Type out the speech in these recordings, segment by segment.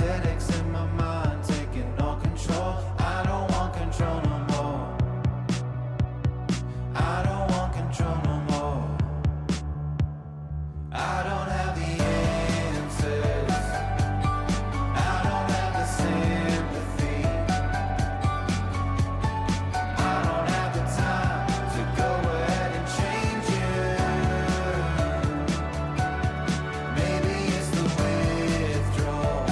headaches in my mind, taking all control. I don't want control no more. I don't want control no more. I don't have the answers. I don't have the sympathy. I don't have the time to go ahead and change you. Maybe it's the withdrawal.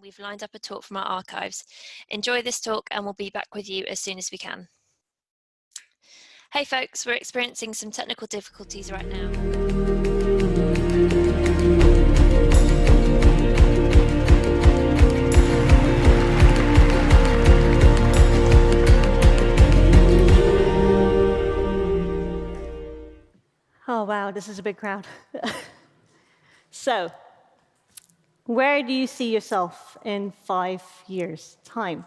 we've lined up a talk from our archives. Enjoy this talk and we'll be back with you as soon as we can. Hey folks, we're experiencing some technical difficulties right now. Oh, wow, this is a big crowd. So, where do you see yourself in 5 years' time?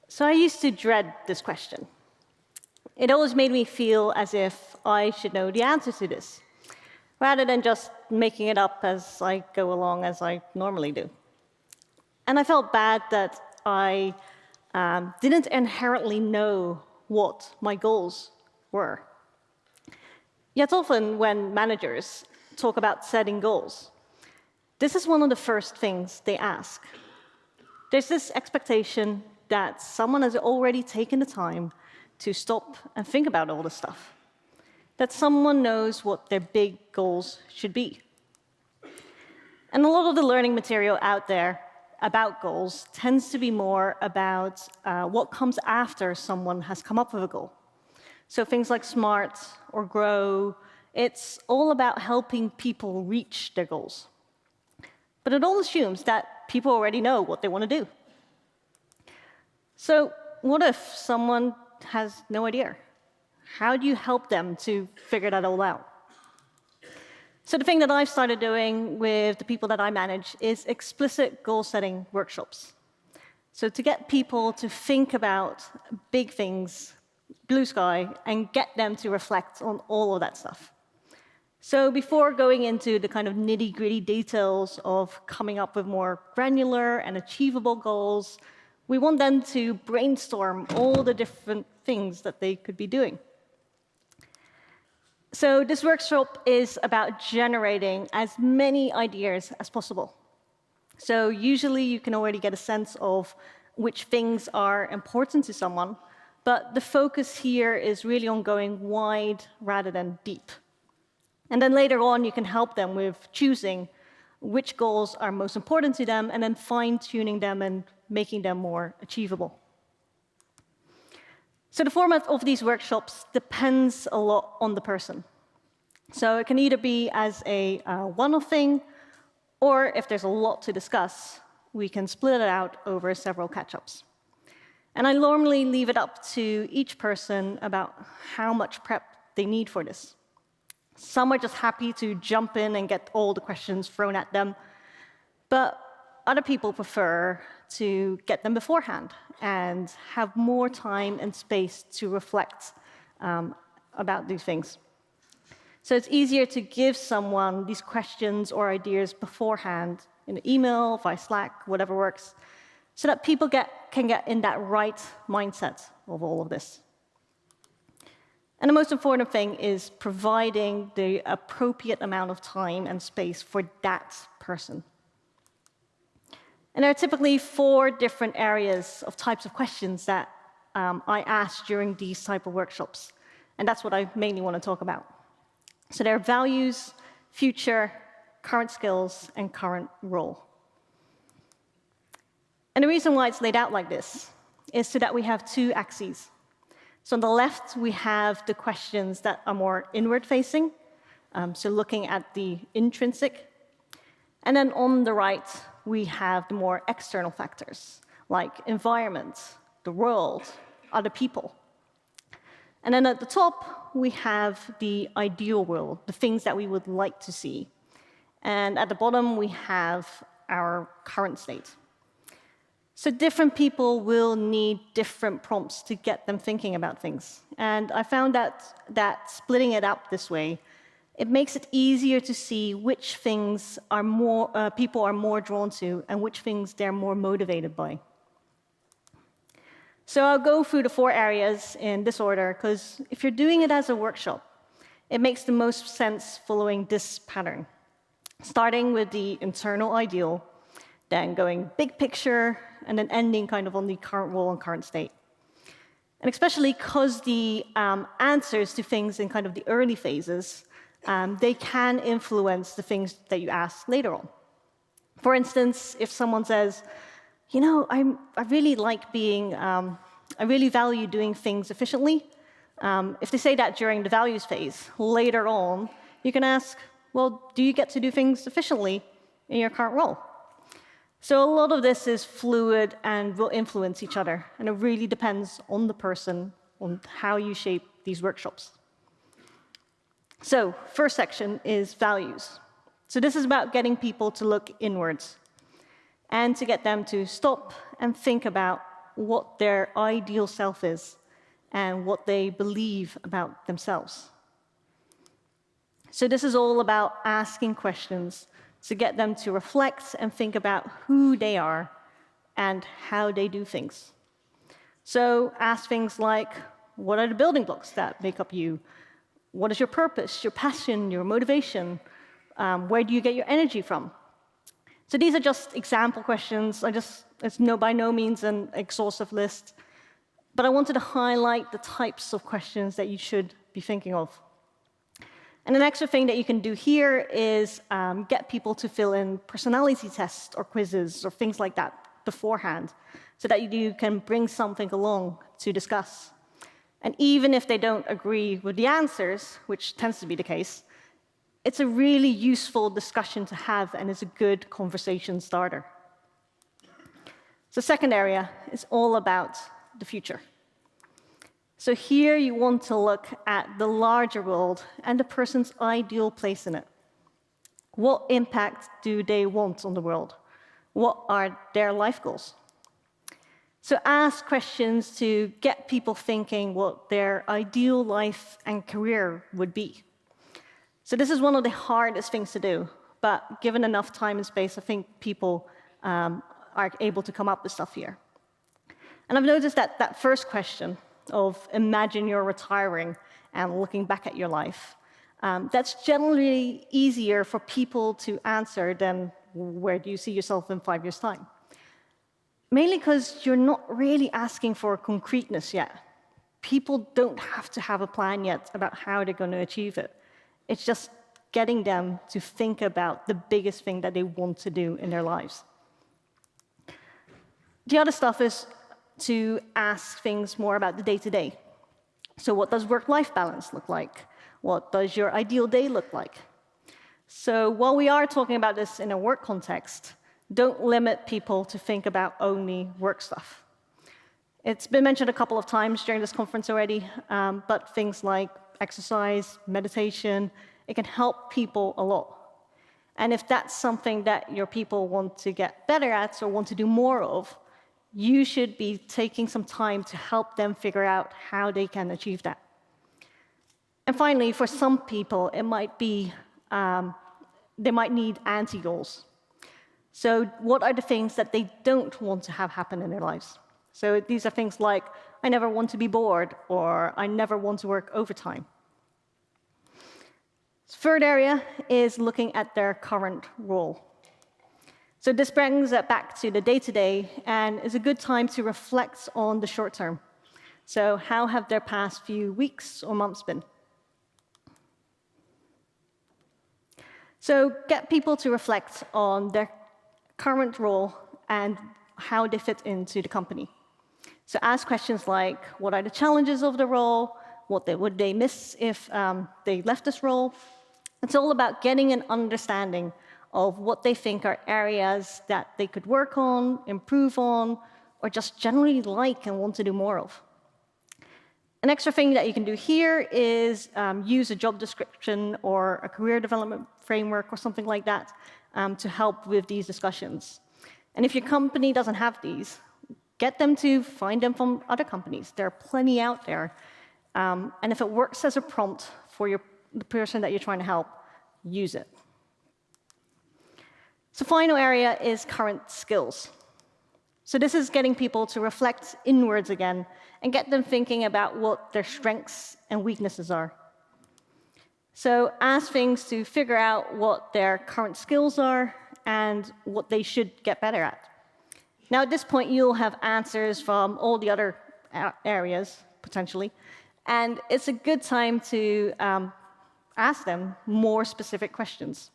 So I used to dread this question. It always made me feel as if I should know the answer to this, rather than just making it up as I go along as I normally do. And I felt bad that I didn't inherently know what my goals were. Yet often when managers talk about setting goals, this is one of the first things they ask. There's this expectation that someone has already taken the time to stop and think about all this stuff, that someone knows what their big goals should be. And a lot of the learning material out there about goals tends to be more about what comes after someone has come up with a goal. So things like SMART or GROW, it's all about helping people reach their goals. But it all assumes that people already know what they want to do. So what if someone has no idea? How do you help them to figure that all out? So the thing that I've started doing with the people that I manage is explicit goal-setting workshops. So to get people to think about big things, blue sky, and get them to reflect on all of that stuff. So before going into the kind of nitty-gritty details of coming up with more granular and achievable goals, we want them to brainstorm all the different things that they could be doing. So this workshop is about generating as many ideas as possible. So usually you can already get a sense of which things are important to someone, but the focus here is really on going wide rather than deep. And then later on, you can help them with choosing which goals are most important to them and then fine-tuning them and making them more achievable. So the format of these workshops depends a lot on the person. So it can either be as a one-off thing, or if there's a lot to discuss, we can split it out over several catch-ups. And I normally leave it up to each person about how much prep they need for this. Some are just happy to jump in and get all the questions thrown at them, but other people prefer to get them beforehand and have more time and space to reflect about these things. So it's easier to give someone these questions or ideas beforehand in an email, via Slack, whatever works, so that people can get in that right mindset of all of this. And the most important thing is providing the appropriate amount of time and space for that person. And there are typically 4 different areas of types of questions that I ask during these type of workshops. And that's what I mainly want to talk about. So there are values, future, current skills, and current role. And the reason why it's laid out like this is so that we have 2 axes. So on the left, we have the questions that are more inward-facing, so looking at the intrinsic. And then on the right, we have the more external factors, like environment, the world, other people. And then at the top, we have the ideal world, the things that we would like to see. And at the bottom, we have our current state. So different people will need different prompts to get them thinking about things. And I found that splitting it up this way, it makes it easier to see which things are people are more drawn to and which things they're more motivated by. So I'll go through the 4 areas in this order, because if you're doing it as a workshop, it makes the most sense following this pattern. Starting with the internal ideal, then going big picture, and then ending kind of on the current role and current state. And especially because the answers to things in kind of the early phases, they can influence the things that you ask later on. For instance, if someone says, you know, I really like being, I really value doing things efficiently. If they say that during the values phase, later on, you can ask, well, do you get to do things efficiently in your current role? So a lot of this is fluid and will influence each other, and it really depends on the person, on how you shape these workshops. So first section is values. So this is about getting people to look inwards and to get them to stop and think about what their ideal self is and what they believe about themselves. So this is all about asking questions to get them to reflect and think about who they are and how they do things. So ask things like, what are the building blocks that make up you? What is your purpose, your passion, your motivation? Where do you get your energy from? So these are just example questions. It's by no means an exhaustive list. But I wanted to highlight the types of questions that you should be thinking of. And an extra thing that you can do here is get people to fill in personality tests or quizzes or things like that beforehand, so that you can bring something along to discuss. And even if they don't agree with the answers, which tends to be the case, it's a really useful discussion to have, and it's a good conversation starter. The second area is all about the future. So here you want to look at the larger world and the person's ideal place in it. What impact do they want on the world? What are their life goals? So ask questions to get people thinking what their ideal life and career would be. So this is one of the hardest things to do, but given enough time and space, I think people are able to come up with stuff here. And I've noticed that that first question of imagine you're retiring and looking back at your life, that's generally easier for people to answer than where do you see yourself in 5 years' time? Mainly because you're not really asking for concreteness yet. People don't have to have a plan yet about how they're going to achieve it. It's just getting them to think about the biggest thing that they want to do in their lives. The other stuff is to ask things more about the day-to-day. So what does work-life balance look like? What does your ideal day look like? So while we are talking about this in a work context, don't limit people to think about only work stuff. It's been mentioned a couple of times during this conference already, but things like exercise, meditation, it can help people a lot. And if that's something that your people want to get better at or want to do more of, you should be taking some time to help them figure out how they can achieve that. And finally, for some people, it might be they might need anti-goals. So what are the things that they don't want to have happen in their lives? So these are things like, I never want to be bored, or I never want to work overtime. Third area is looking at their current role. So this brings it back to the day-to-day and is a good time to reflect on the short term. So how have their past few weeks or months been? So get people to reflect on their current role and how they fit into the company. So ask questions like, what are the challenges of the role? What would they miss if they left this role? It's all about getting an understanding of what they think are areas that they could work on, improve on, or just generally like and want to do more of. An extra thing that you can do here is use a job description or a career development framework or something like that to help with these discussions. And if your company doesn't have these, get them to find them from other companies. There are plenty out there. And if it works as a prompt for the person that you're trying to help, use it. So final area is current skills. So this is getting people to reflect inwards again and get them thinking about what their strengths and weaknesses are. So ask things to figure out what their current skills are and what they should get better at. Now, at this point, you'll have answers from all the other areas, potentially, and it's a good time to ask them more specific questions.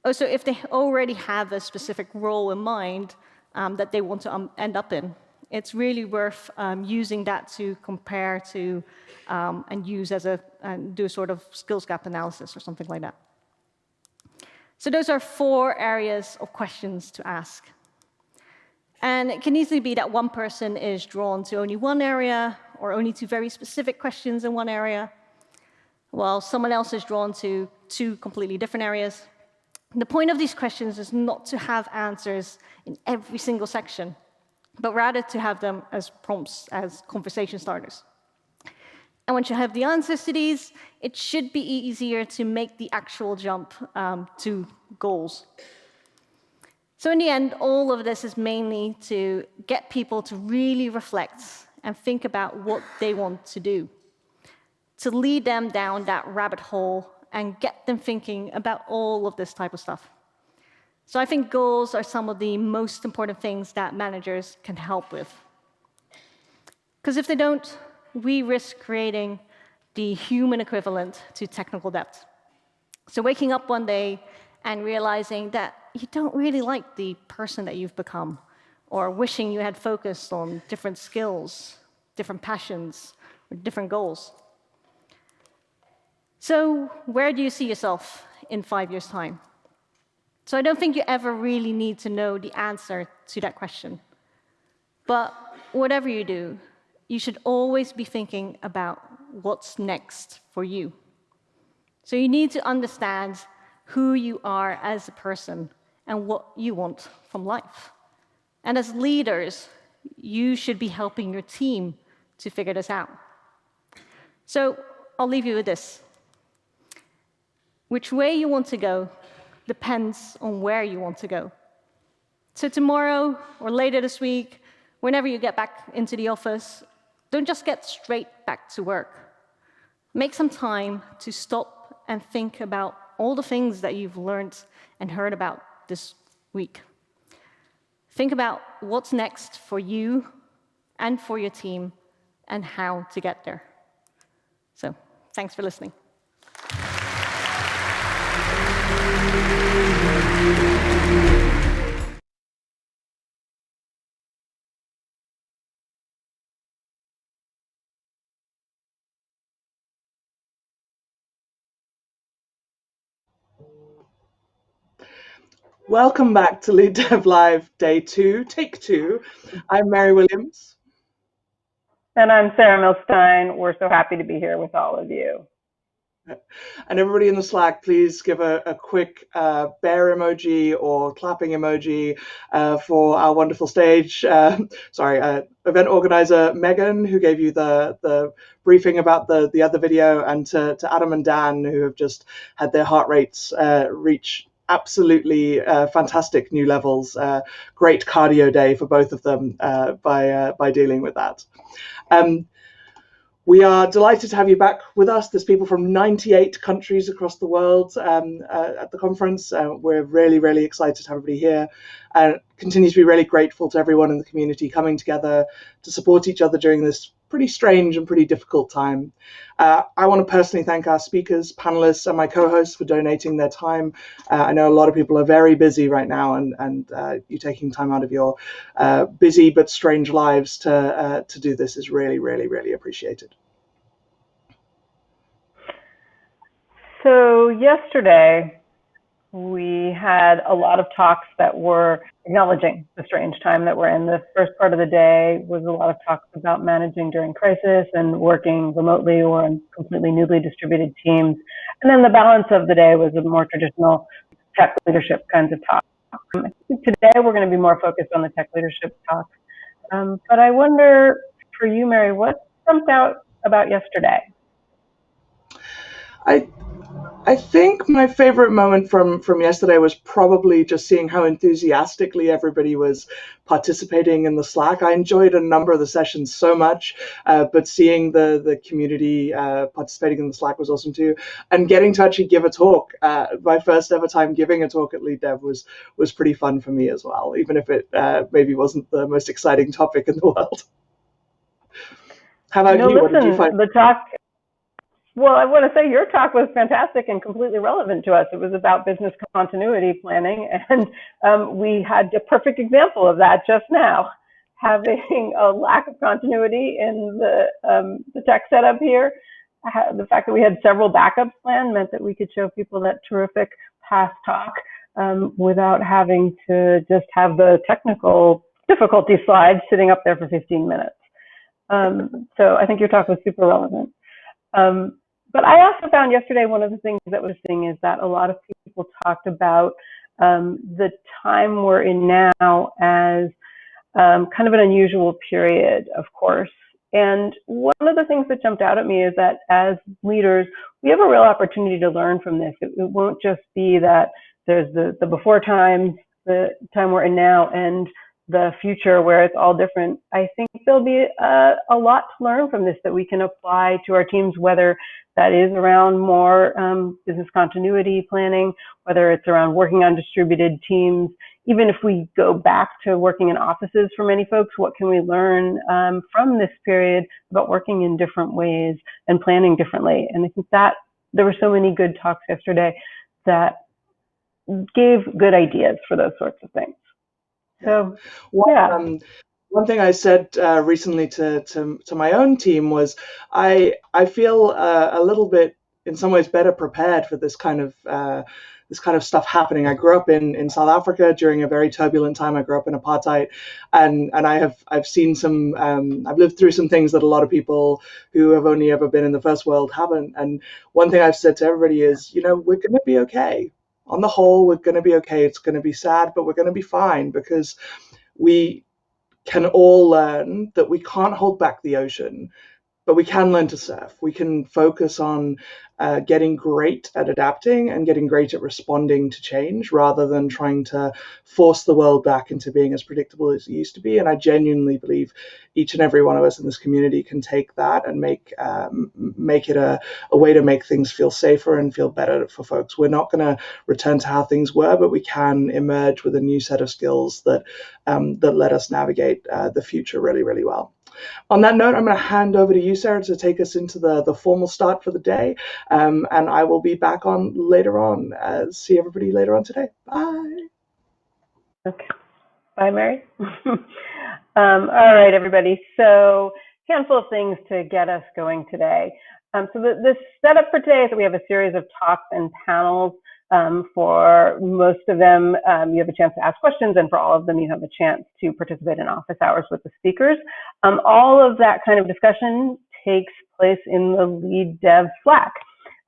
Also, if they already have a specific role in mind that they want to end up in, it's really worth using that to compare to and use as and do a sort of skills gap analysis or something like that. So those are 4 areas of questions to ask. And it can easily be that one person is drawn to only one area or only to very specific questions in one area, while someone else is drawn to 2 completely different areas. The point of these questions is not to have answers in every single section, but rather to have them as prompts, as conversation starters. And once you have the answers to these, it should be easier to make the actual jump to goals. So in the end, all of this is mainly to get people to really reflect and think about what they want to do, to lead them down that rabbit hole and get them thinking about all of this type of stuff. So I think goals are some of the most important things that managers can help with. Because if they don't, we risk creating the human equivalent to technical debt. So waking up one day and realizing that you don't really like the person that you've become, or wishing you had focused on different skills, different passions, or different goals. So where do you see yourself in 5 years' time? So I don't think you ever really need to know the answer to that question. But whatever you do, you should always be thinking about what's next for you. So you need to understand who you are as a person and what you want from life. And as leaders, you should be helping your team to figure this out. So I'll leave you with this. Which way you want to go depends on where you want to go. So tomorrow or later this week, whenever you get back into the office, don't just get straight back to work. Make some time to stop and think about all the things that you've learned and heard about this week. Think about what's next for you and for your team and how to get there. So, thanks for listening. Welcome back to LeadDev Live Day 2, Take 2. I'm Mary Williams. And I'm Sarah Milstein. We're so happy to be here with all of you. And everybody in the Slack, please give a quick bear emoji or clapping emoji for our wonderful stage. Event organizer Megan, who gave you the briefing about the other video, and to Adam and Dan, who have just had their heart rates reach absolutely fantastic new levels. Great cardio day for both of them by dealing with that. We are delighted to have you back with us. There's people from 98 countries across the world at the conference. We're really, really excited to have everybody here, and continue to be really grateful to everyone in the community coming together to support each other during this pretty strange and pretty difficult time. I want to personally thank our speakers, panelists, and my co-hosts for donating their time. I know a lot of people are very busy right now, and you taking time out of your busy but strange lives to do this is really, really, really appreciated. So yesterday, we had a lot of talks that were acknowledging the strange time that we're in. The first part of the day was a lot of talks about managing during crisis and working remotely or in completely newly distributed teams. And then the balance of the day was a more traditional tech leadership kinds of talk. Today, we're going to be more focused on the tech leadership talk. But I wonder, for you, Mary, what jumped out about yesterday? I think my favorite moment from yesterday was probably just seeing how enthusiastically everybody was participating in the Slack. I enjoyed a number of the sessions so much, but seeing the community participating in the Slack was awesome too. And getting to actually give a talk, my first ever time giving a talk at LeadDev was pretty fun for me as well, even if it maybe wasn't the most exciting topic in the world. How about you? Listen, What did you find? The talk Well, I want to say your talk was fantastic and completely relevant to us. It was about business continuity planning, and we had a perfect example of that just now. Having a lack of continuity in the tech setup here, the fact that we had several backups planned meant that we could show people that terrific past talk without having to just have the technical difficulty slide sitting up there for 15 minutes. So I think your talk was super relevant. But I also found yesterday one of the things that was interesting is that a lot of people talked about the time we're in now as kind of an unusual period, of course. And one of the things that jumped out at me is that as leaders, we have a real opportunity to learn from this. It won't just be that there's the before times, the time we're in now, and the future where it's all different. I think there'll be a lot to learn from this that we can apply to our teams, whether that is around more business continuity planning, whether it's around working on distributed teams. Even if we go back to working in offices for many folks, what can we learn from this period about working in different ways and planning differently? And I think that there were so many good talks yesterday that gave good ideas for those sorts of things. So, yeah. One thing I said recently to my own team was I feel a little bit, in some ways, better prepared for this kind of stuff happening. I grew up in South Africa during a very turbulent time. I grew up in apartheid, and I've seen some I've lived through some things that a lot of people who have only ever been in the first world haven't. And one thing I've said to everybody is, we're going to be okay. On the whole, we're going to be okay. It's going to be sad, but we're going to be fine, because we can all learn that we can't hold back the ocean, but we can learn to surf. We can focus on getting great at adapting and getting great at responding to change, rather than trying to force the world back into being as predictable as it used to be. And I genuinely believe each and every one of us in this community can take that and make it a way to make things feel safer and feel better for folks. We're not going to return to how things were, but we can emerge with a new set of skills that let us navigate the future really, really well. On that note, I'm going to hand over to you, Sarah, to take us into the formal start for the day, and I will be back on later on. See everybody later on today. Bye. Okay. Bye, Mary. All right, everybody. So, handful of things to get us going today. So the setup for today is that we have a series of talks and panels. For most of them, you have a chance to ask questions, and for all of them, you have a chance to participate in office hours with the speakers. All of that kind of discussion takes place in the LeadDev Slack.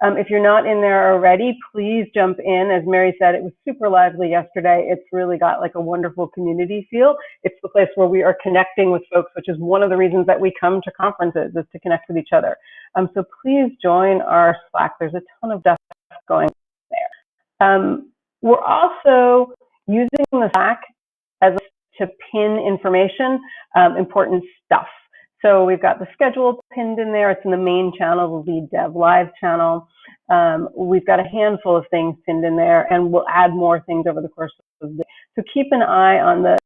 If you're not in there already, please jump in. As Mary said, it was super lively yesterday. It's really got like a wonderful community feel. It's the place where we are connecting with folks, which is one of the reasons that we come to conferences, is to connect with each other. So please join our Slack. There's a ton of stuff going there. We're also using the Slack as a way to pin information, important stuff. So we've got the schedule pinned in there. It's in the main channel, the LeadDev Live channel. We've got a handful of things pinned in there, and we'll add more things over the course of the day. So keep an eye on the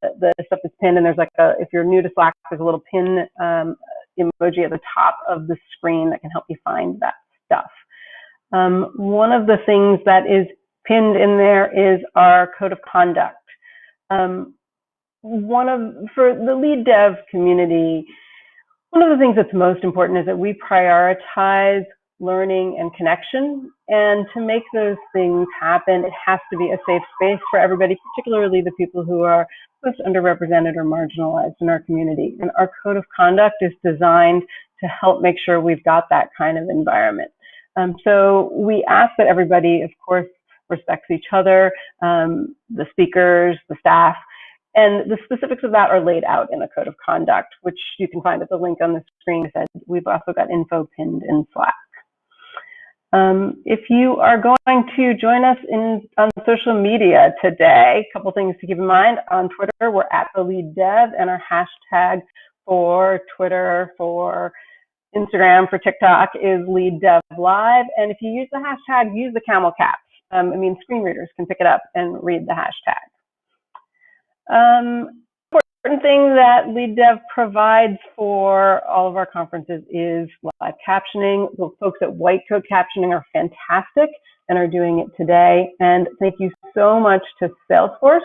stuff that's pinned, and there's like if you're new to Slack, there's a little pin emoji at the top of the screen that can help you find that stuff. One of the things that is pinned in there is our code of conduct. For the LeadDev community, one of the things that's most important is that we prioritize learning and connection. And to make those things happen, it has to be a safe space for everybody, particularly the people who are most underrepresented or marginalized in our community. And our code of conduct is designed to help make sure we've got that kind of environment. So we ask that everybody, of course, respects each other, the speakers, the staff, and the specifics of that are laid out in the code of conduct, which you can find at the link on the screen. We've also got info pinned in Slack. If you are going to join us on social media today, a couple things to keep in mind. On Twitter, we're at the LeadDev, and our hashtag for Twitter, for Instagram, for TikTok is LeadDevLive. And if you use the hashtag, use the camel caps. Screen readers can pick it up and read the hashtag. Important thing that LeadDev provides for all of our conferences is live captioning. The folks at White Coat Captioning are fantastic and are doing it today. And thank you so much to Salesforce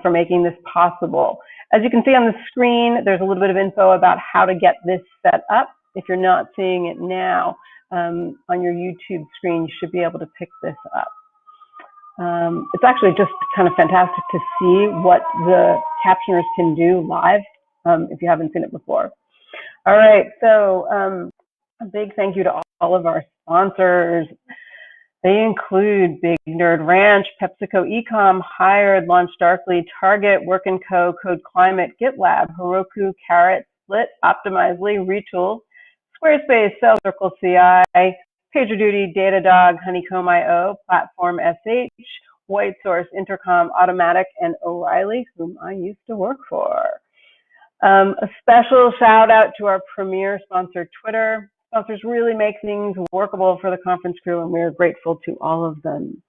for making this possible. As you can see on the screen, there's a little bit of info about how to get this set up. If you're not seeing it now, on your YouTube screen, you should be able to pick this up. It's actually just kind of fantastic to see what the captioners can do live, if you haven't seen it before. All right, so a big thank you to all of our sponsors. They include Big Nerd Ranch, PepsiCo Ecom, Hired, LaunchDarkly, Target, Work & Co, Code Climate, GitLab, Heroku, Carrot, Split, Optimizely, Retool, Squarespace, Sales Circle CI, PagerDuty, Datadog, Honeycomb.io, Platform SH, WhiteSource, Intercom, Automatic, and O'Reilly, whom I used to work for. A special shout out to our premier sponsor, Twitter. Sponsors really make things workable for the conference crew, and we're grateful to all of them.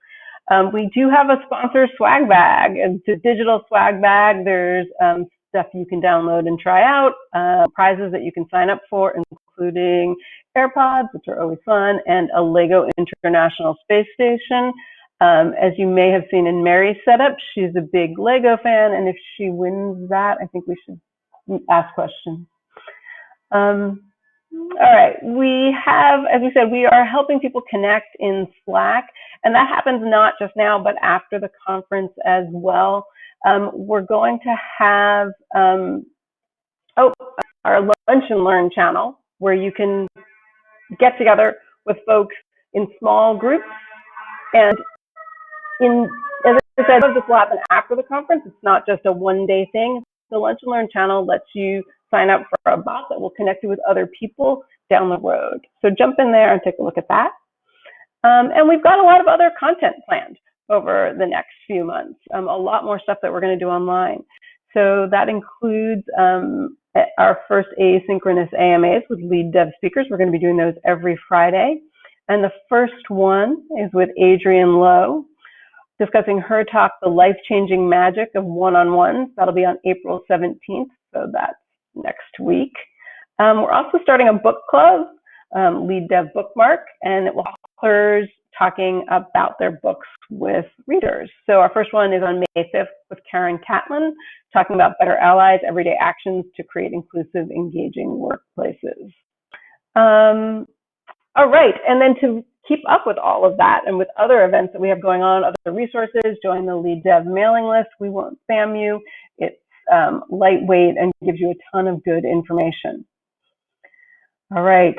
We do have a sponsor swag bag. It's a digital swag bag. There's stuff you can download and try out, prizes that you can sign up for, including AirPods, which are always fun, and a Lego International Space Station. As you may have seen in Mary's setup, she's a big Lego fan, and if she wins that, I think we should ask questions. All right, we have, as we said, we are helping people connect in Slack, and that happens not just now, but after the conference as well. We're going to have our Lunch and Learn channel, where you can get together with folks in small groups. And as I said, this will happen after the conference. It's not just a one-day thing. The Lunch and Learn channel lets you sign up for a bot that will connect you with other people down the road. So jump in there and take a look at that. And we've got a lot of other content planned over the next few months, a lot more stuff that we're going to do online. So that includes our first asynchronous AMAs with LeadDev speakers. We're going to be doing those every Friday. And the first one is with Adrienne Lowe, discussing her talk, The Life-Changing Magic of One-on-Ones. That'll be on April 17th, so that's next week. We're also starting a book club, LeadDev Bookmark, and it will have authors talking about their books with readers. So our first one is on May 5th with Karen Catlin, talking about better allies, everyday actions to create inclusive, engaging workplaces. All right, and then to keep up with all of that and with other events that we have going on, other resources, join the LeadDev mailing list. We won't spam you. It's lightweight and gives you a ton of good information. All right,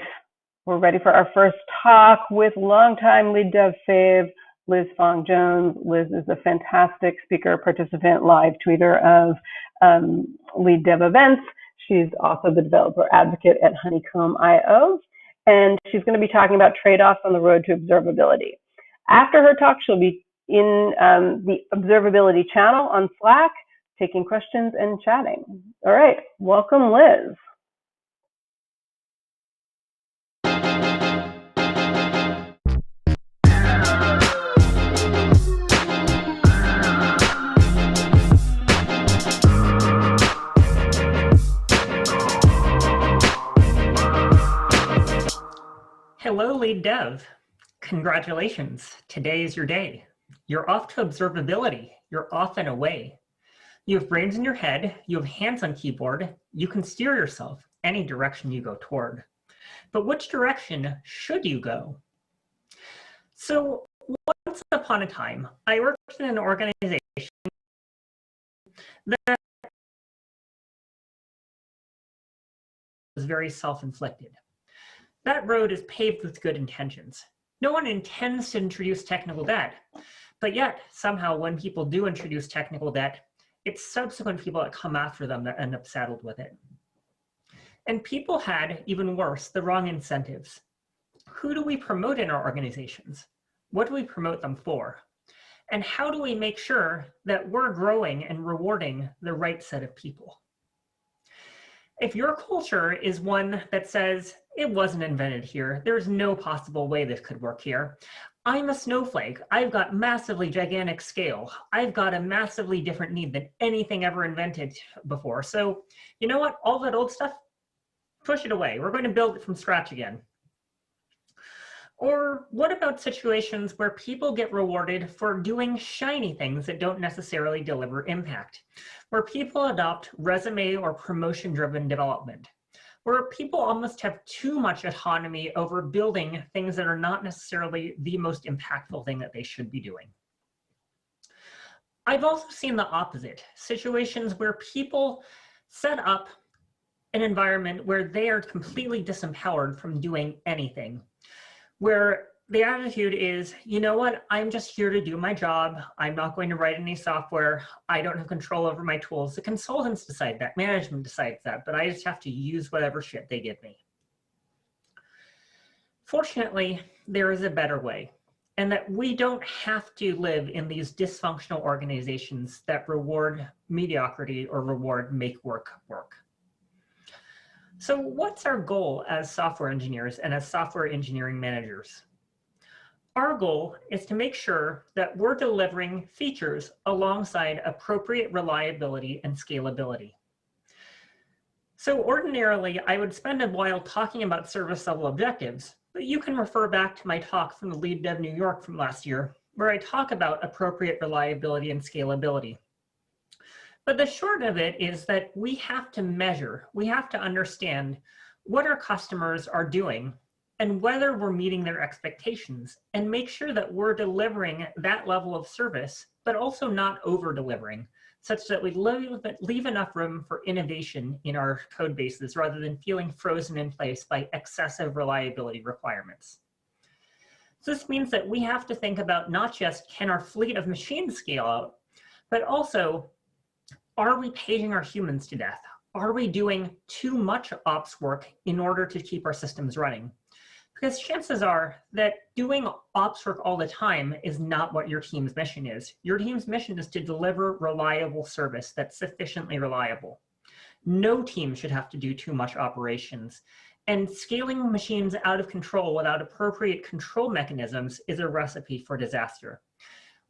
we're ready for our first talk with longtime LeadDev fave, Liz Fong-Jones. Liz is a fantastic speaker, participant, live tweeter of LeadDev events. She's also the developer advocate at Honeycomb.io. And she's going to be talking about trade-offs on the road to observability. After her talk, she'll be in the observability channel on Slack, taking questions and chatting. All right, welcome, Liz. Hello, LeadDev. Congratulations. Today is your day. You're off to observability. You're off and away. You have brains in your head. You have hands on keyboard. You can steer yourself any direction you go toward. But which direction should you go? So once upon a time, I worked in an organization that was very self-inflicted. That road is paved with good intentions. No one intends to introduce technical debt, but yet somehow when people do introduce technical debt, it's subsequent people that come after them that end up saddled with it. And people had, even worse, the wrong incentives. Who do we promote in our organizations? What do we promote them for? And how do we make sure that we're growing and rewarding the right set of people? If your culture is one that says, it wasn't invented here, there's no possible way this could work here, I'm a snowflake. I've got massively gigantic scale. I've got a massively different need than anything ever invented before. So you know what? All that old stuff, push it away. We're going to build it from scratch again. Or what about situations where people get rewarded for doing shiny things that don't necessarily deliver impact? Where people adopt resume or promotion-driven development? Where people almost have too much autonomy over building things that are not necessarily the most impactful thing that they should be doing. I've also seen the opposite, situations where people set up an environment where they are completely disempowered from doing anything, where the attitude is, you know what, I'm just here to do my job. I'm not going to write any software. I don't have control over my tools. The consultants decide that, management decides that, but I just have to use whatever shit they give me. Fortunately, there is a better way, and that we don't have to live in these dysfunctional organizations that reward mediocrity or reward make work work. So what's our goal as software engineers and as software engineering managers? Our goal is to make sure that we're delivering features alongside appropriate reliability and scalability. So ordinarily, I would spend a while talking about service level objectives, but you can refer back to my talk from the LeadDev New York from last year, where I talk about appropriate reliability and scalability. But the short of it is that we have to measure, we have to understand what our customers are doing and whether we're meeting their expectations, and make sure that we're delivering that level of service, but also not over-delivering, such that we leave enough room for innovation in our code bases rather than feeling frozen in place by excessive reliability requirements. So this means that we have to think about not just can our fleet of machines scale out, but also, are we paging our humans to death? Are we doing too much ops work in order to keep our systems running? Because chances are that doing ops work all the time is not what your team's mission is. Your team's mission is to deliver reliable service that's sufficiently reliable. No team should have to do too much operations. And scaling machines out of control without appropriate control mechanisms is a recipe for disaster.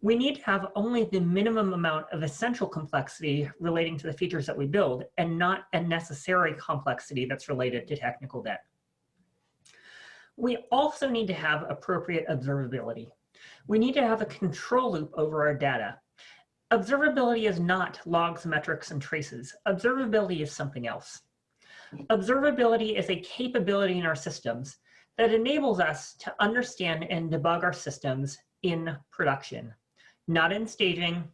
We need to have only the minimum amount of essential complexity relating to the features that we build, and not a necessary complexity that's related to technical debt. We also need to have appropriate observability. We need to have a control loop over our data. Observability is not logs, metrics, and traces. Observability is something else. Observability is a capability in our systems that enables us to understand and debug our systems in production. Not in staging,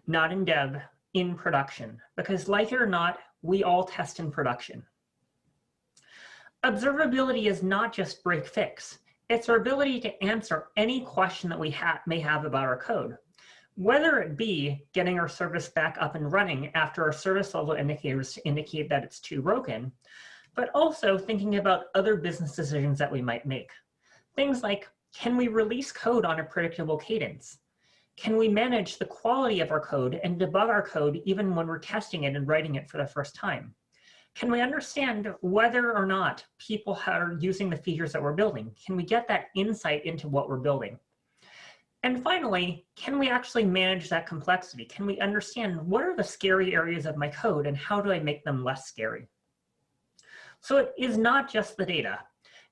not in dev, in production. Because like it or not, we all test in production. Observability is not just break fix. It's our ability to answer any question that we may have about our code. Whether it be getting our service back up and running after our service level indicators indicate that it's too broken, but also thinking about other business decisions that we might make. Things like, can we release code on a predictable cadence? Can we manage the quality of our code and debug our code even when we're testing it and writing it for the first time? Can we understand whether or not people are using the features that we're building? Can we get that insight into what we're building? And finally, can we actually manage that complexity? Can we understand what are the scary areas of my code and how do I make them less scary? So it is not just the data.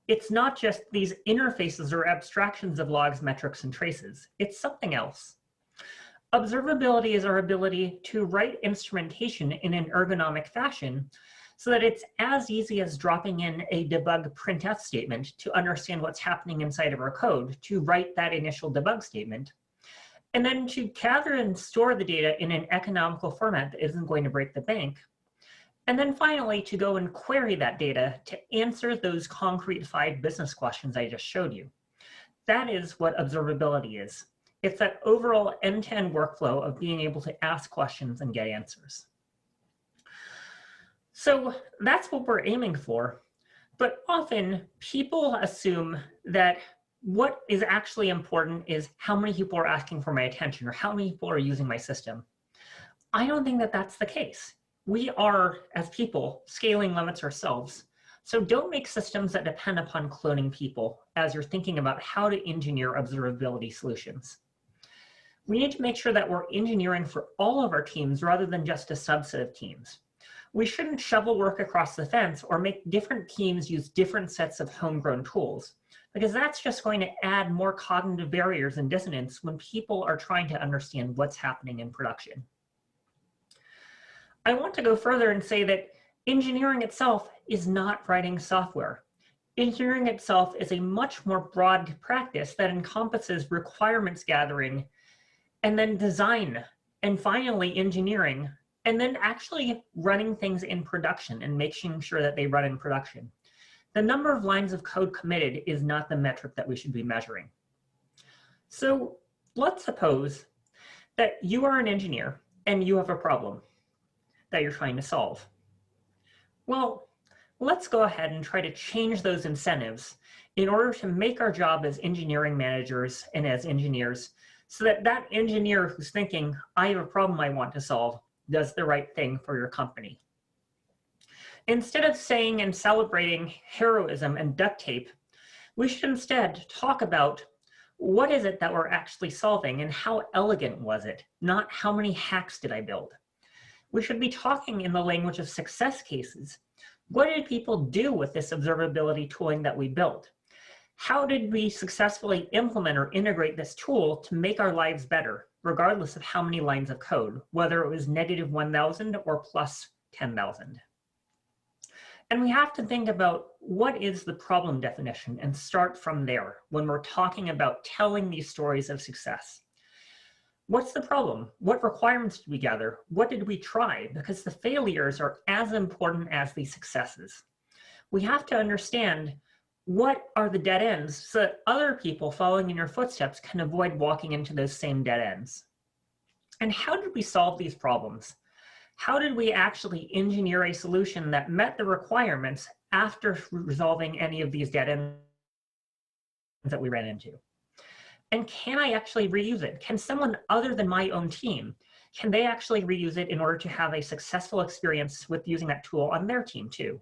It's not just these interfaces or abstractions of logs, metrics, and traces. It's something else. Observability is our ability to write instrumentation in an ergonomic fashion so that it's as easy as dropping in a debug printf statement to understand what's happening inside of our code, to write that initial debug statement, and then to gather and store the data in an economical format that isn't going to break the bank. And then finally, to go and query that data to answer those concrete-fied business questions I just showed you. That is what observability is. It's that overall end-to-end workflow of being able to ask questions and get answers. So that's what we're aiming for. But often people assume that what is actually important is how many people are asking for my attention or how many people are using my system. I don't think that that's the case. We are, as people, scaling limits ourselves. So don't make systems that depend upon cloning people as you're thinking about how to engineer observability solutions. We need to make sure that we're engineering for all of our teams rather than just a subset of teams. We shouldn't shovel work across the fence or make different teams use different sets of homegrown tools, because that's just going to add more cognitive barriers and dissonance when people are trying to understand what's happening in production. I want to go further and say that engineering itself is not writing software. Engineering itself is a much more broad practice that encompasses requirements gathering, and then design, and finally engineering, and then actually running things in production and making sure that they run in production. The number of lines of code committed is not the metric that we should be measuring. So let's suppose that you are an engineer and you have a problem that you're trying to solve. Well, let's go ahead and try to change those incentives in order to make our job as engineering managers and as engineers so that that engineer who's thinking, I have a problem I want to solve, does the right thing for your company. Instead of saying and celebrating heroism and duct tape, we should instead talk about what is it that we're actually solving and how elegant was it, not how many hacks did I build. We should be talking in the language of success cases. What did people do with this observability tooling that we built? How did we successfully implement or integrate this tool to make our lives better, regardless of how many lines of code, whether it was -1,000 or plus 10,000? And we have to think about what is the problem definition and start from there when we're talking about telling these stories of success. What's the problem? What requirements did we gather? What did we try? Because the failures are as important as the successes. We have to understand what are the dead ends so that other people following in your footsteps can avoid walking into those same dead ends. And how did we solve these problems? How did we actually engineer a solution that met the requirements after resolving any of these dead ends that we ran into? And can I actually reuse it? Can someone other than my own team, can they actually reuse it in order to have a successful experience with using that tool on their team too?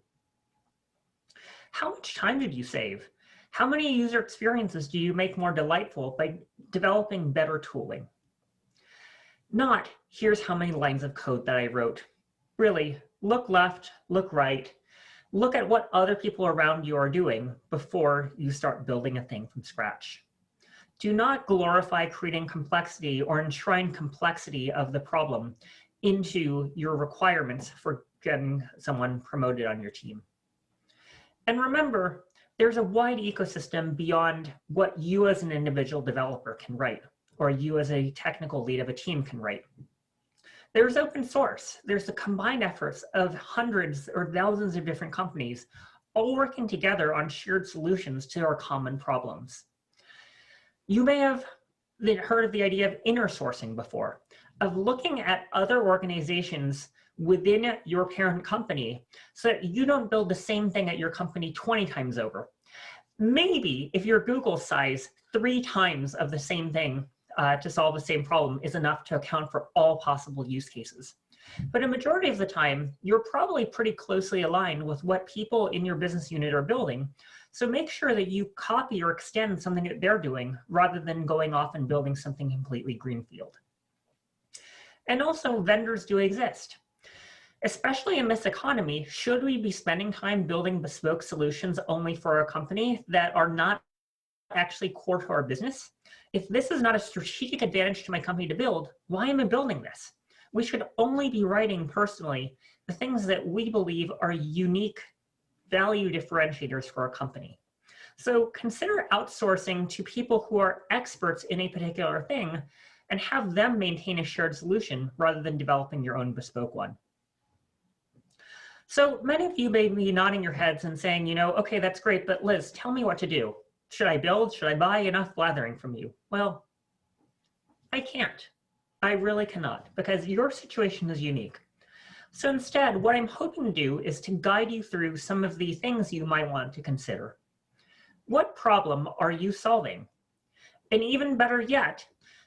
How much time did you save? How many user experiences do you make more delightful by developing better tooling? Not, here's how many lines of code that I wrote. Really, look left, look right, look at what other people around you are doing before you start building a thing from scratch. Do not glorify creating complexity or enshrine complexity of the problem into your requirements for getting someone promoted on your team. And remember, there's a wide ecosystem beyond what you as an individual developer can write, or you as a technical lead of a team can write. There's open source. There's the combined efforts of hundreds or thousands of different companies all working together on shared solutions to our common problems. You may have heard of the idea of inner sourcing before, of looking at other organizations within your parent company so that you don't build the same thing at your company 20 times over. Maybe if you're Google size, 3 times of the same thing to solve the same problem is enough to account for all possible use cases. But a majority of the time, you're probably pretty closely aligned with what people in your business unit are building. So make sure that you copy or extend something that they're doing rather than going off and building something completely greenfield. And also, vendors do exist. Especially in this economy, should we be spending time building bespoke solutions only for our company that are not actually core to our business? If this is not a strategic advantage to my company to build, why am I building this? We should only be writing personally the things that we believe are unique value differentiators for our company. So consider outsourcing to people who are experts in a particular thing and have them maintain a shared solution rather than developing your own bespoke one. So many of you may be nodding your heads and saying, you know, okay, that's great, but Liz, tell me what to do. Should I build? Should I buy? Enough blathering from you. Well, I can't. I really cannot, because your situation is unique. So instead, what I'm hoping to do is to guide you through some of the things you might want to consider. What problem are you solving? And even better yet,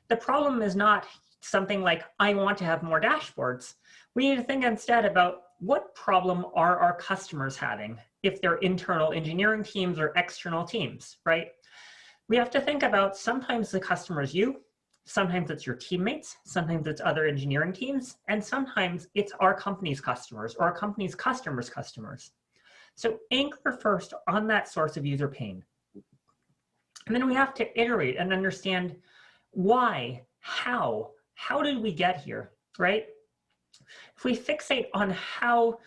the problem is not something like, I want to have more dashboards. We need to think instead about, what problem are our customers having, if they're internal engineering teams or external teams, right? We have to think about, sometimes the customer is you, sometimes it's your teammates, sometimes it's other engineering teams, and sometimes it's our company's customers or our company's customers' customers. So anchor first on that source of user pain. And then we have to iterate and understand why, how did we get here, right? If we fixate on how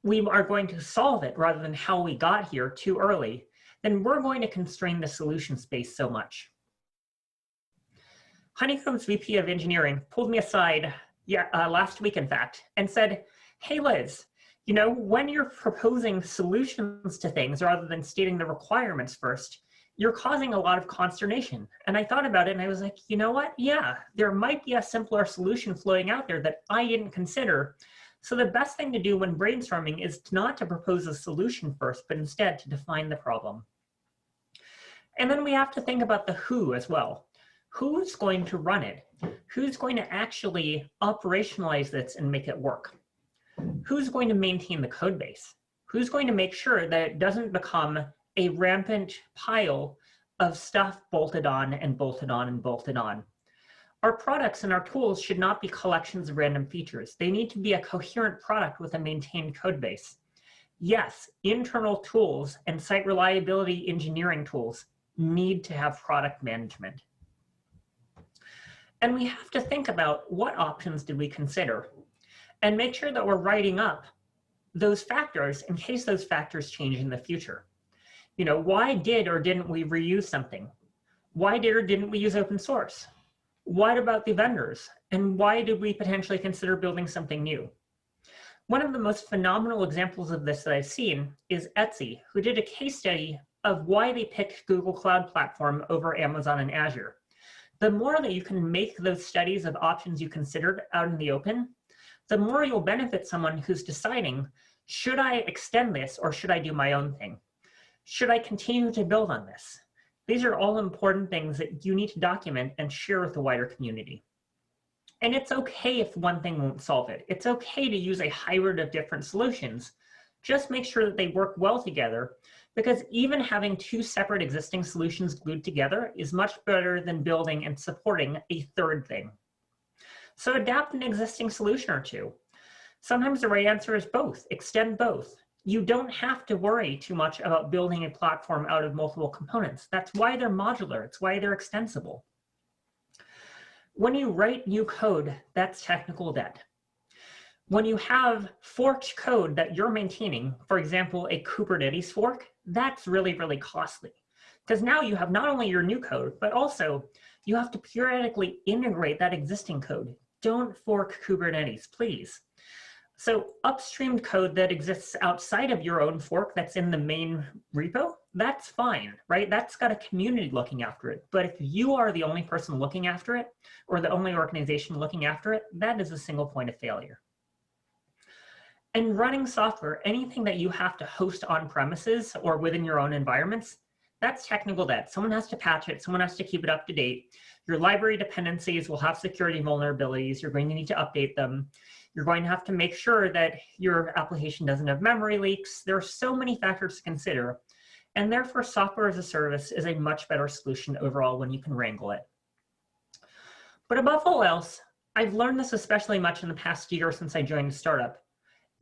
we are going to solve it rather than how we got here too early, then we're going to constrain the solution space so much. Honeycomb's VP of engineering pulled me aside last week, in fact, and said, hey, Liz, you know, when you're proposing solutions to things rather than stating the requirements first, you're causing a lot of consternation. And I thought about it and I was like, you know what? Yeah, there might be a simpler solution floating out there that I didn't consider. So the best thing to do when brainstorming is not to propose a solution first, but instead to define the problem. And then we have to think about the who as well. Who's going to run it? Who's going to actually operationalize this and make it work? Who's going to maintain the code base? Who's going to make sure that it doesn't become a rampant pile of stuff bolted on and bolted on and bolted on? Our products and our tools should not be collections of random features. They need to be a coherent product with a maintained code base. Yes, internal tools and site reliability engineering tools need to have product management. And we have to think about, what options did we consider, and make sure that we're writing up those factors in case those factors change in the future. You know, why did or didn't we reuse something? Why did or didn't we use open source? What about the vendors? And why did we potentially consider building something new? One of the most phenomenal examples of this that I've seen is Etsy, who did a case study of why they picked Google Cloud Platform over Amazon and Azure. The more that you can make those studies of options you considered out in the open, the more you'll benefit someone who's deciding, should I extend this or should I do my own thing? Should I continue to build on this? These are all important things that you need to document and share with the wider community. And it's okay if one thing won't solve it. It's okay to use a hybrid of different solutions. Just make sure that they work well together, because even having two separate existing solutions glued together is much better than building and supporting a third thing. So adapt an existing solution or two. Sometimes the right answer is both. Extend both. You don't have to worry too much about building a platform out of multiple components. That's why they're modular. It's why they're extensible. When you write new code, that's technical debt. When you have forked code that you're maintaining, for example, a Kubernetes fork, that's really, really costly. Because now you have not only your new code, but also you have to periodically integrate that existing code. Don't fork Kubernetes, please. So upstreamed code that exists outside of your own fork that's in the main repo, that's fine, right? That's got a community looking after it. But if you are the only person looking after it, or the only organization looking after it, that is a single point of failure. And running software, anything that you have to host on premises or within your own environments, that's technical debt. Someone has to patch it. Someone has to keep it up to date. Your library dependencies will have security vulnerabilities. You're going to need to update them. You're going to have to make sure that your application doesn't have memory leaks. There are so many factors to consider. And therefore, software as a service is a much better solution overall when you can wrangle it. But above all else, I've learned this especially much in the past year since I joined a startup.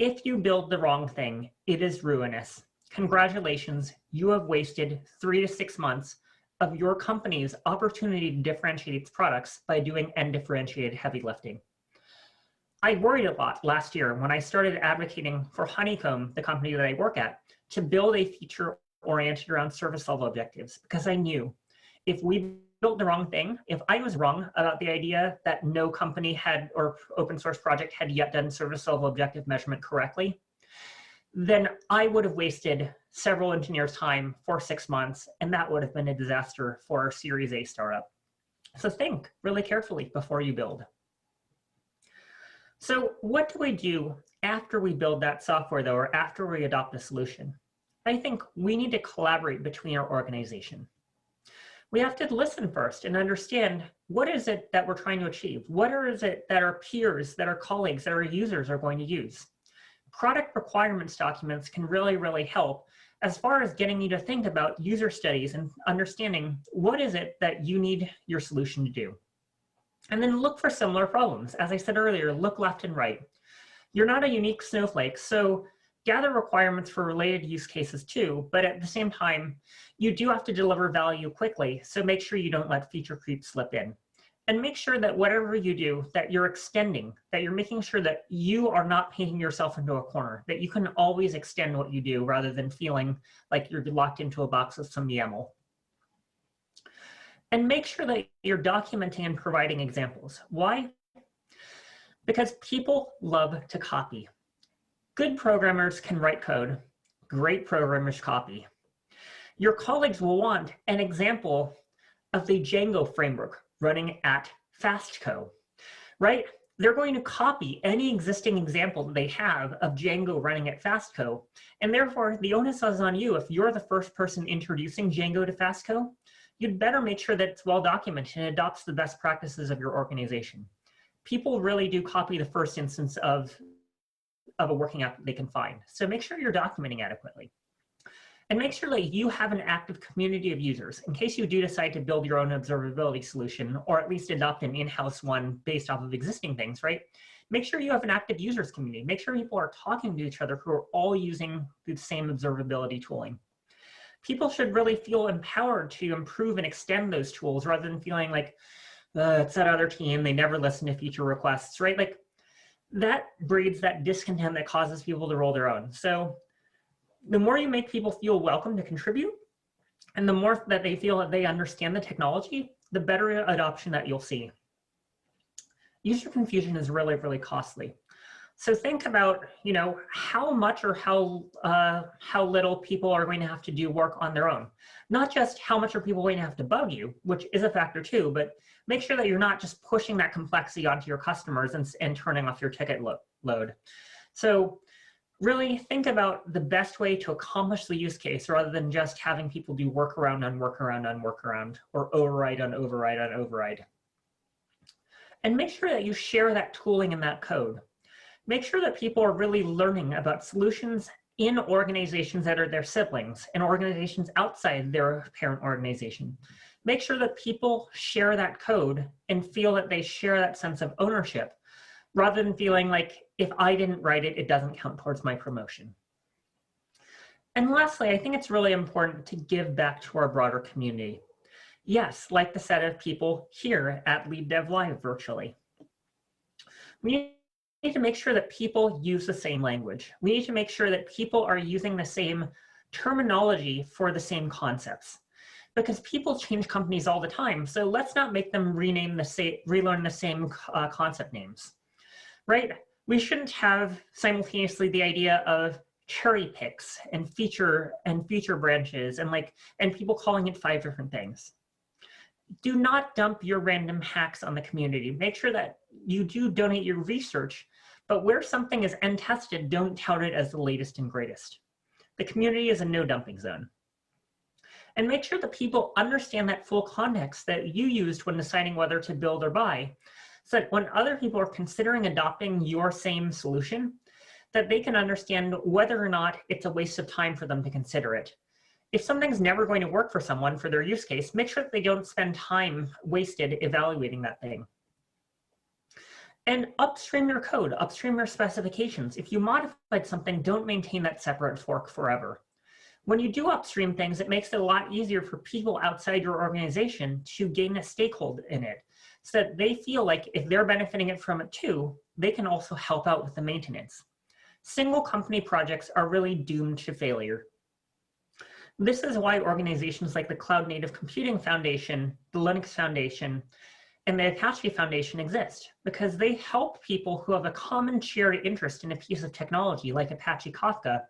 If you build the wrong thing, it is ruinous. Congratulations, you have wasted 3 to 6 months of your company's opportunity to differentiate its products by doing undifferentiated heavy lifting. I worried a lot last year when I started advocating for Honeycomb, the company that I work at, to build a feature oriented around service level objectives, because I knew if we built the wrong thing, if I was wrong about the idea that no company had or open source project had yet done service level objective measurement correctly, then I would have wasted several engineers' time for 6 months, and that would have been a disaster for our Series A startup. So think really carefully before you build. So what do we do after we build that software, though, or after we adopt a solution? I think we need to collaborate between our organization. We have to listen first and understand, what is it that we're trying to achieve? What is it that our peers, that our colleagues, that our users are going to use? product requirements documents can really, really help as far as getting you to think about user studies and understanding what is it that you need your solution to do. And then look for similar problems. As I said earlier, look left and right. You're not a unique snowflake, so gather requirements for related use cases too, but at the same time, you do have to deliver value quickly, so make sure you don't let feature creep slip in. And make sure that whatever you do, that you're extending, that you're making sure that you are not painting yourself into a corner, that you can always extend what you do rather than feeling like you're locked into a box with some YAML. And make sure that you're documenting and providing examples. Why? Because people love to copy. Good programmers can write code. Great programmers copy. Your colleagues will want an example of the Django framework running at Fastco, right? They're going to copy any existing example that they have of Django running at Fastco, and therefore the onus is on you. If you're the first person introducing Django to Fastco, you'd better make sure that it's well documented and adopts the best practices of your organization. People really do copy the first instance of a working app that they can find. So make sure you're documenting adequately. And make sure that you have an active community of users in case you do decide to build your own observability solution, or at least adopt an in-house one based off of existing things, right? Make sure you have an active users community. Make sure people are talking to each other who are all using the same observability tooling. People should really feel empowered to improve and extend those tools rather than feeling like, it's that other team, they never listen to feature requests, right? Like that breeds that discontent that causes people to roll their own. So the more you make people feel welcome to contribute, and the more that they feel that they understand the technology, the better adoption that you'll see. User confusion is really, really costly. So think about, how much or how little people are going to have to do work on their own. Not just how much are people going to have to bug you, which is a factor too, but make sure that you're not just pushing that complexity onto your customers and turning off your ticket load. So really think about the best way to accomplish the use case rather than just having people do workaround on workaround on workaround, or override on override on override. And make sure that you share that tooling and that code. Make sure that people are really learning about solutions in organizations that are their siblings and organizations outside their parent organization. Make sure that people share that code and feel that they share that sense of ownership, rather than feeling like, if I didn't write it, it doesn't count towards my promotion. And lastly, I think it's really important to give back to our broader community. Yes, like the set of people here at LeadDev Live virtually. We need to make sure that people use the same language. We need to make sure that people are using the same terminology for the same concepts, because people change companies all the time. So let's not make them relearn the same concept names, right? We shouldn't have simultaneously the idea of cherry picks and feature branches and people calling it 5 different things. Do not dump your random hacks on the community. Make sure that you do donate your research, but where something is untested, don't tout it as the latest and greatest. The community is a no dumping zone. And make sure that people understand that full context that you used when deciding whether to build or buy, so that when other people are considering adopting your same solution, that they can understand whether or not it's a waste of time for them to consider it. If something's never going to work for someone for their use case, make sure that they don't spend time wasted evaluating that thing. And upstream your code, upstream your specifications. If you modified something, don't maintain that separate fork forever. When you do upstream things, it makes it a lot easier for people outside your organization to gain a stakehold in it, so that they feel like if they're benefiting from it too, they can also help out with the maintenance. Single company projects are really doomed to failure. This is why organizations like the Cloud Native Computing Foundation, the Linux Foundation, and the Apache Foundation exist, because they help people who have a common shared interest in a piece of technology like Apache Kafka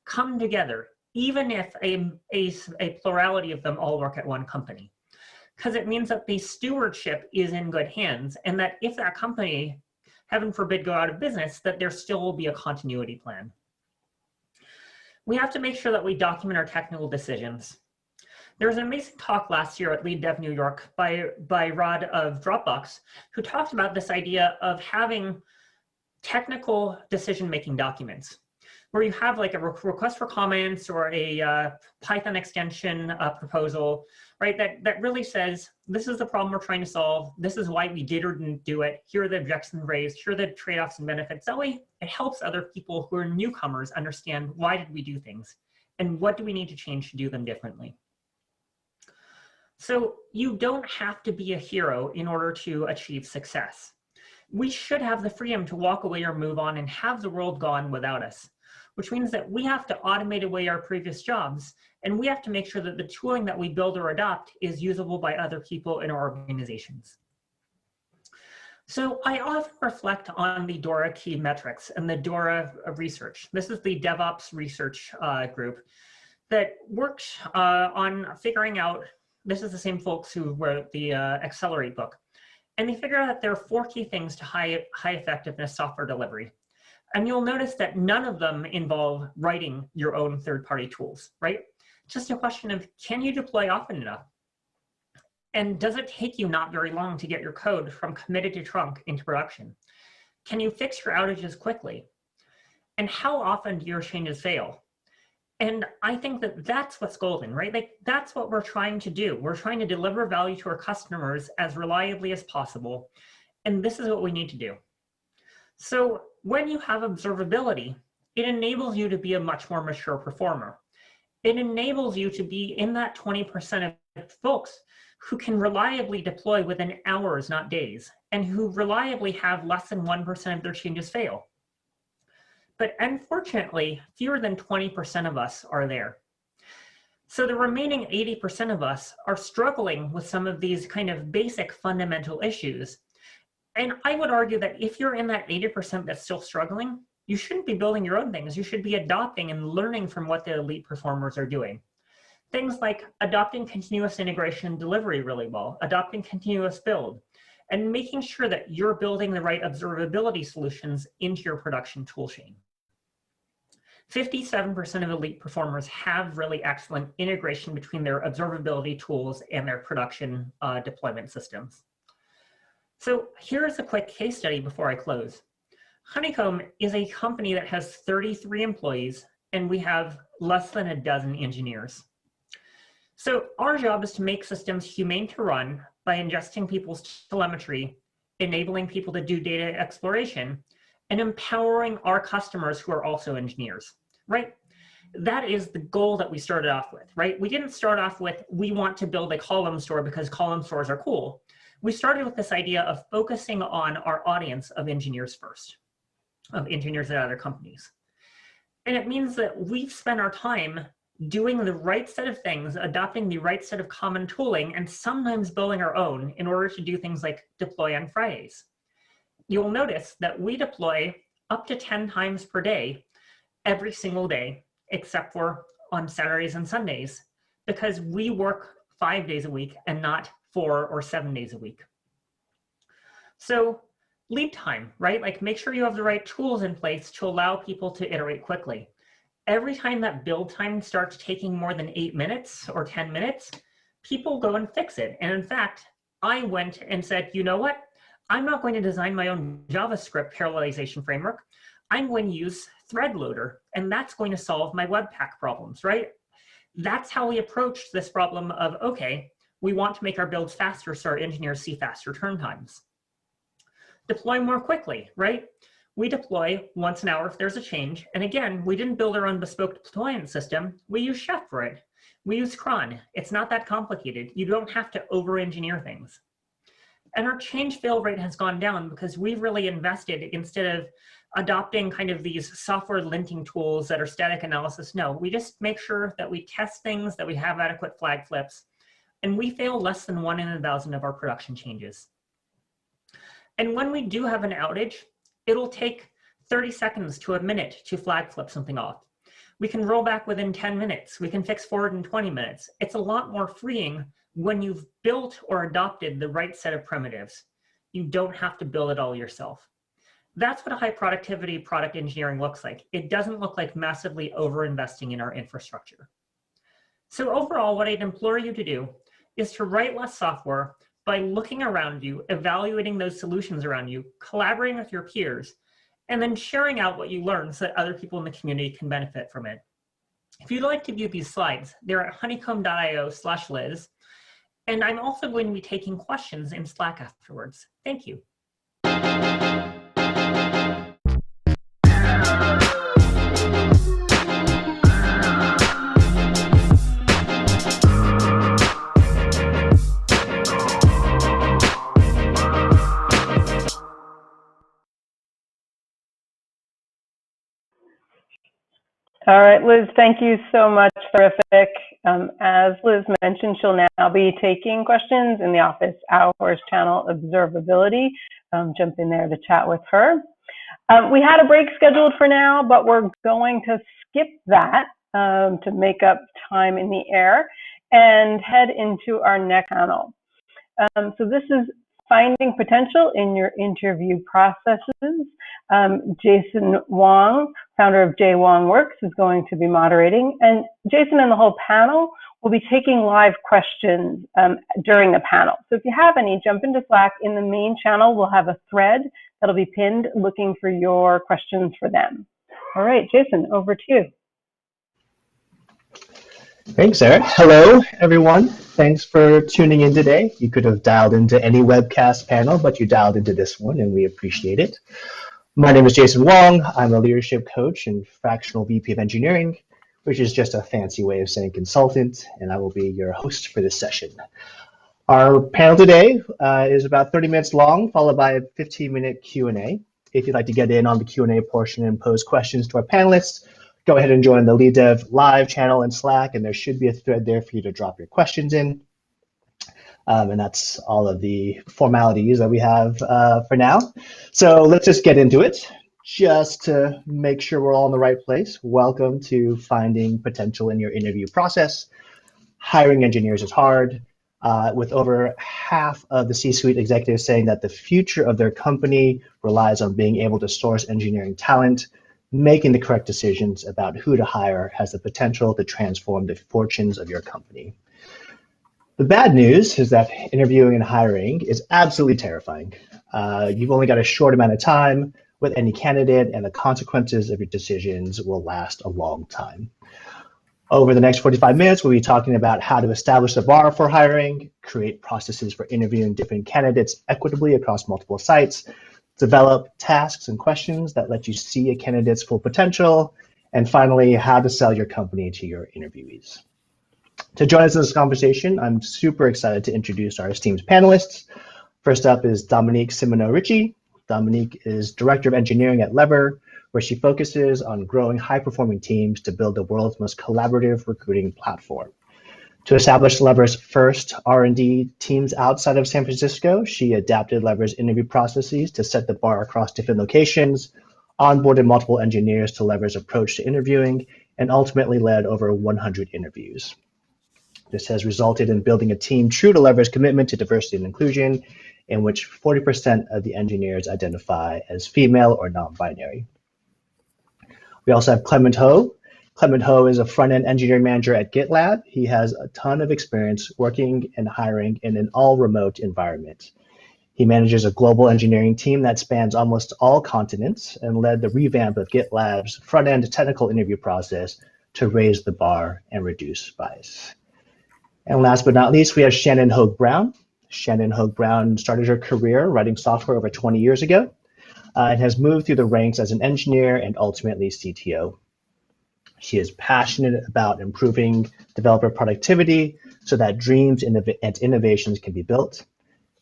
come together, even if a plurality of them all work at one company. Because it means that the stewardship is in good hands, and that if that company, heaven forbid, go out of business, that there still will be a continuity plan. We have to make sure that we document our technical decisions. There was an amazing talk last year at LeadDev New York by Rod of Dropbox, who talked about this idea of having technical decision-making documents, where you have like a request for comments or a Python extension proposal, right? That really says, this is the problem we're trying to solve. This is why we did or didn't do it. Here are the objections raised. Here are the trade-offs and benefits. That way, it helps other people who are newcomers understand, why did we do things? And what do we need to change to do them differently? So you don't have to be a hero in order to achieve success. We should have the freedom to walk away or move on and have the world go on without us, which means that we have to automate away our previous jobs, and we have to make sure that the tooling that we build or adopt is usable by other people in our organizations. So I often reflect on the DORA key metrics and the DORA research. This is the DevOps research group that worked on figuring out, this is the same folks who wrote the Accelerate book, and they figure out that there are 4 key things to high effectiveness software delivery. And you'll notice that none of them involve writing your own third-party tools, right? Just a question of, can you deploy often enough? And does it take you not very long to get your code from committed to trunk into production? Can you fix your outages quickly? And how often do your changes fail? And I think that that's what's golden, right? Like, that's what we're trying to do. We're trying to deliver value to our customers as reliably as possible. And this is what we need to do. So when you have observability, it enables you to be a much more mature performer. It enables you to be in that 20% of folks who can reliably deploy within hours, not days, and who reliably have less than 1% of their changes fail. But unfortunately, fewer than 20% of us are there. So the remaining 80% of us are struggling with some of these kind of basic fundamental issues. And I would argue that if you're in that 80% that's still struggling, you shouldn't be building your own things. You should be adopting and learning from what the elite performers are doing. Things like adopting continuous integration and delivery really well, adopting continuous build, and making sure that you're building the right observability solutions into your production toolchain. 57% of elite performers have really excellent integration between their observability tools and their production deployment systems. So here's a quick case study before I close. Honeycomb is a company that has 33 employees, and we have less than a dozen engineers. So our job is to make systems humane to run by ingesting people's telemetry, enabling people to do data exploration, and empowering our customers who are also engineers, right? That is the goal that we started off with, right? We didn't start off with, we want to build a column store because column stores are cool. We started with this idea of focusing on our audience of engineers first, of engineers at other companies. And it means that we've spent our time doing the right set of things, adopting the right set of common tooling, and sometimes building our own in order to do things like deploy on Fridays. You'll notice that we deploy up to 10 times per day, every single day, except for on Saturdays and Sundays, because we work 5 days a week and not 4 or 7 days a week. So lead time, right? Like, make sure you have the right tools in place to allow people to iterate quickly. Every time that build time starts taking more than 8 minutes or 10 minutes, people go and fix it. And in fact, I went and said, you know what? I'm not going to design my own JavaScript parallelization framework. I'm going to use thread loader, and that's going to solve my Webpack problems, right? That's how we approached this problem of, okay, we want to make our builds faster so our engineers see faster turn times. Deploy more quickly, right? We deploy once an hour if there's a change. And again, we didn't build our own bespoke deployment system. We use Chef for it. We use cron. It's not that complicated. You don't have to over-engineer things. And our change fail rate has gone down because we've really invested, instead of adopting kind of these software linting tools that are static analysis. No, we just make sure that we test things, that we have adequate flag flips, and we fail less than 1 in 1,000 of our production changes. And when we do have an outage, it'll take 30 seconds to a minute to flag flip something off. We can roll back within 10 minutes. We can fix forward in 20 minutes. It's a lot more freeing when you've built or adopted the right set of primitives. You don't have to build it all yourself. That's what a high productivity product engineering looks like. It doesn't look like massively over-investing in our infrastructure. So overall, what I'd implore you to do is to write less software by looking around you, evaluating those solutions around you, collaborating with your peers, and then sharing out what you learn so that other people in the community can benefit from it. If you'd like to view these slides, they're at honeycomb.io/Liz, and I'm also going to be taking questions in Slack afterwards. Thank you. All right, Liz, thank you so much. Terrific. As Liz mentioned, she'll now be taking questions in the office hours channel observability. Jump in there to chat with her. We had a break scheduled for now, but we're going to skip that to make up time in the air and head into our next panel. So this is finding potential in your interview processes. Jason Wong, founder of J Wong Works, is going to be moderating, and Jason and the whole panel will be taking live questions during the panel. So if you have any, jump into Slack. In the main channel, we'll have a thread that'll be pinned looking for your questions for them. All right, Jason, over to you. Thanks, Eric. Hello, everyone. Thanks for tuning in today. You could have dialed into any webcast panel, but you dialed into this one, and we appreciate it. My name is Jason Wong. I'm a leadership coach and fractional VP of engineering, which is just a fancy way of saying consultant, and I will be your host for this session. Our panel today is about 30 minutes long, followed by a 15-minute Q&A. If you'd like to get in on the Q&A portion and pose questions to our panelists, go ahead and join the LeadDev live channel in Slack, and there should be a thread there for you to drop your questions in. And that's all of the formalities that we have for now. So let's just get into it. Just to make sure we're all in the right place, welcome to Finding Potential in Your Interview Process. Hiring engineers is hard, with over half of the C-suite executives saying that the future of their company relies on being able to source engineering talent. Making the correct decisions about who to hire has the potential to transform the fortunes of your company. The bad news is that interviewing and hiring is absolutely terrifying. You've only got a short amount of time with any candidate, and the consequences of your decisions will last a long time. Over the next 45 minutes, we'll be talking about how to establish the bar for hiring, create processes for interviewing different candidates equitably across multiple sites, develop tasks and questions that let you see a candidate's full potential, and finally, how to sell your company to your interviewees. To join us in this conversation, I'm super excited to introduce our esteemed panelists. First up is Dominique Simoneau-Ritchie. Dominique is Director of Engineering at Lever, where she focuses on growing high-performing teams to build the world's most collaborative recruiting platform. To establish Lever's first R&D teams outside of San Francisco, she adapted Lever's interview processes to set the bar across different locations, onboarded multiple engineers to Lever's approach to interviewing, and ultimately led over 100 interviews. This has resulted in building a team true to Lever's commitment to diversity and inclusion, in which 40% of the engineers identify as female or non-binary. We also have Clement Ho. Clement Ho is a front-end engineering manager at GitLab. He has a ton of experience working and hiring in an all-remote environment. He manages a global engineering team that spans almost all continents and led the revamp of GitLab's front-end technical interview process to raise the bar and reduce bias. And last but not least, we have Shannon Hogue Brown. Shannon Hogue Brown started her career writing software over 20 years ago and has moved through the ranks as an engineer and ultimately CTO. She is passionate about improving developer productivity so that dreams and innovations can be built.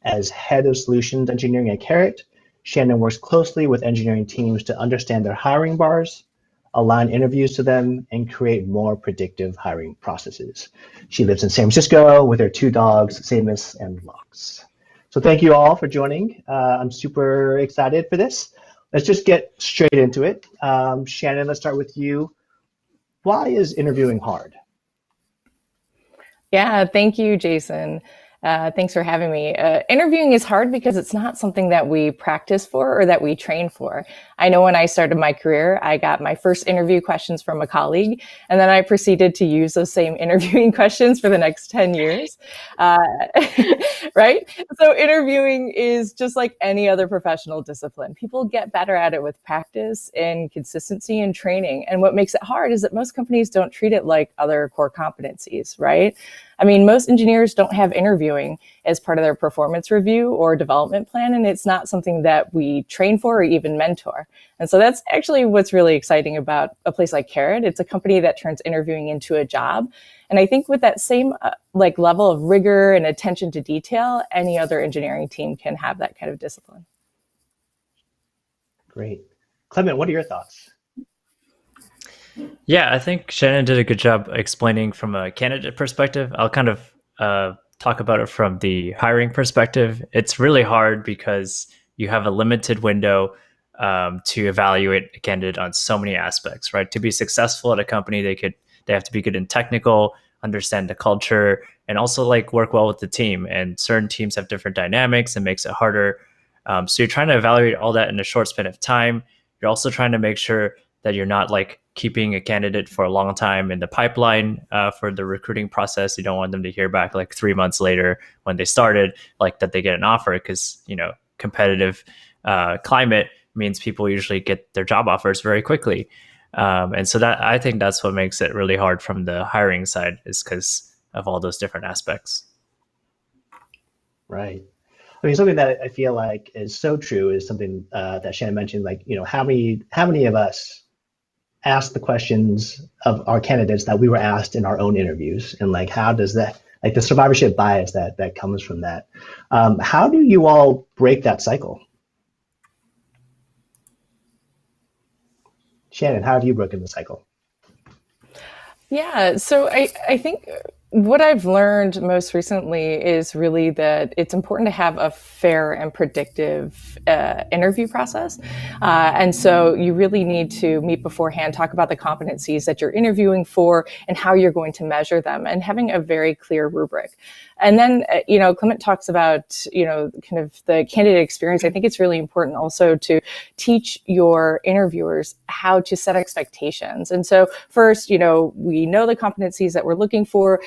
As head of solutions engineering at Carrot, Shannon works closely with engineering teams to understand their hiring bars, align interviews to them, and create more predictive hiring processes. She lives in San Francisco with her two dogs, Samus and Lux. So thank you all for joining. I'm super excited for this. Let's just get straight into it. Shannon, let's start with you. Why is interviewing hard? Yeah, thank you, Jason. Thanks for having me. Interviewing is hard because it's not something that we practice for or that we train for. I know when I started my career, I got my first interview questions from a colleague, and then I proceeded to use those same interviewing questions for the next 10 years. Right? So interviewing is just like any other professional discipline. People get better at it with practice and consistency and training. And what makes it hard is that most companies don't treat it like other core competencies, right? I mean, most engineers don't have interviewing as part of their performance review or development plan, and it's not something that we train for or even mentor. And so that's actually what's really exciting about a place like Carrot. It's a company that turns interviewing into a job. And I think with that same like level of rigor and attention to detail, any other engineering team can have that kind of discipline. Great. Clement, what are your thoughts? Yeah, I think Shannon did a good job explaining from a candidate perspective. I'll kind of talk about it from the hiring perspective. It's really hard because you have a limited window to evaluate a candidate on so many aspects, right? To be successful at a company, they have to be good in technical, understand the culture, and also like work well with the team. And certain teams have different dynamics and makes it harder. So you're trying to evaluate all that in a short span of time. You're also trying to make sure that you're not like keeping a candidate for a long time in the pipeline for the recruiting process. You don't want them to hear back like 3 months later when they started, like that they get an offer, because, you know, competitive climate means people usually get their job offers very quickly. And so that, I think that's what makes it really hard from the hiring side, is because of all those different aspects. Right. I mean, something that I feel like is so true is something that Shannon mentioned, like, you know, how many of us ask the questions of our candidates that we were asked in our own interviews, and like, how does that, like the survivorship bias that comes from that, how do you all break that cycle? Shannon, how have you broken the cycle? Yeah, so I think what I've learned most recently is really that it's important to have a fair and predictive interview process. And so you really need to meet beforehand, talk about the competencies that you're interviewing for and how you're going to measure them, and having a very clear rubric. And then, you know, Clement talks about, you know, kind of the candidate experience. I think it's really important also to teach your interviewers how to set expectations. And so first, you know, we know the competencies that we're looking for.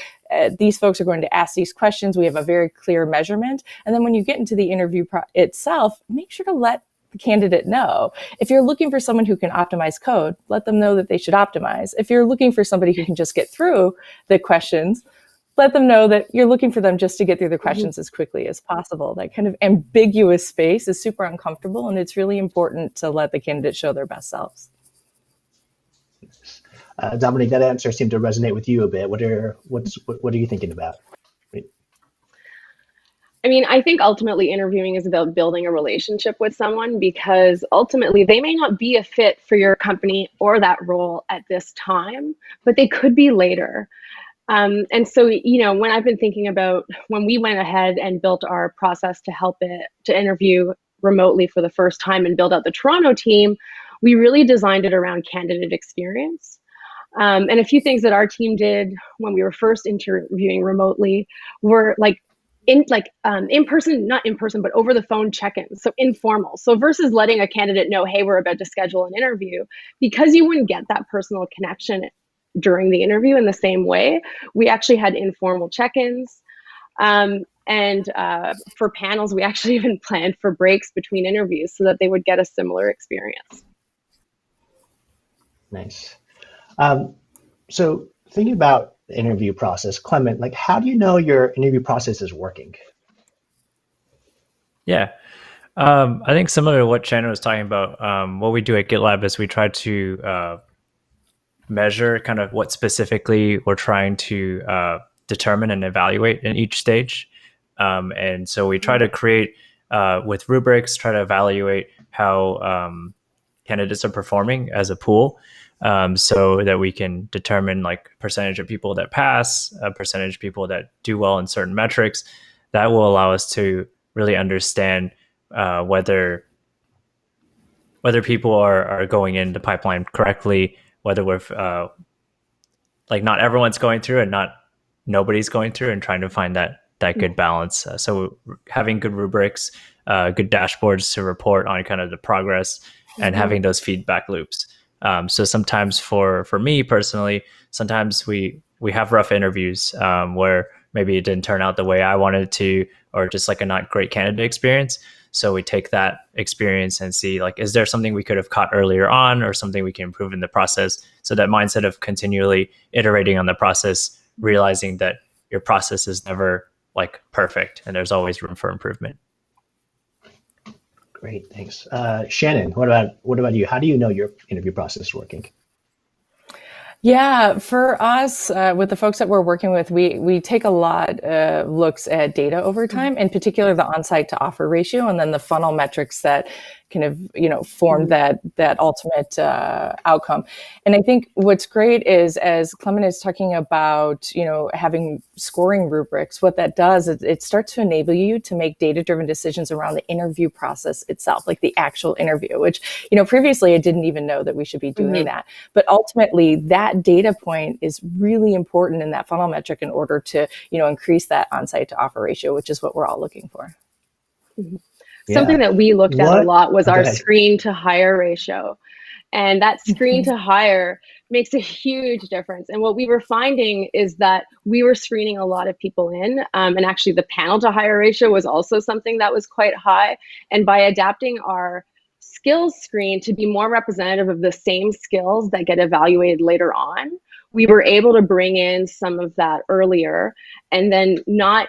These folks are going to ask these questions. We have a very clear measurement. And then when you get into the interview itself, make sure to let the candidate know. If you're looking for someone who can optimize code, let them know that they should optimize. If you're looking for somebody who can just get through the questions, let them know that you're looking for them just to get through the questions as quickly as possible. That kind of ambiguous space is super uncomfortable, and it's really important to let the candidate show their best selves. Dominic, that answer seemed to resonate with you a bit. What are you thinking about? I mean, I think ultimately interviewing is about building a relationship with someone, because ultimately they may not be a fit for your company or that role at this time, but they could be later. And so, you know, when I've been thinking about when we went ahead and built our process to help it to interview remotely for the first time and build out the Toronto team, we really designed it around candidate experience. And a few things that our team did when we were first interviewing remotely were like in person, not in person, but over the phone check-ins, so informal. So versus letting a candidate know, hey, we're about to schedule an interview, because you wouldn't get that personal connection during the interview in the same way, we actually had informal check-ins. And for panels, we actually even planned for breaks between interviews so that they would get a similar experience. Nice. So thinking about the interview process, Clement, like, how do you know your interview process is working? Yeah. I think similar to what Shannon was talking about, what we do at GitLab is we try to measure kind of what specifically we're trying to determine and evaluate in each stage. And so we try to create with rubrics, try to evaluate how candidates are performing as a pool, so that we can determine like percentage of people that pass, a percentage of people that do well in certain metrics. That will allow us to really understand whether people are going in the pipeline correctly, whether we're like not everyone's going through and not nobody's going through, and trying to find that that good balance. So having good rubrics, good dashboards to report on kind of the progress, and having those feedback loops. So sometimes for me personally, sometimes we have rough interviews where maybe it didn't turn out the way I wanted to, or just like a not great candidate experience. So we take that experience and see, like, is there something we could have caught earlier on, or something we can improve in the process? So that mindset of continually iterating on the process, realizing that your process is never like perfect and there's always room for improvement. Great, thanks. Shannon, what about you? How do you know your interview process is working? Yeah, for us, with the folks that we're working with, we take a lot of looks at data over time, in particular the on-site to offer ratio, and then the funnel metrics that kind of, form that ultimate outcome. And I think what's great is, as Clement is talking about, having scoring rubrics, what that does is it starts to enable you to make data-driven decisions around the interview process itself, like the actual interview, which, previously I didn't even know that we should be doing that. But ultimately, that data point is really important in that funnel metric in order to, increase that on-site to offer ratio, which is what we're all looking for. Something that we looked at a lot was our ahead. screen to hire ratio. And that screen to hire makes a huge difference. And what we were finding is that we were screening a lot of people in. And actually, the panel to hire ratio was also something that was quite high. And by adapting our skills screen to be more representative of the same skills that get evaluated later on, we were able to bring in some of that earlier and then not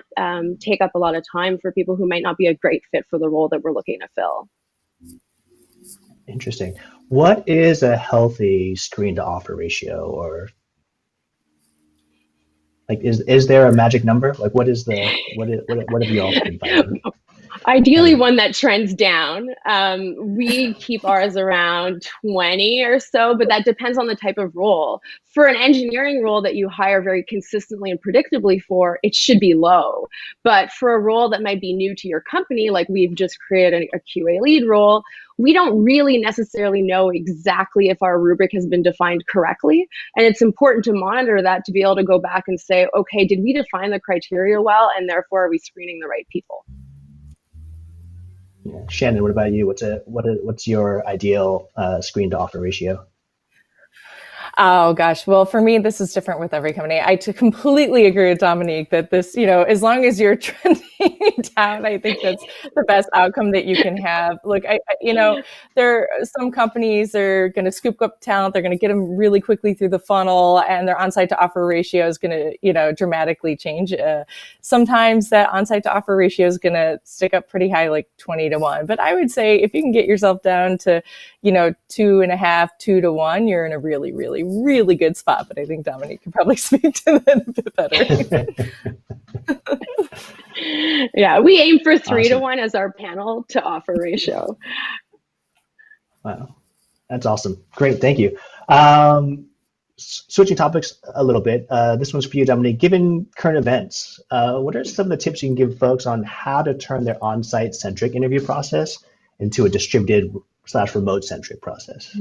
take up a lot of time for people who might not be a great fit for the role that we're looking to fill. Interesting. What is a healthy screen to offer ratio, or like is there a magic number? Like what have you all been finding? Ideally, one that trends down. We keep ours around 20 or so, but that depends on the type of role. For an engineering role that you hire very consistently and predictably for, it should be low. But for a role that might be new to your company, like we've just created a QA lead role, we don't really necessarily know exactly if our rubric has been defined correctly. And it's important to monitor that to be able to go back and say, okay, did we define the criteria well? And therefore, are we screening the right people? Yeah. Shannon, what about you? What's your ideal screen to offer ratio? Oh gosh. Well, for me, this is different with every company. I completely agree with Dominique that this, as long as you're trending down, I think that's the best outcome that you can have. Look, there are some companies are going to scoop up talent. They're going to get them really quickly through the funnel, and their on-site to offer ratio is going to, dramatically change. Sometimes that on-site to offer ratio is going to stick up pretty high, like 20-1. But I would say if you can get yourself down to, 2.5, 2-1, you're in a really, really, really good spot. But I think Dominique can probably speak to that a bit better. Yeah, we aim for 3-1 as our panel to offer ratio. Wow, that's awesome. Great, thank you. Switching topics a little bit, this one's for you, Dominique. Given current events, what are some of the tips you can give folks on how to turn their on-site centric interview process into a distributed/remote centric process?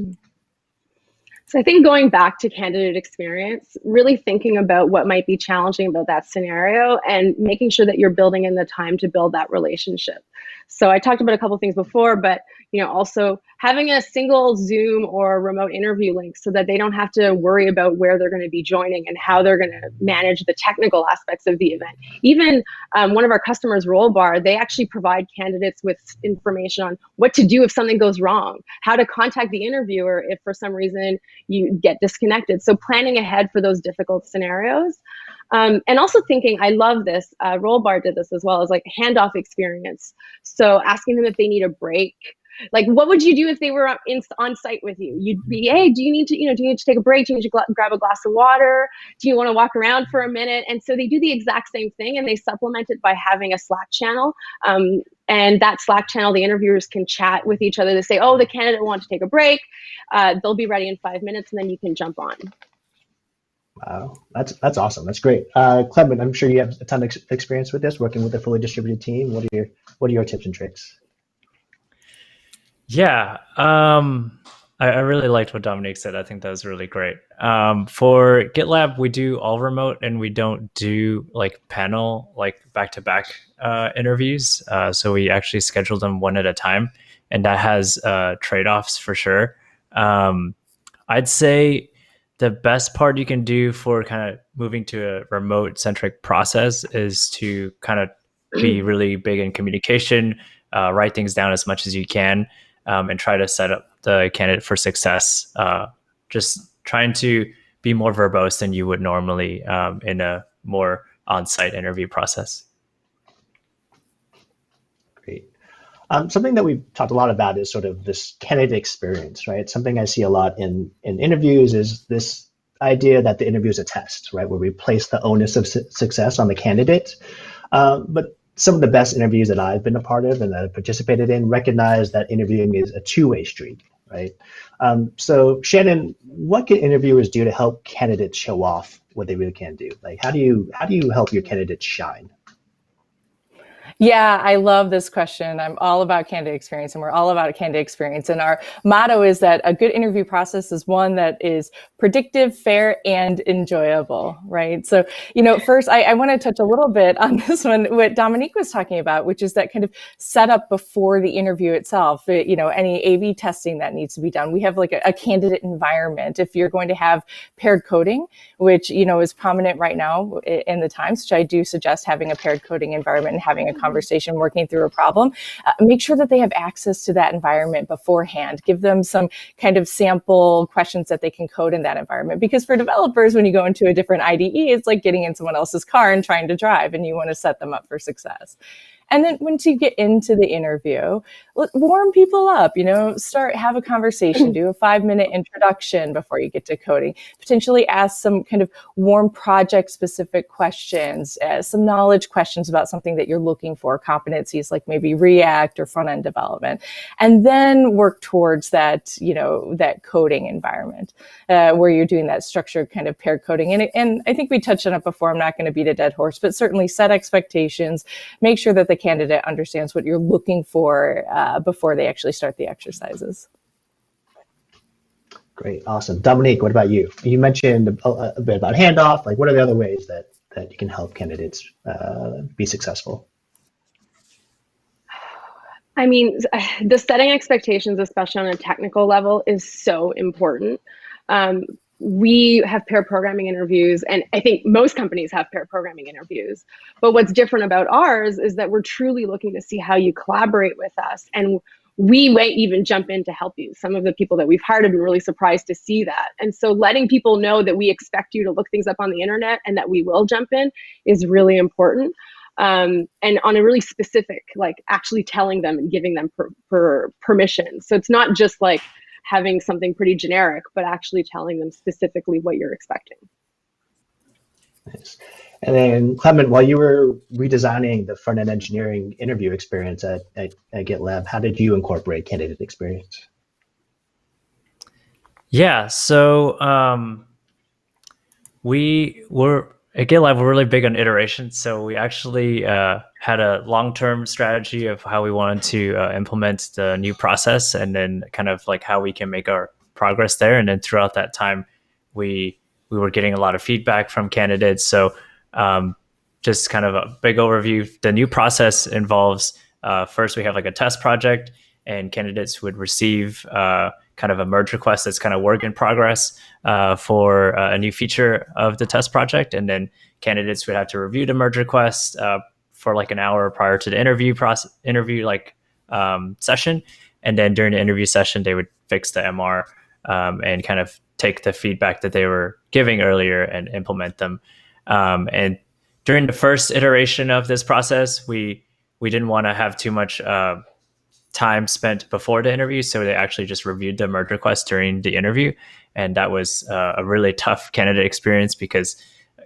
So I think going back to candidate experience, really thinking about what might be challenging about that scenario and making sure that you're building in the time to build that relationship. So I talked about a couple things before, but also having a single Zoom or remote interview link so that they don't have to worry about where they're going to be joining and how they're going to manage the technical aspects of the event. Even one of our customers, Rollbar, they actually provide candidates with information on what to do if something goes wrong, how to contact the interviewer if for some reason you get disconnected. So planning ahead for those difficult scenarios. And also thinking, I love this, Rollbar did this as well, as like handoff experience. So asking them if they need a break. Like, what would you do if they were on site with you? You'd be, hey, do you need to take a break? Do you need to grab a glass of water? Do you want to walk around for a minute? And so they do the exact same thing, and they supplement it by having a Slack channel. And that Slack channel, the interviewers can chat with each other. They say, oh, the candidate wants to take a break. They'll be ready in 5 minutes, and then you can jump on. Wow, that's awesome. That's great. Clement, I'm sure you have a ton of experience with this, working with a fully distributed team. What are your tips and tricks? Yeah. I really liked what Dominique said. I think that was really great. For GitLab, we do all remote, and we don't do like panel, like back-to-back interviews. So we actually schedule them one at a time, and that has trade-offs for sure. I'd say the best part you can do for kind of moving to a remote-centric process is to kind of be really big in communication, write things down as much as you can, and try to set up the candidate for success. Just trying to be more verbose than you would normally in a more on-site interview process. Great. Something that we've talked a lot about is sort of this candidate experience, right? Something I see a lot in interviews is this idea that the interview is a test, right? Where we place the onus of success on the candidate. But some of the best interviews that I've been a part of and that I've participated in recognize that interviewing is a two-way street, right? So Shannon, what can interviewers do to help candidates show off what they really can do? Like, how do you help your candidates shine? Yeah, I love this question. I'm all about candidate experience, and we're all about a candidate experience. And our motto is that a good interview process is one that is predictive, fair, and enjoyable, right? So, first, I want to touch a little bit on this one, what Dominique was talking about, which is that kind of setup before the interview itself, any A/B testing that needs to be done. We have like a candidate environment. If you're going to have paired coding, which, is prominent right now in the times, which I do suggest having a paired coding environment and having a conversation, working through a problem, make sure that they have access to that environment beforehand. Give them some kind of sample questions that they can code in that environment. Because for developers, when you go into a different IDE, it's like getting in someone else's car and trying to drive, and you want to set them up for success. And then once you get into the interview, warm people up, have a conversation, do a 5-minute introduction before you get to coding, potentially ask some kind of warm project specific questions, some knowledge questions about something that you're looking for, competencies like maybe React or front end development, and then work towards that, that coding environment where you're doing that structured kind of paired coding. And I think we touched on it before. I'm not going to beat a dead horse, but certainly set expectations, make sure that the candidate understands what you're looking for before they actually start the exercises. Great, awesome. Dominique, what about you? You mentioned a bit about handoff. Like, what are the other ways that you can help candidates be successful? I mean, the setting expectations, especially on a technical level, is so important. We have pair programming interviews, and I think most companies have pair programming interviews. But what's different about ours is that we're truly looking to see how you collaborate with us. And we might even jump in to help you. Some of the people that we've hired have been really surprised to see that. And so letting people know that we expect you to look things up on the internet and that we will jump in is really important. And on a really specific, like actually telling them and giving them permission. So it's not just like having something pretty generic, but actually telling them specifically what you're expecting. Nice. And then Clement, while you were redesigning the front-end engineering interview experience at GitLab, how did you incorporate candidate experience? Yeah, so we were at GitLab, we're really big on iteration. So we actually had a long-term strategy of how we wanted to implement the new process, and then kind of like how we can make our progress there. And then throughout that time, we were getting a lot of feedback from candidates. So just kind of a big overview. The new process involves first we have like a test project, and candidates would receive kind of a merge request that's kind of work in progress for a new feature of the test project. And then candidates would have to review the merge request for like an hour prior to the interview session. And then during the interview session, they would fix the MR and kind of take the feedback that they were giving earlier and implement them. And during the first iteration of this process, we didn't want to have too much time spent before the interview, so they actually just reviewed the merge request during the interview, and that was a really tough candidate experience because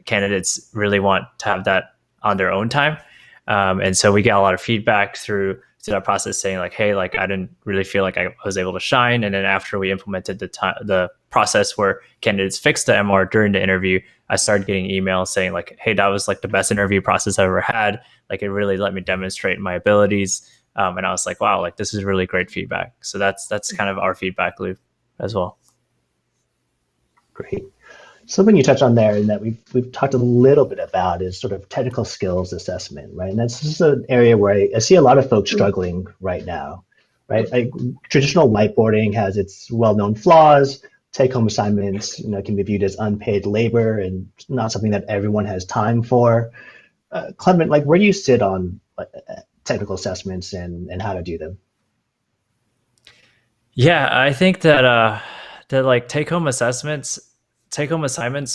candidates really want to have that on their own time, and so we got a lot of feedback through that process saying like, hey, like I didn't really feel like I was able to shine. And then after we implemented the process where candidates fixed the MR during the interview, I started getting emails saying like, hey, that was like the best interview process I've ever had. Like it really let me demonstrate my abilities. And I was like, wow, like this is really great feedback. So that's kind of our feedback loop. as well. Great. Something you touched on there and that we've talked a little bit about is sort of technical skills assessment, right? And this is an area where I see a lot of folks struggling right now, right? Like traditional whiteboarding has its well-known flaws. Take-home assignments, can be viewed as unpaid labor and not something that everyone has time for. Clement, like, where do you sit on technical assessments and how to do them? Yeah, I think that like take-home assignments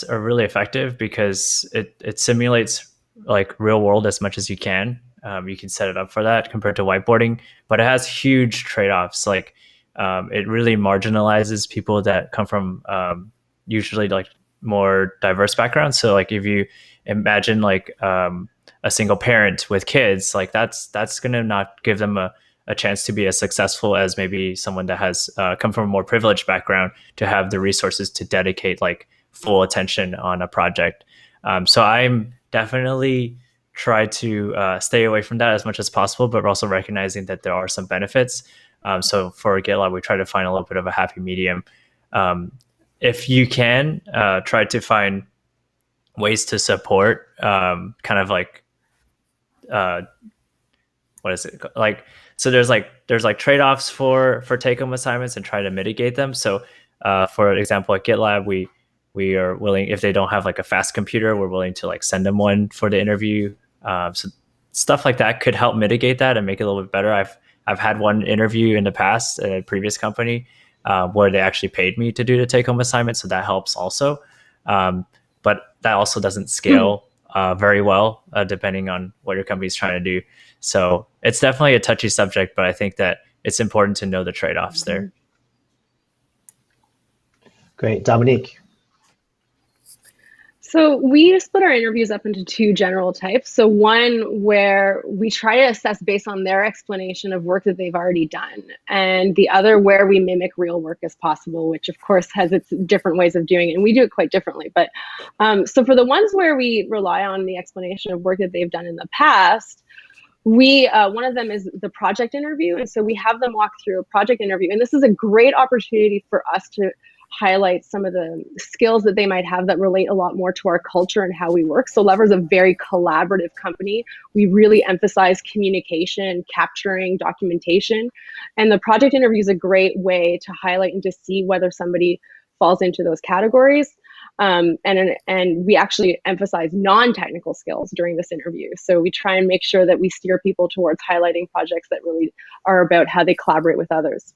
are really effective because it simulates like real world as much as you can. You can set it up for that compared to whiteboarding, but it has huge trade-offs. Like it really marginalizes people that come from usually like more diverse backgrounds. So like if you imagine like a single parent with kids, like that's going to not give them a chance to be as successful as maybe someone that has come from a more privileged background to have the resources to dedicate like full attention on a project. So I'm definitely try to stay away from that as much as possible, but also recognizing that there are some benefits. So for GitLab, we try to find a little bit of a happy medium. If you can, try to find ways to support kind of like what is it like? So there's like trade-offs for take-home assignments and try to mitigate them. So for example, at GitLab, we are willing, if they don't have like a fast computer, we're willing to like send them one for the interview. So stuff like that could help mitigate that and make it a little bit better. I've had one interview in the past at a previous company where they actually paid me to do the take-home assignment, so that helps also. But that also doesn't scale very well depending on what your company's trying to do. So it's definitely a touchy subject, but I think that it's important to know the trade-offs there. Great. Dominique. So we split our interviews up into two general types. So one where we try to assess based on their explanation of work that they've already done, and the other where we mimic real work as possible, which of course has its different ways of doing it, and we do it quite differently. But so for the ones where we rely on the explanation of work that they've done in the past, we one of them is the project interview, and so we have them walk through a project interview, and this is a great opportunity for us to highlight some of the skills that they might have that relate a lot more to our culture and how we work. So Lever is a very collaborative company. We really emphasize communication, capturing documentation, and the project interview is a great way to highlight and to see whether somebody falls into those categories. And we actually emphasize non-technical skills during this interview. So we try and make sure that we steer people towards highlighting projects that really are about how they collaborate with others.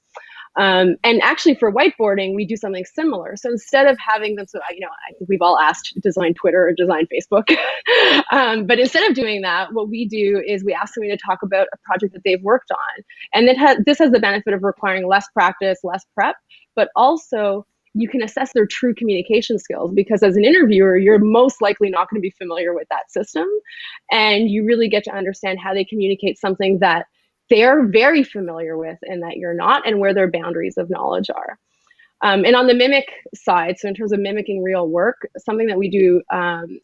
And actually for whiteboarding, we do something similar. So instead of having them, I think we've all asked design Twitter or design Facebook, but instead of doing that, what we do is we ask somebody to talk about a project that they've worked on. And this has the benefit of requiring less practice, less prep, but also you can assess their true communication skills, because as an interviewer, you're most likely not going to be familiar with that system. And you really get to understand how they communicate something that they're very familiar with and that you're not, and where their boundaries of knowledge are. And on the mimic side, so in terms of mimicking real work, something that we do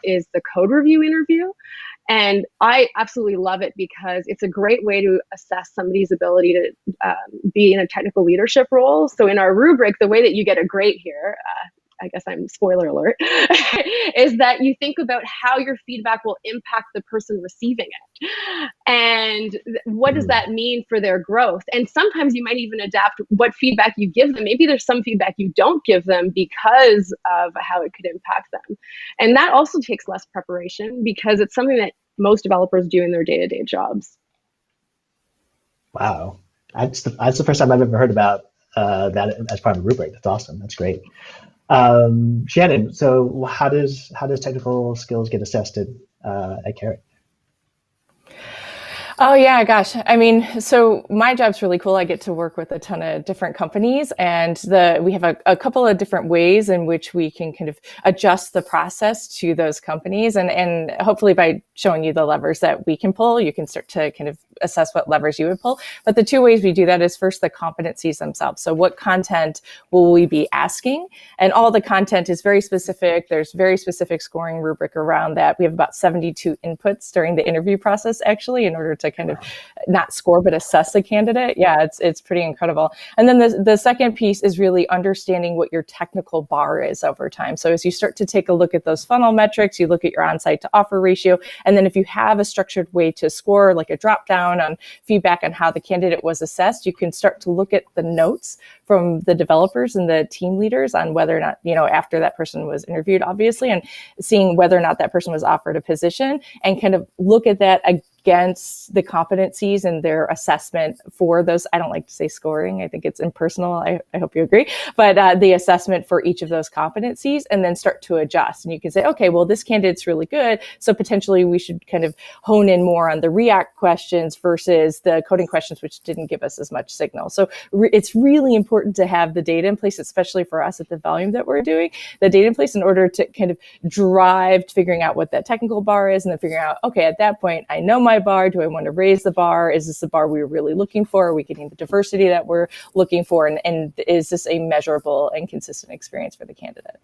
is the code review interview. And I absolutely love it because it's a great way to assess somebody's ability to be in a technical leadership role. So in our rubric, the way that you get a grade here, I guess I'm spoiler alert, is that you think about how your feedback will impact the person receiving it. And what does that mean for their growth? And sometimes you might even adapt what feedback you give them. Maybe there's some feedback you don't give them because of how it could impact them. And that also takes less preparation because it's something that most developers do in their day-to-day jobs. Wow. That's the first time I've ever heard about that as part of a rubric. That's awesome. That's great. Shannon, so how does technical skills get assessed at Carrot? Oh yeah, gosh. I mean, so my job's really cool. I get to work with a ton of different companies, and we have a couple of different ways in which we can kind of adjust the process to those companies. And hopefully by showing you the levers that we can pull, you can start to kind of assess what levers you would pull. But the two ways we do that is first the competencies themselves. So what content will we be asking? And all the content is very specific. There's very specific scoring rubric around that. We have about 72 inputs during the interview process, actually, in order to to kind of not score, but assess a candidate. Yeah, it's pretty incredible. And then the second piece is really understanding what your technical bar is over time. So as you start to take a look at those funnel metrics, you look at your on-site to offer ratio, and then if you have a structured way to score, like a drop down on feedback on how the candidate was assessed, you can start to look at the notes from the developers and the team leaders on whether or not, after that person was interviewed, obviously, and seeing whether or not that person was offered a position, and kind of look at that against the competencies and their assessment for those. I don't like to say scoring. I think it's impersonal. I hope you agree. But the assessment for each of those competencies, and then start to adjust. And you can say, okay, well, this candidate's really good, so potentially we should kind of hone in more on the React questions versus the coding questions, which didn't give us as much signal. So it's really important to have the data in place, especially for us at the volume that we're doing, the data in place in order to kind of drive figuring out what that technical bar is, and then figuring out, okay, at that point, I know my bar. Do I want to raise the bar? Is this the bar we were really looking for? Are we getting the diversity that we're looking for? And is this a measurable and consistent experience for the candidate?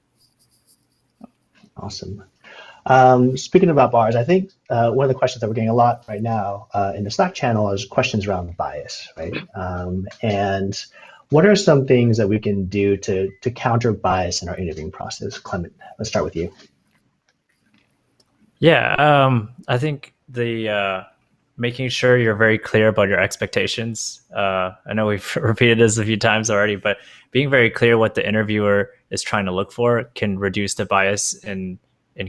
Awesome. Speaking about bars, I think one of the questions that we're getting a lot right now in the Slack channel is questions around bias, right? And what are some things that we can do to counter bias in our interviewing process? Clement, let's start with you. Yeah, I think the making sure you're very clear about your expectations. I know we've repeated this a few times already, but being very clear what the interviewer is trying to look for can reduce the bias in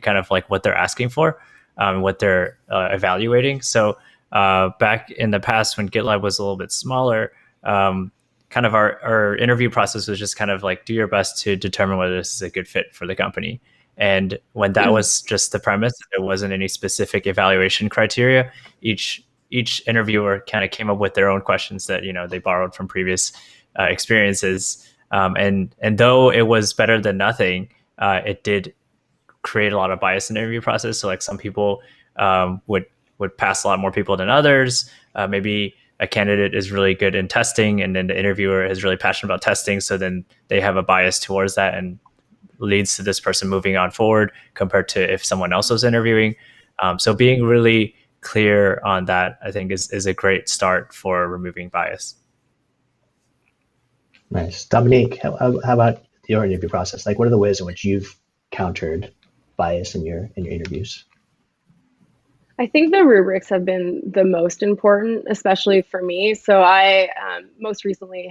kind of like what they're asking for, what they're evaluating. So back in the past when GitLab was a little bit smaller, kind of our interview process was just kind of like do your best to determine whether this is a good fit for the company. And when that was just the premise, there wasn't any specific evaluation criteria. Each interviewer kind of came up with their own questions that they borrowed from previous experiences. And though it was better than nothing, it did create a lot of bias in the interview process. So like some people would pass a lot more people than others. Maybe a candidate is really good in testing, and then the interviewer is really passionate about testing, so then they have a bias towards that and leads to this person moving on forward compared to if someone else was interviewing. So being really clear on that, I think, is a great start for removing bias. Nice. Dominique, how about your interview process? Like, what are the ways in which you've countered bias in your interviews? I think the rubrics have been the most important, especially for me. So I most recently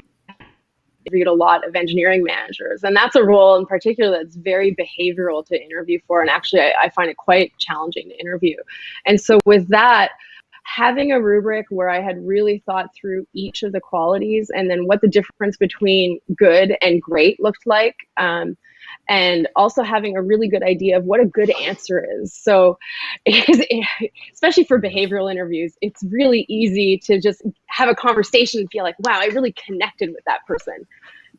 interviewed a lot of engineering managers, and that's a role in particular that's very behavioral to interview for, and actually I find it quite challenging to interview. And so with that, having a rubric where I had really thought through each of the qualities and then what the difference between good and great looked like, and also having a really good idea of what a good answer is. So especially for behavioral interviews, it's really easy to just have a conversation and feel like, wow, I really connected with that person.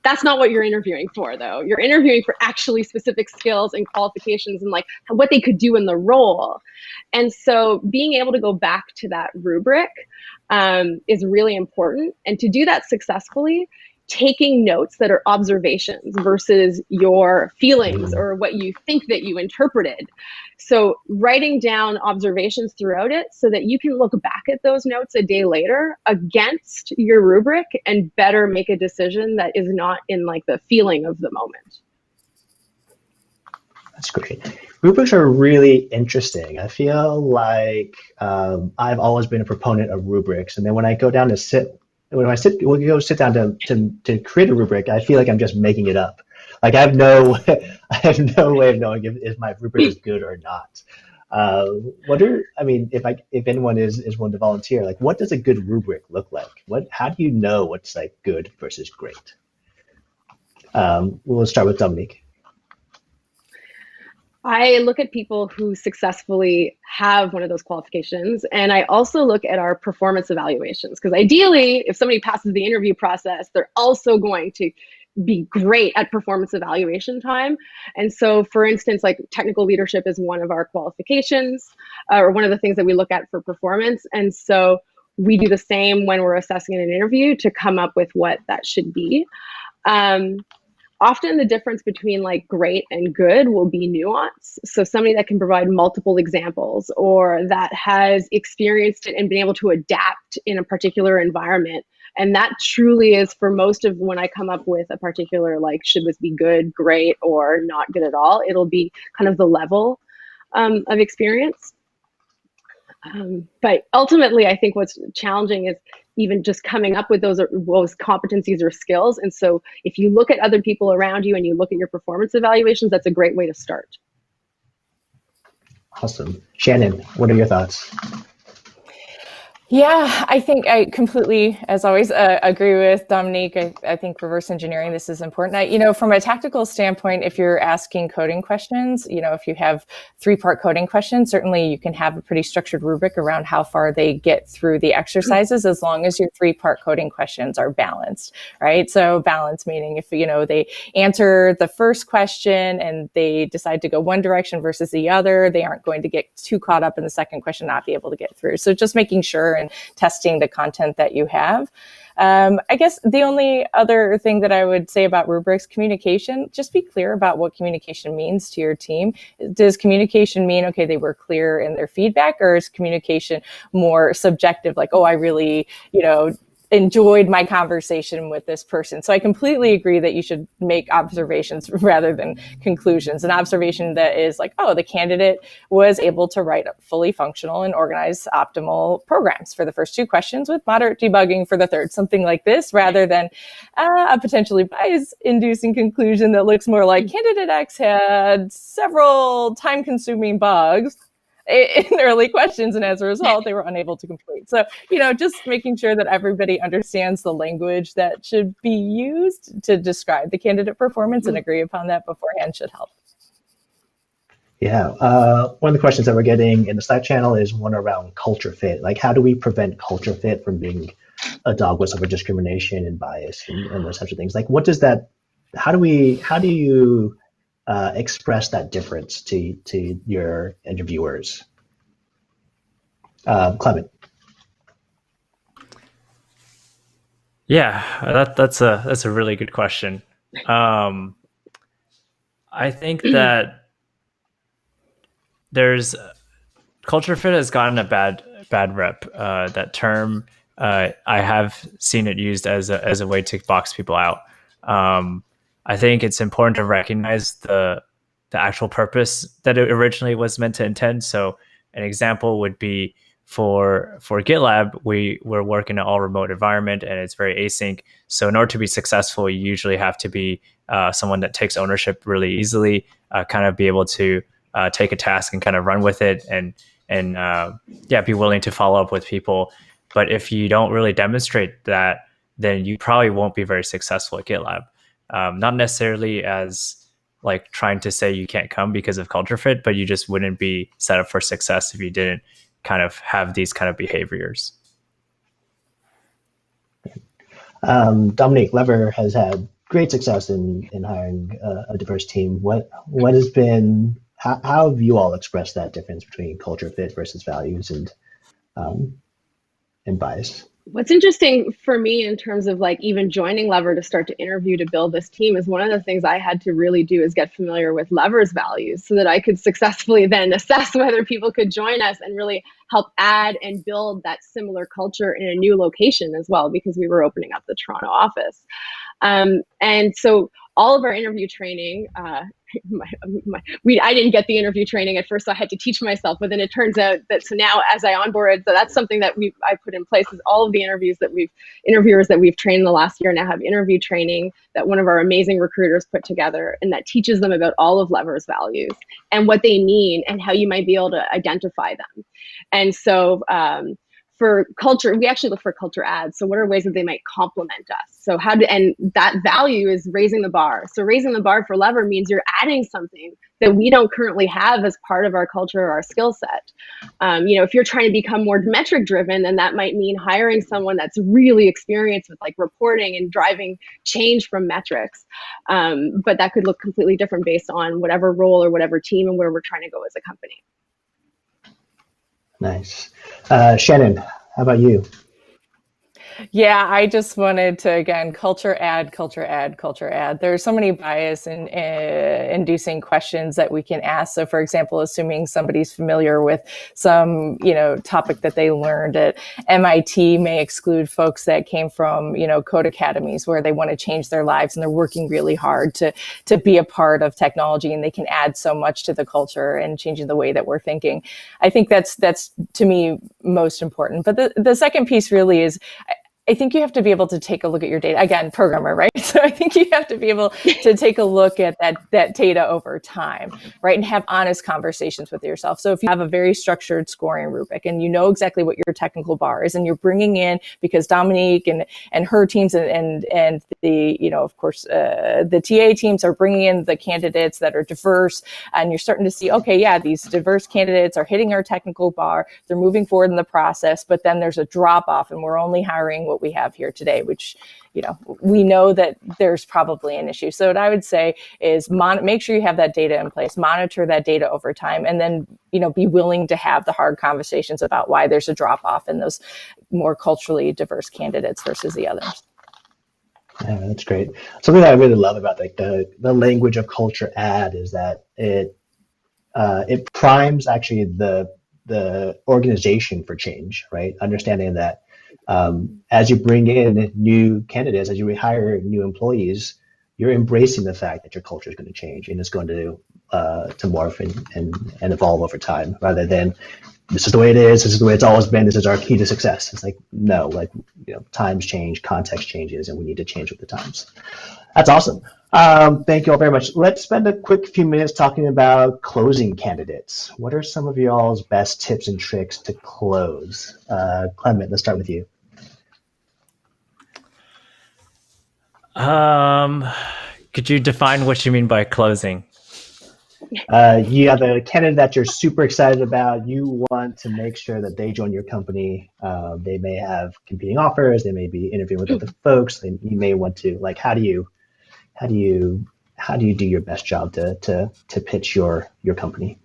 That's not what you're interviewing for, though. You're interviewing for actually specific skills and qualifications and like what they could do in the role. And so being able to go back to that rubric is really important. And to do that successfully, taking notes that are observations versus your feelings or what you think that you interpreted. So writing down observations throughout it so that you can look back at those notes a day later against your rubric and better make a decision that is not in like the feeling of the moment. That's great. Rubrics are really interesting. I feel like I've always been a proponent of rubrics, and then when I go down to sit down to create a rubric, I feel like I'm just making it up. Like I have no way of knowing if my rubric is good or not. If anyone is willing to volunteer, like what does a good rubric look like? How do you know what's like good versus great? We'll start with Dominique. I look at people who successfully have one of those qualifications, and I also look at our performance evaluations, because ideally, if somebody passes the interview process, they're also going to be great at performance evaluation time. And so, for instance, like technical leadership is one of our qualifications, or one of the things that we look at for performance. And so we do the same when we're assessing in an interview to come up with what that should be. often the difference between like great and good will be nuance. So somebody that can provide multiple examples or that has experienced it and been able to adapt in a particular environment. And that truly is for most of when I come up with a particular, like, should this be good, great, or not good at all? It'll be kind of the level of experience. But ultimately, I think what's challenging is even just coming up with those competencies or skills. And so if you look at other people around you and you look at your performance evaluations, that's a great way to start. Awesome. Shannon, what are your thoughts? Yeah, I think I completely, as always, agree with Dominique. I think reverse engineering, this is important. From a tactical standpoint, if you're asking coding questions, if you have 3-part coding questions, certainly you can have a pretty structured rubric around how far they get through the exercises, as long as your 3-part coding questions are balanced, right? So balance meaning if, they answer the first question and they decide to go one direction versus the other, they aren't going to get too caught up in the second question, not be able to get through. So just making sure and testing the content that you have. I guess the only other thing that I would say about rubrics, communication, just be clear about what communication means to your team. Does communication mean, okay, they were clear in their feedback, or is communication more subjective, like, oh, I really, enjoyed my conversation with this person? So I completely agree that you should make observations rather than conclusions. An observation that is like, oh, the candidate was able to write fully functional and organized optimal programs for the first 2 questions with moderate debugging for the third, something like this, rather than a potentially bias-inducing conclusion that looks more like candidate X had several time-consuming bugs in early questions, and as a result, they were unable to complete. So, just making sure that everybody understands the language that should be used to describe the candidate performance and agree upon that beforehand should help. Yeah, one of the questions that we're getting in the Slack channel is one around culture fit. Like, how do we prevent culture fit from being a dog whistle for discrimination and bias and those types of things? Like, what does that? How do you express that difference to your interviewers? Clement. Yeah, that's a really good question. I think that there's culture fit has gotten a bad rep. That term, I have seen it used as a way to box people out. I think it's important to recognize the actual purpose that it originally was meant to intend. So an example would be for GitLab, we're working in an all remote environment and it's very async. So in order to be successful, you usually have to be someone that takes ownership really easily, kind of be able to take a task and kind of run with it and be willing to follow up with people. But if you don't really demonstrate that, then you probably won't be very successful at GitLab. Not necessarily as like trying to say you can't come because of culture fit, but you just wouldn't be set up for success if you didn't kind of have these kind of behaviors. Dominique, Lever has had great success in hiring a diverse team. What has been, how have you all expressed that difference between culture fit versus values and bias? What's interesting for me in terms of like even joining Lever to start to interview to build this team is one of the things I had to really do is get familiar with Lever's values so that I could successfully then assess whether people could join us and really help add and build that similar culture in a new location as well, because we were opening up the Toronto office. And so all of our interview training, I didn't get the interview training at first, so I had to teach myself. But then it turns out that so now as I onboarded, so that's something that I put in place is all of the interviewers that we've trained in the last year now have interview training that one of our amazing recruiters put together, and that teaches them about all of Lever's values and what they mean and how you might be able to identify them. And so for culture, we actually look for culture ads. So what are ways that they might complement us? So and that value is raising the bar. So raising the bar for Lever means you're adding something that we don't currently have as part of our culture or our skill set. If you're trying to become more metric driven, then that might mean hiring someone that's really experienced with like reporting and driving change from metrics. But that could look completely different based on whatever role or whatever team and where we're trying to go as a company. Nice. Shannon, how about you? Yeah, I just wanted to, again, culture add, culture add, culture add. There's so many bias and inducing questions that we can ask. So for example, assuming somebody's familiar with some, topic that they learned at MIT may exclude folks that came from, code academies where they want to change their lives and they're working really hard to be a part of technology, and they can add so much to the culture and changing the way that we're thinking. I think that's to me most important. But the second piece really is, I think you have to be able to take a look at your data. Again, programmer, right? So I think you have to be able to take a look at that data over time, right? And have honest conversations with yourself. So if you have a very structured scoring rubric and you know exactly what your technical bar is, and you're bringing in, because Dominique and her teams and the, of course, the TA teams are bringing in the candidates that are diverse, and you're starting to see, okay, yeah, these diverse candidates are hitting our technical bar, they're moving forward in the process, but then there's a drop off and we're only hiring what we have here today, which, we know that there's probably an issue. So what I would say is make sure you have that data in place, monitor that data over time, and then, be willing to have the hard conversations about why there's a drop off in those more culturally diverse candidates versus the others. Yeah, that's great. Something that I really love about the language of culture add is that it primes actually the organization for change, right? Understanding that as you bring in new candidates, as you rehire new employees, you're embracing the fact that your culture is going to change and it's going to morph and evolve over time, rather than this is the way it is, this is the way it's always been, this is our key to success. It's like, no, times change, context changes, and we need to change with the times. That's awesome. Thank you all very much. Let's spend a quick few minutes talking about closing candidates. What are some of y'all's best tips and tricks to close? Clement, let's start with you. Could you define what you mean by closing? You have a candidate that you're super excited about. You want to make sure that they join your company. They may have competing offers. They may be interviewing with other folks. You may want to, how do you do your best job to pitch your company?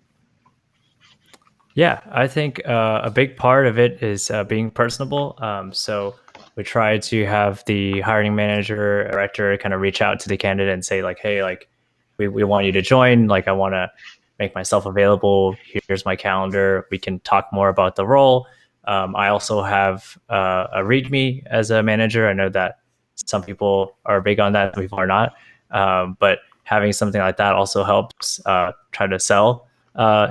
Yeah, I think a big part of it is being personable. So we try to have the hiring manager, director kind of reach out to the candidate and say hey, we want you to join. I want to make myself available. Here's my calendar. We can talk more about the role. I also have a README as a manager. I know that some people are big on that, some people are not. But having something like that also helps try to sell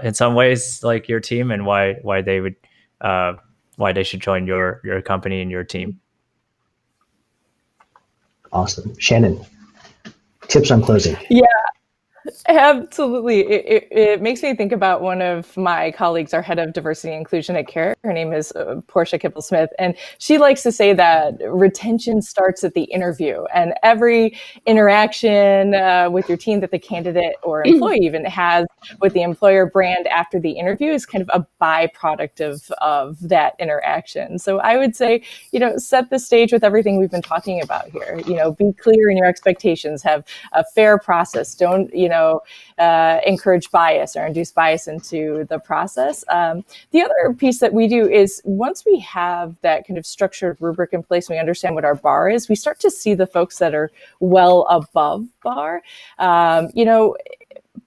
in some ways, like your team and why they would why they should join your company and your team. Awesome. Shannon, tips on closing. Yeah. Absolutely. It makes me think about one of my colleagues, our head of diversity and inclusion at CARE. Her name is Portia Kibble-Smith, and she likes to say that retention starts at the interview, and every interaction with your team that the candidate or employee even has with the employer brand after the interview is kind of a byproduct of that interaction. So I would say, set the stage with everything we've been talking about here. Be clear in your expectations, have a fair process. Don't, encourage bias or induce bias into the process. The other piece that we do is once we have that kind of structured rubric in place, we understand what our bar is, we start to see the folks that are well above bar.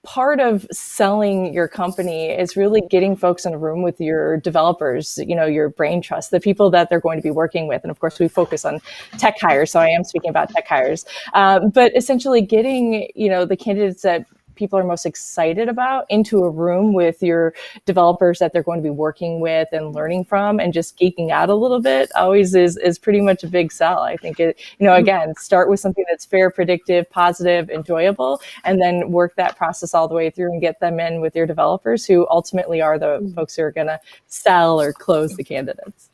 Part of selling your company is really getting folks in a room with your developers, your brain trust, the people that they're going to be working with. And of course, we focus on tech hires. So I am speaking about tech hires, but essentially getting, the candidates that people are most excited about into a room with your developers that they're going to be working with and learning from, and just geeking out a little bit always is pretty much a big sell. I think it, again, start with something that's fair, predictive, positive, enjoyable, and then work that process all the way through and get them in with your developers, who ultimately are the folks who are going to sell or close the candidates.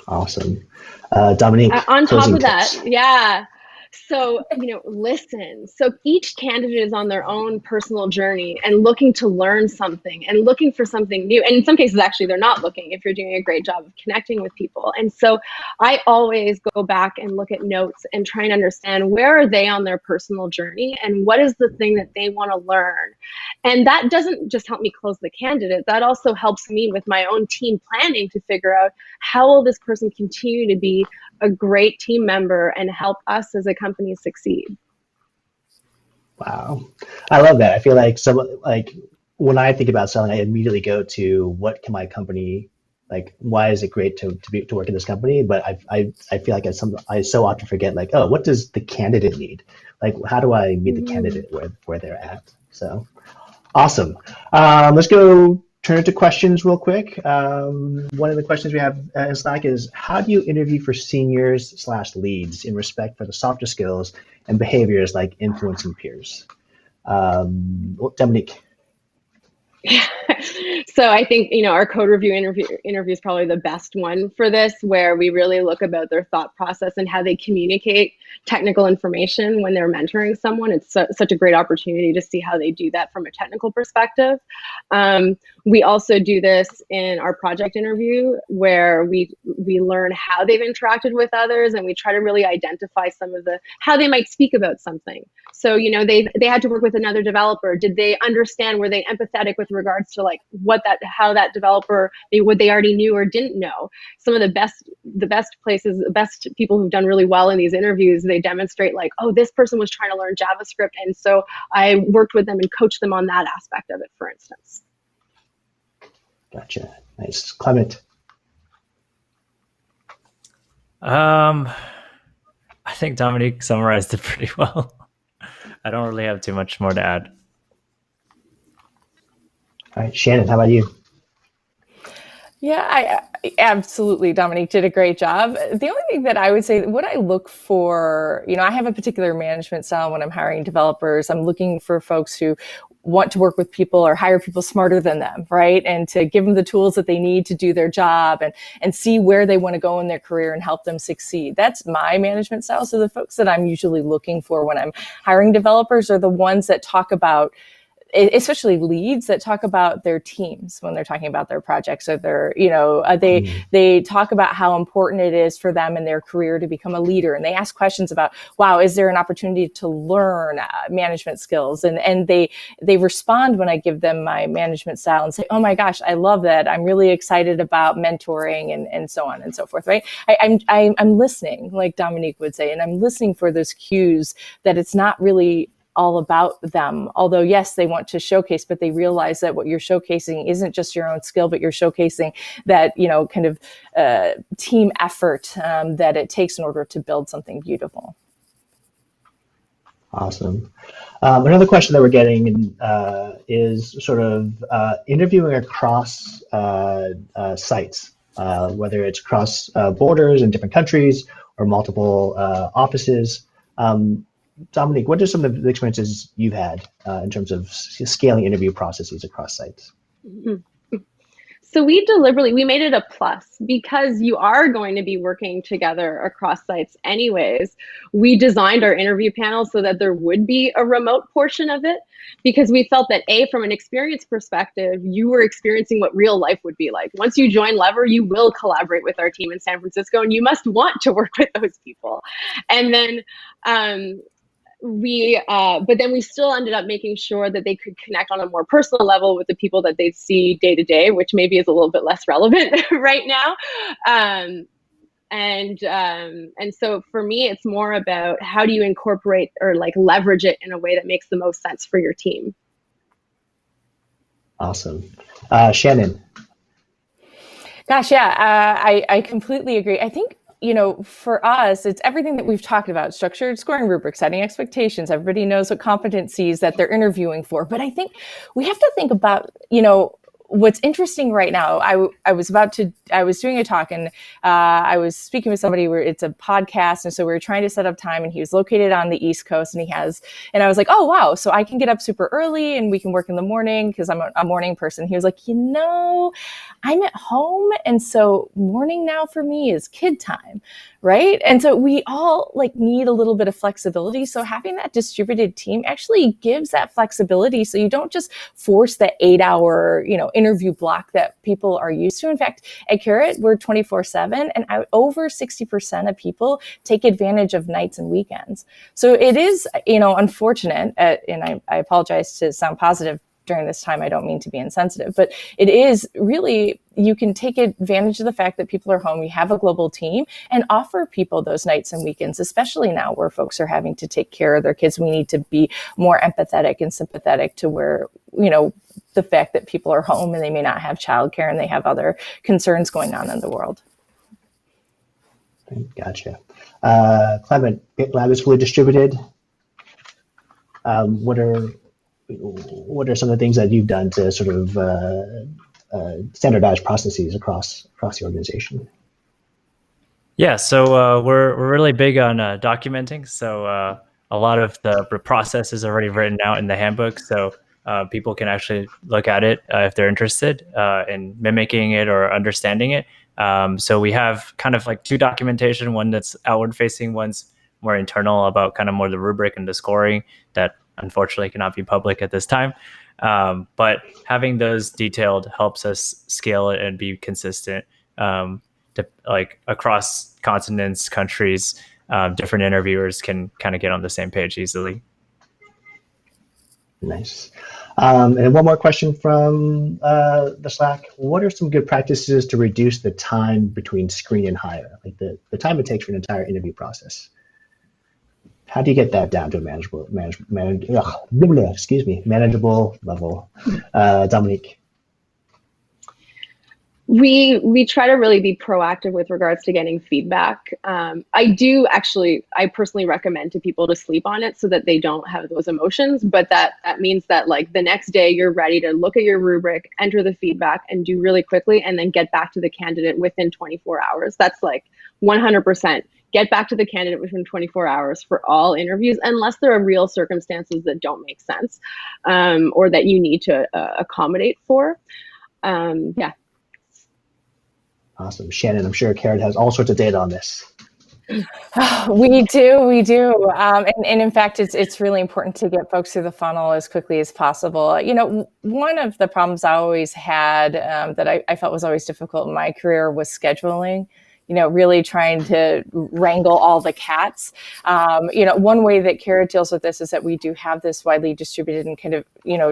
Awesome. Dominique, on top of tips. that, yeah. So, listen. So each candidate is on their own personal journey and looking to learn something and looking for something new. And in some cases, actually, they're not looking if you're doing a great job of connecting with people. And so I always go back and look at notes and try and understand where are they on their personal journey and what is the thing that they want to learn. And that doesn't just help me close the candidate, that also helps me with my own team planning to figure out how will this person continue to be a great team member and help us as a company succeed. Wow, I love that. I feel like when I think about selling, I immediately go to what can my company, like why is it great to work in this company? But I feel like I so often forget, like, oh, what does the candidate need? Like, how do I meet the candidate where they're at? So awesome. Let's go turn to questions real quick. One of the questions we have in Slack is, how do you interview for seniors/leads in respect for the softer skills and behaviors like influencing peers? Dominique. So I think, our code review interview is probably the best one for this, where we really look about their thought process and how they communicate technical information when they're mentoring someone. It's such a great opportunity to see how they do that from a technical perspective. We also do this in our project interview, where we learn how they've interacted with others, and we try to really identify some of how they might speak about something. So, they had to work with another developer. Did they understand? Were they empathetic with regards to like how that developer, what they already knew or didn't know? Some of the best places, the best people who've done really well in these interviews, they demonstrate like, oh, this person was trying to learn JavaScript, and so I worked with them and coached them on that aspect of it, for instance. Gotcha. Nice. Clement. I think Dominique summarized it pretty well. I don't really have too much more to add. All right, Shannon, how about you? Yeah, I absolutely. Dominique did a great job. The only thing that I would say, what I look for, I have a particular management style when I'm hiring developers. I'm looking for folks who want to work with people or hire people smarter than them, right? And to give them the tools that they need to do their job and see where they want to go in their career and help them succeed. That's my management style. So the folks that I'm usually looking for when I'm hiring developers are the ones that talk about, especially leads, that talk about their teams when they're talking about their projects, or their, they talk about how important it is for them in their career to become a leader. And they ask questions about, wow, is there an opportunity to learn management skills? And they respond when I give them my management style and say, oh my gosh, I love that. I'm really excited about mentoring and so on and so forth, right? I'm listening, like Dominique would say, and I'm listening for those cues that it's not really all about them. Although, yes, they want to showcase, but they realize that what you're showcasing isn't just your own skill, but you're showcasing that, kind of team effort that it takes in order to build something beautiful. Awesome. Another question that we're getting is sort of interviewing across sites, whether it's across borders in different countries or multiple offices. Dominique, what are some of the experiences you've had in terms of scaling interview processes across sites? So we made it a plus, because you are going to be working together across sites anyways. We designed our interview panel so that there would be a remote portion of it, because we felt that from an experience perspective, you were experiencing what real life would be like. Once you join Lever, you will collaborate with our team in San Francisco, and you must want to work with those people. And then but then we still ended up making sure that they could connect on a more personal level with the people that they see day to day, which maybe is a little bit less relevant right now. And so for me, it's more about how do you incorporate or like leverage it in a way that makes the most sense for your team. Awesome. Shannon. Gosh, yeah, I completely agree. I think, for us, it's everything that we've talked about: structured scoring rubrics, setting expectations. Everybody knows what competencies that they're interviewing for. But I think we have to think about, what's interesting right now. I was doing a talk, and I was speaking with somebody where it's a podcast. And so we were trying to set up time, and he was located on the East Coast, and I was like, oh, wow. So I can get up super early and we can work in the morning, because I'm a morning person. He was like, I'm at home. And so morning now for me is kid time. Right. And so we all need a little bit of flexibility. So having that distributed team actually gives that flexibility. So you don't just force the 8-hour, interview block that people are used to. In fact, at Carrot, we're 24/7, and over 60% of people take advantage of nights and weekends. So it is, unfortunate, and I apologize to sound positive, during this time. I don't mean to be insensitive, but it is really, you can take advantage of the fact that people are home, you have a global team, and offer people those nights and weekends, especially now where folks are having to take care of their kids. We need to be more empathetic and sympathetic to where, the fact that people are home and they may not have childcare and they have other concerns going on in the world. Gotcha. Clement, GitLab is fully distributed. What are some of the things that you've done to sort of standardize processes across the organization? Yeah, so we're really big on documenting. So a lot of the process is already written out in the handbook, so people can actually look at it if they're interested in mimicking it or understanding it. So we have kind of like two documentation, one that's outward facing, one's more internal about kind of more the rubric and the scoring that unfortunately cannot be public at this time. But having those detailed helps us scale it and be consistent. Like across continents, countries, different interviewers can kind of get on the same page easily. Nice. And one more question from the Slack. What are some good practices to reduce the time between screen and hire, like the time it takes for an entire interview process? How do you get that down to a manageable level? Dominique. We try to really be proactive with regards to getting feedback. I personally recommend to people to sleep on it so that they don't have those emotions, but that means that like the next day you're ready to look at your rubric, enter the feedback and do really quickly and then get back to the candidate within 24 hours. That's like 100%. Get back to the candidate within 24 hours for all interviews, unless there are real circumstances that don't make sense or that you need to accommodate for. Yeah. Awesome. Shannon, I'm sure Karen has all sorts of data on this. We do. And in fact, it's really important to get folks through the funnel as quickly as possible. One of the problems I always had that I felt was always difficult in my career was scheduling. Really trying to wrangle all the cats. One way that Carrot deals with this is that we do have this widely distributed and kind of,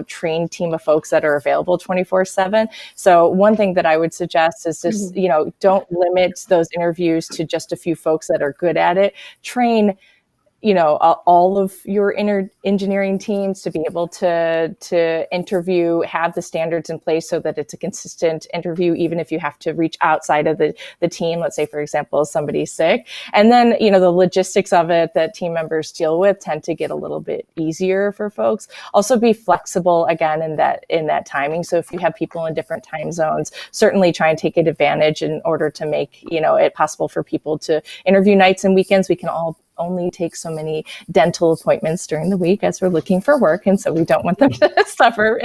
trained team of folks that are available 24/7. So one thing that I would suggest is just, don't limit those interviews to just a few folks that are good at it. Train all of your engineering teams to be able to interview, have the standards in place so that it's a consistent interview, even if you have to reach outside of the team. Let's say, for example, somebody's sick. And then, the logistics of it that team members deal with tend to get a little bit easier for folks. Also be flexible again in that timing. So if you have people in different time zones, certainly try and take advantage in order to make, it possible for people to interview nights and weekends. We can all only take so many dental appointments during the week as we're looking for work. And so we don't want them to suffer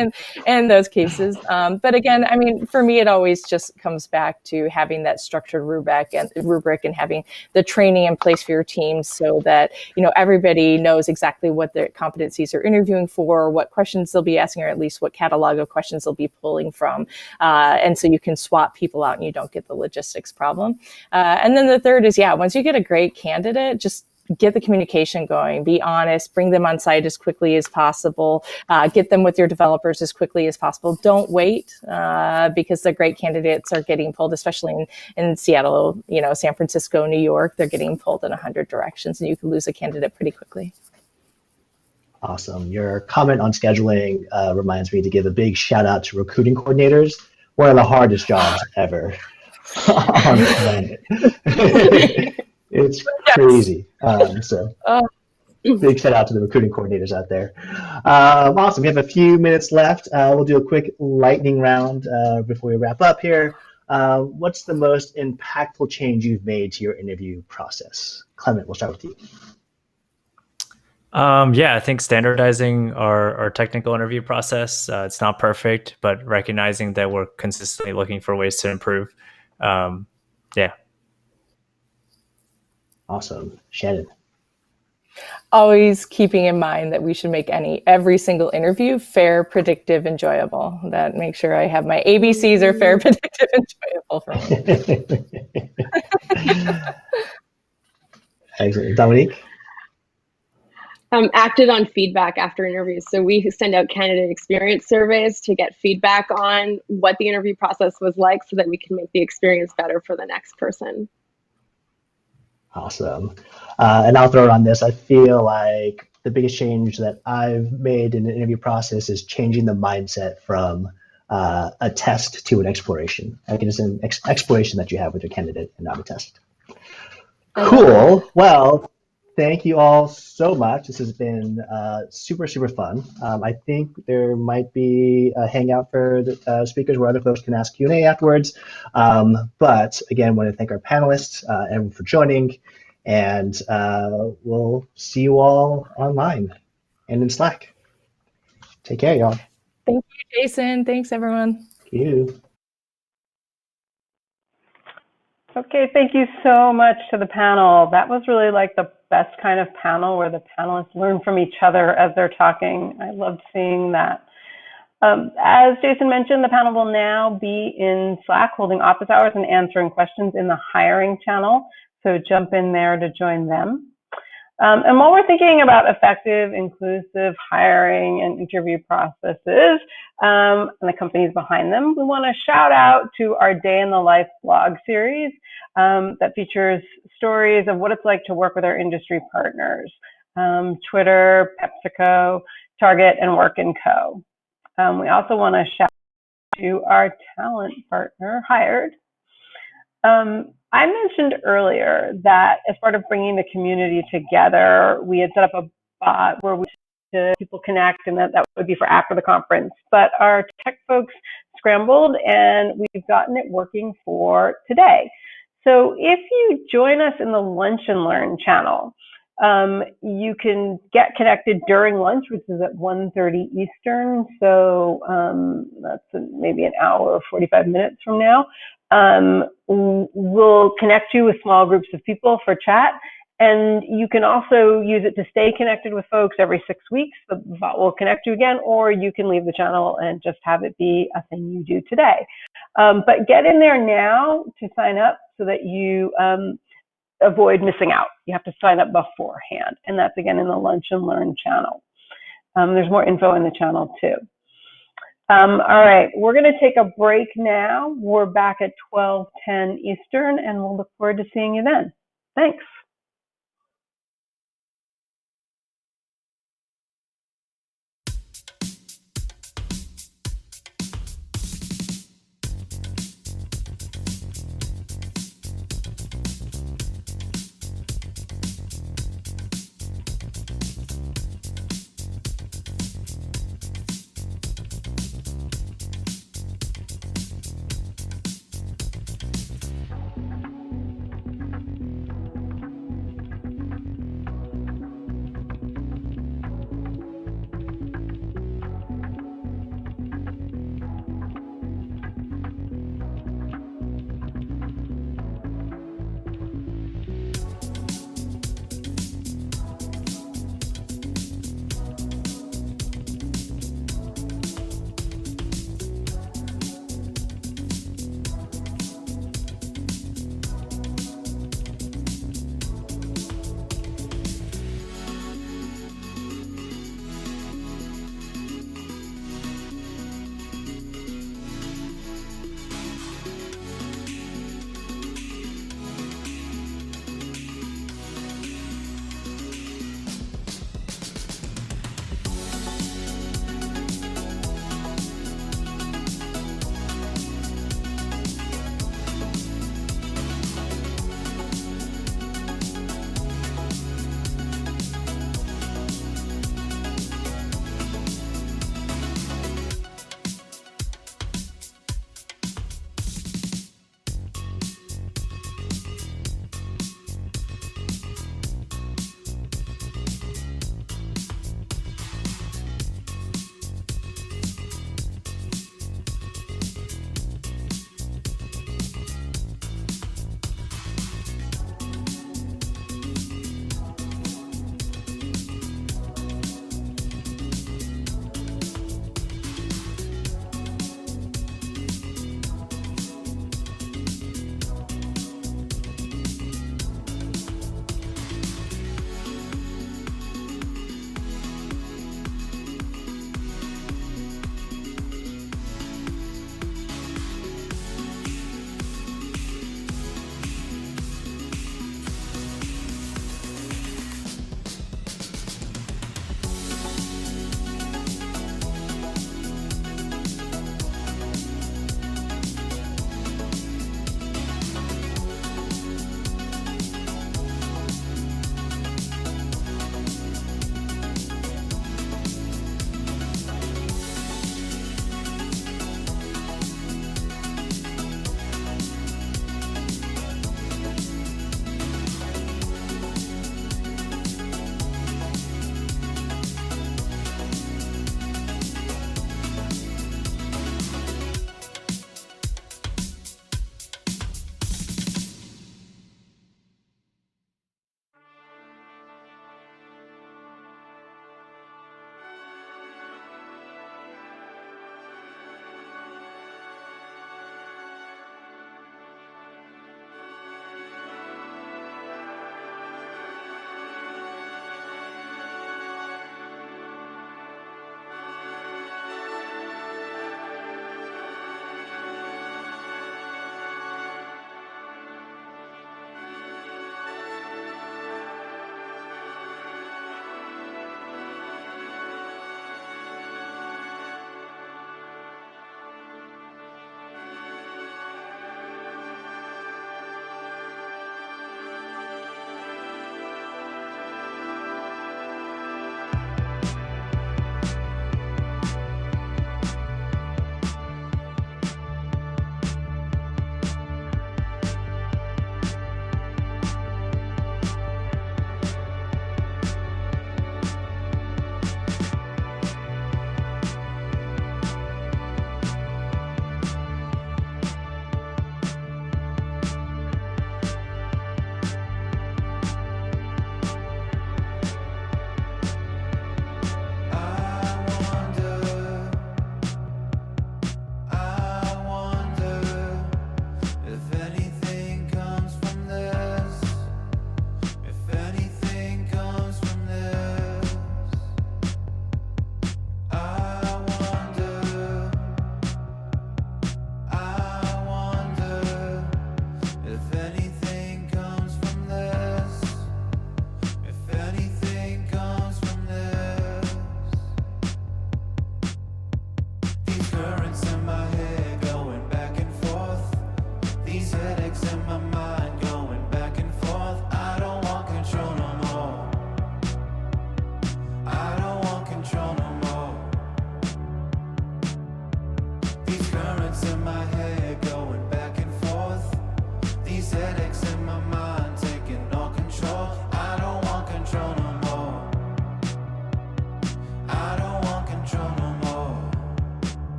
in those cases. But again, for me, it always just comes back to having that structured rubric and having the training in place for your teams so that, everybody knows exactly what their competencies are interviewing for, what questions they'll be asking, or at least what catalog of questions they'll be pulling from. And so you can swap people out and you don't get the logistics problem. And then the third is, once you get a great candidate, just get the communication going, be honest, bring them on site as quickly as possible, get them with your developers as quickly as possible. Don't wait because the great candidates are getting pulled, especially in Seattle, San Francisco, New York, they're getting pulled in 100 directions and you can lose a candidate pretty quickly. Awesome. Your comment on scheduling reminds me to give a big shout out to recruiting coordinators, one of the hardest jobs ever on the planet. It's crazy. Big shout out to the recruiting coordinators out there. Awesome. We have a few minutes left. We'll do a quick lightning round before we wrap up here. What's the most impactful change you've made to your interview process? Clement, we'll start with you. I think standardizing our technical interview process. It's not perfect, but recognizing that we're consistently looking for ways to improve. Awesome. Shannon. Always keeping in mind that we should make every single interview fair, predictive, enjoyable. That make sure I have my ABCs are fair, predictive, enjoyable for me. Excellent. Dominique? Acted on feedback after interviews. So we send out candidate experience surveys to get feedback on what the interview process was like so that we can make the experience better for the next person. Awesome. And I'll throw it on this. I feel like the biggest change that I've made in the interview process is changing the mindset from a test to an exploration. Like it is an exploration that you have with your candidate and not a test. Cool. Well, thank you all so much. This has been super, super fun. I think there might be a hangout for the speakers where other folks can ask Q&A afterwards. But again, I want to thank our panelists, everyone for joining, and we'll see you all online and in Slack. Take care, y'all. Thank you, Jason. Thanks, everyone. Thank you. Okay, thank you so much to the panel. That was really like the best kind of panel where the panelists learn from each other as they're talking. I loved seeing that. As Jason mentioned, the panel will now be in Slack holding office hours and answering questions in the hiring channel. So jump in there to join them. And while we're thinking about effective, inclusive hiring and interview processes and the companies behind them, we want to shout out to our Day in the Life blog series that features stories of what it's like to work with our industry partners, Twitter, PepsiCo, Target, and Work & Co. We also want to shout out to our talent partner, Hired. I mentioned earlier that as part of bringing the community together, we had set up a bot where people connect, and that would be for after the conference. But our tech folks scrambled, and we've gotten it working for today. So if you join us in the Lunch and Learn channel, you can get connected during lunch, which is at 1:30 Eastern. So that's maybe an hour or 45 minutes from now. We'll connect you with small groups of people for chat. And you can also use it to stay connected with folks every 6 weeks. The bot will connect you again, or you can leave the channel and just have it be a thing you do today. But get in there now to sign up so that you avoid missing out. You have to sign up beforehand. And that's again in the Lunch and Learn channel. There's more info in the channel too. All right, we're going to take a break now. We're back at 12:10 Eastern, and we'll look forward to seeing you then. Thanks.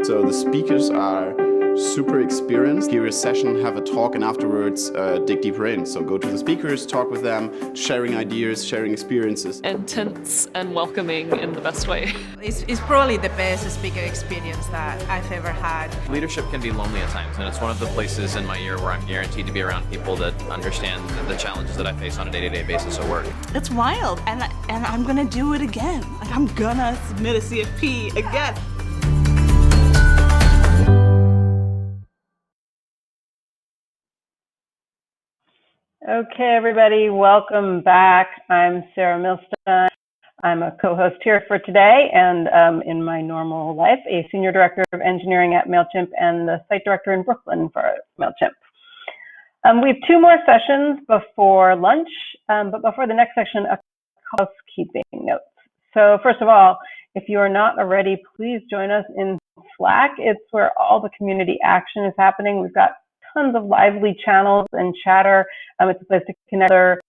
So the speakers are super experienced. Hear a session, have a talk, and afterwards dig deeper in. So go to the speakers, talk with them, sharing ideas, sharing experiences. Intense and welcoming in the best way. It's probably the best speaker experience that I've ever had. Leadership can be lonely at times, and it's one of the places in my year where I'm guaranteed to be around people that understand the challenges that I face on a day-to-day basis at work. It's wild, and I'm gonna do it again. Like, I'm gonna submit a CFP again. Okay, everybody, welcome back. I'm Sarah Milstein. I'm a co-host here for today, and in my normal life, a senior director of engineering at MailChimp and the site director in Brooklyn for MailChimp. We have 2 more sessions before lunch, but before the next session, a housekeeping note. So first of all, if you are not already, please join us in Slack. It's where all the community action is happening. We've got tons of lively channels and chatter. It's a place to connect other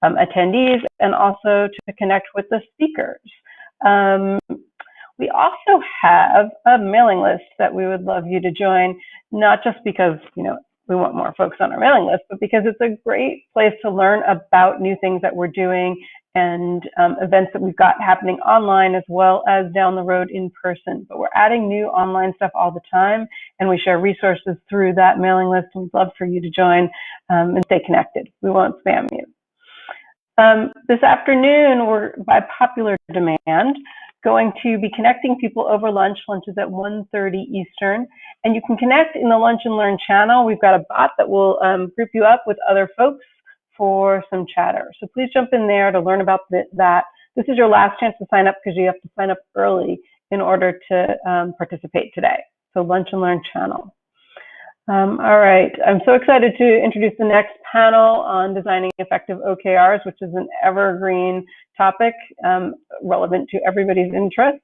attendees and also to connect with the speakers. We also have a mailing list that we would love you to join, not just because, we want more folks on our mailing list, but because it's a great place to learn about new things that we're doing and events that we've got happening online as well as down the road in person. But we're adding new online stuff all the time, and we share resources through that mailing list. We'd love for you to join and stay connected. We won't spam you. This afternoon, we're, by popular demand, going to be connecting people over lunch. Lunch is at 1:30 Eastern. And you can connect in the Lunch and Learn channel. We've got a bot that will group you up with other folks for some chatter. So please jump in there to learn about that. This is your last chance to sign up because you have to sign up early in order to participate today. So Lunch and Learn channel. All right, I'm so excited to introduce the next panel on designing effective OKRs, which is an evergreen topic relevant to everybody's interests.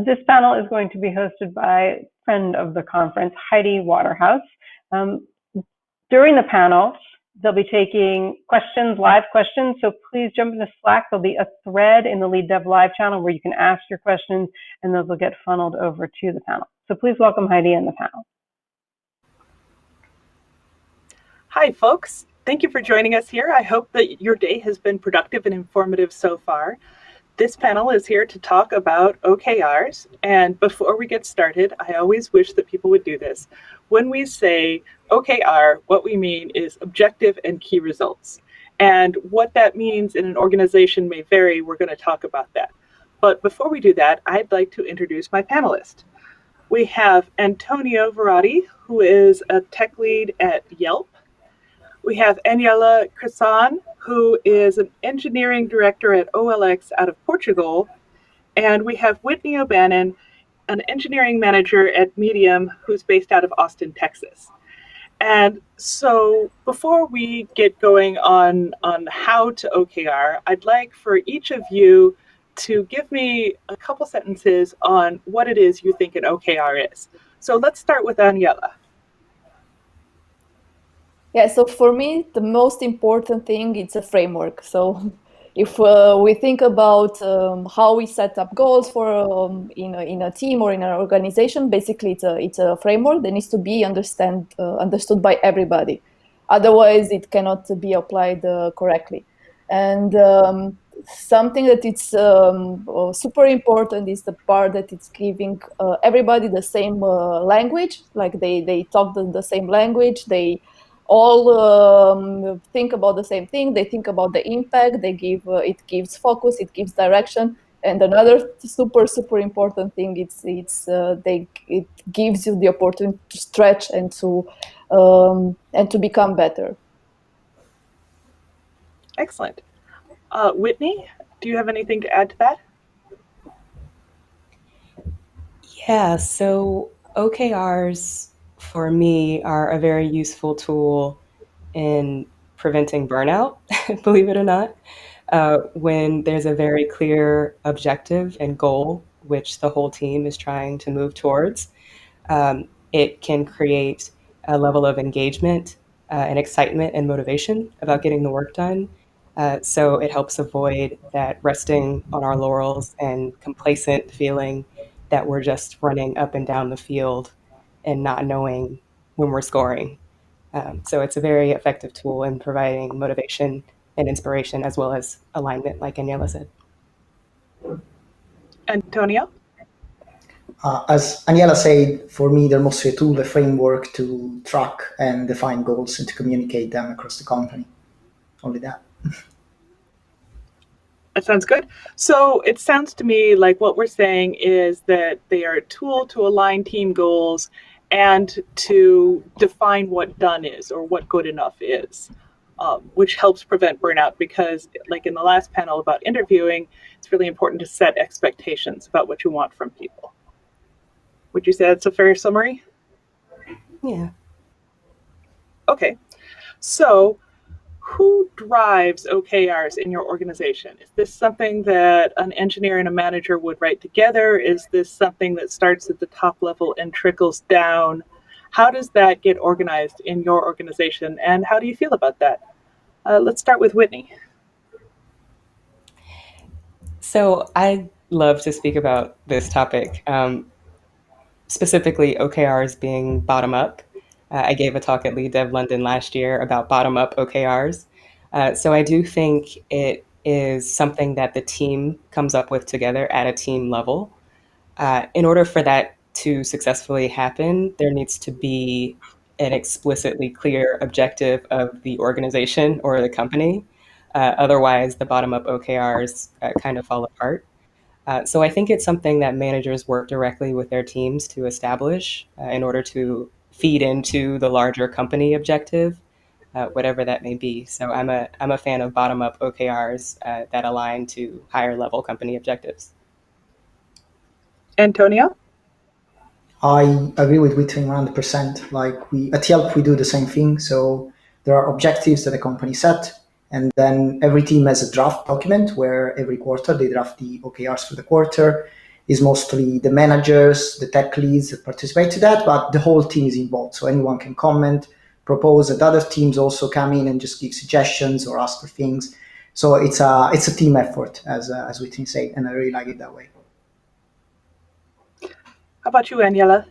This panel is going to be hosted by a friend of the conference, Heidi Waterhouse. During the panel, they'll be taking questions, live questions, so please jump into Slack. There'll be a thread in the LeadDev Live channel where you can ask your questions, and those will get funneled over to the panel. So please welcome Heidi and the panel. Hi, folks. Thank you for joining us here. I hope that your day has been productive and informative so far. This panel is here to talk about OKRs. And before we get started, I always wish that people would do this. When we say OKR, what we mean is objective and key results. And what that means in an organization may vary. We're going to talk about that. But before we do that, I'd like to introduce my panelists. We have Antonio Veratti, who is a tech lead at Yelp. We have Aniela Cresson, who is an engineering director at OLX out of Portugal. And we have Whitney O'Bannon, an engineering manager at Medium, who's based out of Austin, Texas. And so before we get going on how to OKR, I'd like for each of you to give me a couple sentences on what it is you think an OKR is. So let's start with Aniela. Yeah, so for me, the most important thing is a framework. So if we think about how we set up goals for in a team or in an organization, basically it's a framework that needs to be understood by everybody. Otherwise, it cannot be applied correctly. And something that it's super important is the part that it's giving everybody the same language, like they talk the same language, they all think about the same thing. They think about the impact. They give it gives focus. It gives direction. And another super important thing it gives you the opportunity to stretch and to become better. Excellent. Whitney, do you have anything to add to that? Yeah. So OKRs for me are a very useful tool in preventing burnout, believe it or not, when there's a very clear objective and goal which the whole team is trying to move towards. It can create a level of engagement and excitement and motivation about getting the work done. So it helps avoid that resting on our laurels and complacent feeling that we're just running up and down the field and not knowing when we're scoring. So it's a very effective tool in providing motivation and inspiration as well as alignment, like Daniela said. Antonio? As Aniela said, for me, they're mostly a tool, a framework to track and define goals and to communicate them across the company. Only that. That sounds good. So it sounds to me like what we're saying is that they are a tool to align team goals and to define what done is or what good enough is, which helps prevent burnout because, like in the last panel about interviewing, it's really important to set expectations about what you want from people. Would you say that's a fair summary? Yeah. Okay. So who drives OKRs in your organization? Is this something that an engineer and a manager would write together? Is this something that starts at the top level and trickles down? How does that get organized in your organization, and how do you feel about that? Let's start with Whitney. So I love to speak about this topic, specifically OKRs being bottom up. I gave a talk at LeadDev London last year about bottom up OKRs. So I do think it is something that the team comes up with together at a team level. In order for that to successfully happen, there needs to be an explicitly clear objective of the organization or the company. Otherwise, the bottom up OKRs kind of fall apart. So I think it's something that managers work directly with their teams to establish in order to feed into the larger company objective, whatever that may be. So I'm a fan of bottom up OKRs that align to higher level company objectives. Antonio? I agree with Whitney 100%. Like we at Yelp, we do the same thing. So there are objectives that the company set, and then every team has a draft document where every quarter they draft the OKRs for the quarter. Is mostly the managers, the tech leads that participate to that, but the whole team is involved. So anyone can comment, propose, and other teams also come in and just give suggestions or ask for things. So it's a team effort, as Whitney said, and I really like it that way. How about you, Aniela?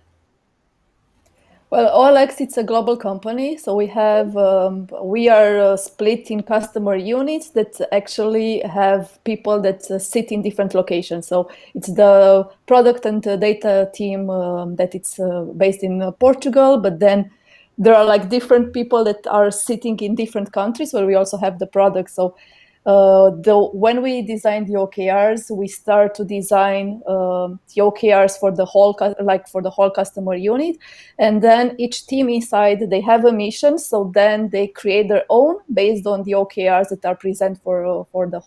Well, OLX, it's a global company, so we are split in customer units that actually have people that sit in different locations. So it's the product and data team that it's based in Portugal, but then there are like different people that are sitting in different countries where we also have the product. So when we design the OKRs, we start to design the OKRs for the whole customer unit, and then each team inside they have a mission. So then they create their own based on the OKRs that are present for the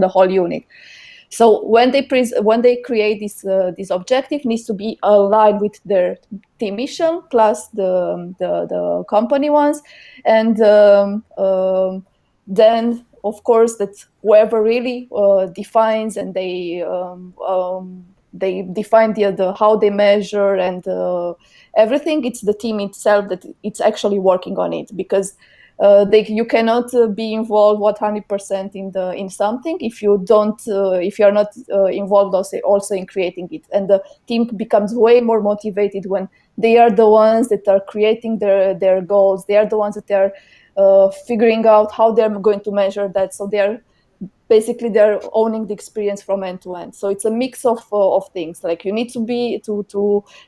whole unit. So when they create this objective, needs to be aligned with their team mission plus the company ones, and then of course that whoever really defines, and they define the how they measure and everything. It's the team itself that it's actually working on it, because you cannot be involved 100% in something if you are not involved also in creating it. And the team becomes way more motivated when they are the ones that are creating their goals. They are the ones that are figuring out how they're going to measure that. So they're owning the experience from end to end. So it's a mix of things. Like you need to be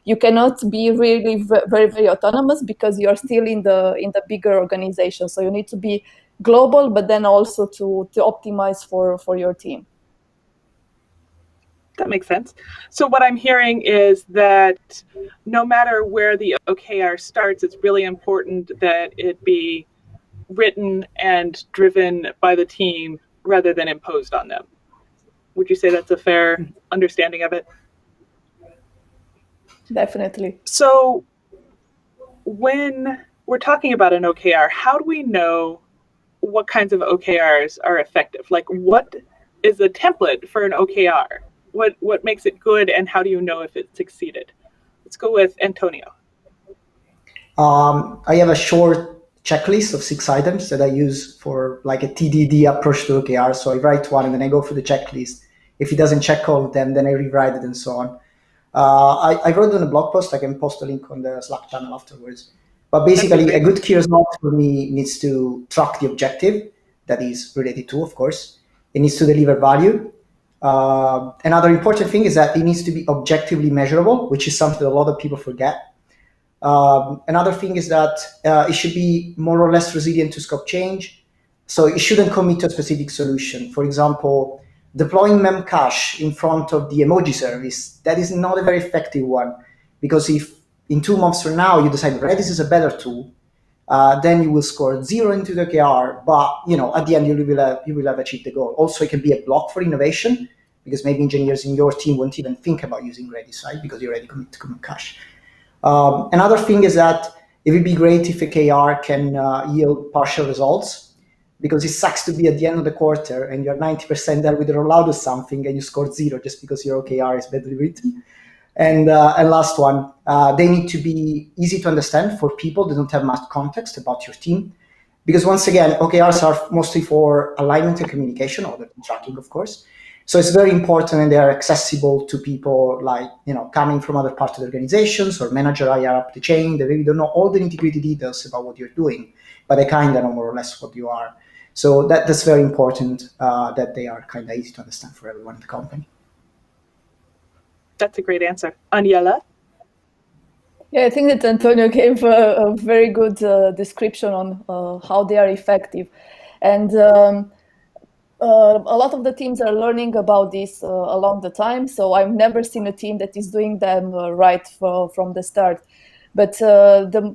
you cannot be really very, very autonomous, because you're still in the bigger organization. So you need to be global, but then also to optimize for your team. That makes sense. So what I'm hearing is that no matter where the OKR starts, it's really important that it be written and driven by the team rather than imposed on them. Would you say that's a fair understanding of it? Definitely. So when we're talking about an OKR, how do we know what kinds of OKRs are effective? Like, what is a template for an OKR? What makes it good, and how do you know if it succeeded? Let's go with Antonio. I have a short checklist of 6 items that I use for like a TDD approach to OKR. So I write one and then I go through the checklist. If he doesn't check all of them, then I rewrite it and so on. I wrote it on a blog post. I can post a link on the Slack channel afterwards. But basically, a good key result for me needs to track the objective that is related to, of course. It needs to deliver value. Another important thing is that it needs to be objectively measurable, which is something that a lot of people forget. Another thing is that it should be more or less resilient to scope change. So it shouldn't commit to a specific solution. For example, deploying memcache in front of the emoji service, that is not a very effective one, because if in 2 months from now you decide Redis is a better tool, then you will score 0 into the OKR, but at the end you will have achieved the goal. Also, it can be a block for innovation, because maybe engineers in your team won't even think about using Redis, right? Because you already commit to memcache. Another thing is that it would be great if OKR can yield partial results, because it sucks to be at the end of the quarter and you're 90% there with the rollout of something and you scored 0 just because your OKR is badly written. And last one, they need to be easy to understand for people that don't have much context about your team. Because once again, OKRs are mostly for alignment and communication, other than tracking, of course. So it's very important, and they are accessible to people like, coming from other parts of the organizations or manager higher up the chain. They really don't know all the nitty-gritty details about what you're doing, but they kind of know more or less what you are. So that's very important, that they are kind of easy to understand for everyone in the company. That's a great answer. Aniela? Yeah, I think that Antonio gave a very good description on how they are effective. And a lot of the teams are learning about this along the time. So I've never seen a team that is doing them right from the start. But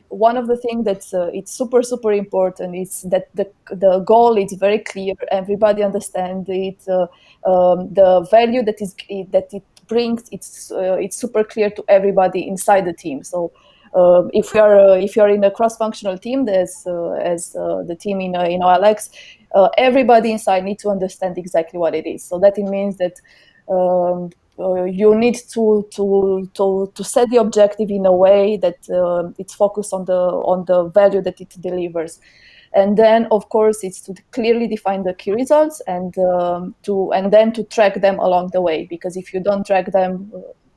one of the things that's it's super, super important is that the goal is very clear. Everybody understands it. The value that it brings, it's super clear to everybody inside the team. So if you're in a cross-functional team, as the team in OLX, everybody inside needs to understand exactly what it is. So that it means that you need to set the objective in a way that it's focused on the value that it delivers. And then, of course, it's to clearly define the key results and then to track them along the way. Because if you don't track them,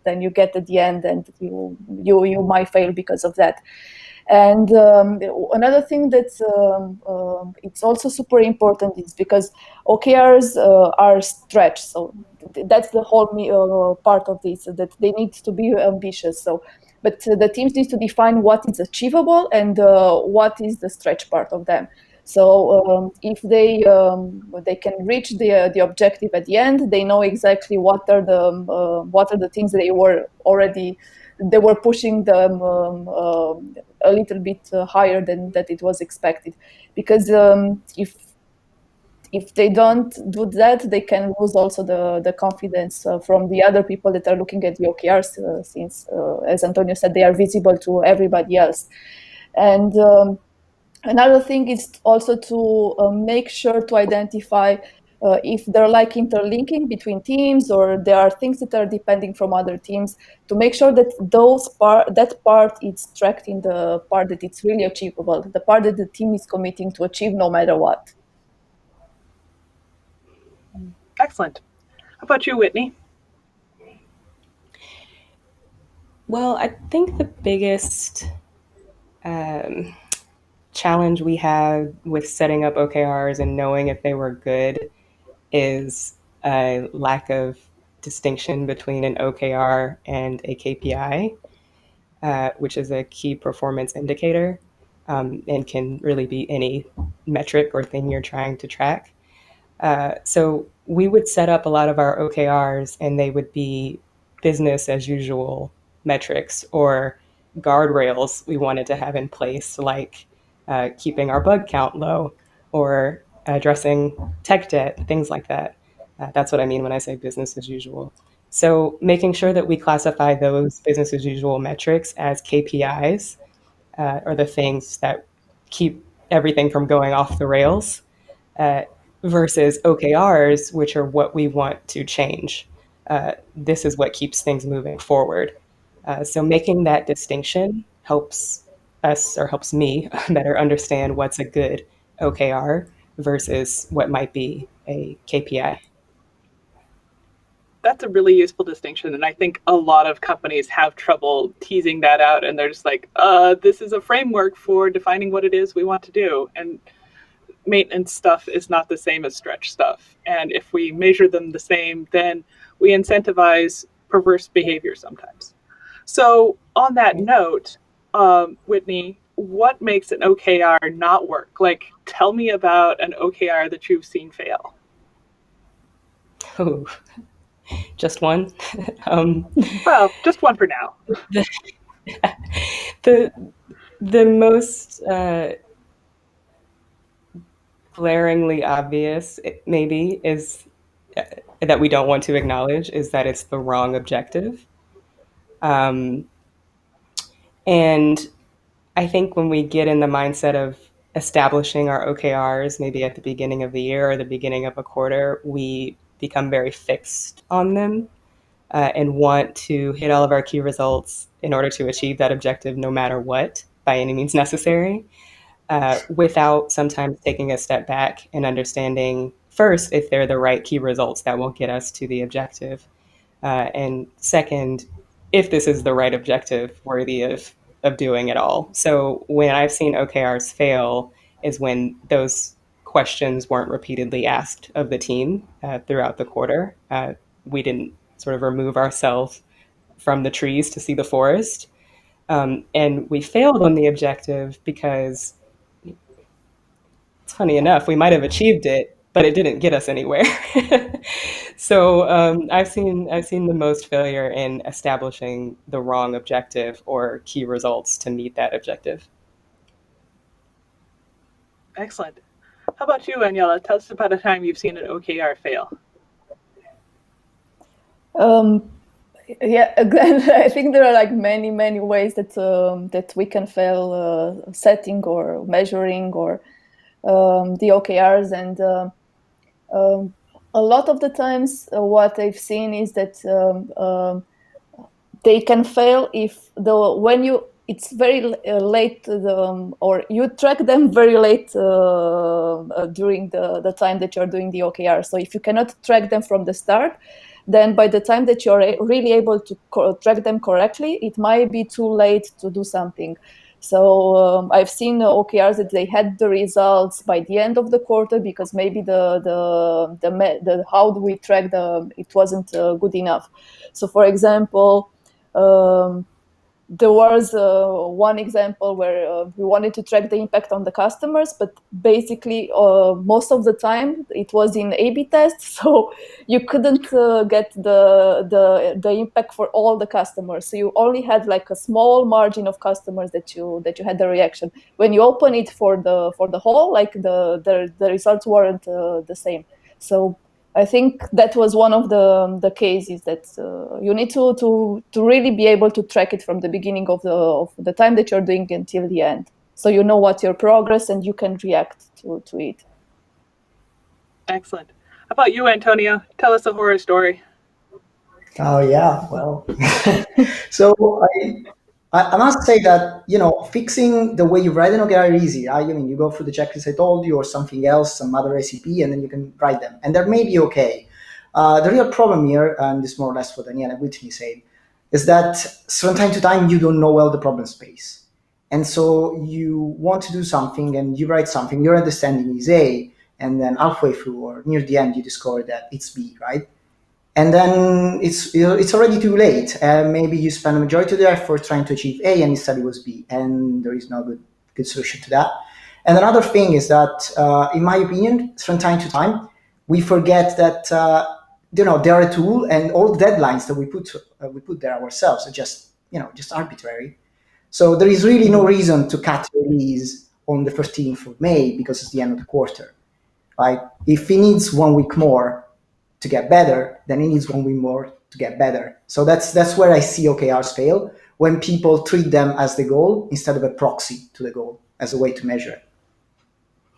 then you get at the end and you might fail because of that. And another thing that's it's also super important is because OKRs are stretched. So that's the whole part of this, that they need to be ambitious. So, but the teams need to define what is achievable and what is the stretch part of them. So if they can reach the objective at the end, they know exactly what are the things they were pushing them a little bit higher than that it was expected. Because if they don't do that, they can lose also the confidence from the other people that are looking at the OKRs, since, as Antonio said, they are visible to everybody else. And another thing is also to make sure to identify if they're like interlinking between teams, or there are things that are depending from other teams, to make sure that that part is tracked in the part that it's really achievable, the part that the team is committing to achieve no matter what. Excellent. How about you, Whitney? Well, I think the biggest challenge we have with setting up OKRs and knowing if they were good is a lack of distinction between an OKR and a KPI, which is a key performance indicator, and can really be any metric or thing you're trying to track. So we would set up a lot of our OKRs and they would be business as usual metrics or guardrails we wanted to have in place, like keeping our bug count low or addressing tech debt, things like that. That's what I mean when I say business as usual. So making sure that we classify those business as usual metrics as KPIs are the things that keep everything from going off the rails, versus OKRs, which are what we want to change. This is what keeps things moving forward. So making that distinction helps us, or helps me, better understand what's a good OKR versus what might be a KPI. That's a really useful distinction, and I think a lot of companies have trouble teasing that out, and they're just like, this is a framework for defining what it is we want to do, and maintenance stuff is not the same as stretch stuff. And if we measure them the same, then we incentivize perverse behavior sometimes. So on that note, Whitney, what makes an OKR not work? Like, tell me about an OKR that you've seen fail. Oh, just one? Well, just one for now. The most glaringly obvious, maybe, is that we don't want to acknowledge is that it's the wrong objective. And I think when we get in the mindset of establishing our OKRs, maybe at the beginning of the year or the beginning of a quarter, we become very fixed on them and want to hit all of our key results in order to achieve that objective, no matter what, by any means necessary, without sometimes taking a step back and understanding first if they're the right key results that will get us to the objective. And second, if this is the right objective worthy of doing it all. So when I've seen OKRs fail is when those questions weren't repeatedly asked of the team throughout the quarter. We didn't sort of remove ourselves from the trees to see the forest. And we failed on the objective because it's funny enough, we might have achieved it, but it didn't get us anywhere. So I've seen the most failure in establishing the wrong objective or key results to meet that objective. Excellent. How about you, Aniela? Tell us about a time you've seen an OKR fail. Yeah, again, I think there are like many ways that that we can fail setting or measuring or the OKRs, and a lot of the times what I've seen is that they can fail if it's very late or you track them very late during the time that you're doing the OKR. So if you cannot track them from the start, then by the time that you're really able to track them correctly, it might be too late to do something. So I've seen OKRs that they had the results by the end of the quarter because maybe the how do we track it wasn't good enough. So for example, there was one example where we wanted to track the impact on the customers, but basically most of the time it was in A/B tests, so you couldn't get the impact for all the customers. So you only had like a small margin of customers that you had the reaction. When you open it for the whole, like the results weren't the same. So I think that was one of the cases that you need to really be able to track it from the beginning of the time that you're doing until the end, so you know what your progress and you can react to it. Excellent. How about you, Antonio? Tell us a horror story. Oh yeah, well, so I must say that fixing the way you write an OKR is easy. I mean, you go through the checklist I told you, or something else, some other recipe, and then you can write them, and that may be okay. The real problem here, and this is more or less what Daniela and Whitney said, is that from time to time you don't know well the problem space, and so you want to do something and you write something. Your understanding is A, and then halfway through or near the end you discover that it's B, right? And then it's already too late. Maybe you spend the majority of the effort trying to achieve A, and instead it was B, and there is no good solution to that. And another thing is that, in my opinion, from time to time, we forget that they are a tool, and all the deadlines that we put there ourselves are just arbitrary. So there is really no reason to cut release on the 13th of May because it's the end of the quarter. Right? If it needs 1 week more to get better, then it needs 1 week more to get better. So that's where I see OKRs fail, when people treat them as the goal instead of a proxy to the goal, as a way to measure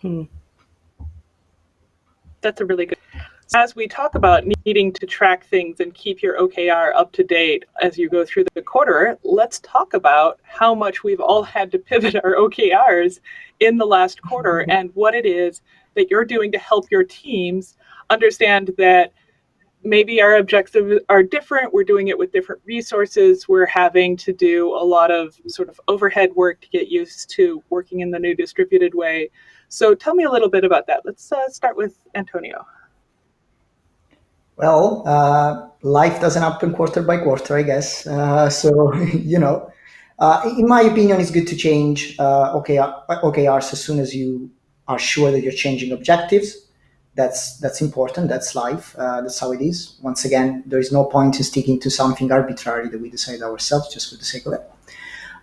it. That's a really good. As we talk about needing to track things and keep your OKR up to date as you go through the quarter, let's talk about how much we've all had to pivot our OKRs in the last quarter and what it is that you're doing to help your teams understand that maybe our objectives are different. We're doing it with different resources. We're having to do a lot of sort of overhead work to get used to working in the new distributed way. So tell me a little bit about that. Let's start with Antonio. Well, life doesn't happen quarter by quarter, I guess. So, in my opinion, it's good to change OKRs as soon as you are sure that you're changing objectives. That's important. That's life. That's how it is. Once again, there is no point in sticking to something arbitrary that we decide ourselves just for the sake of it.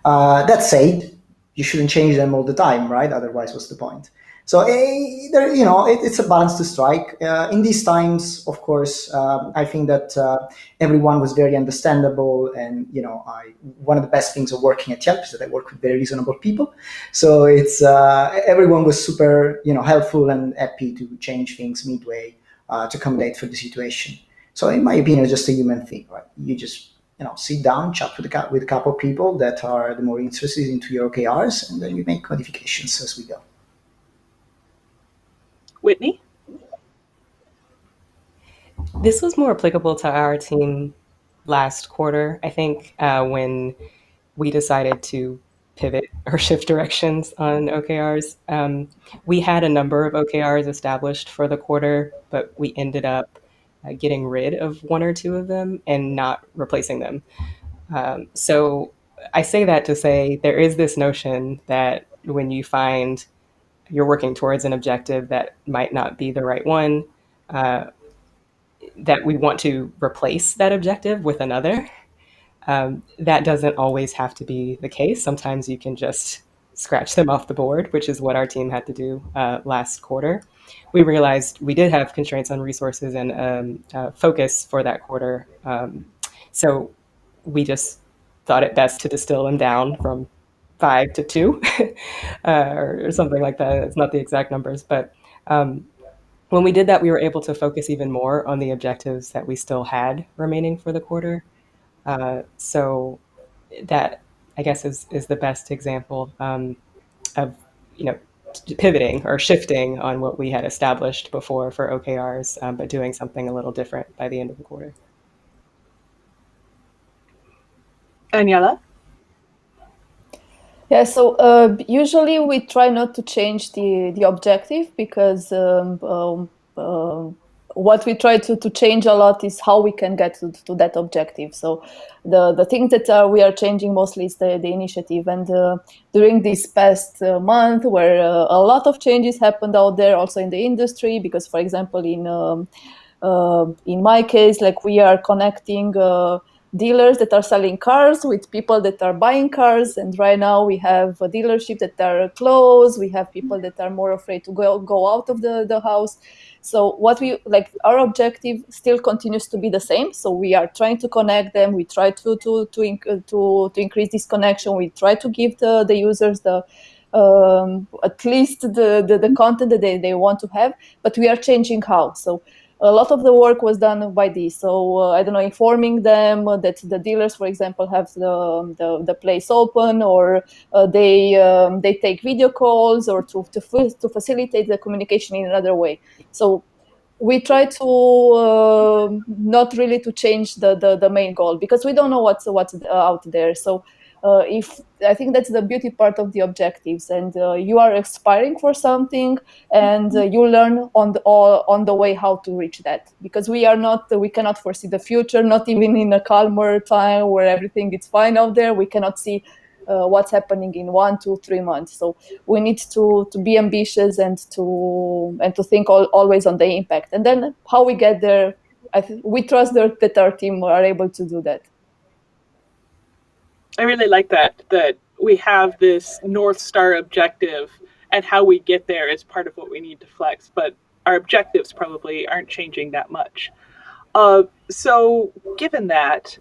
That said, you shouldn't change them all the time, right? Otherwise, what's the point? So, it's a balance to strike. In these times, of course, I think that everyone was very understandable, and one of the best things of working at Yelp is that I work with very reasonable people. So it's everyone was super, helpful and happy to change things midway to accommodate for the situation. So, in my opinion, it's just a human thing, right? You just sit down, chat with a couple of people that are the more interested into your OKRs, and then you make modifications as we go. Whitney? This was more applicable to our team last quarter, I think, when we decided to pivot or shift directions on OKRs. We had a number of OKRs established for the quarter, but we ended up getting rid of one or two of them and not replacing them. So I say that to say there is this notion that when you find you're working towards an objective that might not be the right one, that we want to replace that objective with another. That doesn't always have to be the case. Sometimes you can just scratch them off the board, which is what our team had to do last quarter. We realized we did have constraints on resources and focus for that quarter. So we just thought it best to distill them down from 5 to 2 or something like that. It's not the exact numbers, but when we did that, we were able to focus even more on the objectives that we still had remaining for the quarter. So that, I guess, is the best example of pivoting or shifting on what we had established before for OKRs, but doing something a little different by the end of the quarter. Daniela? Yeah, so usually we try not to change the objective because what we try to change a lot is how we can get to that objective. So the thing that we are changing mostly is the initiative. And during this past month, where a lot of changes happened out there, also in the industry, because, for example, in my case, like we are connecting dealers that are selling cars with people that are buying cars, and right now we have a dealership that are closed. We have people that are more afraid to go out of the house. So what we like, our objective still continues to be the same. So we are trying to connect them. We try to increase this connection. We try to give the users at least the content that they want to have, but we are changing how. So a lot of the work was done by this. So I don't know, informing them that the dealers, for example, have the place open, or they take video calls, or to facilitate the communication in another way. So we try to not really to change the main goal, because we don't know what's out there. So if I think that's the beauty part of the objectives, and you are aspiring for something, and you learn on the way how to reach that, because we cannot foresee the future, not even in a calmer time where everything is fine out there. We cannot see what's happening in 1, 2, 3 months. So we need to be ambitious and to think always on the impact, and then how we get there. We trust that our team are able to do that. I really like that we have this North Star objective, and how we get there is part of what we need to flex, but our objectives probably aren't changing that much. So given that,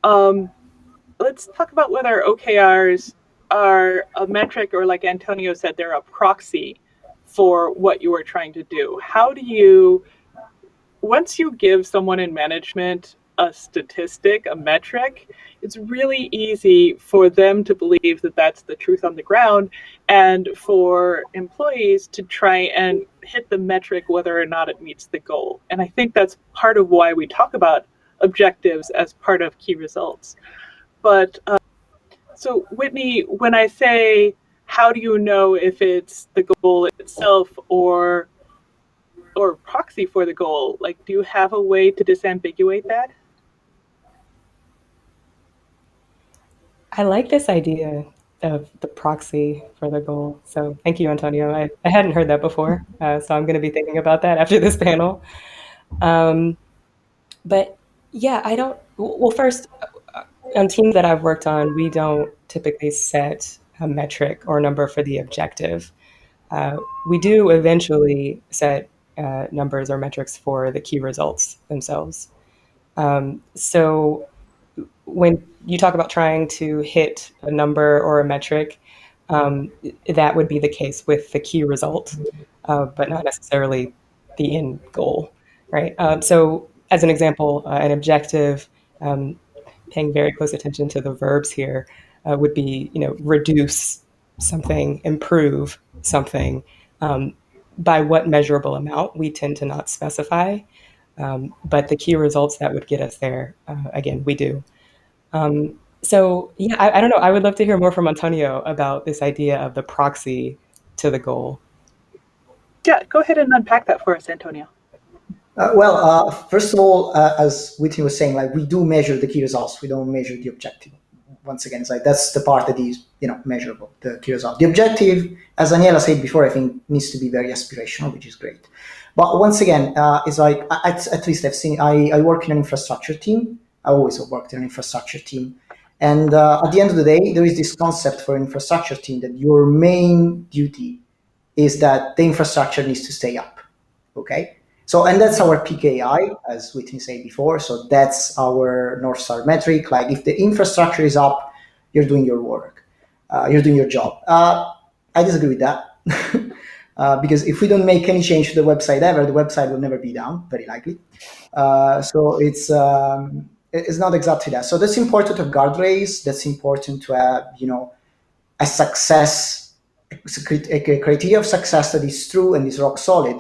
let's talk about whether OKRs are a metric, or, like Antonio said, they're a proxy for what you are trying to do. How do you, once you give someone in management a statistic, a metric, it's really easy for them to believe that that's the truth on the ground, and for employees to try and hit the metric whether or not it meets the goal. And I think that's part of why we talk about objectives as part of key results. But so Whitney, when I say, how do you know if it's the goal itself or proxy for the goal? Like, do you have a way to disambiguate that? I like this idea of the proxy for the goal. So thank you, Antonio. I hadn't heard that before, so I'm going to be thinking about that after this panel. But yeah, I don't. Well, first, on teams that I've worked on, we don't typically set a metric or number for the objective. We do eventually set numbers or metrics for the key results themselves. So when you talk about trying to hit a number or a metric, that would be the case with the key result, but not necessarily the end goal, right? So as an example, an objective, paying very close attention to the verbs here, would be, reduce something, improve something. By what measurable amount, we tend to not specify. But the key results that would get us there, again, we do. So yeah, I don't know. I would love to hear more from Antonio about this idea of the proxy to the goal. Yeah, go ahead and unpack that for us, Antonio. First of all, as Whitney was saying, like we do measure the key results. We don't measure the objective. Once again, it's like that's the part that is measurable, the key result. The objective, as Daniela said before, I think needs to be very aspirational, which is great. But once again, it's like at least I've seen. I work in an infrastructure team. I always have worked in an infrastructure team, and at the end of the day, there is this concept for an infrastructure team that your main duty is that the infrastructure needs to stay up. Okay. So, and that's our PKI, as Whitney said before. So that's our North Star metric. Like if the infrastructure is up, you're doing your work, you're doing your job. I disagree with that because if we don't make any change to the website ever, the website will never be down, very likely. So it's not exactly that. So that's important to have guardrails. That's important to have, a success, a criteria of success that is true and is rock solid.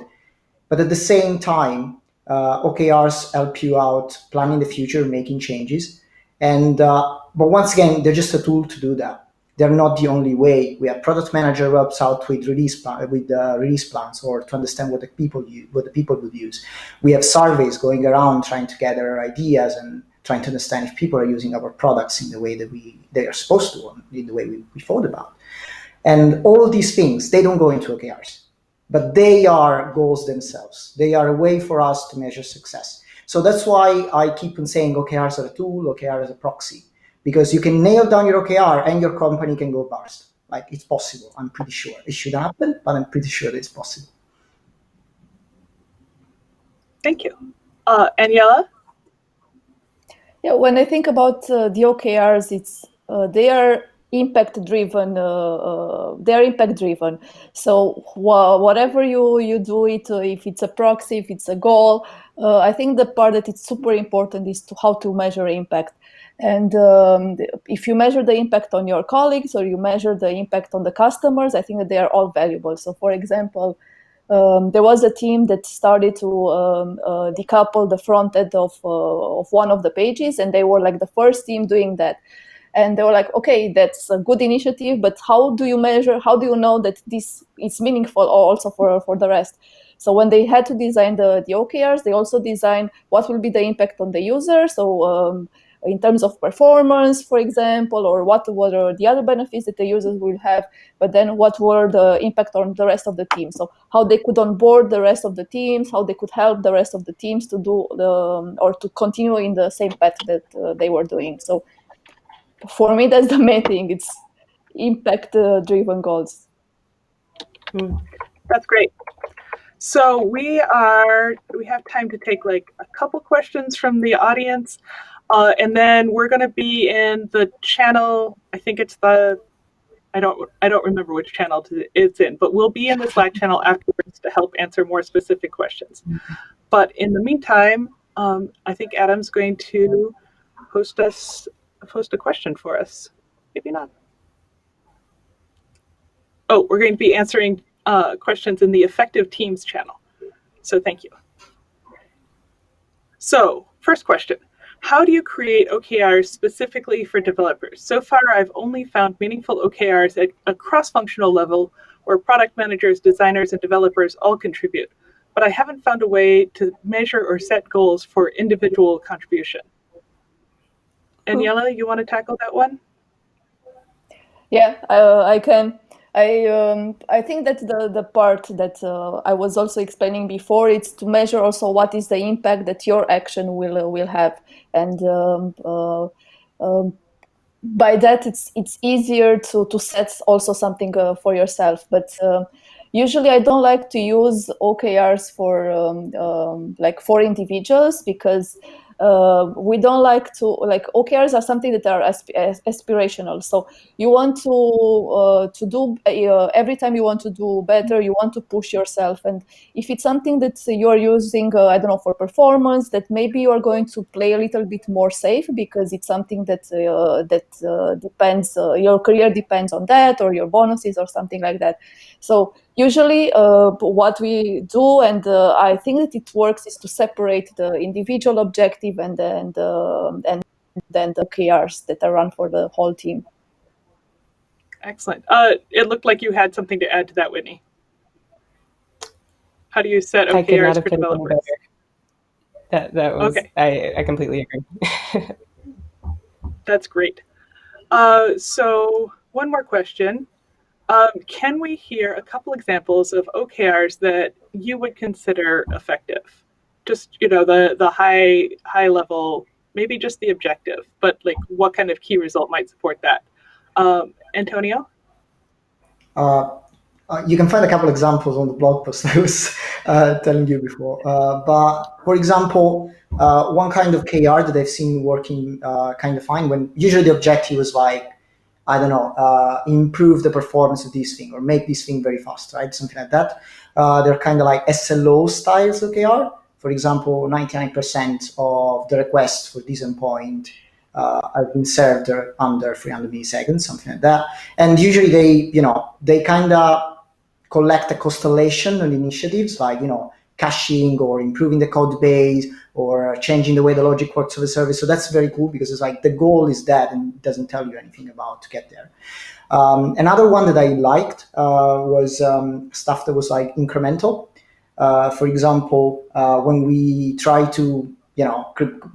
But at the same time, OKRs help you out planning the future, making changes. And but once again, they're just a tool to do that. They're not the only way. We have product manager who helps out with release plans or to understand what the people would use. We have surveys going around trying to gather ideas and trying to understand if people are using our products in the way that they are supposed to, in the way we thought about. And all these things, they don't go into OKRs. But they are goals themselves. They are a way for us to measure success. So that's why I keep on saying OKRs are a tool, OKR is a proxy, because you can nail down your OKR and your company can go burst. Like it's possible, I'm pretty sure. It should happen, but I'm pretty sure it's possible. Thank you. Aniela? Yeah, when I think about the OKRs, they are impact driven. They are impact driven. So whatever you do it, if it's a proxy, if it's a goal, I think the part that it's super important is how to measure impact. And if you measure the impact on your colleagues or you measure the impact on the customers, I think that they are all valuable. So, for example, there was a team that started to decouple the front end of one of the pages, and they were like the first team doing that. And they were like, okay, that's a good initiative, but how do you measure, how do you know that this is meaningful also for the rest? So when they had to design the OKRs, they also designed what will be the impact on the user. So in terms of performance, for example, or what were the other benefits that the users will have, but then what were the impact on the rest of the team? So how they could onboard the rest of the teams, how they could help the rest of the teams to do or to continue in the same path that they were doing. So for me, that's the main thing. It's impact-driven goals. That's great. So we have time to take like a couple questions from the audience, and then we're going to be in the channel. I think it's I don't remember which channel it's in, but we'll be in the Slack channel afterwards to help answer more specific questions. But in the meantime, I think Adam's going to post a question for us. Maybe not. Oh, we're going to be answering questions in the Effective Teams channel. So thank you. So first question, how do you create OKRs specifically for developers? So far, I've only found meaningful OKRs at a cross-functional level where product managers, designers, and developers all contribute, but I haven't found a way to measure or set goals for individual contribution. Daniela, you want to tackle that one? Yeah, I can. I think that the part that I was also explaining before, it's to measure also what is the impact that your action will have, and by that it's easier to set also something for yourself. But usually I don't like to use OKRs for like for individuals, because we don't like to, like, OKRs are something that are aspirational. So you want to do every time you want to do better, you want to push yourself. And if it's something that you're using, I don't know, for performance, that maybe you are going to play a little bit more safe, because it's something that depends, your career depends on that, or your bonuses or something like that. So usually what we do, and I think that it works, is to separate the individual objective and then the OKRs that are run for the whole team. Excellent. It looked like you had something to add to that, Whitney. How do you set I could not OKRs have for put it any developers? better. That was, okay. I completely agree. That's great. So one more question. Can we hear a couple examples of OKRs that you would consider effective? Just, you know, the high level, maybe just the objective, but like what kind of key result might support that? Antonio? You can find a couple examples on the blog post I was telling you before. But for example, one kind of KR that I've seen working kind of fine, when usually the objective was like, I don't know, improve the performance of this thing or make this thing very fast, right? Something like that. They're kind of like SLO styles OKR. For example, 99% of the requests for this endpoint have been served under 300 milliseconds, something like that. And usually they kind of collect a constellation of initiatives like, caching or improving the code base or changing the way the logic works of the service. So that's very cool, because it's like the goal is that and it doesn't tell you anything about to get there. Another one that I liked was stuff that was like incremental. For example, when we try to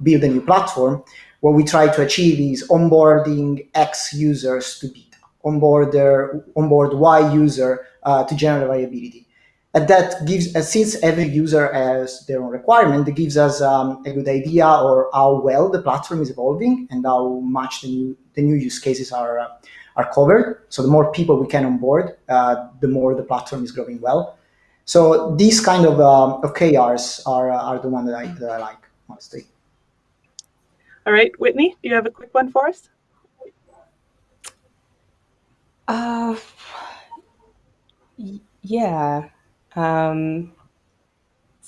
build a new platform, what we try to achieve is onboarding X users to beta, onboard Y user to general availability. And that gives, since every user has their own requirement, it gives us a good idea or how well the platform is evolving and how much the new use cases are covered. So the more people we can onboard, the more the platform is growing well. So these kind of KRs are the one that I like, honestly. All right, Whitney, do you have a quick one for us? Yeah. So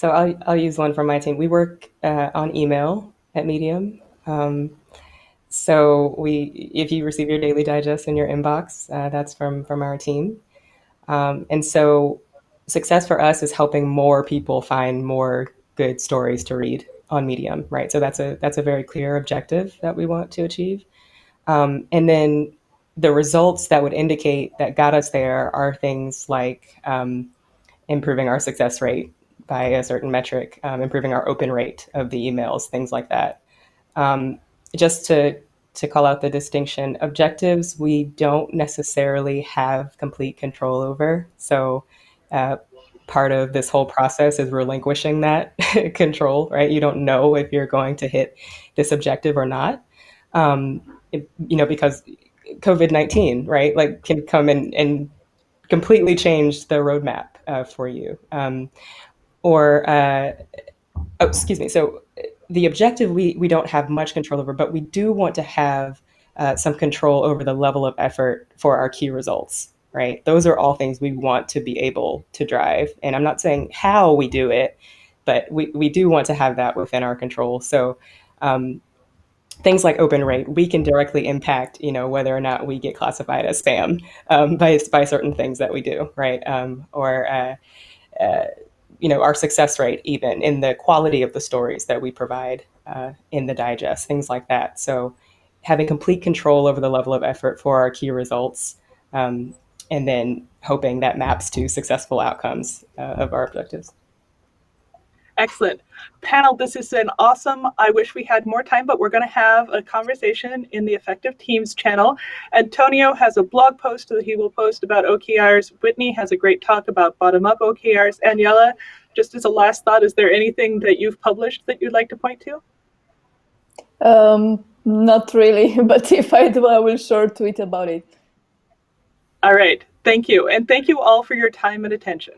I'll use one from my team. We work on email at Medium. So if you receive your daily digest in your inbox, that's from our team. And so success for us is helping more people find more good stories to read on Medium, right? So that's a very clear objective that we want to achieve. And then the results that would indicate that got us there are things like improving our success rate by a certain metric, improving our open rate of the emails, things like that. Just to call out the distinction, objectives we don't necessarily have complete control over. So part of this whole process is relinquishing that control, right? You don't know if you're going to hit this objective or not, because COVID-19, right, like can come and completely change the roadmap for you. Excuse me. So the objective we don't have much control over, but we do want to have some control over the level of effort for our key results, right? Those are all things we want to be able to drive. And I'm not saying how we do it, but we do want to have that within our control. So things like open rate, we can directly impact, whether or not we get classified as spam by certain things that we do, right? Our success rate, even in the quality of the stories that we provide in the digest, things like that. So having complete control over the level of effort for our key results, and then hoping that maps to successful outcomes of our objectives. Excellent. Panel, this has been awesome. I wish we had more time, but we're going to have a conversation in the Effective Teams channel. Antonio has a blog post that he will post about OKRs. Whitney has a great talk about bottom-up OKRs. Aniela, just as a last thought, is there anything that you've published that you'd like to point to? Not really, but if I do, I will short tweet about it. All right. Thank you. And thank you all for your time and attention.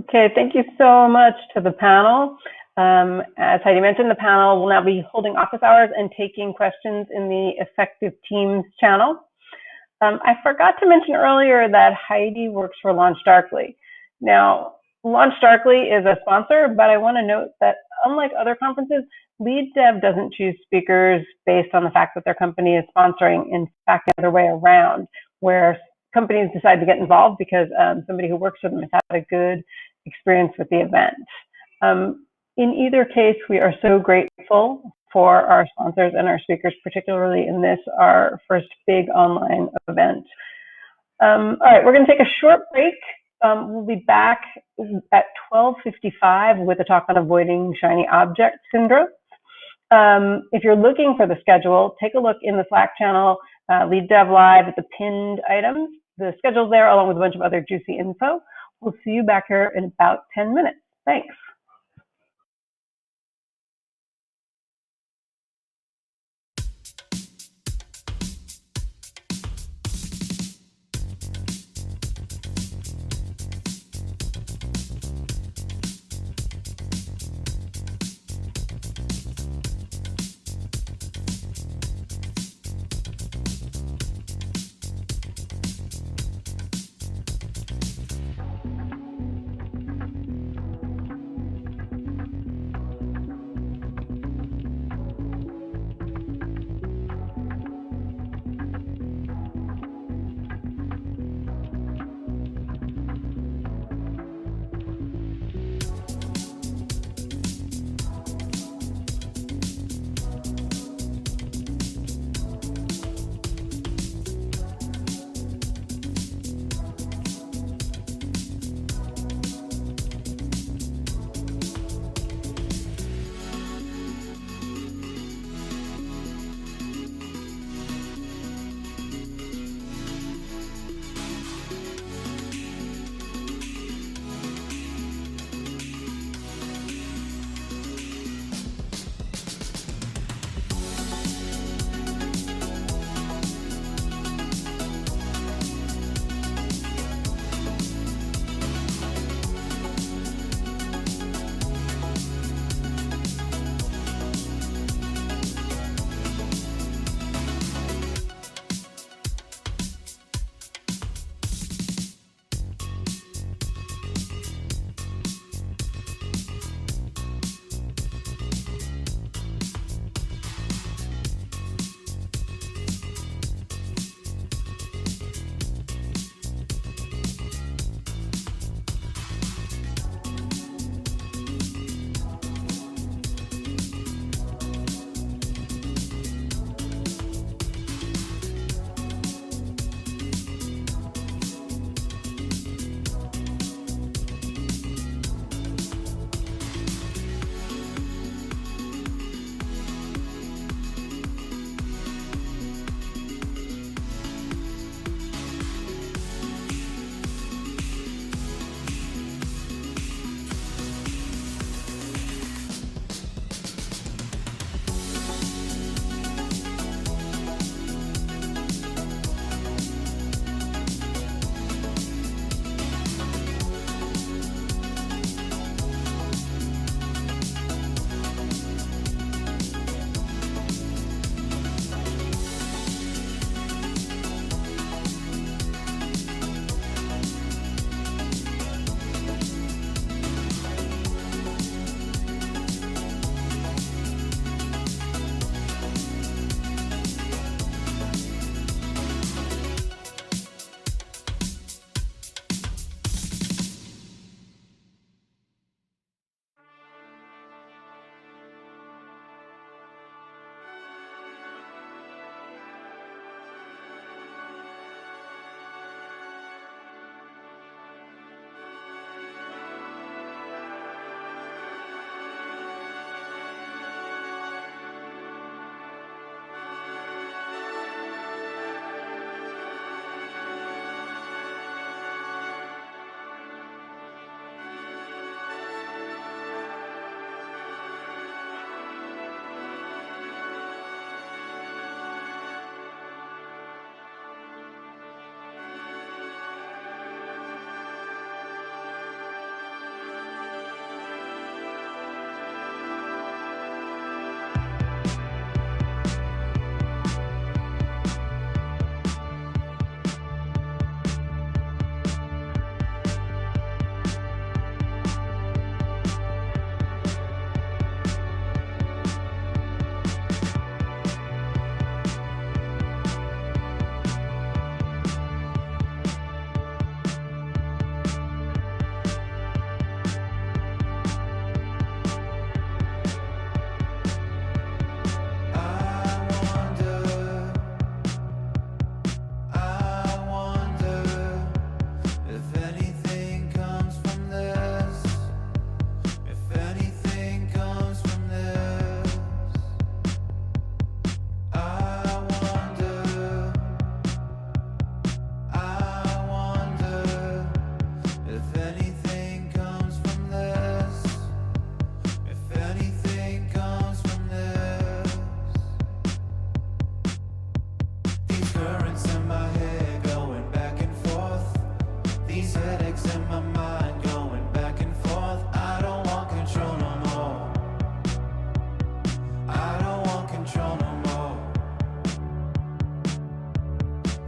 Okay, thank you so much to the panel. As Heidi mentioned, the panel will now be holding office hours and taking questions in the Effective Teams channel. I forgot to mention earlier that Heidi works for LaunchDarkly. Now, LaunchDarkly is a sponsor, but I want to note that unlike other conferences, LeadDev doesn't choose speakers based on the fact that their company is sponsoring. In fact, the other way around, where companies decide to get involved because somebody who works for them has had a good experience with the event. In either case, we are so grateful for our sponsors and our speakers, particularly in this, our first big online event. All right, we're going to take a short break. We'll be back at 12:55 with a talk on avoiding shiny object syndrome. If you're looking for the schedule, take a look in the Slack channel, LeadDev Live at the pinned items. The schedule's there along with a bunch of other juicy info. We'll see you back here in about 10 minutes. Thanks.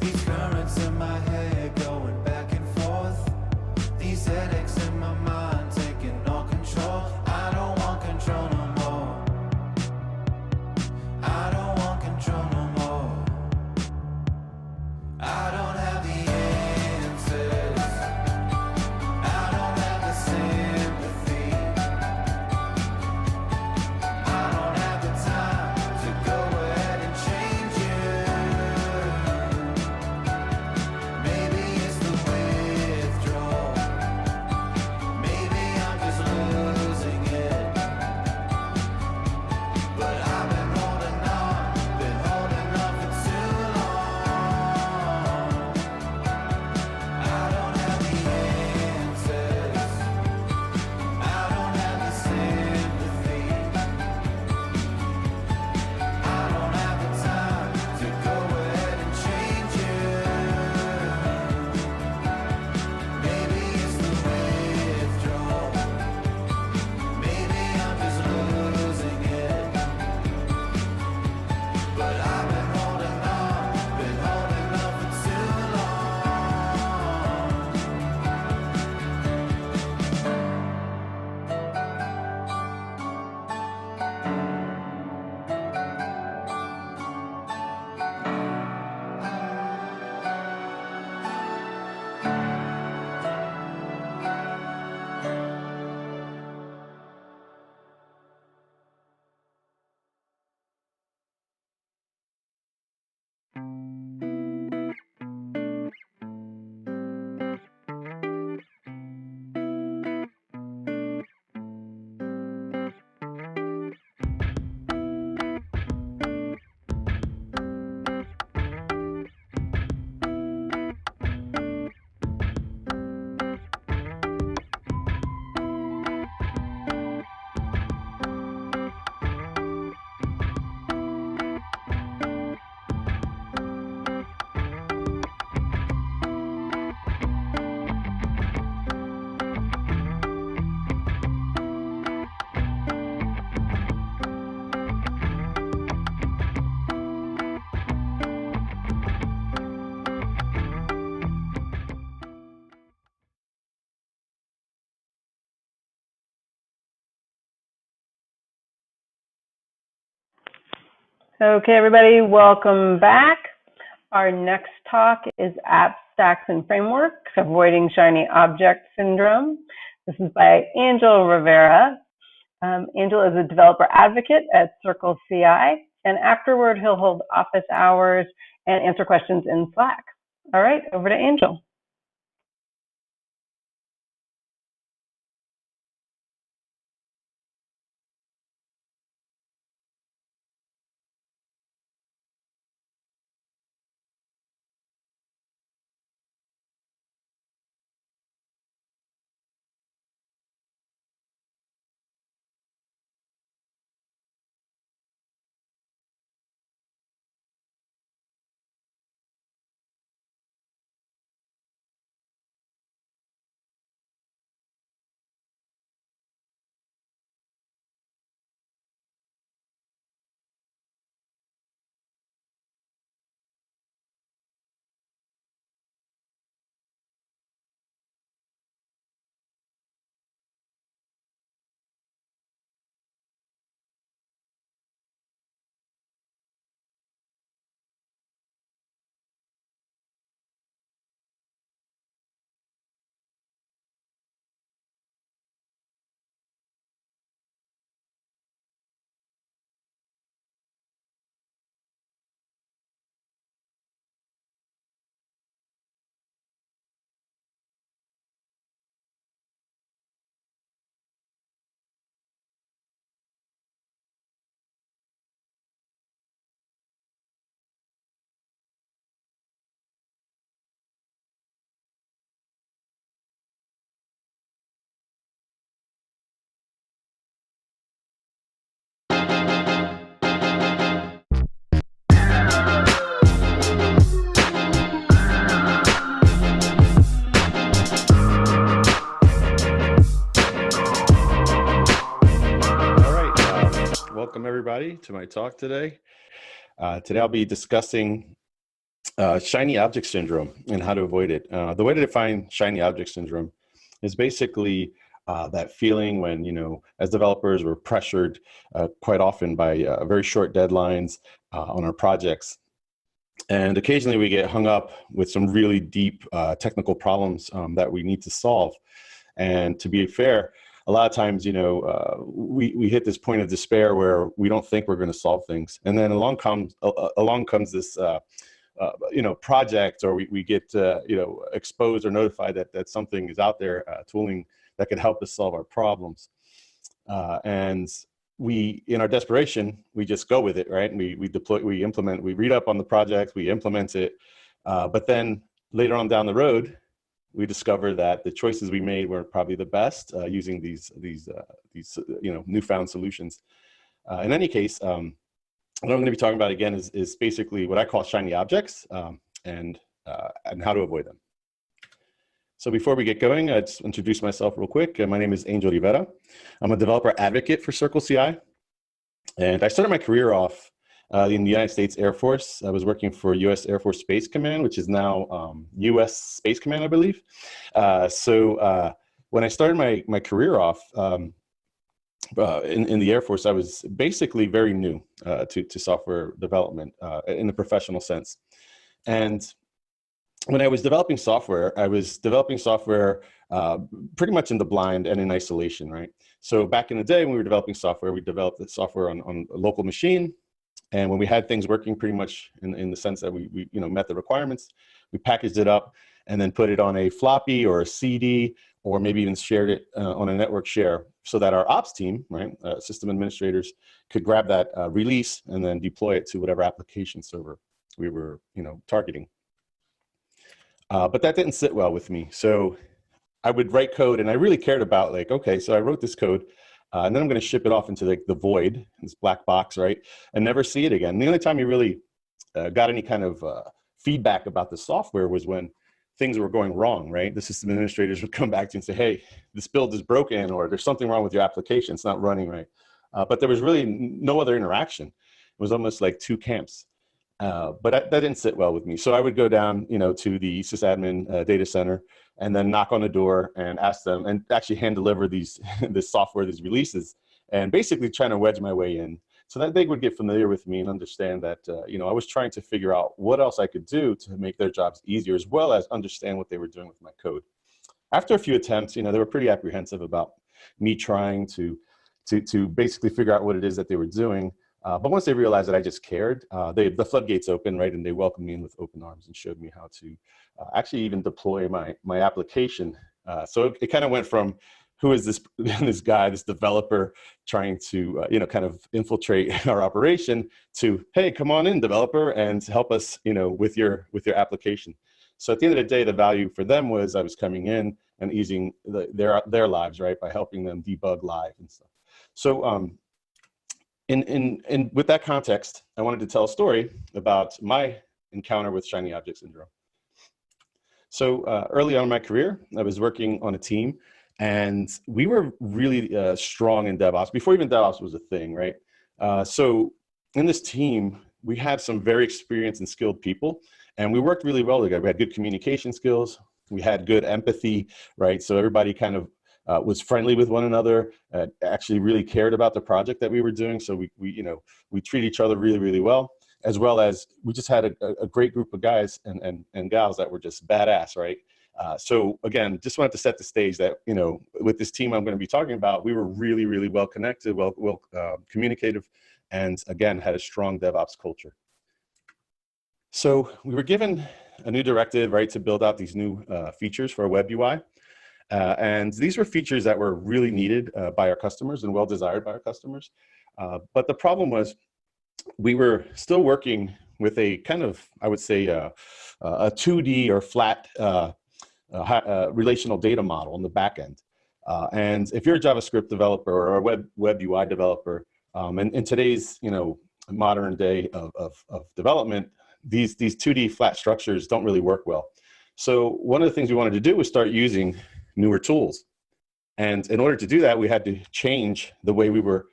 These currents in my head going back and forth. These headaches in my mind taking all control. I don't want control no more. I don't want control no more. I don't have the answers. I don't have the sympathy. I don't have the time to go ahead and change you. Maybe it's the withdrawal. Maybe I'm just losing it. But I've been holding on for too long. I don't have the answers. I don't have the sympathy. I don't have the time to go ahead and change you. Maybe it's the withdrawal. Maybe I'm just losing it. But I've been holding on for too long. Okay, everybody, welcome back. Our next talk is App Stacks and Frameworks, Avoiding Shiny Object Syndrome. This is by Angel Rivera. Angel is a developer advocate at Circle CI, and afterward he'll hold office hours and answer questions in Slack. All right, over to Angel. Welcome everybody to my talk today. Today I'll be discussing shiny object syndrome and how to avoid it. The way to define shiny object syndrome is basically that feeling when, as developers, we're pressured quite often by very short deadlines on our projects. And occasionally we get hung up with some really deep technical problems that we need to solve. And to be fair, a lot of times, we hit this point of despair where we don't think we're going to solve things. And then along comes this project, or we get exposed or notified that something is out there, tooling that can help us solve our problems. And we, in our desperation, we just go with it, right? And we deploy, we implement, we read up on the project, we implement it. But then later on down the road, we discover that the choices we made weren't probably the best using these newfound solutions. In any case, what I'm going to be talking about again is basically what I call shiny objects and how to avoid them. So before we get going, I'd just introduce myself real quick. My name is Angel Rivera. I'm a developer advocate for Circle CI. And I started my career off in the United States Air Force. I was working for US Air Force Space Command, which is now US Space Command, I believe. So when I started my career off in the Air Force, I was basically very new to software development in the professional sense. And when I was developing software, pretty much in the blind and in isolation, right? So back in the day when we were developing software, we developed the software on a local machine. And when we had things working pretty much in the sense that we met the requirements, we packaged it up and then put it on a floppy or a CD, or maybe even shared it on a network share so that our ops team, right, system administrators, could grab that release and then deploy it to whatever application server we were targeting. But that didn't sit well with me. So I would write code, and I really cared about, like, okay, so I wrote this code, and then I'm going to ship it off into the void, this black box, right, and never see it again. And the only time you really got any kind of feedback about the software was when things were going wrong, right? The system administrators would come back to you and say, hey, this build is broken, or there's something wrong with your application, it's not running right. But there was really no other interaction. It was almost like two camps. But that didn't sit well with me. So I would go down, to the sysadmin data center and then knock on the door and ask them, and actually hand deliver this software, these releases, and basically trying to wedge my way in so that they would get familiar with me and understand that, I was trying to figure out what else I could do to make their jobs easier, as well as understand what they were doing with my code. After a few attempts, they were pretty apprehensive about me trying to basically figure out what it is that they were doing. But once they realized that I just cared, the floodgates opened, right, and they welcomed me in with open arms and showed me how to actually even deploy my application. So it kind of went from, who is this this guy, this developer trying to kind of infiltrate our operation, to, hey, come on in, developer, and help us with your application. So at the end of the day, the value for them was I was coming in and easing their lives, right, by helping them debug live and stuff. So with that context, I wanted to tell a story about my encounter with shiny object syndrome. So early on in my career, I was working on a team, and we were really strong in DevOps, before even DevOps was a thing, right? So in this team, we had some very experienced and skilled people, and we worked really well together. We had good communication skills, we had good empathy, right? So everybody kind of was friendly with one another, actually really cared about the project that we were doing. So we treat each other really, really well, as well as we just had a great group of guys and gals that were just badass, right? So again, just wanted to set the stage that, with this team I'm going to be talking about, we were really, really well connected, well communicative, and again, had a strong DevOps culture. So we were given a new directive, right, to build out these new features for our web UI. And these were features that were really needed by our customers and well desired by our customers. But the problem was we were still working with a kind of, I would say, a 2D or flat relational data model on the back end. And if you're a JavaScript developer or a web UI developer, in today's modern day of development, these 2D flat structures don't really work well. So one of the things we wanted to do was start using newer tools. And in order to do that, we had to change the way we were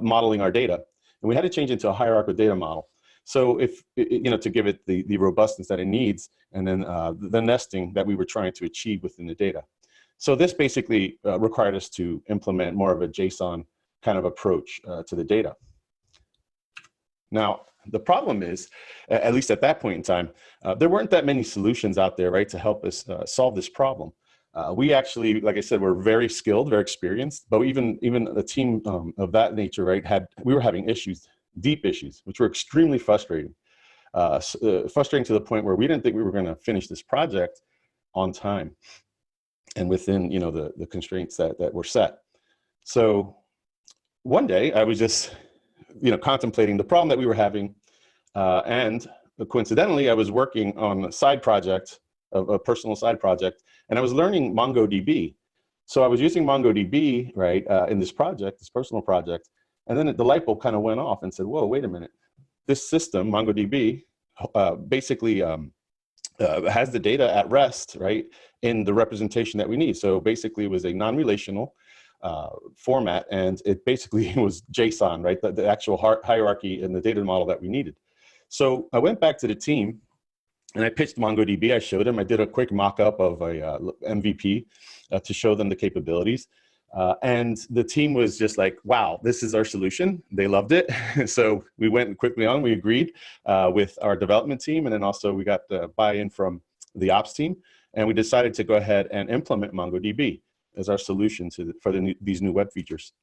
modeling our data. And we had to change into a hierarchical data model. So if, to give it the robustness that it needs, and then the nesting that we were trying to achieve within the data. So this basically required us to implement more of a JSON kind of approach to the data. Now, the problem is, at least at that point in time, there weren't that many solutions out there, right, to help us solve this problem. We actually, like I said, we're very skilled, very experienced, but even a team of that nature, right, we were having issues, deep issues, which were extremely frustrating. Frustrating to the point where we didn't think we were going to finish this project on time and within, the constraints that were set. So one day I was just, contemplating the problem that we were having, and coincidentally, I was working on a side project, a personal side project, and I was learning MongoDB. So I was using MongoDB, right, in this project, this personal project, and then the light bulb kind of went off and said, whoa, wait a minute. This system, MongoDB, basically has the data at rest, right, in the representation that we need. So basically it was a non-relational format, and it basically was JSON, right, the actual hierarchy and the data model that we needed. So I went back to the team and I pitched MongoDB. I showed them, I did a quick mock-up of a MVP to show them the capabilities. And the team was just like, wow, this is our solution. They loved it. So we went quickly on, we agreed with our development team, and then also we got the buy-in from the ops team, and we decided to go ahead and implement MongoDB as our solution for these new web features.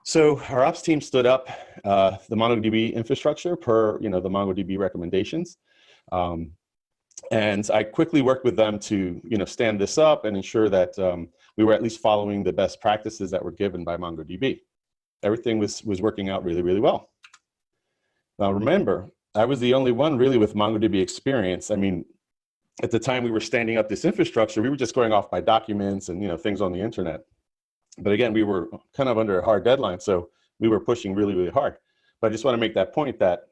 So our ops team stood up the MongoDB infrastructure per the MongoDB recommendations. And I quickly worked with them to stand this up and ensure that we were at least following the best practices that were given by MongoDB. Everything was working out really, really well. Now remember, I was the only one really with MongoDB experience. I mean, at the time we were standing up this infrastructure, we were just going off by documents and things on the internet. But again, we were kind of under a hard deadline, so we were pushing really, really hard. But I just want to make that point that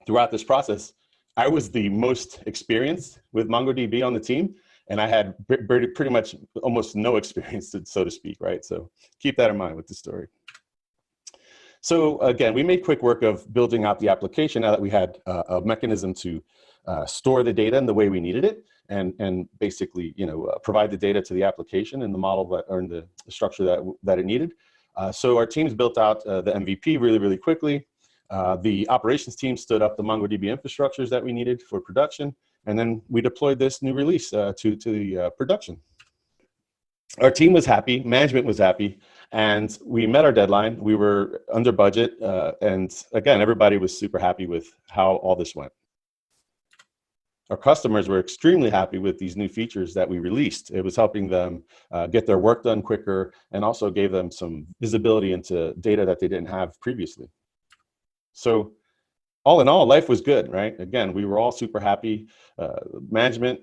throughout this process, I was the most experienced with MongoDB on the team, and I had pretty much almost no experience, so to speak, right? So keep that in mind with the story. So again, we made quick work of building out the application now that we had a mechanism to store the data in the way we needed it, and basically, provide the data to the application in the model or in the structure that it needed. So our teams built out the MVP really, really quickly. The operations team stood up the MongoDB infrastructures that we needed for production, and then we deployed this new release to the production. Our team was happy, management was happy, and we met our deadline. We were under budget, and again, everybody was super happy with how all this went. Our customers were extremely happy with these new features that we released. It was helping them get their work done quicker, and also gave them some visibility into data that they didn't have previously. So all in all, life was good, right? Again, we were all super happy. Management,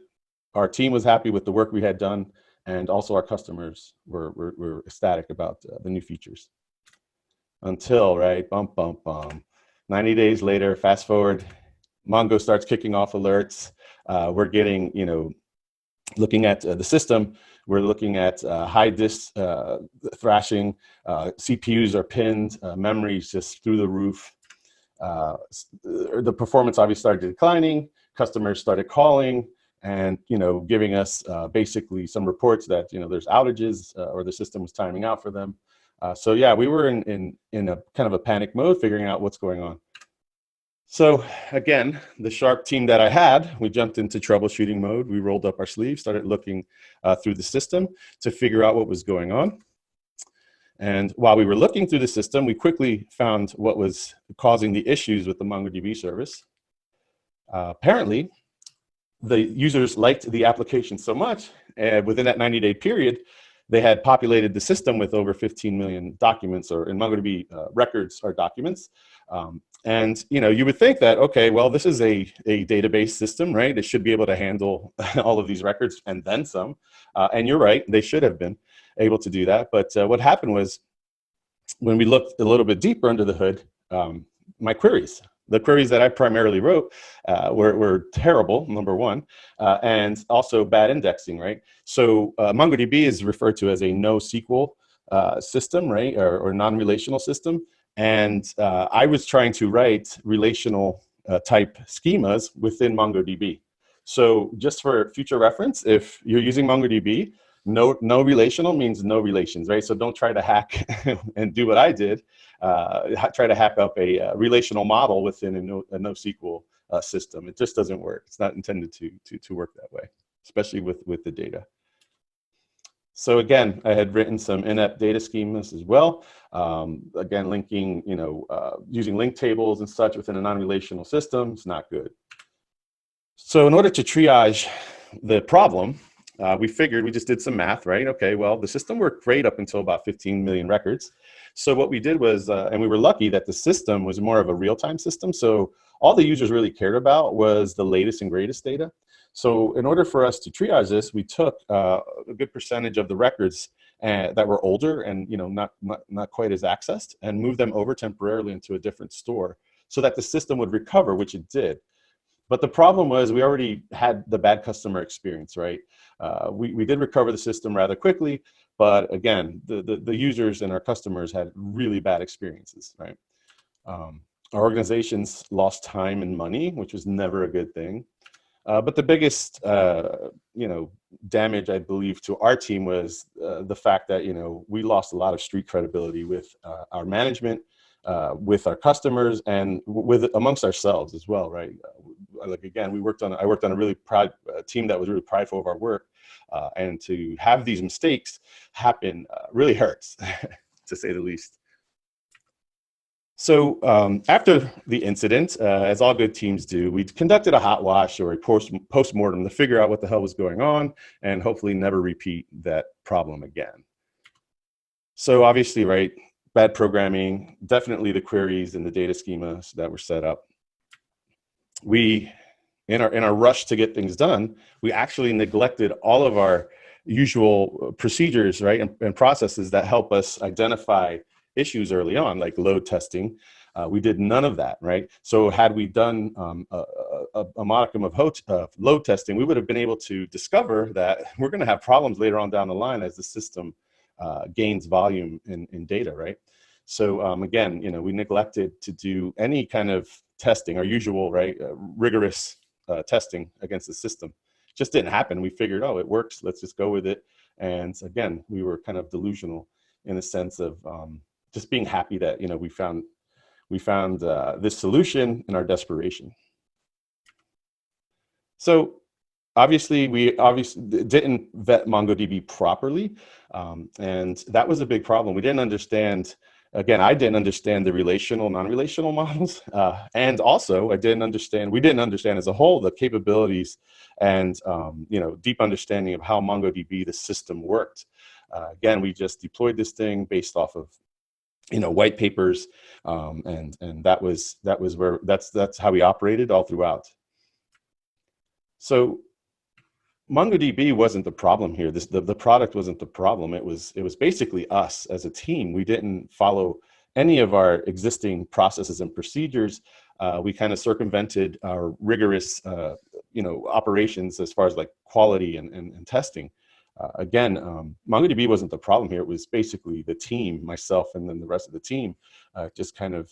our team was happy with the work we had done, and also our customers were ecstatic about the new features. Until, right, 90 days later, fast forward, Mongo starts kicking off alerts. We're getting, looking at the system, we're looking at high disk thrashing, CPUs are pinned, memory's just through the roof. The performance obviously started declining, customers started calling and giving us basically some reports that there's outages or the system was timing out for them. So yeah, we were in a kind of a panic mode, figuring out what's going on. So again, the sharp team that I had, we jumped into troubleshooting mode. We rolled up our sleeves, started looking through the system to figure out what was going on. And while we were looking through the system, we quickly found what was causing the issues with the MongoDB service. Apparently, the users liked the application so much, and within that 90-day period, they had populated the system with over 15 million documents, or in MongoDB, records are documents. And you would think that, okay, well, this is a database system, right? It should be able to handle all of these records and then some. And you're right, they should have been able to do that. But what happened was, when we looked a little bit deeper under the hood, my queries, the queries that I primarily wrote were terrible, number one, and also bad indexing, right? So MongoDB is referred to as a NoSQL system, right, or non-relational system. And I was trying to write relational type schemas within MongoDB. So just for future reference, if you're using MongoDB, no relational means no relations, right? So don't try to hack and do what I did. Try to hack up a relational model within a NoSQL system. It just doesn't work. It's not intended to work that way, especially with the data. So again, I had written some in-app data schemas as well. Again, linking, using link tables and such within a non-relational system is not good. So in order to triage the problem, we just did some math, right? Okay, well, the system worked great up until about 15 million records. So what we did was, and we were lucky that the system was more of a real-time system. So all the users really cared about was the latest and greatest data. So in order for us to triage this, we took a good percentage of the records that were older and not quite as accessed, and moved them over temporarily into a different store so that the system would recover, which it did. But the problem was we already had the bad customer experience, right? We did recover the system rather quickly, but again, the users and our customers had really bad experiences, right? Our organizations lost time and money, which was never a good thing. But the biggest, damage, I believe, to our team was the fact that, we lost a lot of street credibility with our management, with our customers, and amongst ourselves as well, right? Like again, I worked on a really proud team that was really prideful of our work, and to have these mistakes happen really hurts, to say the least. So after the incident, as all good teams do, we conducted a hot wash or a post-mortem to figure out what the hell was going on and hopefully never repeat that problem again. So obviously, right, bad programming, definitely the queries and the data schemas that were set up. We, in our rush to get things done, we actually neglected all of our usual procedures, right, and processes that help us identify issues early on, like load testing. We did none of that, right? So had we done a modicum of load testing, we would have been able to discover that we're going to have problems later on down the line as the system gains volume in data, right? So again, we neglected to do any kind of testing, our usual, right, rigorous testing against the system. Just didn't happen. We figured, oh, it works, let's just go with it. And again, we were kind of delusional in the sense of just being happy that we found this solution in our desperation. So obviously, we didn't vet MongoDB properly, and that was a big problem. We didn't understand. Again, I didn't understand the relational, non-relational models, and also we didn't understand as a whole the capabilities and deep understanding of how MongoDB, the system, worked. Again, we just deployed this thing based off of white papers, and that's how we operated all throughout. So MongoDB wasn't the problem here. The product wasn't the problem. It was basically us as a team. We didn't follow any of our existing processes and procedures. We kind of circumvented our rigorous operations as far as like quality and testing. Again, MongoDB wasn't the problem here. It was basically the team, myself, and then the rest of the team, just kind of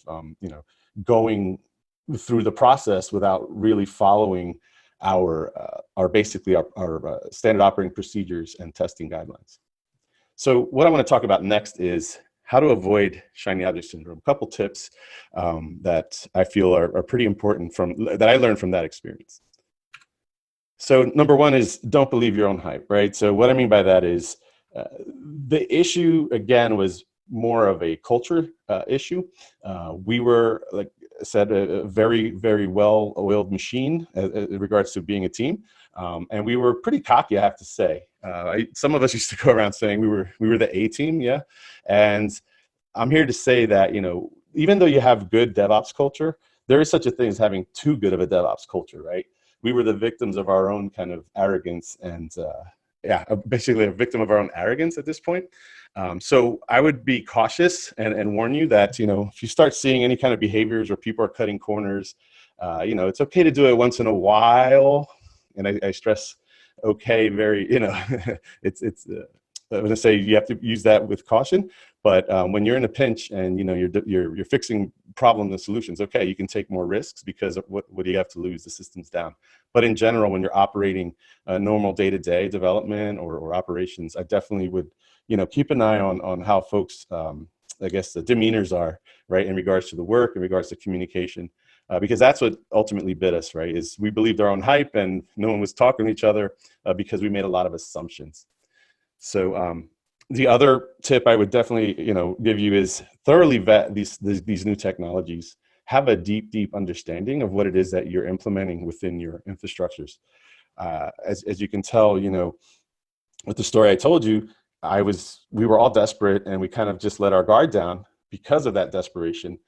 going through the process without really following our standard operating procedures and testing guidelines. So what I want to talk about next is how to avoid shiny object syndrome. A couple tips that I feel are pretty important that I learned from that experience. So number one is don't believe your own hype, right? So what I mean by that is the issue, again, was more of a culture issue. We were, like I said, a very, very well-oiled machine in regards to being a team. And we were pretty cocky, I have to say. Some of us used to go around saying we were the A team, yeah? And I'm here to say that, even though you have good DevOps culture, there is such a thing as having too good of a DevOps culture, right? We were the victims of our own kind of arrogance and basically a victim of our own arrogance at this point. So I would be cautious and warn you that, if you start seeing any kind of behaviors where people are cutting corners, it's okay to do it once in a while. And I stress okay, very, I'm going to say you have to use that with caution. But when you're in a pinch and you're fixing problems and solutions, okay, you can take more risks because of what do you have to lose? The system's down. But in general, when you're operating normal day-to-day development or operations, I definitely would keep an eye on how folks, I guess, the demeanors are, right, in regards to the work, in regards to communication. Because that's what ultimately bit us, right? Is we believed our own hype and no one was talking to each other because we made a lot of assumptions. So the other tip I would definitely give you is thoroughly vet these new technologies. Have a deep understanding of what it is that you're implementing within your infrastructures. As you can tell, with the story I told you, we were all desperate and we kind of just let our guard down because of that desperation.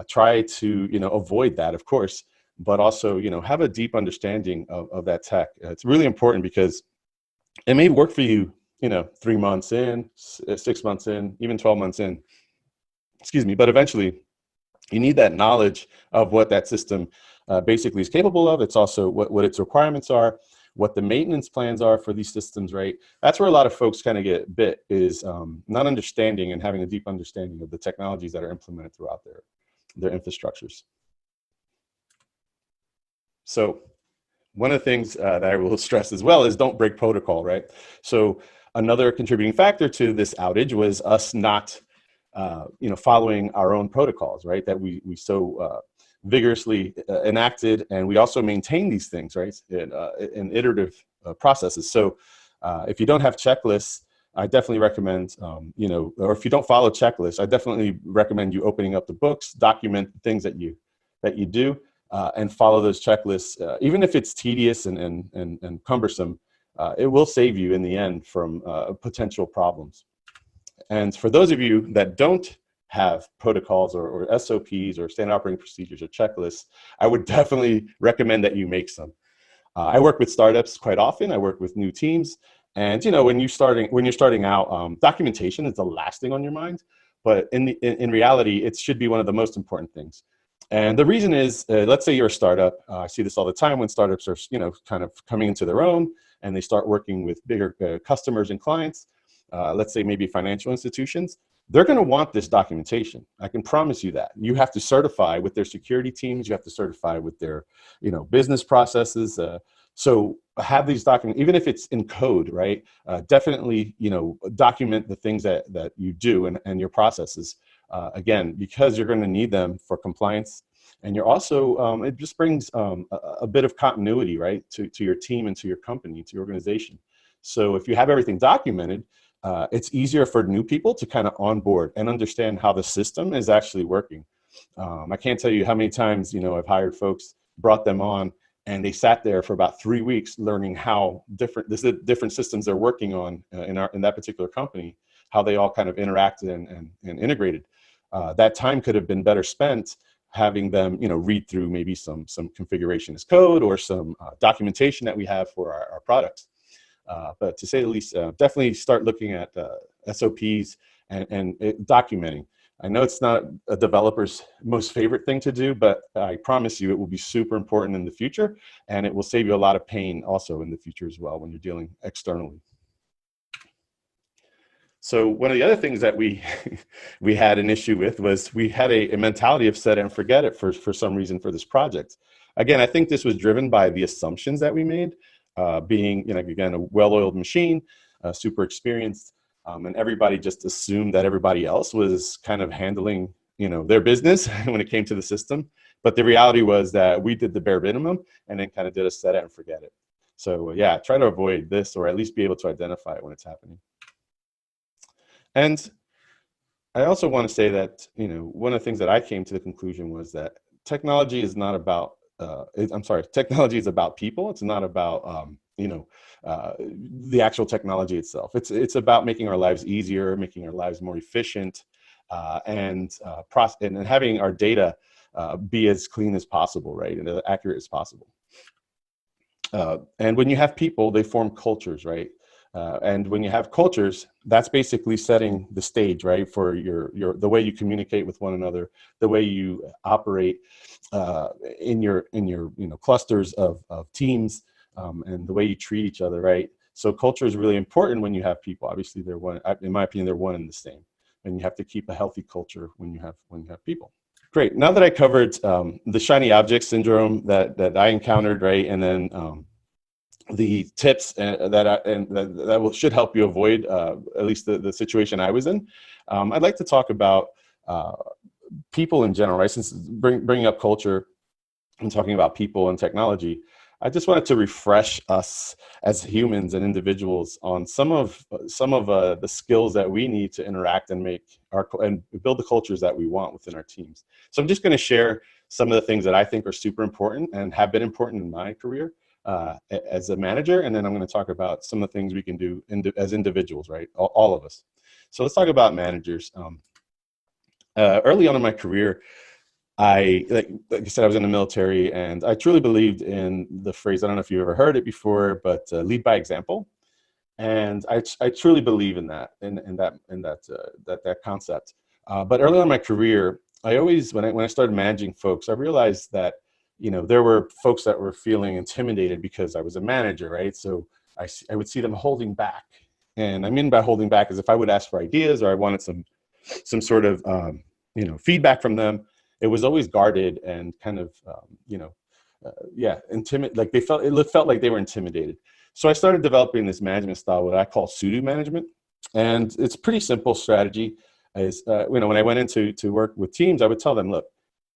Try to avoid that, of course, but also have a deep understanding of that tech. It's really important because it may work for you 3 months in, 6 months in, even 12 months in, excuse me, but eventually you need that knowledge of what that system basically is capable of. It's also what its requirements are, what the maintenance plans are for these systems, right? That's where a lot of folks kind of get bit, is not understanding and having a deep understanding of the technologies that are implemented throughout their infrastructures. So one of the things that I will stress as well is don't break protocol, right? So another contributing factor to this outage was us not following our own protocols, right? That we so vigorously enacted, and we also maintain these things, right? In iterative processes. So if you don't have checklists, I definitely recommend, or if you don't follow checklists, I definitely recommend you opening up the books, document the things that you do, and follow those checklists. Even if it's tedious and cumbersome, it will save you in the end from potential problems. And for those of you that don't have protocols or SOPs or standard operating procedures or checklists, I would definitely recommend that you make some. I work with startups quite often. I work with new teams. And when you're starting out, documentation is the last thing on your mind. But in reality, it should be one of the most important things. And the reason is, let's say you're a startup. I see this all the time when startups are kind of coming into their own and they start working with bigger customers and clients. Let's say maybe financial institutions. They're going to want this documentation. I can promise you that. You have to certify with their security teams. You have to certify with their business processes. So have these documents, even if it's in code, right? Definitely, document the things that you do and your processes. Again, because you're going to need them for compliance. And you're also, it just brings a bit of continuity, right? To your team and to your company, to your organization. So if you have everything documented, it's easier for new people to kind of onboard and understand how the system is actually working. I can't tell you how many times, I've hired folks, brought them on, and they sat there for about 3 weeks learning how different systems they're working on in that particular company, how they all kind of interacted and integrated. That time could have been better spent having them, read through maybe some configuration as code or some documentation that we have for our products. But to say the least, definitely start looking at SOPs and documenting. I know it's not a developer's most favorite thing to do, but I promise you it will be super important in the future, and it will save you a lot of pain also in the future as well when you're dealing externally. So one of the other things that we had an issue with was we had a mentality of set and forget it for some reason for this project. Again, I think this was driven by the assumptions that we made, being, again, a well-oiled machine, super experienced, and everybody just assumed that everybody else was kind of handling, their business when it came to the system. But the reality was that we did the bare minimum and then kind of did a set it and forget it. So yeah, try to avoid this, or at least be able to identify it when it's happening. And I also want to say that, one of the things that I came to the conclusion was that technology is not about, technology is about people. It's not about, the actual technology itself. It's about making our lives easier, making our lives more efficient, and having our data be as clean as possible, right, and as accurate as possible. And when you have people, they form cultures, right? And when you have cultures, that's basically setting the stage, right, for the way you communicate with one another, the way you operate in your clusters of teams, and the way you treat each other, right? So culture is really important when you have people. Obviously, they're one, in my opinion, they're one and the same. And you have to keep a healthy culture when you have people. Great. Now that I covered the shiny object syndrome that I encountered, right, and then the tips that should help you avoid at least the situation I was in, I'd like to talk about people in general, right? Since bringing up culture and talking about people and technology, I just wanted to refresh us as humans and individuals on some of the skills that we need to interact and build the cultures that we want within our teams. So I'm just going to share some of the things that I think are super important and have been important in my career as a manager, and then I'm going to talk about some of the things we can do as individuals, right? All of us. So let's talk about managers. Early on in my career, like I said, I was in the military, and I truly believed in the phrase. I don't know if you've ever heard it before, but lead by example. And I truly believe in that, that concept. But early on in my career, I always, when I started managing folks, I realized that, you know, there were folks that were feeling intimidated because I was a manager, right? So I would see them holding back. And I mean by holding back is if I would ask for ideas or I wanted some sort of, you know, feedback from them, it was always guarded and kind of, you know, like it felt like they were intimidated. So I started developing this management style, what I call pseudo management. And it's a pretty simple strategy. You know, when I went to work with teams, I would tell them, look,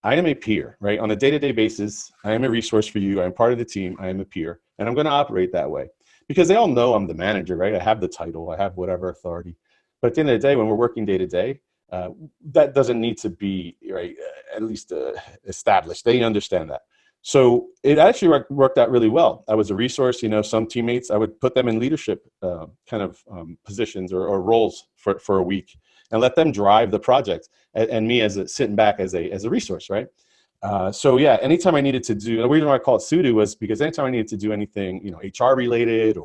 I am a peer, right? On a day-to-day basis, I am a resource for you. I'm part of the team. I am a peer. And I'm going to operate that way. Because they all know I'm the manager, right? I have the title. I have whatever authority. But at the end of the day, when we're working day-to-day, that doesn't need to be, right, at least established. They understand that. So it actually worked out really well. I was a resource. You know, some teammates, I would put them in leadership kind of positions or roles for a week and let them drive the project, and me as sitting back as a resource, right? So yeah, anytime I needed to do, the reason why I call it pseudo was because anytime I needed to do anything, you know, HR related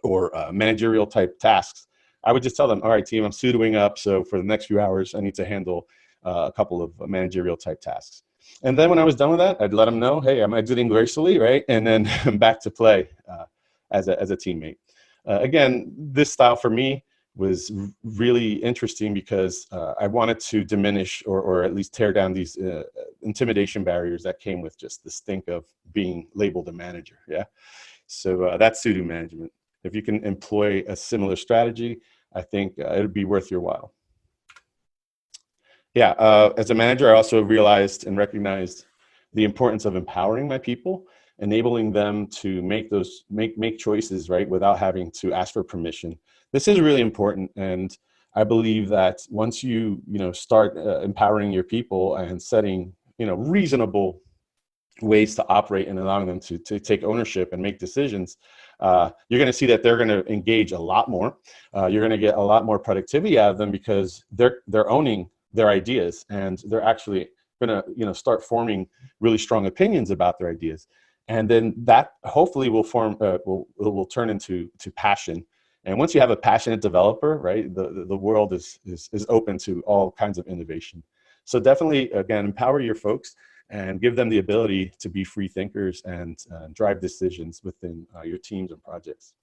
or managerial type tasks, I would just tell them, all right, team, I'm pseudoing up. So for the next few hours, I need to handle a couple of managerial type tasks. And then when I was done with that, I'd let them know, hey, I'm exiting gracefully, right? And then I'm back to play as a teammate. Again, this style for me was really interesting because I wanted to diminish or at least tear down these intimidation barriers that came with just the stink of being labeled a manager, yeah? So that's pseudo management. If you can employ a similar strategy, I think it'd be worth your while. Yeah, as a manager, I also realized and recognized the importance of empowering my people, enabling them to make choices, right, without having to ask for permission. This is really important, and I believe that once you start empowering your people and setting reasonable ways to operate and allowing them to take ownership and make decisions, you're going to see that they're going to engage a lot more. You're going to get a lot more productivity out of them because they're owning their ideas, and they're actually going to start forming really strong opinions about their ideas, and then that hopefully will turn into passion. And once you have a passionate developer, right, the world is open to all kinds of innovation. So definitely, again, empower your folks and give them the ability to be free thinkers and drive decisions within your teams and projects.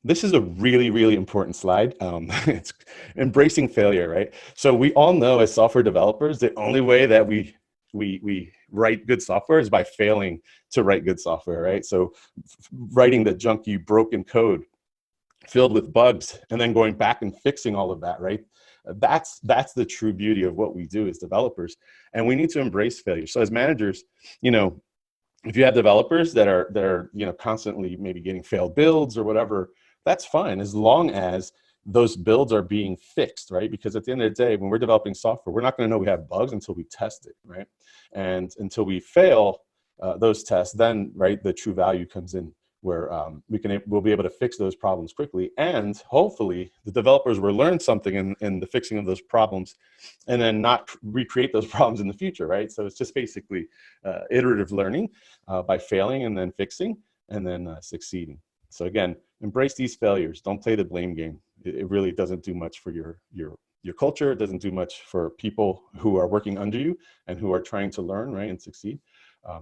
This is a really, really important slide. It's embracing failure, right? So we all know as software developers, the only way that we write good software is by failing to write good software, right? So writing the junky, broken code filled with bugs and then going back and fixing all of that, right? That's the true beauty of what we do as developers, and we need to embrace failure. So as managers, if you have developers that are constantly maybe getting failed builds or whatever, that's fine as long as those builds are being fixed, right? Because at the end of the day, when we're developing software, we're not going to know we have bugs until we test it, right? And until we fail those tests, then right, the true value comes in, where we'll be able to fix those problems quickly, and hopefully the developers will learn something in the fixing of those problems, and then not recreate those problems in the future, right? So it's just basically iterative learning by failing and then fixing and then succeeding. So again, embrace these failures. Don't play the blame game. It really doesn't do much for your culture. It doesn't do much for people who are working under you and who are trying to learn, right, and succeed.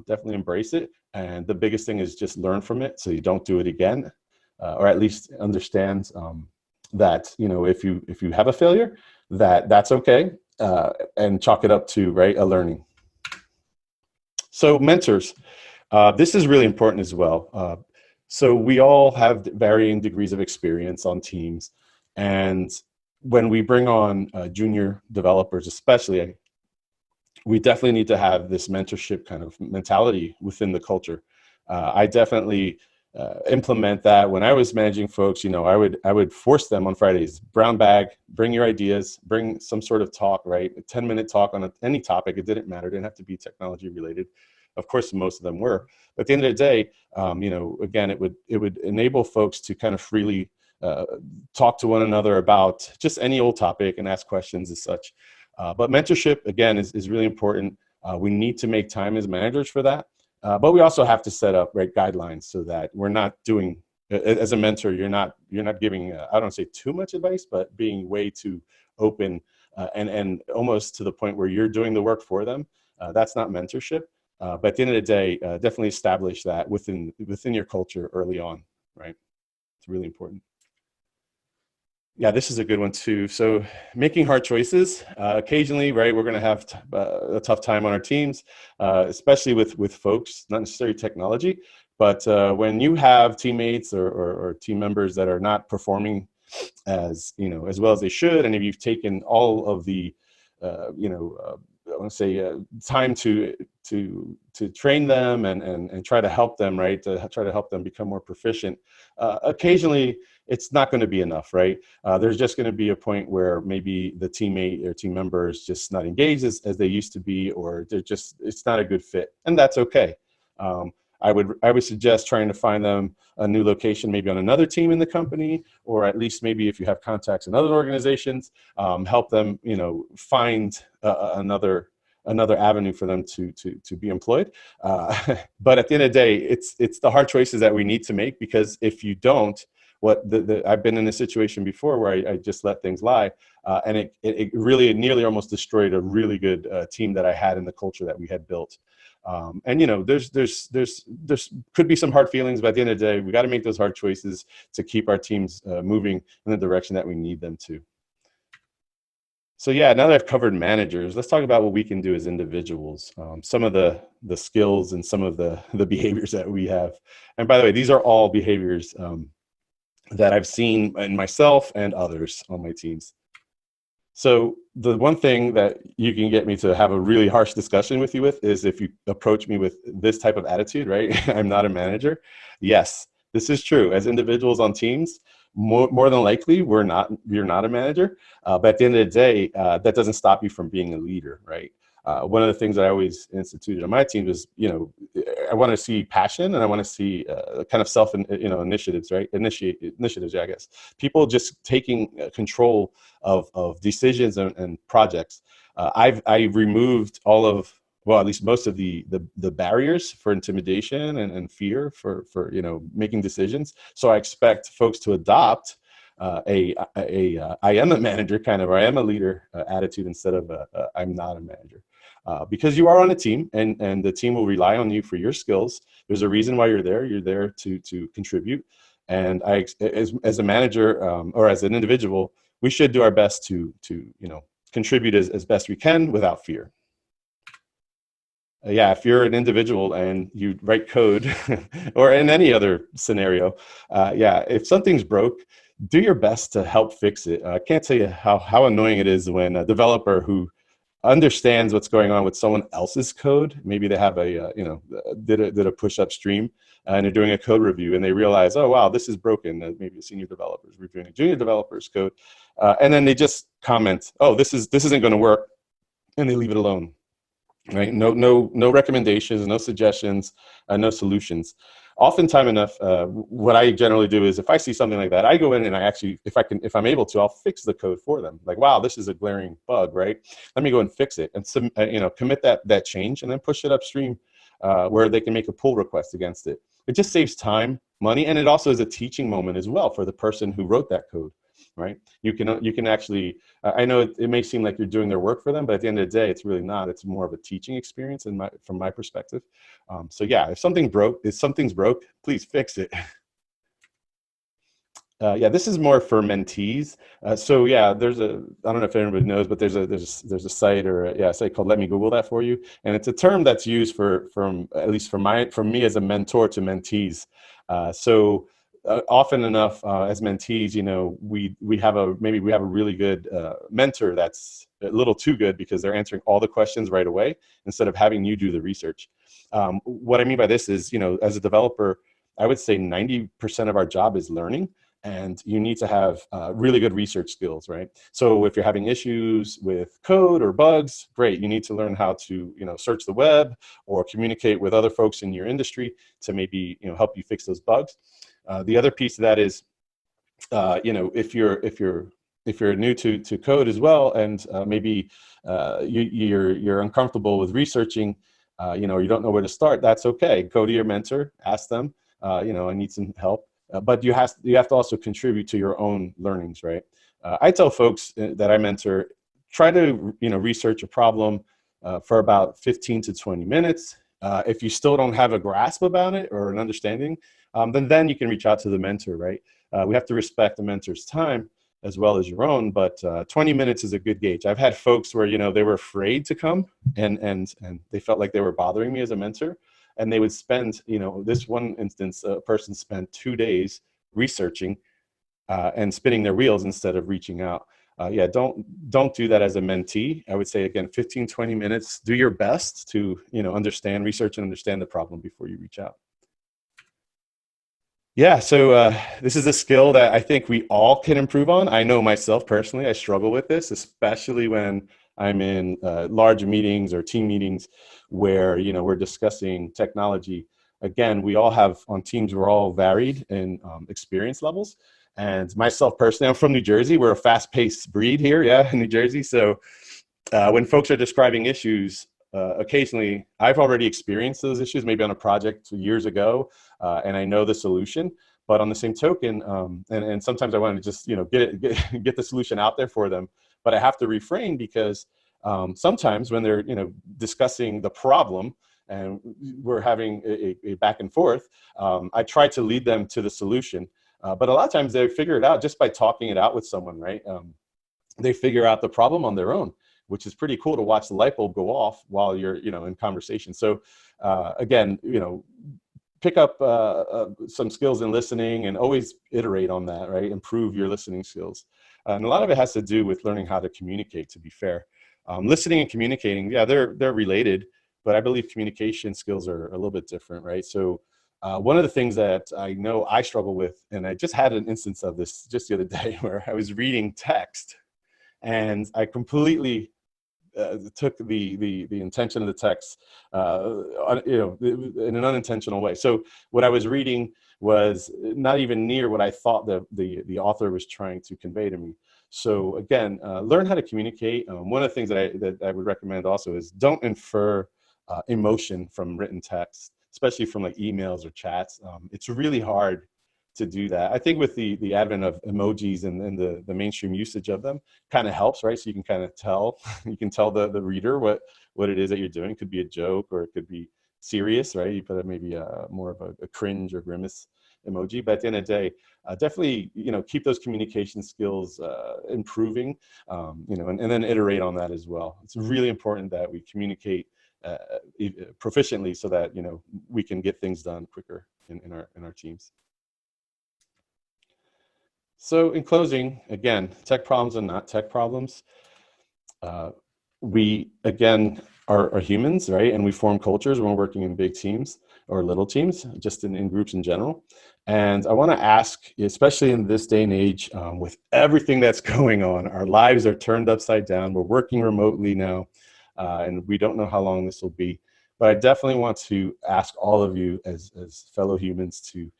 Definitely embrace it. And the biggest thing is just learn from it so you don't do it again, or at least understand that, you know, if you have a failure, that's okay, and chalk it up to, right, a learning. So mentors, this is really important as well. So we all have varying degrees of experience on teams, and when we bring on junior developers especially, we definitely need to have this mentorship kind of mentality within the culture. I definitely implement that when I was managing folks. You know, I would force them on Fridays, brown bag, bring your ideas, bring some sort of talk, right? A 10-minute talk on any topic. It didn't matter. It didn't have to be technology related. Of course, most of them were. But at the end of the day, you know, again, it would enable folks to kind of freely talk to one another about just any old topic and ask questions as such. But mentorship, again, is really important. We need to make time as managers for that. But we also have to set up, right, guidelines so that we're not doing, as a mentor, you're not giving, I don't say too much advice, but being way too open and almost to the point where you're doing the work for them. That's not mentorship. But at the end of the day, definitely establish that within your culture early on, right? It's really important. Yeah, this is a good one too. So making hard choices. Occasionally, right, we're going to have a tough time on our teams, especially with folks, not necessarily technology, but when you have teammates or team members that are not performing as, you know, as well as they should, and if you've taken all of the, you know, I want to say time to train them and try to help them, right, to try to help them become more proficient. Occasionally, it's not going to be enough, right? There's just going to be a point where maybe the teammate or team member is just not engaged as they used to be, or they're just, it's not a good fit, and that's okay. I would suggest trying to find them a new location, maybe on another team in the company, or at least maybe if you have contacts in other organizations, help them, you know, find another avenue for them to be employed. But at the end of the day, it's the hard choices that we need to make, because if you don't, I've been in a situation before where I just let things lie, and it really nearly almost destroyed a really good team that I had in the culture that we had built. And you know, there's could be some hard feelings, but at the end of the day, we got to make those hard choices to keep our teams moving in the direction that we need them to. So yeah, now that I've covered managers, let's talk about what we can do as individuals. Some of the skills and some of the behaviors that we have. And by the way, these are all behaviors that I've seen in myself and others on my teams. So the one thing that you can get me to have a really harsh discussion with you with is if you approach me with this type of attitude, right? I'm not a manager. Yes, this is true. As individuals on teams, more than likely, you're not a manager. But at the end of the day, that doesn't stop you from being a leader, right? One of the things that I always instituted on my team is, you know, I want to see passion, and I want to see kind of initiatives, right? Initiatives, yeah, I guess. People just taking control of decisions and projects. I've removed all of, well, at least most of the barriers for intimidation and fear for you know, making decisions. So I expect folks to adopt I am a manager kind of, or I am a leader attitude instead of I'm not a manager. Because you are on a team, and the team will rely on you for your skills. There's a reason why you're there. You're there to contribute. And as a manager or as an individual, we should do our best to you know, contribute as best we can without fear. Yeah, if you're an individual and you write code or in any other scenario, yeah, if something's broke, do your best to help fix it. I can't tell you how annoying it is when a developer who understands what's going on with someone else's code, maybe they have a, you know, did a push upstream and they're doing a code review and they realize, oh, wow, this is broken. Maybe a senior developer is reviewing a junior developer's code. And then they just comment, oh, this isn't going to work. And they leave it alone. Right? No recommendations, no suggestions, no solutions. Oftentimes enough, what I generally do is if I see something like that, I go in and I actually, if I'm able to, I'll fix the code for them. Like, wow, this is a glaring bug, right? Let me go and fix it and you know, commit that change and then push it upstream where they can make a pull request against it. It just saves time, money, and it also is a teaching moment as well for the person who wrote that code. right? You can actually, I know it may seem like you're doing their work for them, but at the end of the day, it's really not. It's more of a teaching experience from my perspective. So yeah, if something's broke, please fix it. Yeah, this is more for mentees. So yeah, I don't know if everybody knows, but there's a site a site called Let Me Google That For You, and it's a term that's used from at least for me as a mentor to mentees. Often enough as mentees, we have a really good mentor that's a little too good because they're answering all the questions right away instead of having you do the research. What I mean by this is, as a developer, I would say 90% of our job is learning. And you need to have really good research skills, right? So if you're having issues with code or bugs, great. You need to learn how to, search the web or communicate with other folks in your industry to maybe, help you fix those bugs. The other piece of that is, if you're new to code as well, and maybe you're uncomfortable with researching, or you don't know where to start, that's okay. Go to your mentor, ask them, I need some help. But you have to also contribute to your own learnings, right? I tell folks that I mentor, try to research a problem for about 15 to 20 minutes. If you still don't have a grasp about it or an understanding, then you can reach out to the mentor, right? We have to respect the mentor's time as well as your own, but 20 minutes is a good gauge. I've had folks where they were afraid to come and they felt like they were bothering me as a mentor. And they would spend, this one instance, a person spent 2 days researching and spinning their wheels instead of reaching out. Yeah, don't do that as a mentee. I would say, again, 15, 20 minutes, do your best to, research and understand the problem before you reach out. Yeah, so this is a skill that I think we all can improve on. I know myself personally, I struggle with this, especially when I'm in large meetings or team meetings where we're discussing technology. Again, we all have on teams, we're all varied in experience levels. And myself personally, I'm from New Jersey. We're a fast-paced breed here, yeah, in New Jersey. So when folks are describing issues, occasionally I've already experienced those issues, maybe on a project years ago, and I know the solution. But on the same token, and sometimes I want to just get the solution out there for them. But I have to refrain because sometimes when they're discussing the problem and we're having a back and forth, I try to lead them to the solution. But a lot of times they figure it out just by talking it out with someone, right? They figure out the problem on their own, which is pretty cool to watch the light bulb go off while you're in conversation. So again, pick up some skills in listening and always iterate on that, right? Improve your listening skills. And a lot of it has to do with learning how to communicate, to be fair. Listening and communicating, yeah, they're related, but I believe communication skills are a little bit different, right? So one of the things that I know I struggle with, and I just had an instance of this just the other day where I was reading text and I completely took the intention of the text, in an unintentional way. So what I was reading was not even near what I thought the author was trying to convey to me. So again, learn how to communicate. One of the things that I would recommend also is don't infer emotion from written text, especially from like emails or chats. It's really hard to do that. I think with the advent of emojis and the mainstream usage of them kind of helps, right? So you can kind of tell, you can tell the reader what it is that you're doing. It could be a joke or it could be serious, right? You put maybe more of a cringe or grimace emoji, but at the end of the day, definitely, keep those communication skills improving, and then iterate on that as well. It's really important that we communicate proficiently so that, we can get things done quicker in our teams. So in closing, again, tech problems are not tech problems. We, again, are humans, right? And we form cultures when we're working in big teams or little teams, just in groups in general. And I want to ask, especially in this day and age, with everything that's going on, our lives are turned upside down. We're working remotely now, and we don't know how long this will be. But I definitely want to ask all of you as fellow humans to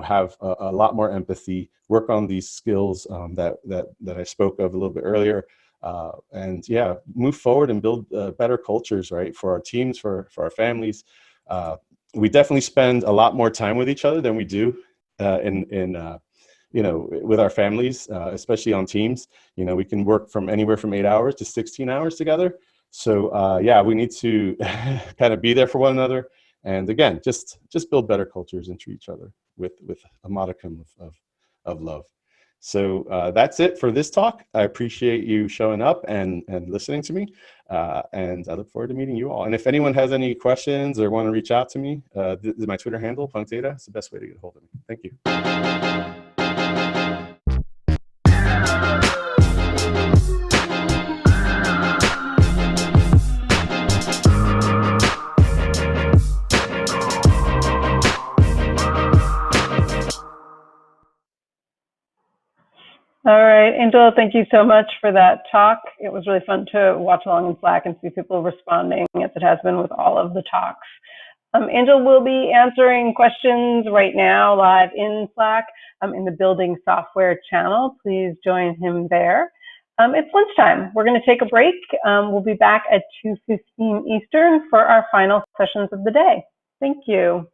have a lot more empathy, work on these skills that I spoke of a little bit earlier, and yeah, move forward and build better cultures, right, for our teams, for our families. We definitely spend a lot more time with each other than we do in with our families, especially on teams. We can work from anywhere from 8 hours to 16 hours together. So yeah, we need to kind of be there for one another. And again, just build better cultures and treat each other with a modicum of love. So that's it for this talk. I appreciate you showing up and listening to me. And I look forward to meeting you all. And if anyone has any questions or want to reach out to me, this is my Twitter handle, Punkdata. It's the best way to get a hold of me. Thank you. All right, Angel, thank you so much for that talk. It was really fun to watch along in Slack and see people responding, as it has been with all of the talks. Angel will be answering questions right now live in Slack in the Building Software channel. Please join him there. It's lunchtime. We're going to take a break. We'll be back at 2:15 Eastern for our final sessions of the day. Thank you.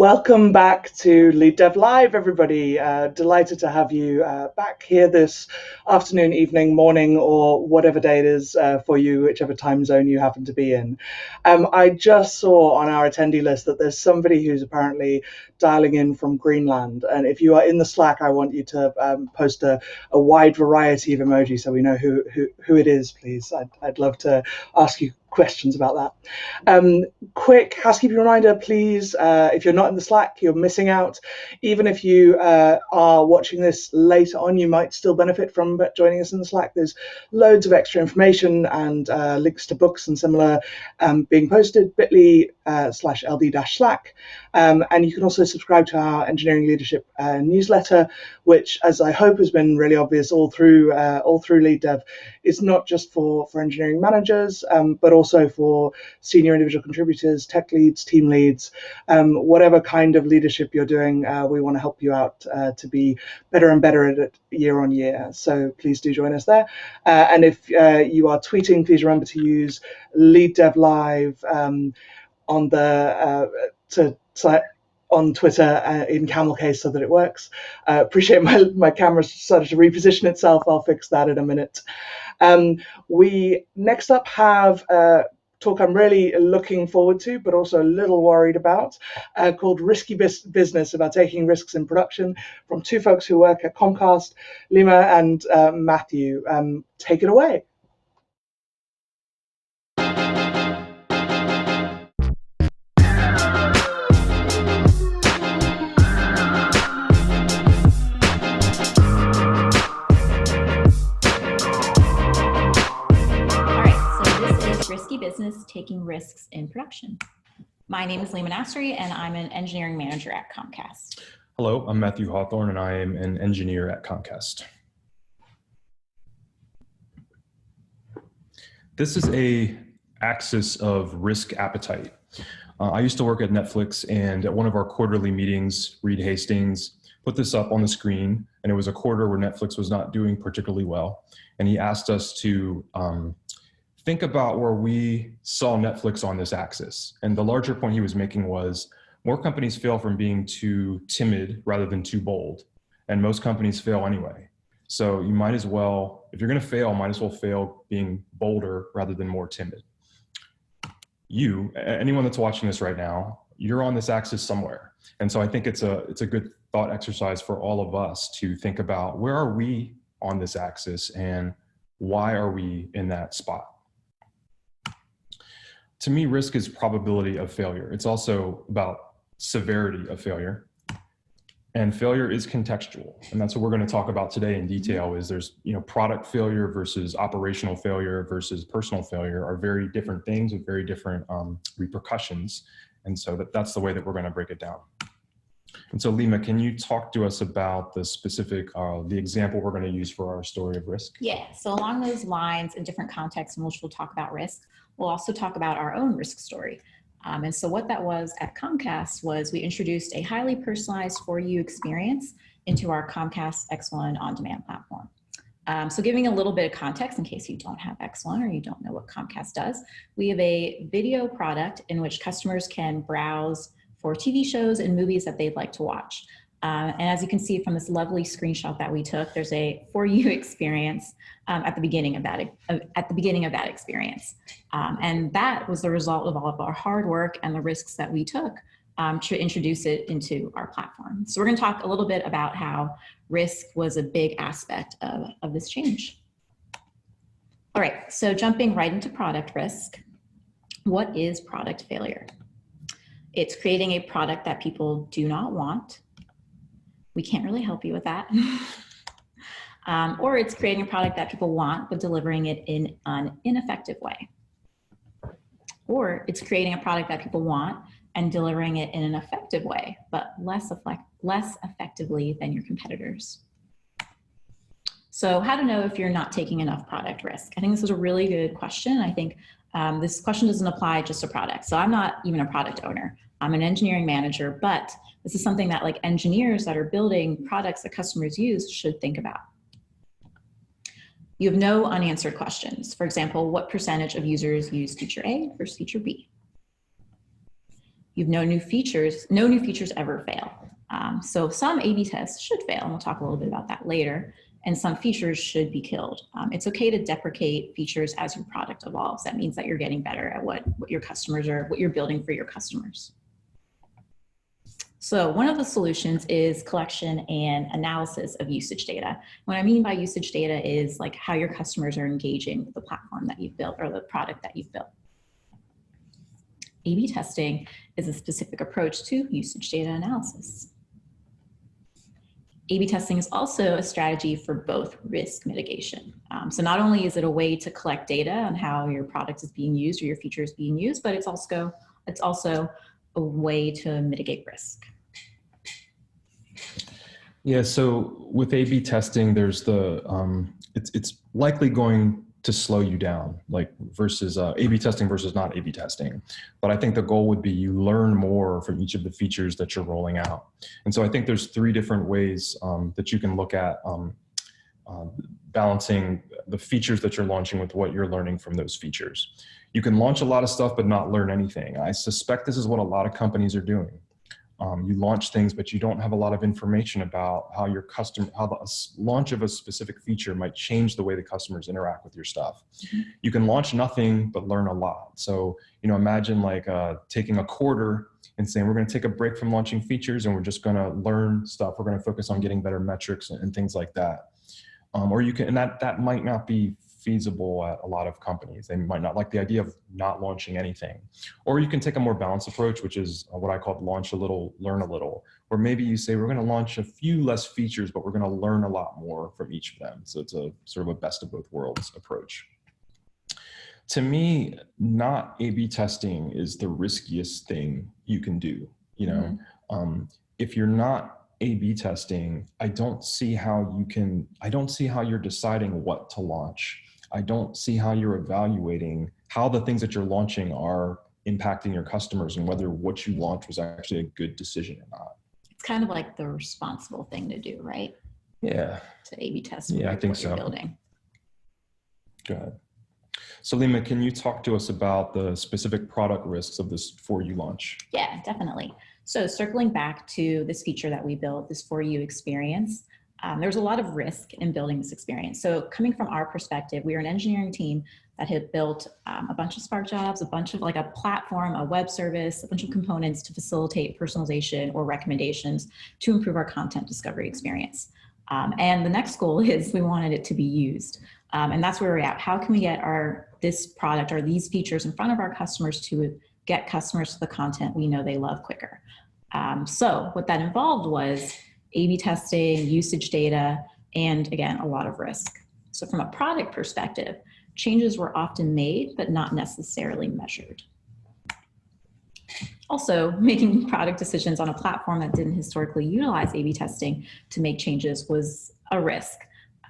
Welcome back to LeadDev Live, everybody. Delighted to have you back here this afternoon, evening, morning, or whatever day it is for you, whichever time zone you happen to be in. I just saw on our attendee list that there's somebody who's apparently dialing in from Greenland. And if you are in the Slack, I want you to post a wide variety of emojis so we know who it is, please. I'd love to ask you questions about that. Quick housekeeping reminder, please, if you're not in the Slack, you're missing out. Even if you are watching this later on, you might still benefit from joining us in the Slack. There's loads of extra information and links to books and similar being posted, bit.ly/LD-Slack. And you can also subscribe to our engineering leadership newsletter, which, as I hope has been really obvious all through LeadDev, is not just for engineering managers, but also for senior individual contributors, tech leads, team leads, whatever kind of leadership you're doing. We want to help you out to be better and better at it year on year. So please do join us there. And if you are tweeting, please remember to use LeadDev Live on Twitter in camel case so that it works. Appreciate my camera started to reposition itself. I'll fix that in a minute. We next up have a talk I'm really looking forward to, but also a little worried about, called Risky Business, about taking risks in production, from two folks who work at Comcast, Lima and Matthew. Take it away. Risky Business, Taking Risks in Production. My name is Lima Nasri, and I'm an engineering manager at Comcast. Hello, I'm Matthew Hawthorne, and I am an engineer at Comcast. This is an axis of risk appetite. I used to work at Netflix, and at one of our quarterly meetings, Reed Hastings put this up on the screen, and it was a quarter where Netflix was not doing particularly well. And he asked us to think about where we saw Netflix on this axis. And the larger point he was making was more companies fail from being too timid rather than too bold. And most companies fail anyway. So you might as well, if you're gonna fail, might as well fail being bolder rather than more timid. You, anyone that's watching this right now, you're on this axis somewhere. And so I think it's a good thought exercise for all of us to think about where are we on this axis and why are we in that spot? To me, risk is probability of failure. It's also about severity of failure. And failure is contextual. And that's what we're going to talk about today in detail is there's, product failure versus operational failure versus personal failure are very different things with very different repercussions. And so that's the way that we're going to break it down. And so Lima, can you talk to us about the specific, the example we're going to use for our story of risk? Yeah, so along those lines, in different contexts in which we'll talk about risk, we'll also talk about our own risk story. And so what that was at Comcast was we introduced a highly personalized for you experience into our Comcast X1 on-demand platform. So giving a little bit of context in case you don't have X1 or you don't know what Comcast does, we have a video product in which customers can browse for TV shows and movies that they'd like to watch. And as you can see from this lovely screenshot that we took, there's a for you experience at the beginning of that experience. And that was the result of all of our hard work and the risks that we took to introduce it into our platform. So we're going to talk a little bit about how risk was a big aspect of this change. All right, so jumping right into product risk. What is product failure? It's creating a product that people do not want. We can't really help you with that. Or it's creating a product that people want, but delivering it in an ineffective way. Or it's creating a product that people want and delivering it in an effective way, but less effectively than your competitors. So how to know if you're not taking enough product risk? I think this is a really good question. I think this question doesn't apply just to products. So I'm not even a product owner. I'm an engineering manager, but this is something that engineers that are building products that customers use should think about. You have no unanswered questions. For example, what percentage of users use feature A versus feature B? You've no new features ever fail. So some A/B tests should fail, and we'll talk a little bit about that later, and some features should be killed. It's okay to deprecate features as your product evolves. That means that you're getting better at what you're building for your customers. So one of the solutions is collection and analysis of usage data. What I mean by usage data is like how your customers are engaging with the platform that you've built or the product that you've built. A/B testing is a specific approach to usage data analysis. A/B testing is also a strategy for both risk mitigation. So not only is it a way to collect data on how your product is being used or your feature is being used, but it's also a way to mitigate risk. Yeah, so with A/B testing, there's it's likely going to slow you down, like versus A/B testing versus not A/B testing. But I think the goal would be you learn more from each of the features that you're rolling out. And so I think there's 3 different ways that you can look at balancing the features that you're launching with what you're learning from those features. You can launch a lot of stuff but not learn anything. I suspect this is what a lot of companies are doing. You launch things, but you don't have a lot of information about how the launch of a specific feature might change the way the customers interact with your stuff. You can launch nothing, but learn a lot. So, imagine like taking a quarter and saying, we're going to take a break from launching features and we're just going to learn stuff. We're going to focus on getting better metrics and things like that. Or you can, and that might not be feasible at a lot of companies. They might not like the idea of not launching anything. Or you can take a more balanced approach, which is what I call launch a little, learn a little, where maybe you say, we're going to launch a few less features, but we're going to learn a lot more from each of them. So it's a sort of a best of both worlds approach. To me, not A/B testing is the riskiest thing you can do. If you're not A/B testing, I don't see how you're deciding what to launch. I don't see how you're evaluating how the things that you're launching are impacting your customers and whether what you launched was actually a good decision or not. It's kind of like the responsible thing to do, right? Yeah. To A/B test. Yeah, I think so. Building. Go ahead. So Lima, can you talk to us about the specific product risks of this For You launch? Yeah, definitely. So circling back to this feature that we built, this For You experience, there's a lot of risk in building this experience. So coming from our perspective, we are an engineering team that had built a bunch of Spark jobs, a bunch of like a platform, a web service, a bunch of components to facilitate personalization or recommendations to improve our content discovery experience. And the next goal is we wanted it to be used. And that's where we're at. How can we get this product or these features in front of our customers to get customers to the content we know they love quicker? So what that involved was A/B testing, usage data, and again, a lot of risk. So from a product perspective, changes were often made, but not necessarily measured. Also, making product decisions on a platform that didn't historically utilize A/B testing to make changes was a risk.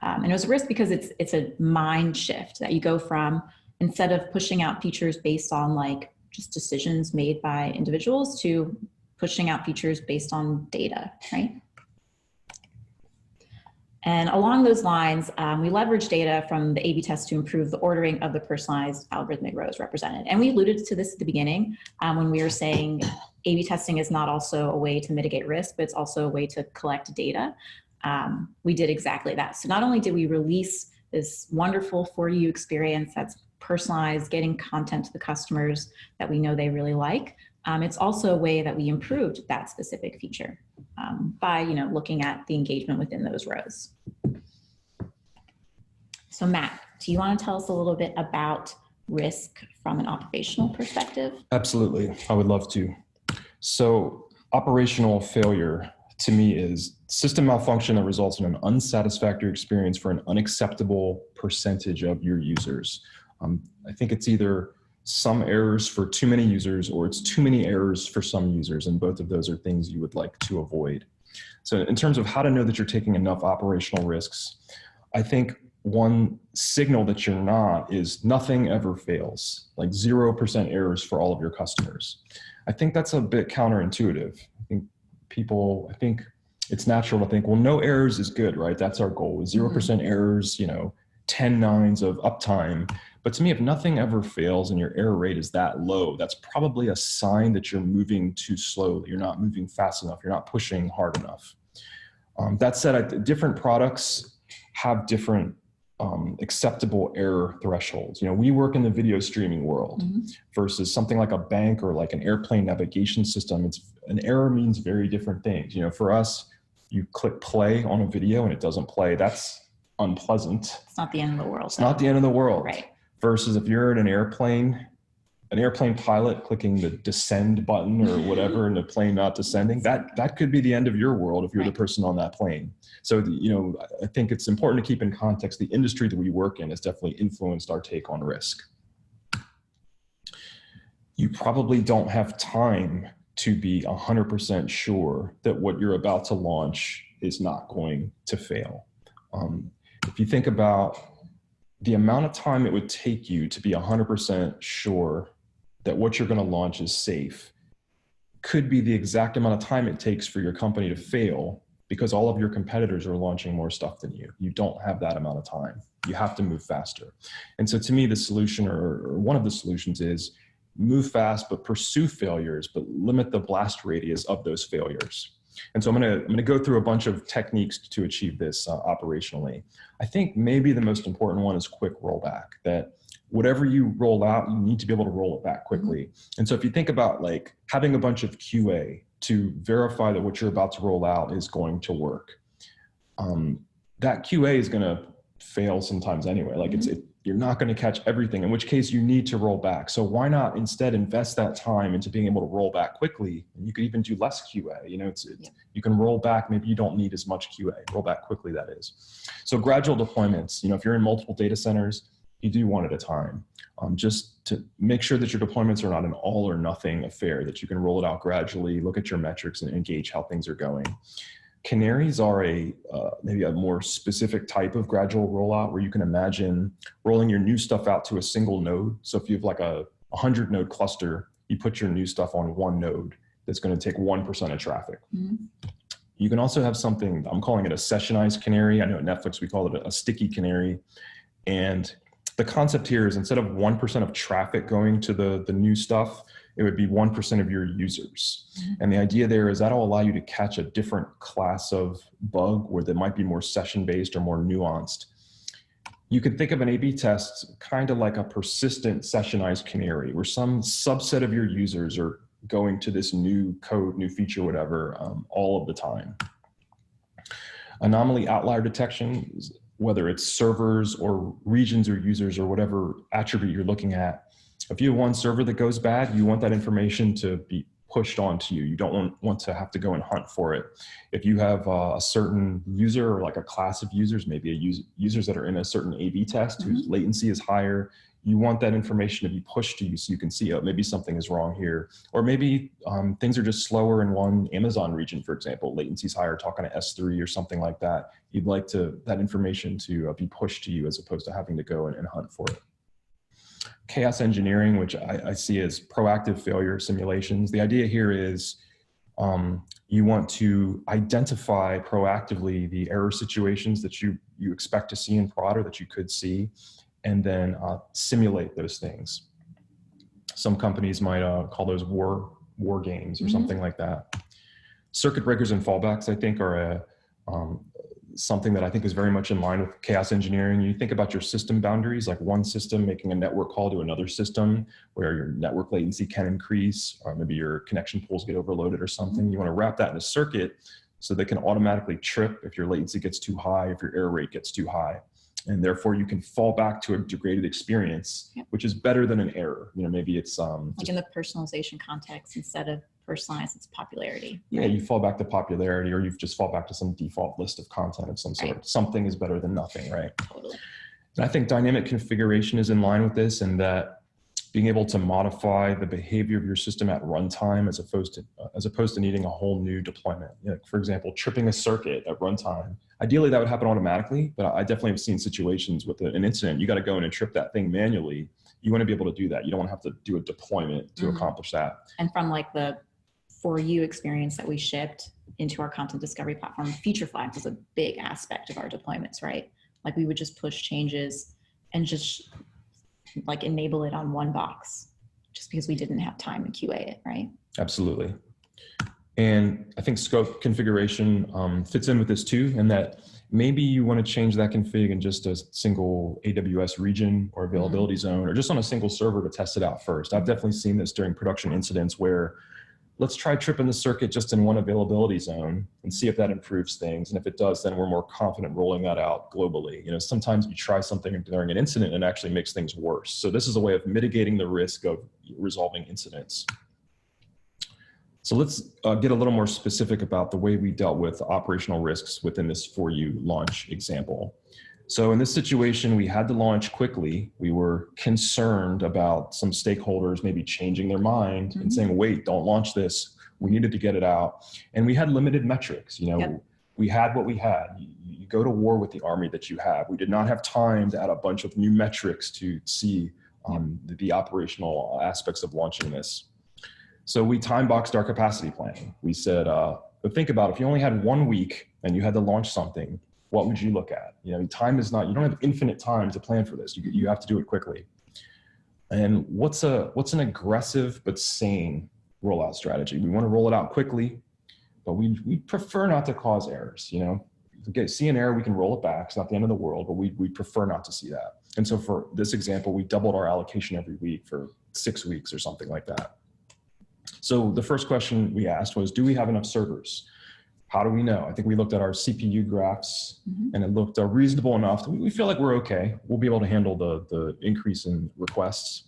And it was a risk because it's a mind shift that you go from, instead of pushing out features based on like just decisions made by individuals, to pushing out features based on data, right? And along those lines, we leverage data from the A/B test to improve the ordering of the personalized algorithmic rows represented. And we alluded to this at the beginning when we were saying A/B testing is not also a way to mitigate risk, but it's also a way to collect data. We did exactly that. So not only did we release this wonderful For You experience that's personalized, getting content to the customers that we know they really like, it's also a way that we improved that specific feature by looking at the engagement within those rows. So Matt, do you want to tell us a little bit about risk from an operational perspective? Absolutely, I would love to. So operational failure to me is system malfunction that results in an unsatisfactory experience for an unacceptable percentage of your users. I think it's either some errors for too many users or it's too many errors for some users, and both of those are things you would like to avoid. So in terms of how to know that you're taking enough operational risks, I think one signal that you're not is nothing ever fails, like 0% errors for all of your customers. I think that's a bit counterintuitive. I think it's natural to think, well, no errors is good, right? That's our goal, 0% errors, 10 nines of uptime. But to me, if nothing ever fails and your error rate is that low, that's probably a sign that you're moving too slowly. You're not moving fast enough. You're not pushing hard enough. That said, different products have different acceptable error thresholds. We work in the video streaming world versus something like a bank or like an airplane navigation system. An error means very different things. For us, you click play on a video and it doesn't play. That's unpleasant. It's not the end of the world. It's not the end of the world. Right. Versus if you're in an airplane pilot clicking the descend button or whatever and the plane not descending, that could be the end of your world if you're the person on that plane. So, I think it's important to keep in context the industry that we work in has definitely influenced our take on risk. You probably don't have time to be 100% sure that what you're about to launch is not going to fail. If you think about the amount of time it would take you to be 100% sure that what you're going to launch is safe could be the exact amount of time it takes for your company to fail because all of your competitors are launching more stuff than you. You don't have that amount of time. You have to move faster. And so to me, the solution or one of the solutions is move fast, but pursue failures, but limit the blast radius of those failures. And so I'm going to go through a bunch of techniques to achieve this operationally. I think maybe the most important one is quick rollback, that whatever you roll out, you need to be able to roll it back quickly. And so if you think about like having a bunch of QA to verify that what you're about to roll out is going to work, that QA is going to fail sometimes anyway. Like you're not going to catch everything, in which case you need to roll back. So why not instead invest that time into being able to roll back quickly? And you could even do less QA. You can roll back. Maybe you don't need as much QA. Roll back quickly, that is. So gradual deployments. If you're in multiple data centers, you do one at a time. Just to make sure that your deployments are not an all or nothing affair, that you can roll it out gradually, look at your metrics, and engage how things are going. Canaries are maybe a more specific type of gradual rollout where you can imagine rolling your new stuff out to a single node. So if you have like a 100 node cluster, you put your new stuff on one node that's going to take 1% of traffic. You can also have something, I'm calling it a sessionized canary. I know at Netflix we call it a sticky canary. And the concept here is instead of 1% of traffic going to the new stuff, it would be 1% of your users. And the idea there is that'll allow you to catch a different class of bug where they might be more session-based or more nuanced. You could think of an A/B test kind of like a persistent sessionized canary where some subset of your users are going to this new code, new feature, whatever, all of the time. Anomaly outlier detection, whether it's servers or regions or users or whatever attribute you're looking at. If you have one server that goes bad, you want that information to be pushed onto you. You don't want to have to go and hunt for it. If you have a certain user or like a class of users, maybe users that are in a certain A/B test whose latency is higher, you want that information to be pushed to you so you can see, oh, maybe something is wrong here. Or maybe things are just slower in one Amazon region, for example, latency is higher, talking to S3 or something like that. You'd like that information to be pushed to you as opposed to having to go and hunt for it. Chaos engineering, which I see as proactive failure simulations. The idea here is you want to identify proactively the error situations that you expect to see in prod or that you could see, and then simulate those things. Some companies might call those war games or something like that. Circuit breakers and fallbacks, I think, are something that I think is very much in line with chaos engineering. You think about your system boundaries, like one system making a network call to another system where your network latency can increase, or maybe your connection pools get overloaded or something. You want to wrap that in a circuit so they can automatically trip if your latency gets too high, if your error rate gets too high. And therefore you can fall back to a degraded experience, which is better than an error. Maybe it's like in the personalization context, instead of personalize, it's popularity. Yeah, you fall back to popularity, or you just fall back to some default list of content of some sort. Right. Something is better than nothing, right? Totally. And I think dynamic configuration is in line with this, and that being able to modify the behavior of your system at runtime as opposed to needing a whole new deployment. For example, tripping a circuit at runtime. Ideally, that would happen automatically, but I definitely have seen situations with an incident. You got to go in and trip that thing manually. You want to be able to do that. You don't want to have to do a deployment to accomplish that. And from like the For You experience that we shipped into our content discovery platform, feature flag was a big aspect of our deployments, right? Like we would just push changes and just like enable it on one box just because we didn't have time to QA it, right? Absolutely. And I think scope configuration fits in with this too, in that maybe you want to change that config in just a single AWS region or availability zone, or just on a single server to test it out first. I've definitely seen this during production incidents where let's try tripping the circuit just in one availability zone and see if that improves things. And if it does, then we're more confident rolling that out globally. You know, sometimes you try something during an incident and it actually makes things worse. So this is a way of mitigating the risk of resolving incidents. So let's get a little more specific about the way we dealt with operational risks within this For You launch example. So in this situation, we had to launch quickly. We were concerned about some stakeholders maybe changing their mind and saying, wait, don't launch this. We needed to get it out. And we had limited metrics. You know, we had what we had. You go to war with the army that you have. We did not have time to add a bunch of new metrics to see the operational aspects of launching this. So we time boxed our capacity planning. We said, but think about it, if you only had 1 week and you had to launch something, what would you look at? You know, time is not, you don't have infinite time to plan for this. You have to do it quickly. And what's an aggressive but sane rollout strategy? We want to roll it out quickly, but we prefer not to cause errors. You know, if we see an error, we can roll it back. It's not the end of the world, but we prefer not to see that. And so for this example, we doubled our allocation every week for 6 weeks or something like that. So the first question we asked was, do we have enough servers? How do we know? I think we looked at our CPU graphs and it looked reasonable enough. We feel like we're okay. We'll be able to handle the increase in requests.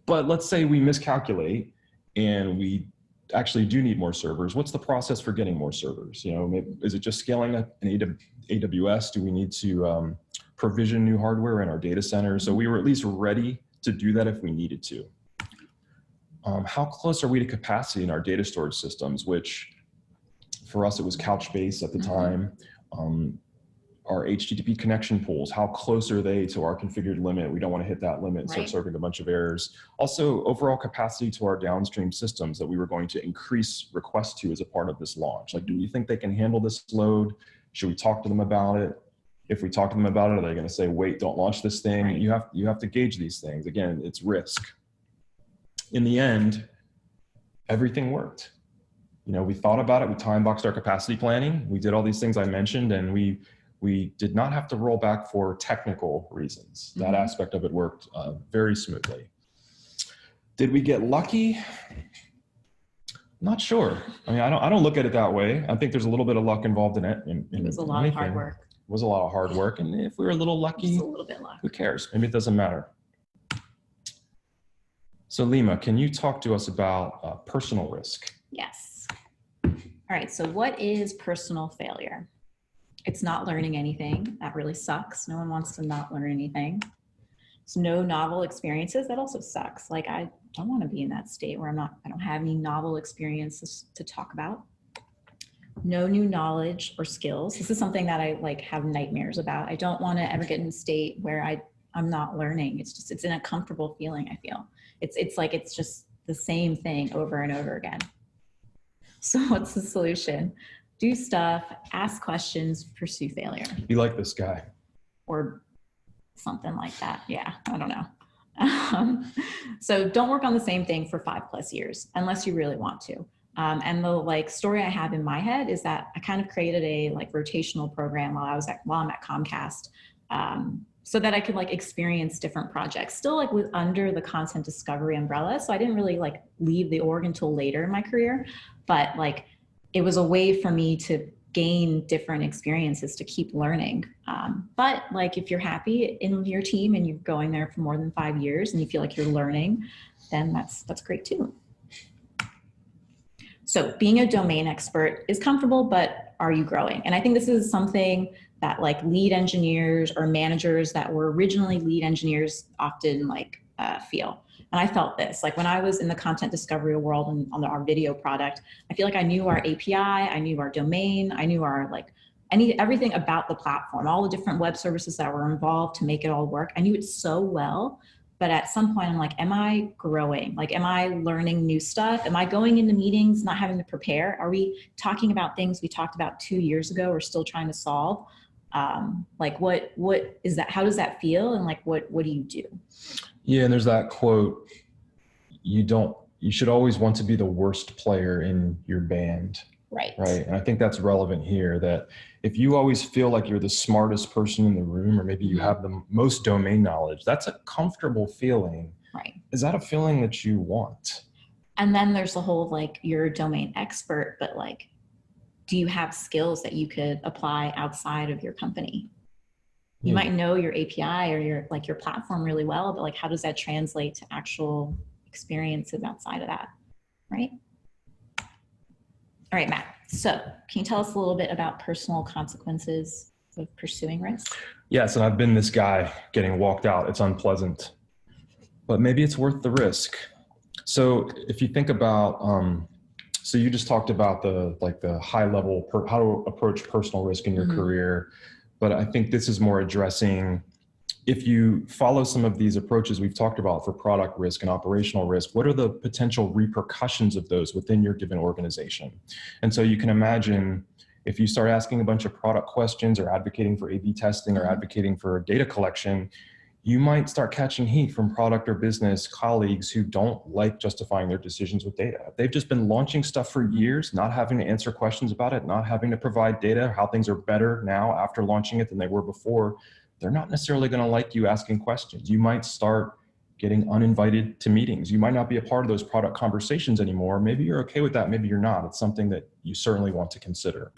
But let's say we miscalculate and we actually do need more servers. What's the process for getting more servers? You know, maybe, is it just scaling an AWS? Do we need to provision new hardware in our data center? So we were at least ready to do that if we needed to. How close are we to capacity in our data storage systems, which for us, it was Couchbase at the time. Our HTTP connection pools, how close are they to our configured limit? We don't want to hit that limit and start serving a bunch of errors. Also, overall capacity to our downstream systems that we were going to increase requests to as a part of this launch. Like, do we think they can handle this load? Should we talk to them about it? If we talk to them about it, are they going to say, wait, don't launch this thing? You have to gauge these things. Again, it's risk. In the end, everything worked. You know, we thought about it, we time boxed our capacity planning, we did all these things I mentioned, and we did not have to roll back for technical reasons. That aspect of it worked very smoothly. Did we get lucky? Not sure. I mean, I don't look at it that way. I think there's a little bit of luck involved in it. It was a lot of hard work. It was a lot of hard work, and if we were a little lucky, just a little bit luck. Who cares? Maybe it doesn't matter. So Lima, can you talk to us about personal risk? Yes. All right, so what is personal failure? It's not learning anything. That really sucks. No one wants to not learn anything. It's no novel experiences. That also sucks. Like, I don't want to be in that state where I don't have any novel experiences to talk about. No new knowledge or skills. This is something that I have nightmares about. I don't want to ever get in a state where I'm not learning. It's an uncomfortable feeling, I feel. It's like it's just the same thing over and over again. So what's the solution? Do stuff, ask questions, pursue failure. You like this guy. Or something like that. Yeah, I don't know. So don't work on the same thing for 5+ years unless you really want to. And the story I have in my head is that I kind of created a rotational program while I'm at Comcast. So that I could experience different projects, still under the content discovery umbrella. So I didn't really leave the org until later in my career, but it was a way for me to gain different experiences to keep learning. But if you're happy in your team and you're going there for more than 5 years and you feel like you're learning, then that's great too. So being a domain expert is comfortable, but are you growing? And I think this is something that lead engineers or managers that were originally lead engineers often feel. And I felt this, when I was in the content discovery world and on our video product, I feel like I knew our API, I knew our domain, I knew our everything about the platform, all the different web services that were involved to make it all work. I knew it so well. But at some point I'm am I growing? Am I learning new stuff? Am I going into meetings, not having to prepare? Are we talking about things we talked about 2 years ago or still trying to solve? What is that? How does that feel? And what do you do? Yeah, and there's that quote, you should always want to be the worst player in your band. Right. Right. And I think that's relevant here, that if you always feel like you're the smartest person in the room, or maybe you have the most domain knowledge, that's a comfortable feeling. Right. Is that a feeling that you want? And then there's the whole, like, you're a domain expert, but like, do you have skills that you could apply outside of your company? You might know your API or your platform really well, but like, how does that translate to actual experiences outside of that, right? All right, Matt. So can you tell us a little bit about personal consequences of pursuing risk? Yes, and I've been this guy getting walked out. It's unpleasant, but maybe it's worth the risk. So if you think about, so you just talked about the high level, how to approach personal risk in your career, but I think this is more addressing, if you follow some of these approaches we've talked about for product risk and operational risk, what are the potential repercussions of those within your given organization? And so you can imagine if you start asking a bunch of product questions or advocating for A/B testing or advocating for data collection, you might start catching heat from product or business colleagues who don't like justifying their decisions with data. They've just been launching stuff for years, not having to answer questions about it, not having to provide data, how things are better now after launching it than they were before. They're not necessarily going to like you asking questions. You might start getting uninvited to meetings. You might not be a part of those product conversations anymore. Maybe you're okay with that, maybe you're not. It's something that you certainly want to consider.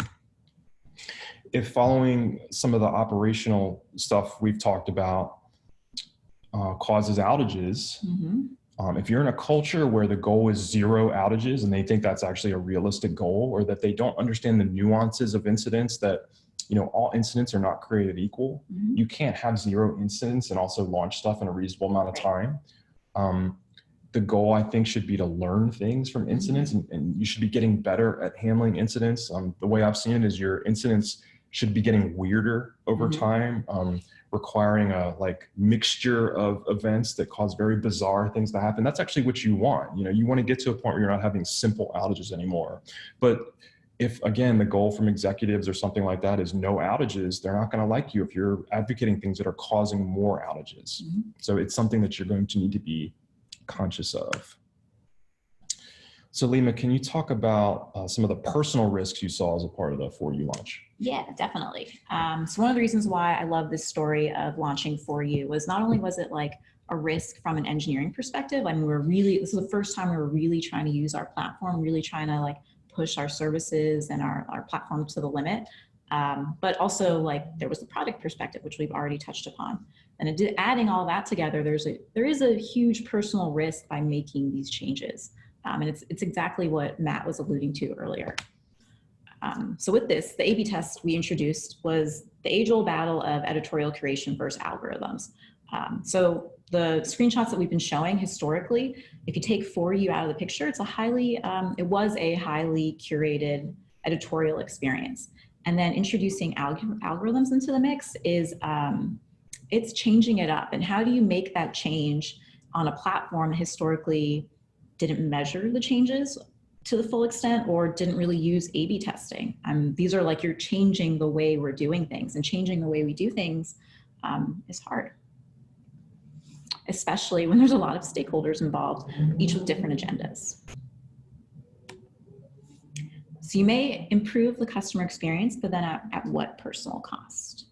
If following some of the operational stuff we've talked about causes outages, if you're in a culture where the goal is 0 outages and they think that's actually a realistic goal, or that they don't understand the nuances of incidents, that all incidents are not created equal. You can't have 0 incidents and also launch stuff in a reasonable amount of time. The goal, I think, should be to learn things from incidents, and you should be getting better at handling incidents. The way I've seen it is your incidents should be getting weirder over time, requiring a mixture of events that cause very bizarre things to happen. That's actually what you want. You want to get to a point where you're not having simple outages anymore. But if, again, the goal from executives or something like that is no outages, they're not going to like you if you're advocating things that are causing more outages. So it's something that you're going to need to be conscious of. So Lima, can you talk about some of the personal risks you saw as a part of the 4U launch? Yeah, definitely. So one of the reasons why I love this story of launching 4U was not only was it like a risk from an engineering perspective, I mean, this is the first time we were really trying to use our platform, really trying to push our services and our platform to the limit. But also there was the product perspective, which we've already touched upon. And adding all that together, there is a huge personal risk by making these changes. And it's exactly what Matt was alluding to earlier. So with this, the A/B test we introduced was the age-old battle of editorial curation versus algorithms. So the screenshots that we've been showing historically, if you take 4U out of the picture, it was a highly curated editorial experience. And then introducing algorithms into the mix it's changing it up. And how do you make that change on a platform that historically didn't measure the changes to the full extent or didn't really use A/B testing? These are you're changing the way we're doing things, and changing the way we do things is hard, especially when there's a lot of stakeholders involved, each with different agendas. So you may improve the customer experience, but then at what personal cost?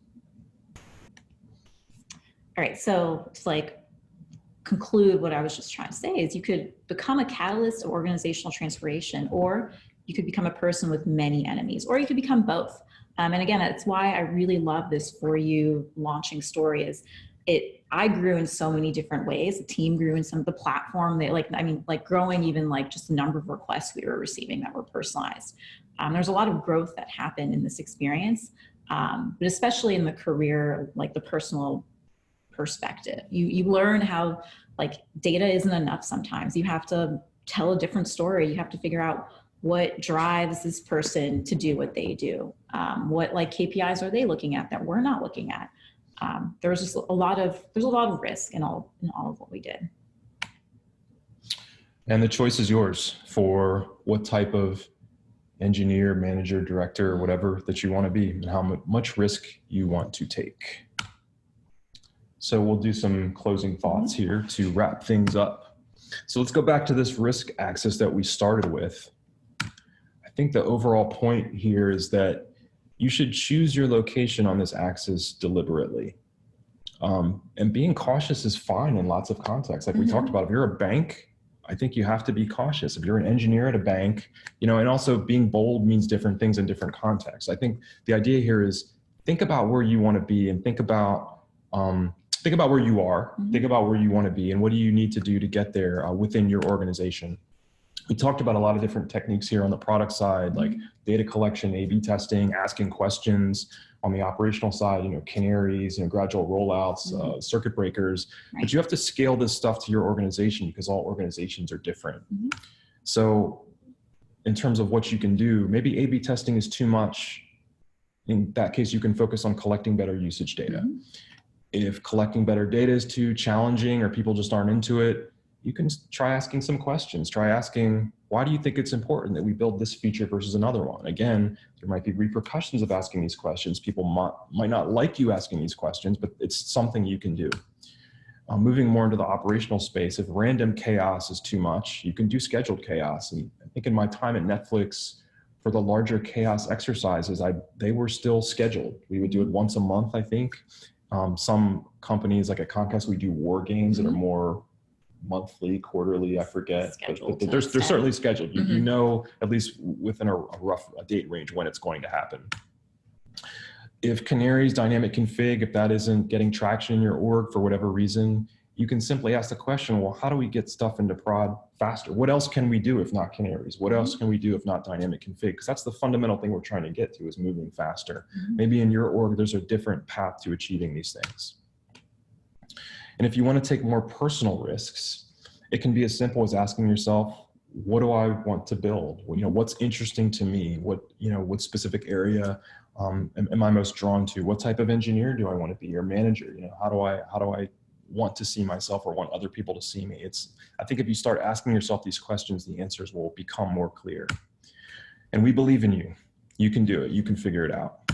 All right, so to conclude what I was just trying to say is you could become a catalyst of organizational transformation, or you could become a person with many enemies, or you could become both. And again, that's why I really love this 4U launching story. I grew in so many different ways. The team grew in some of the platform. Growing even just the number of requests we were receiving that were personalized. There's a lot of growth that happened in this experience, but especially in the career, the personal perspective. You learn how data isn't enough sometimes. You have to tell a different story. You have to figure out what drives this person to do what they do. What KPIs are they looking at that we're not looking at? There's just a lot of risk in all of what we did. And the choice is yours for what type of engineer, manager, director, whatever that you want to be, and how much risk you want to take. So we'll do some closing thoughts here to wrap things up. So let's go back to this risk axis that we started with. I think the overall point here is that you should choose your location on this axis deliberately. And being cautious is fine in lots of contexts. Like we talked about, if you're a bank, I think you have to be cautious. If you're an engineer at a bank, you know, and also being bold means different things in different contexts. I think the idea here is think about where you want to be and think about where you are, think about where you want to be and what do you need to do to get there within your organization. We talked about a lot of different techniques here on the product side, like data collection, A/B testing, asking questions. On the operational side, you know, canaries, you know, gradual rollouts, circuit breakers. But you have to scale this stuff to your organization because all organizations are different. So in terms of what you can do, maybe A/B testing is too much. In that case, you can focus on collecting better usage data. If collecting better data is too challenging or people just aren't into it, you can try asking some questions. Try asking, why do you think it's important that we build this feature versus another one? Again, there might be repercussions of asking these questions. People might not like you asking these questions, but it's something you can do. Moving more into the operational space, if random chaos is too much, you can do scheduled chaos. And I think in my time at Netflix, for the larger chaos exercises, they were still scheduled. We would do it once a month, I think. Some companies, like at Comcast, we do war games that are more monthly, quarterly, I forget. But they're certainly scheduled. You know, at least within a rough date range when it's going to happen. If Canary's dynamic config, if that isn't getting traction in your org for whatever reason, you can simply ask the question, well, how do we get stuff into prod faster? What else can we do if not Canaries? What else can we do if not dynamic config? Because that's the fundamental thing we're trying to get to, is moving faster. Maybe in your org, there's a different path to achieving these things. And if you want to take more personal risks, it can be as simple as asking yourself, what do I want to build? You know, what's interesting to me? What specific area am I most drawn to? What type of engineer do I want to be, or manager? You know, how do I want to see myself or want other people to see me? I think if you start asking yourself these questions, the answers will become more clear. And we believe in you. You can do it. You can figure it out.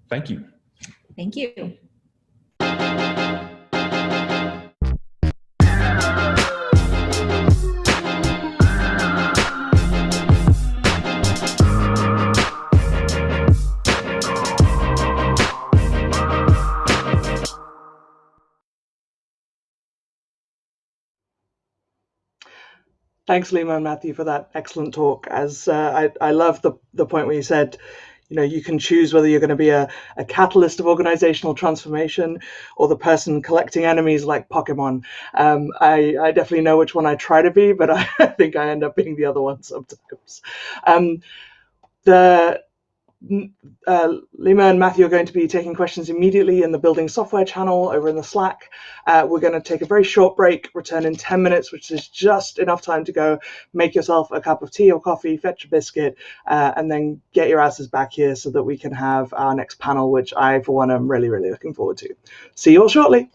Thank you. Thank you. Thanks, Lima and Matthew, for that excellent talk. As I love the point where you said, you know, you can choose whether you're going to be a catalyst of organizational transformation or the person collecting enemies like Pokemon. I definitely know which one I try to be, but I think I end up being the other one sometimes. Lima and Matthew are going to be taking questions immediately in the building software channel over in the Slack. We're going to take a very short break, return in 10 minutes, which is just enough time to go make yourself a cup of tea or coffee, fetch a biscuit, and then get your asses back here so that we can have our next panel, which I, for one, am really, really looking forward to. See you all shortly.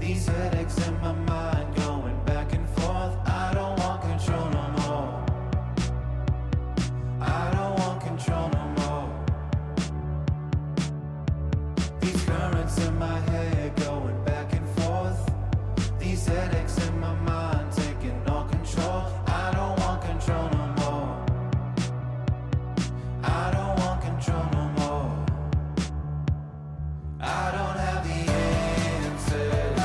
These headaches in my mind going back and forth. I don't want control no more. I don't want control no more. These currents in my head going back and forth. These headaches in my mind taking all control. I don't want control no more. I don't want control no more. I don't have the answers.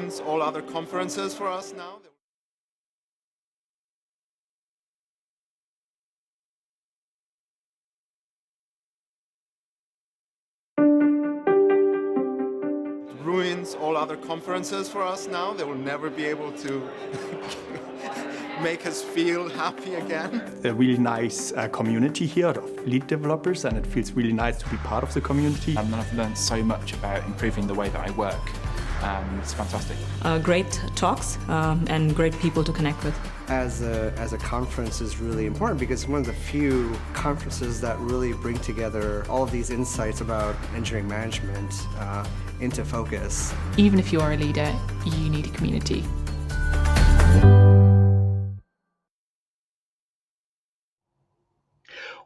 ruins all other conferences for us now. Ruins all other conferences for us now. They will never be able to make us feel happy again. A really nice community here of lead developers, and it feels really nice to be part of the community. And I've learned so much about improving the way that I work. It's fantastic. Great talks and great people to connect with. As a conference is really important because it's one of the few conferences that really bring together all of these insights about engineering management into focus. Even if you are a leader, you need a community.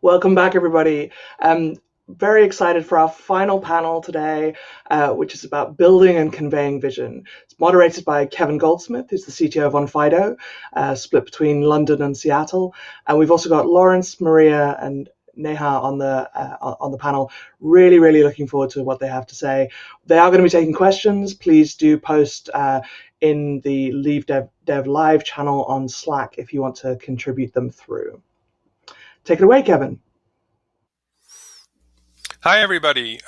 Welcome back, everybody. Very excited for our final panel today, which is about building and conveying vision. It's moderated by Kevin Goldsmith, who's the CTO of OnFido, split between London and Seattle. And we've also got Lawrence, Maria, and Neha on the panel. Really, really looking forward to what they have to say. They are going to be taking questions. Please do post in the LeadDev Live channel on Slack if you want to contribute them through. Take it away, Kevin. Hi, everybody.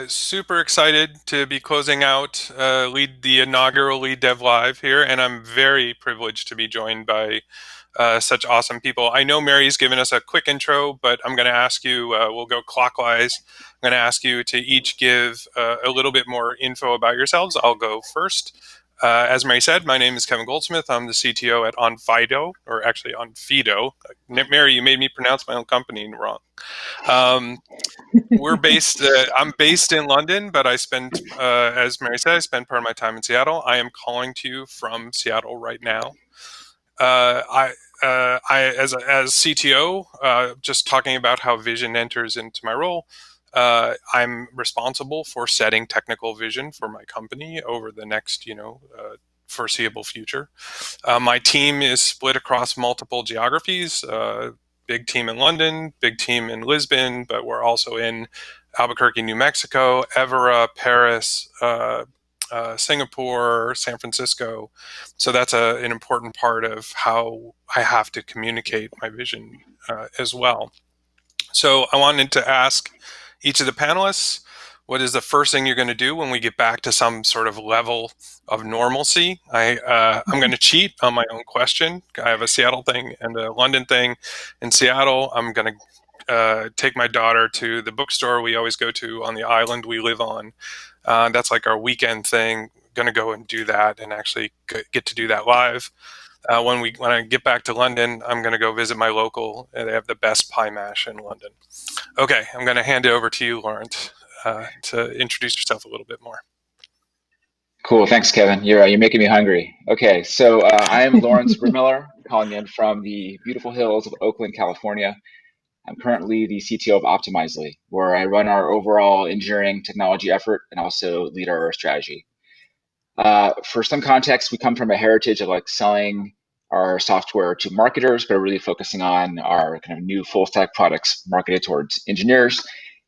Super excited to be closing out the inaugural LeadDev Live here, and I'm very privileged to be joined by such awesome people. I know Mary's given us a quick intro, but I'm going to ask you, we'll go clockwise. I'm going to ask you to each give a little bit more info about yourselves. I'll go first. As Mary said, my name is Kevin Goldsmith. I'm the CTO at OnFido, or actually OnFido. Mary, you made me pronounce my own company wrong. We're based. I'm based in London, but I spend, as Mary said, I spend part of my time in Seattle. I am calling to you from Seattle right now. I as CTO, just talking about how vision enters into my role. I'm responsible for setting technical vision for my company over the next, foreseeable future. My team is split across multiple geographies. Big team in London, big team in Lisbon, but we're also in Albuquerque, New Mexico, Evora, Paris, Singapore, San Francisco. So that's an important part of how I have to communicate my vision as well. So I wanted to ask each of the panelists, what is the first thing you're going to do when we get back to some sort of level of normalcy? I'm going to cheat on my own question. I have a Seattle thing and a London thing. In Seattle, I'm going to take my daughter to the bookstore we always go to on the island we live on. That's like our weekend thing. Going to go and do that and actually get to do that live. When I get back to London, I'm going to go visit my local. They have the best pie mash in London. Okay, I'm going to hand it over to you, Lawrence, to introduce yourself a little bit more. Cool, thanks, Kevin. You're making me hungry. Okay, so I am Lawrence Brimiller, calling in from the beautiful hills of Oakland, California. I'm currently the CTO of Optimizely, where I run our overall engineering technology effort and also lead our strategy. For some context, we come from a heritage of like selling our software to marketers, but really focusing on our kind of new full stack products marketed towards engineers.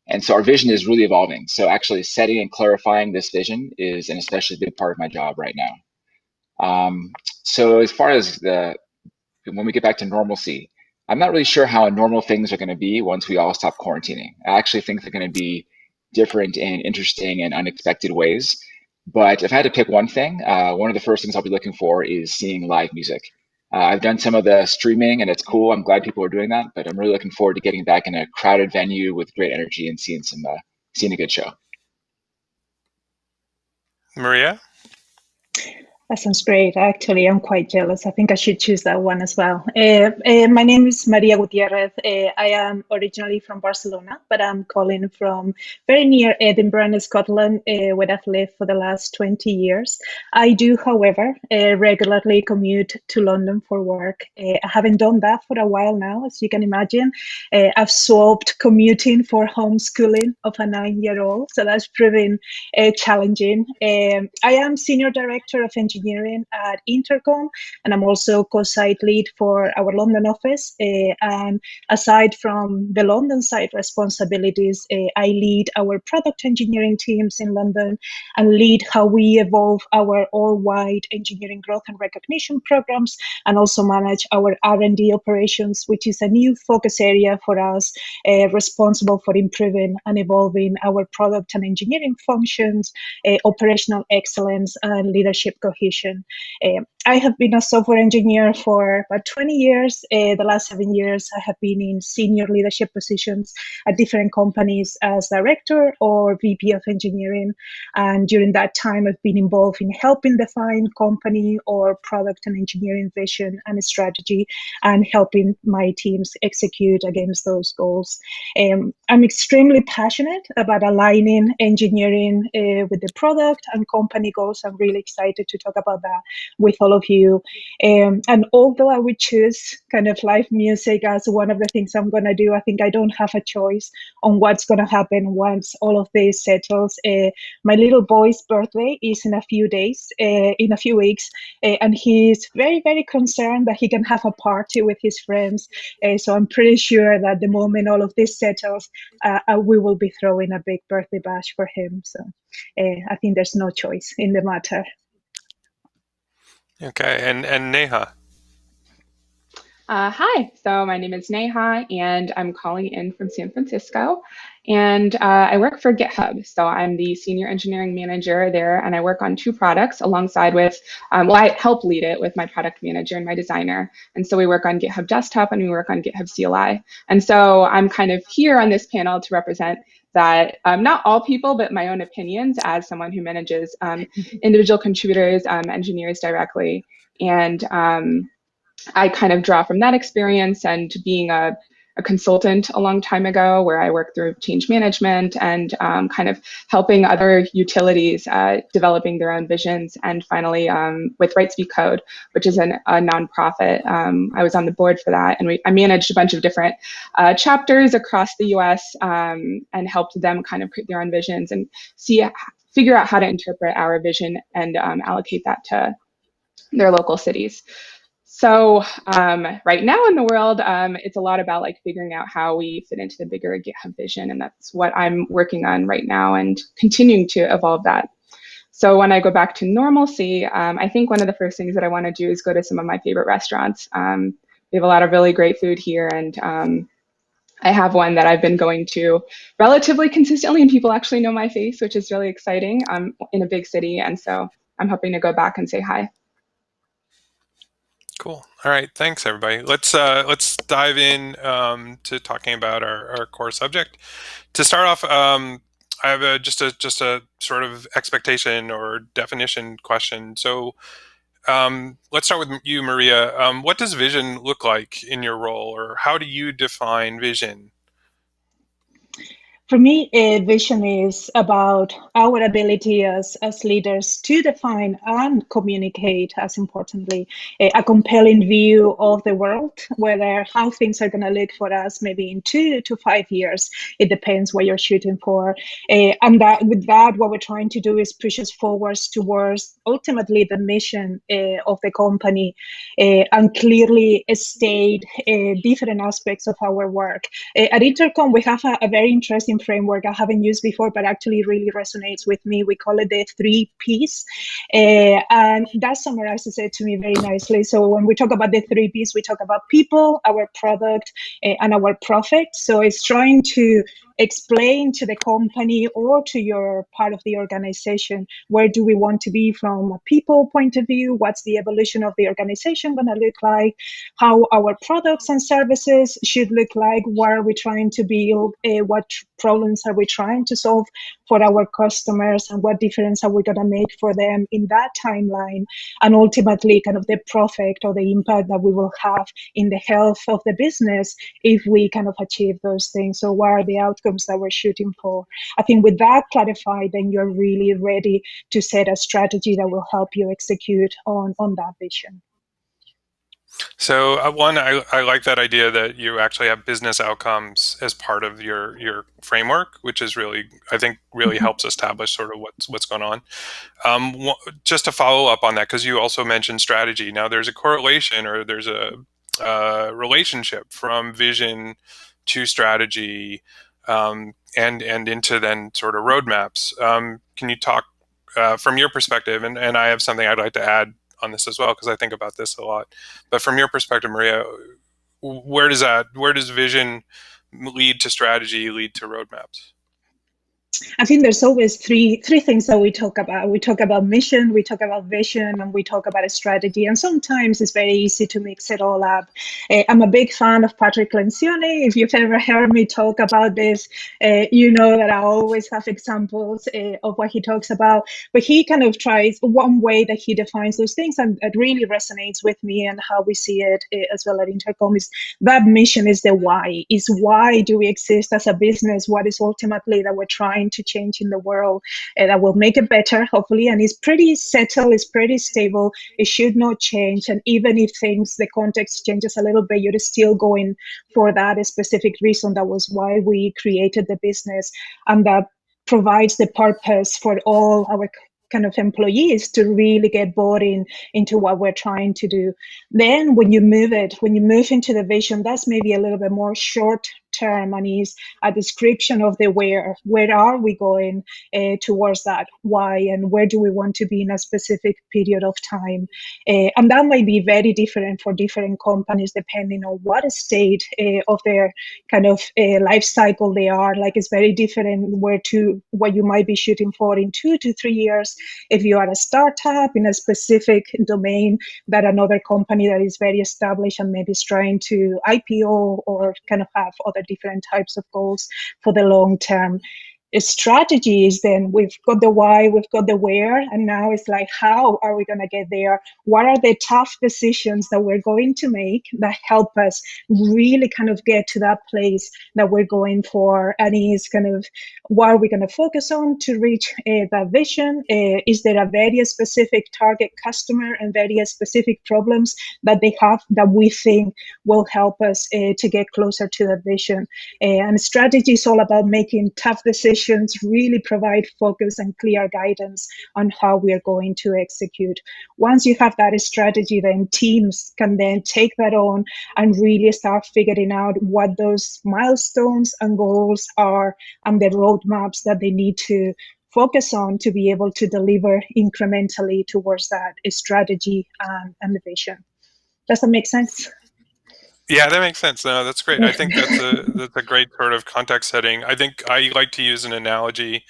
And so our vision is really evolving. So actually setting and clarifying this vision is an especially big part of my job right now. So as far as when we get back to normalcy, I'm not really sure how normal things are going to be once we all stop quarantining. I actually think they're going to be different in interesting and unexpected ways. But if I had to pick one thing, one of the first things I'll be looking for is seeing live music. I've done some of the streaming and it's cool. I'm glad people are doing that, but I'm really looking forward to getting back in a crowded venue with great energy and seeing a good show. Maria? That sounds great. Actually, I'm quite jealous. I think I should choose that one as well. My name is Maria Gutierrez. I am originally from Barcelona, but I'm calling from very near Edinburgh in Scotland, where I've lived for the last 20 years. I do, however, regularly commute to London for work. I haven't done that for a while now, as you can imagine. I've swapped commuting for homeschooling of a 9-year-old, so that's proving challenging. I am Senior Director of Engineering engineering at Intercom, and I'm also co-site lead for our London office. And aside from the London site responsibilities, I lead our product engineering teams in London and lead how we evolve our all-wide engineering growth and recognition programs, and also manage our R&D operations, which is a new focus area for us, responsible for improving and evolving our product and engineering functions, operational excellence, and leadership cohesion. I have been a software engineer for about 20 years. The last 7 years, I have been in senior leadership positions at different companies as director or VP of engineering. And during that time, I've been involved in helping define company or product and engineering vision and strategy, and helping my teams execute against those goals. I'm extremely passionate about aligning engineering with the product and company goals. I'm really excited to talk about that with all of you. And although I would choose kind of live music as one of the things I'm going to do, I think I don't have a choice on what's going to happen once all of this settles. My little boy's birthday is in a few days, in a few weeks, and he's very, very concerned that he can have a party with his friends. So I'm pretty sure that the moment all of this settles, we will be throwing a big birthday bash for him. So I think there's no choice in the matter. Okay, and Neha. Hi, so my name is Neha, and I'm calling in from San Francisco, and I work for GitHub. So I'm the senior engineering manager there, and I work on 2 products alongside with, well, I help lead it with my product manager and my designer. And so we work on GitHub Desktop and we work on GitHub CLI. And so I'm kind of here on this panel to represent that not all people, but my own opinions as someone who manages individual contributors, engineers directly. And I kind of draw from that experience and being a consultant a long time ago, where I worked through change management and kind of helping other utilities developing their own visions. And finally, with Right Speak Code, which is a nonprofit, I was on the board for that, and I managed a bunch of different chapters across the U.S. And helped them kind of create their own visions and figure out how to interpret our vision and allocate that to their local cities. So right now in the world, it's a lot about like figuring out how we fit into the bigger GitHub vision, and that's what I'm working on right now and continuing to evolve that. So when I go back to normalcy, I think one of the first things that I want to do is go to some of my favorite restaurants. We have a lot of really great food here, and I have one that I've been going to relatively consistently, and people actually know my face, which is really exciting. I'm in a big city, and so I'm hoping to go back and say hi. Cool. All right. Thanks, everybody. Let's dive in to talking about our core subject. To start off, I have just a sort of expectation or definition question. So let's start with you, Maria. What does vision look like in your role, or how do you define vision? For me, vision is about our ability as leaders to define and communicate, as importantly, a compelling view of the world, whether how things are going to look for us maybe in 2 to 5 years. It depends what you're shooting for. And that with that, what we're trying to do is push us forwards towards ultimately the mission of the company, and clearly state different aspects of our work. At Intercom, we have a very interesting framework I haven't used before, but actually really resonates with me. We call it the 3 Ps, and that summarizes it to me very nicely. So when we talk about the 3 Ps, we talk about people, our product, and our profit. So it's trying to explain to the company or to your part of the organization, where do we want to be from a people point of view? What's the evolution of the organization going to look like? How our products and services should look like? What are we trying to build? What problems are we trying to solve for our customers? And what difference are we going to make for them in that timeline? And ultimately, kind of the profit or the impact that we will have in the health of the business if we kind of achieve those things. So what are the outcomes that we're shooting for? I think with that clarified, then you're really ready to set a strategy that will help you execute on that vision. So one, I like that idea that you actually have business outcomes as part of your framework, which is really, I think, really helps establish sort of what's going on. Just to follow up on that, because you also mentioned strategy. Now there's a correlation, or there's a relationship from vision to strategy, and into then sort of roadmaps. Can you talk from your perspective? And I have something I'd like to add on this as well, because I think about this a lot. But from your perspective, Maria, where does vision lead to strategy, lead to roadmaps? I think there's always three things that we talk about. We talk about mission, we talk about vision, and we talk about a strategy. And sometimes it's very easy to mix it all up. I'm a big fan of Patrick Lencioni. If you've ever heard me talk about this, you know that I always have examples of what he talks about. But he kind of tries one way that he defines those things, and it really resonates with me and how we see it as well at Intercom. Is that mission is the why. Is why do we exist as a business? What is ultimately that we're trying to change in the world that will make it better, hopefully, and it's pretty settled, it's pretty stable, it should not change. And even if the context changes a little bit, you're still going for that specific reason. That was why we created the business, and that provides the purpose for all our kind of employees to really get bought into what we're trying to do. Then when you move into the vision, that's maybe a little bit more short term, and is a description of the where are we going towards that why, and where do we want to be in a specific period of time. And that might be very different for different companies depending on what state of their kind of life cycle they are. Like, it's very different what you might be shooting for in 2 to 3 years if you are a startup in a specific domain, that another company that is very established and maybe is trying to IPO or kind of have other different types of goals for the long term. Strategies, then we've got the why, we've got the where, and now it's like, how are we going to get there? What are the tough decisions that we're going to make that help us really kind of get to that place that we're going for? And is kind of, what are we going to focus on to reach that vision? Is there a very specific target customer and very specific problems that they have that we think will help us to get closer to that vision? And strategy is all about making tough decisions, really provide focus and clear guidance on how we are going to execute. Once you have that strategy, then teams can then take that on and really start figuring out what those milestones and goals are and the roadmaps that they need to focus on to be able to deliver incrementally towards that strategy and the vision. Does that make sense? Yeah, that makes sense. No, that's great. I think that's a great sort of context setting. I think I like to use an analogy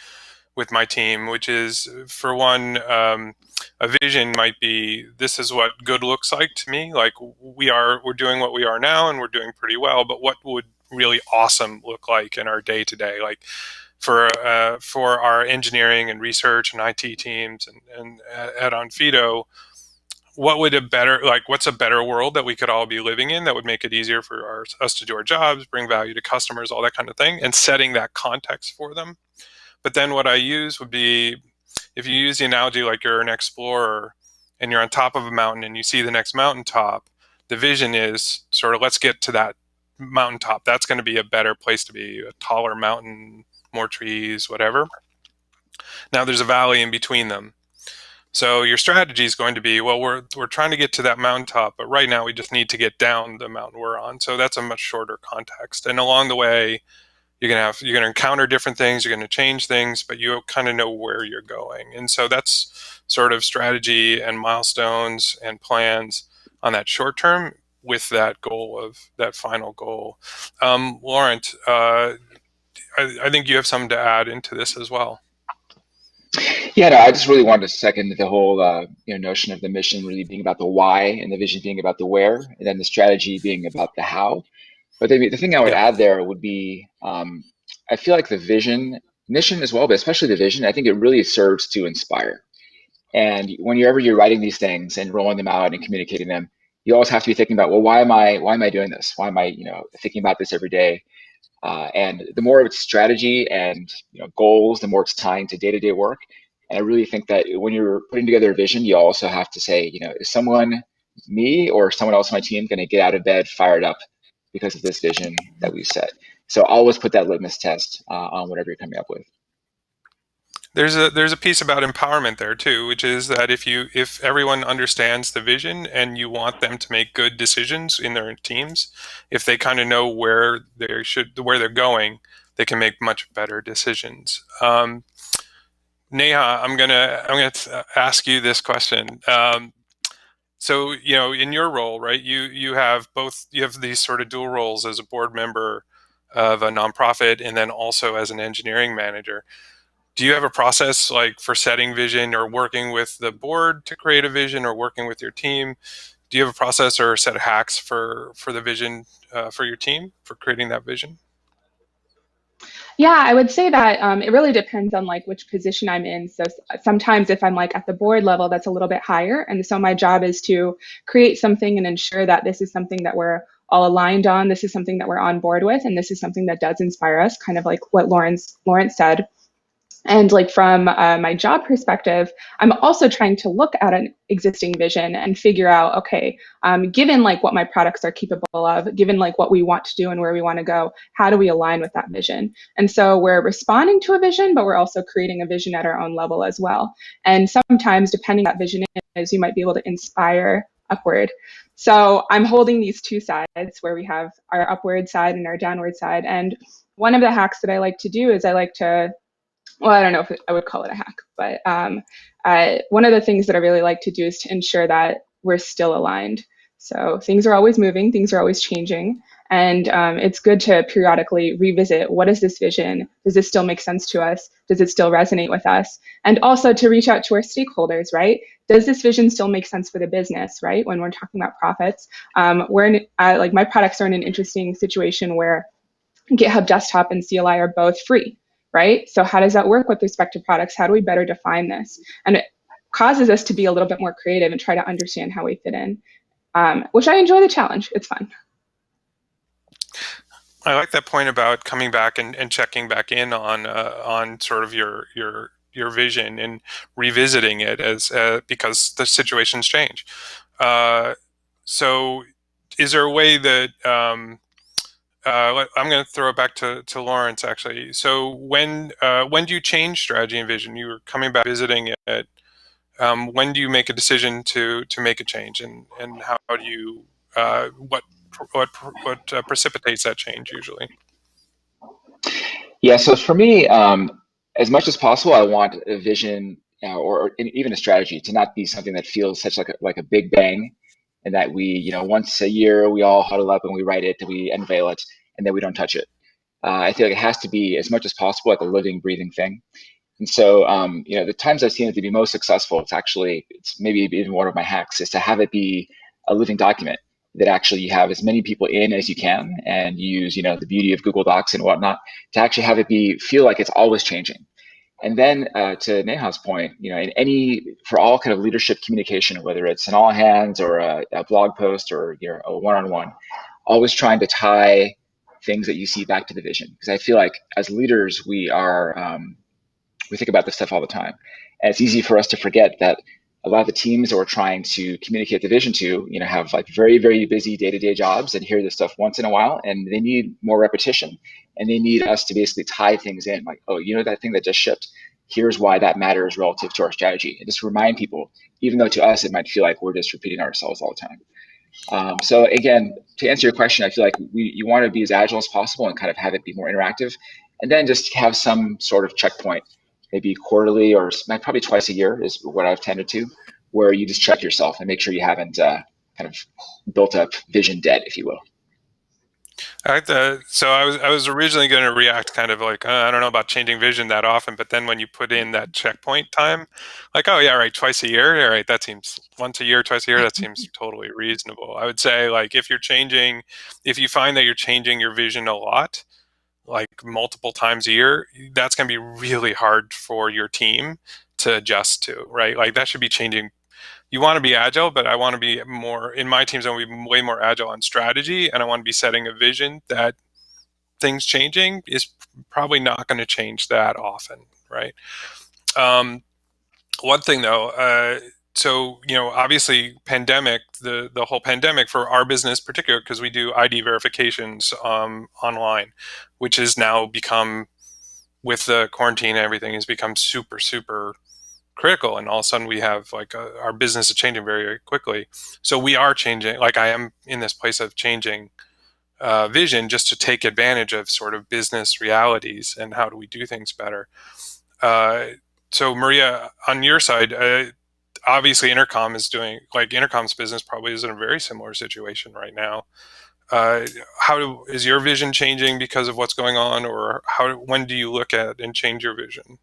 with my team, which is, for one, a vision might be, this is what good looks like to me. Like, we're doing what we are now, and we're doing pretty well. But what would really awesome look like in our day to day? Like, for our engineering and research and IT teams and at Onfido, what's a better world that we could all be living in that would make it easier for us to do our jobs, bring value to customers, all that kind of thing, and setting that context for them. But then what I use would be, if you use the analogy like you're an explorer and you're on top of a mountain and you see the next mountaintop, the vision is sort of, let's get to that mountaintop. That's going to be a better place to be, a taller mountain, more trees, whatever. Now there's a valley in between them. So your strategy is going to be, well, we're trying to get to that mountaintop, but right now we just need to get down the mountain we're on. So that's a much shorter context. And along the way, you're going to encounter different things, you're going to change things, but you kind of know where you're going. And so that's sort of strategy and milestones and plans on that short term with that goal of that final goal. Laurent, I think you have something to add into this as well. Yeah, no, I just really wanted to second the whole notion of the mission really being about the why, and the vision being about the where, and then the strategy being about the how. But the thing I would add there would be, I feel like the mission as well, but especially the vision, I think it really serves to inspire. And whenever you're writing these things and rolling them out and communicating them, you always have to be thinking about, well, why am I doing this? Why am I thinking about this every day? And the more it's strategy and goals, the more it's tying to day-to-day work. And I really think that when you're putting together a vision, you also have to say, is someone me or someone else on my team going to get out of bed fired up because of this vision that we've set? So always put that litmus test on whatever you're coming up with. There's a piece about empowerment there too, which is that if everyone understands the vision and you want them to make good decisions in their teams, if they kind of know where they're going, they can make much better decisions. Neha, I'm gonna ask you this question. So in your role, right, you have these sort of dual roles as a board member of a nonprofit and then also as an engineering manager. Do you have a process like for setting vision or working with the board to create a vision or working with your team? Do you have a process or a set of hacks for the vision for your team for creating that vision? Yeah, I would say that it really depends on like which position I'm in. So sometimes if I'm like at the board level, that's a little bit higher. And so my job is to create something and ensure that this is something that we're all aligned on. This is something that we're on board with. And this is something that does inspire us, kind of like what Lawrence said. And like from my job perspective, I'm also trying to look at an existing vision and figure out, okay, given like what my products are capable of, given like what we want to do and where we want to go, how do we align with that vision? And so we're responding to a vision, but we're also creating a vision at our own level as well. And sometimes, depending on that vision is, you might be able to inspire upward. So I'm holding these two sides where we have our upward side and our downward side. And one of the hacks that I like to do is I like to, well, I don't know if I would call it a hack, but one of the things that I really like to do is to ensure that we're still aligned. So things are always moving, things are always changing, and it's good to periodically revisit, what is this vision? Does this still make sense to us? Does it still resonate with us? And also to reach out to our stakeholders, right? Does this vision still make sense for the business, right? When we're talking about profits, like my products are in an interesting situation where GitHub Desktop and CLI are both free, right? So how does that work with respect to products? How do we better define this? And it causes us to be a little bit more creative and try to understand how we fit in, which I enjoy the challenge. It's fun. I like that point about coming back and checking back in on sort of your vision and revisiting it as because the situations change. So is there a way that I'm going to throw it back to Lawrence, actually. So when do you change strategy and vision? You were coming back visiting it. When do you make a decision to make a change, and how do you what precipitates that change usually? Yeah, so for me, as much as possible, I want a vision or even a strategy to not be something that feels such like a big bang, and that we, once a year we all huddle up and we write it, and we unveil it, and then we don't touch it. I feel like it has to be as much as possible like a living, breathing thing. And so, the times I've seen it to be most successful, it's maybe even one of my hacks, is to have it be a living document that actually you have as many people in as you can, and use, the beauty of Google Docs and whatnot to actually have it feel like it's always changing. And then to Neha's point, for all kind of leadership communication, whether it's an all hands or a blog post or a one-on-one, always trying to tie things that you see back to the vision. Because I feel like as leaders, we think about this stuff all the time. And it's easy for us to forget that a lot of the teams that we're trying to communicate the vision to, have like very, very busy day-to-day jobs and hear this stuff once in a while, and they need more repetition. And they need us to basically tie things in, like, oh, that thing that just shipped, here's why that matters relative to our strategy. And just remind people, even though to us it might feel like we're just repeating ourselves all the time. So again, to answer your question, I feel like you want to be as agile as possible and kind of have it be more interactive, and then just have some sort of checkpoint, maybe quarterly or probably twice a year is what I've tended to, where you just check yourself and make sure you haven't kind of built up vision debt, if you will. I like that. So I was originally going to react kind of like, I don't know about changing vision that often, but then when you put in that checkpoint time, like, oh yeah, right, twice a year, all right, that seems once a year, twice a year, that seems totally reasonable. I would say, like, if you find that you're changing your vision a lot, like multiple times a year, that's going to be really hard for your team to adjust to, right? Like that should be changing. You want to be agile, but I want to be more, in my teams, I want to be way more agile on strategy, and I want to be setting a vision that things changing is probably not going to change that often, right? One thing though, so, obviously the whole pandemic for our business particular, because we do ID verifications online, which has now become, with the quarantine and everything, has become super, super critical. And all of a sudden we have our business is changing very, very quickly. So we are changing, I am in this place of changing vision just to take advantage of sort of business realities and how do we do things better. So Maria, on your side, obviously Intercom's business probably is in a very similar situation right now. Is your vision changing because of what's going on, or when do you look at and change your vision?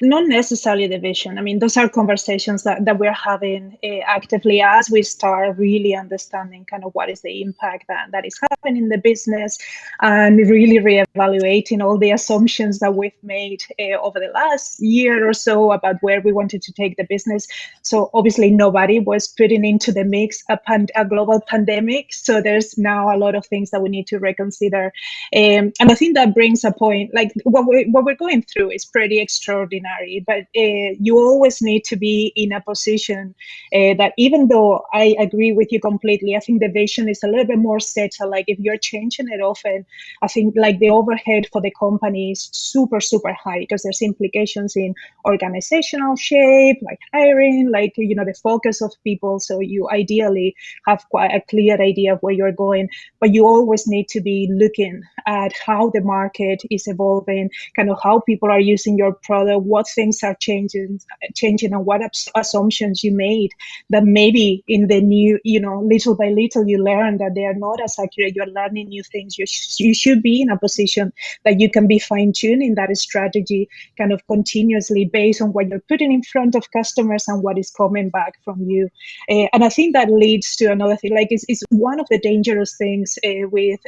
Not necessarily the vision. I mean, those are conversations that we're having actively as we start really understanding kind of what is the impact that is happening in the business, and really reevaluating all the assumptions that we've made over the last year or so about where we wanted to take the business. So obviously nobody was putting into the mix a global pandemic. So there's now a lot of things that we need to reconsider. And I think that brings a point, like what we're going through is pretty extraordinary. But you always need to be in a position that, even though I agree with you completely, I think the vision is a little bit more settled. Like if you're changing it often, I think like the overhead for the company is super, super high, because there's implications in organizational shape, like hiring, like, the focus of people. So you ideally have quite a clear idea of where you're going, but you always need to be looking at how the market is evolving, kind of how people are using your product, what things are changing, and what assumptions you made that maybe in the new, little by little you learn that they are not as accurate. You're learning new things. You should be in a position that you can be fine-tuning that strategy kind of continuously based on what you're putting in front of customers and what is coming back from you. And I think that leads to another thing, like it's one of the dangerous things with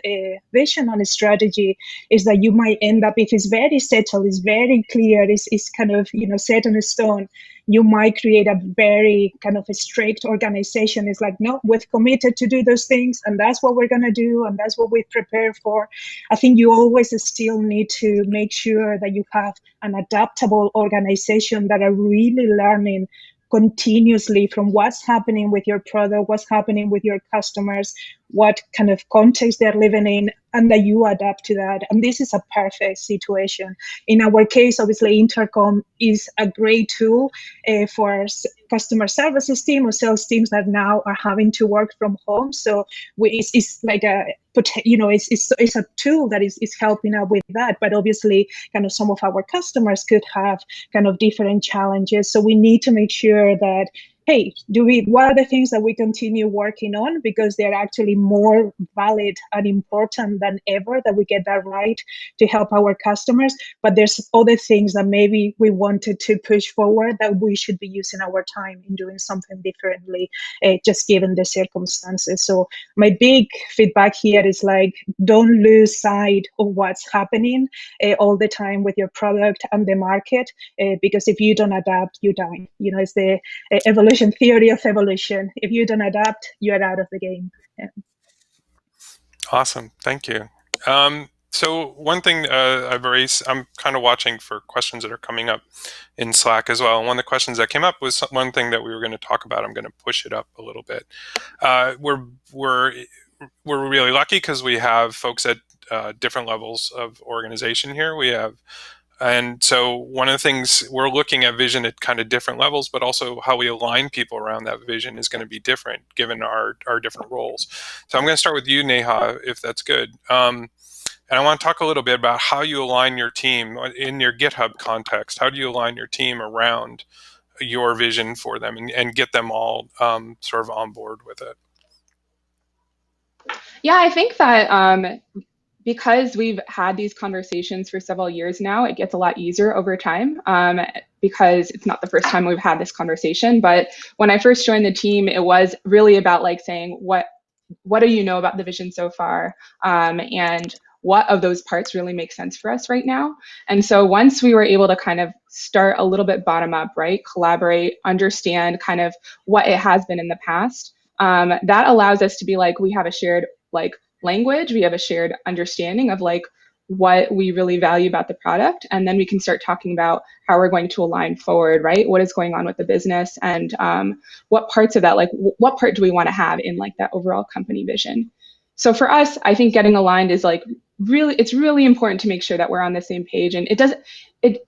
vision and strategy is that you might end up, if it's very settled, it's very clear, it's kind of, set in stone, you might create a very kind of a strict organization. It's like, no, we've committed to do those things, and that's what we're going to do, and that's what we prepare for. I think you always still need to make sure that you have an adaptable organization that are really learning continuously from what's happening with your product, what's happening with your customers, what kind of context they're living in, and that you adapt to that. And this is a perfect situation. In our case, obviously, Intercom is a great tool for customer services team or sales teams that now are having to work from home. So it's like it's a tool that is helping out with that. But obviously, kind of some of our customers could have kind of different challenges. So we need to make sure that, hey, what are the things that we continue working on, because they're actually more valid and important than ever, that we get that right to help our customers. But there's other things that maybe we wanted to push forward that we should be using our time in doing something differently, just given the circumstances. So my big feedback here is like, don't lose sight of what's happening all the time with your product and the market, because if you don't adapt, you die. It's the evolution theory of evolution. If you don't adapt, you're out of the game. Yeah. Awesome, thank you. So one thing I'm kind of watching for questions that are coming up in Slack as well. And one of the questions that came up was one thing that we were going to talk about. I'm going to push it up a little bit. We're really lucky because we have folks at different levels of organization here. And so one of the things, we're looking at vision at kind of different levels, but also how we align people around that vision is going to be different given our different roles. So I'm going to start with you, Neha, if that's good. And I want to talk a little bit about how you align your team in your GitHub context. How do you align your team around your vision for them and get them all sort of on board with it? Yeah, I think that because we've had these conversations for several years now, it gets a lot easier over time, because it's not the first time we've had this conversation. But when I first joined the team, it was really about like saying, what do you know about the vision so far? And what of those parts really make sense for us right now? And so once we were able to kind of start a little bit bottom up, right, collaborate, understand kind of what it has been in the past, that allows us to be like, we have a shared like language, we have a shared understanding of like what we really value about the product, and then we can start talking about how we're going to align forward, right? What is going on with the business, and what parts of that, like what part do we want to have in like that overall company vision? So for us, I think getting aligned is like it's really important to make sure that we're on the same page. And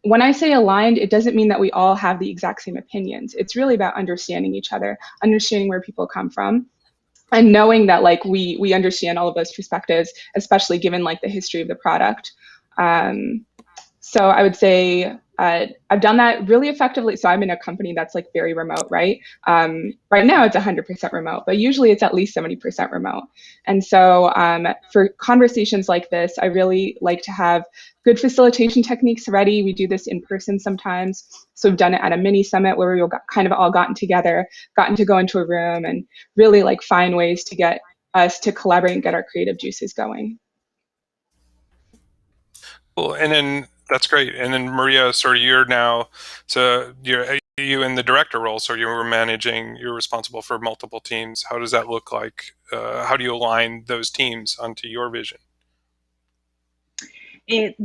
when I say aligned, it doesn't mean that we all have the exact same opinions. It's really about understanding each other, understanding where people come from, and knowing that like we understand all of those perspectives, especially given like the history of the product. So I would say I've done that really effectively. So I'm in a company that's like very remote, right? Right now it's 100% remote, but usually it's at least 70% remote. And so for conversations like this, I really like to have good facilitation techniques ready. We do this in person sometimes. So we've done it at a mini summit where we kind of all gotten together, gotten to go into a room and really like find ways to get us to collaborate and get our creative juices going. Cool. And then that's great. And then Maria, sort of you're in the director role, so you're responsible for multiple teams. How does that look like? How do you align those teams onto your vision?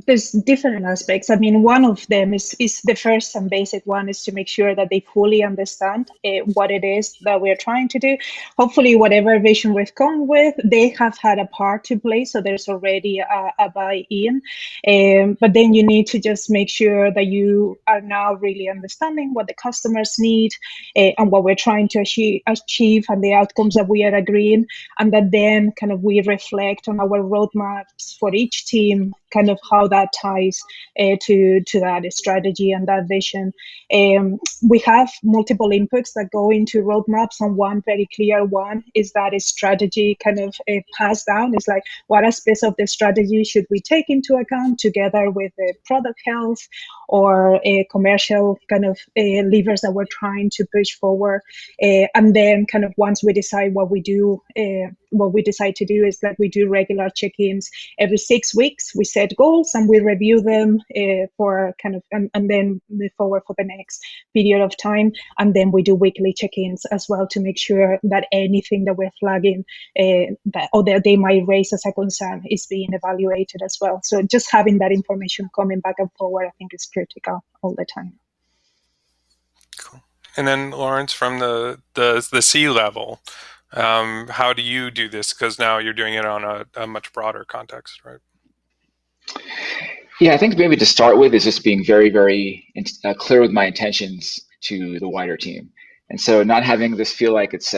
There's different aspects. I mean, one of them is the first and basic one is to make sure that they fully understand what it is that we're trying to do. Hopefully, whatever vision we've come with, they have had a part to play, so there's already a buy-in. But then you need to just make sure that you are now really understanding what the customers need and what we're trying to achieve and the outcomes that we are agreeing, and that then kind of we reflect on our roadmaps for each team, kind of how that ties to that strategy and that vision. We have multiple inputs that go into roadmaps, and one very clear one is that a strategy kind of passed down. It's like, what aspects of the strategy should we take into account together with the product health or a commercial kind of levers that we're trying to push forward. And then kind of once we decide what we do, what we decide to do is that we do regular check-ins every 6 weeks. We set goals and we review them for kind of, and then move forward for the next period of time. And then we do weekly check-ins as well to make sure that anything that we're flagging that they might raise as a concern is being evaluated as well. So just having that information coming back and forward, I think is critical all the time. Cool. And then Lawrence, from the C level, how do you do this? Because now you're doing it on a much broader context, right? Yeah, I think maybe to start with is just being very, very clear with my intentions to the wider team. And so not having this feel like it's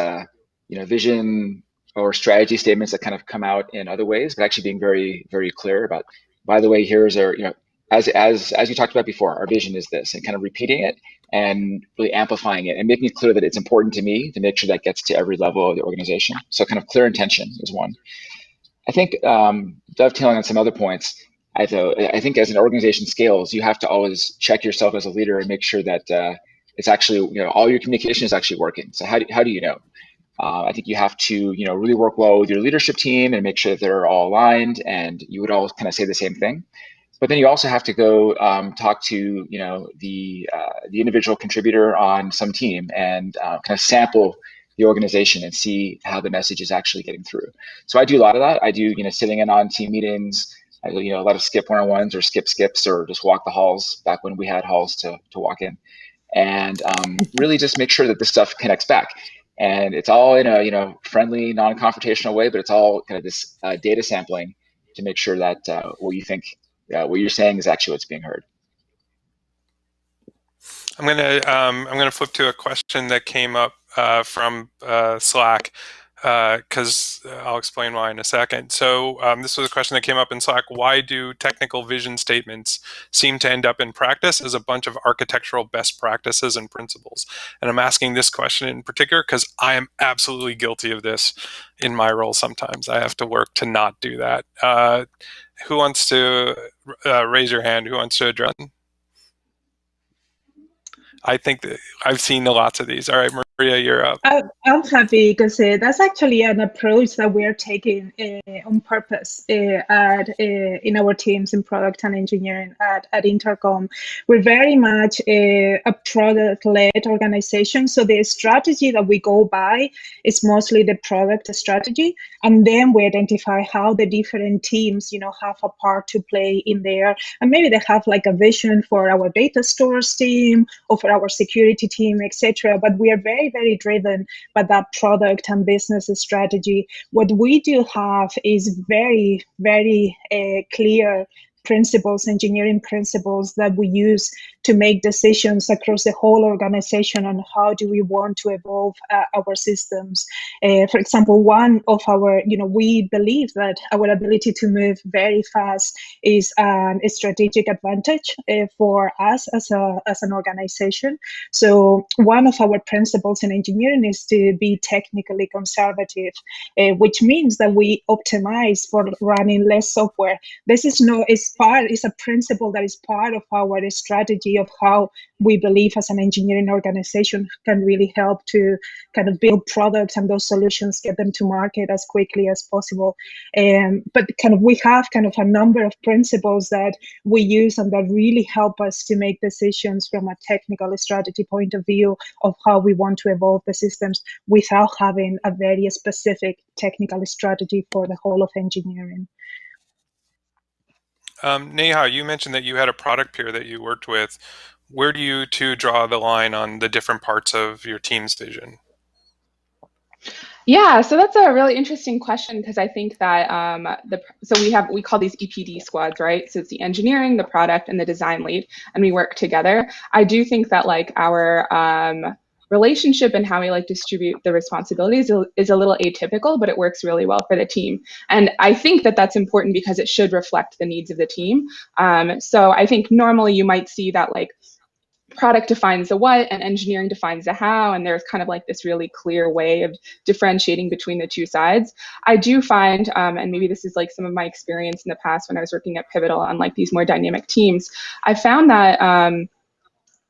vision or strategy statements that kind of come out in other ways, but actually being very, very clear about, by the way, here's our, as you talked about before, our vision is this, and kind of repeating it and really amplifying it and making it clear that it's important to me to make sure that gets to every level of the organization. So kind of clear intention is one. I think dovetailing on some other points, I think as an organization scales, you have to always check yourself as a leader and make sure that it's actually, all your communication is actually working. So how do you know? I think you have to, really work well with your leadership team and make sure that they're all aligned and you would all kind of say the same thing. But then you also have to go talk to, the individual contributor on some team and kind of sample the organization and see how the message is actually getting through. So I do a lot of that. I do, sitting in on team meetings. I do, a lot of skip one-on-ones or skips or just walk the halls back when we had halls to walk in, and really just make sure that this stuff connects back. And it's all in a friendly, non-confrontational way, but it's all kind of this data sampling to make sure that what you're saying is actually what's being heard. I'm gonna flip to a question that came up from Slack, because I'll explain why in a second. So this was a question that came up in Slack. Why do technical vision statements seem to end up in practice as a bunch of architectural best practices and principles? And I'm asking this question in particular because I am absolutely guilty of this in my role sometimes. I have to work to not do that. Who wants to raise your hand? Who wants to address? I think that I've seen lots of these. All right, Maria, you're up. I'm happy because that's actually an approach that we are taking on purpose in our teams in product and engineering at Intercom. We're very much a product-led organization, so the strategy that we go by is mostly the product strategy, and then we identify how the different teams, have a part to play in there, and maybe they have like a vision for our data stores team or for our security team, etc. But we are very, very driven by that product and business strategy. What we do have is very, very clear principles, engineering principles that we use to make decisions across the whole organization on how do we want to evolve our systems. For example, one of our, we believe that our ability to move very fast is a strategic advantage for us as an organization. So one of our principles in engineering is to be technically conservative, which means that we optimize for running less software. This is a principle that is part of our strategy of how we believe as an engineering organization can really help to kind of build products and those solutions, get them to market as quickly as possible. But we have a number of principles that we use and that really help us to make decisions from a technical strategy point of view of how we want to evolve the systems without having a very specific technical strategy for the whole of engineering. Neha, you mentioned that you had a product peer that you worked with. Where do you two draw the line on the different parts of your team's vision? Yeah, so that's a really interesting question because I think that we call these EPD squads, right? So it's the engineering, the product, and the design lead, and we work together. I do think that our relationship and how we distribute the responsibilities is a little atypical, but it works really well for the team. And I think that that's important because it should reflect the needs of the team. So I think normally you might see that product defines the what and engineering defines the how, and there's this really clear way of differentiating between the two sides. I do find, and maybe this is some of my experience in the past when I was working at Pivotal on these more dynamic teams, I found that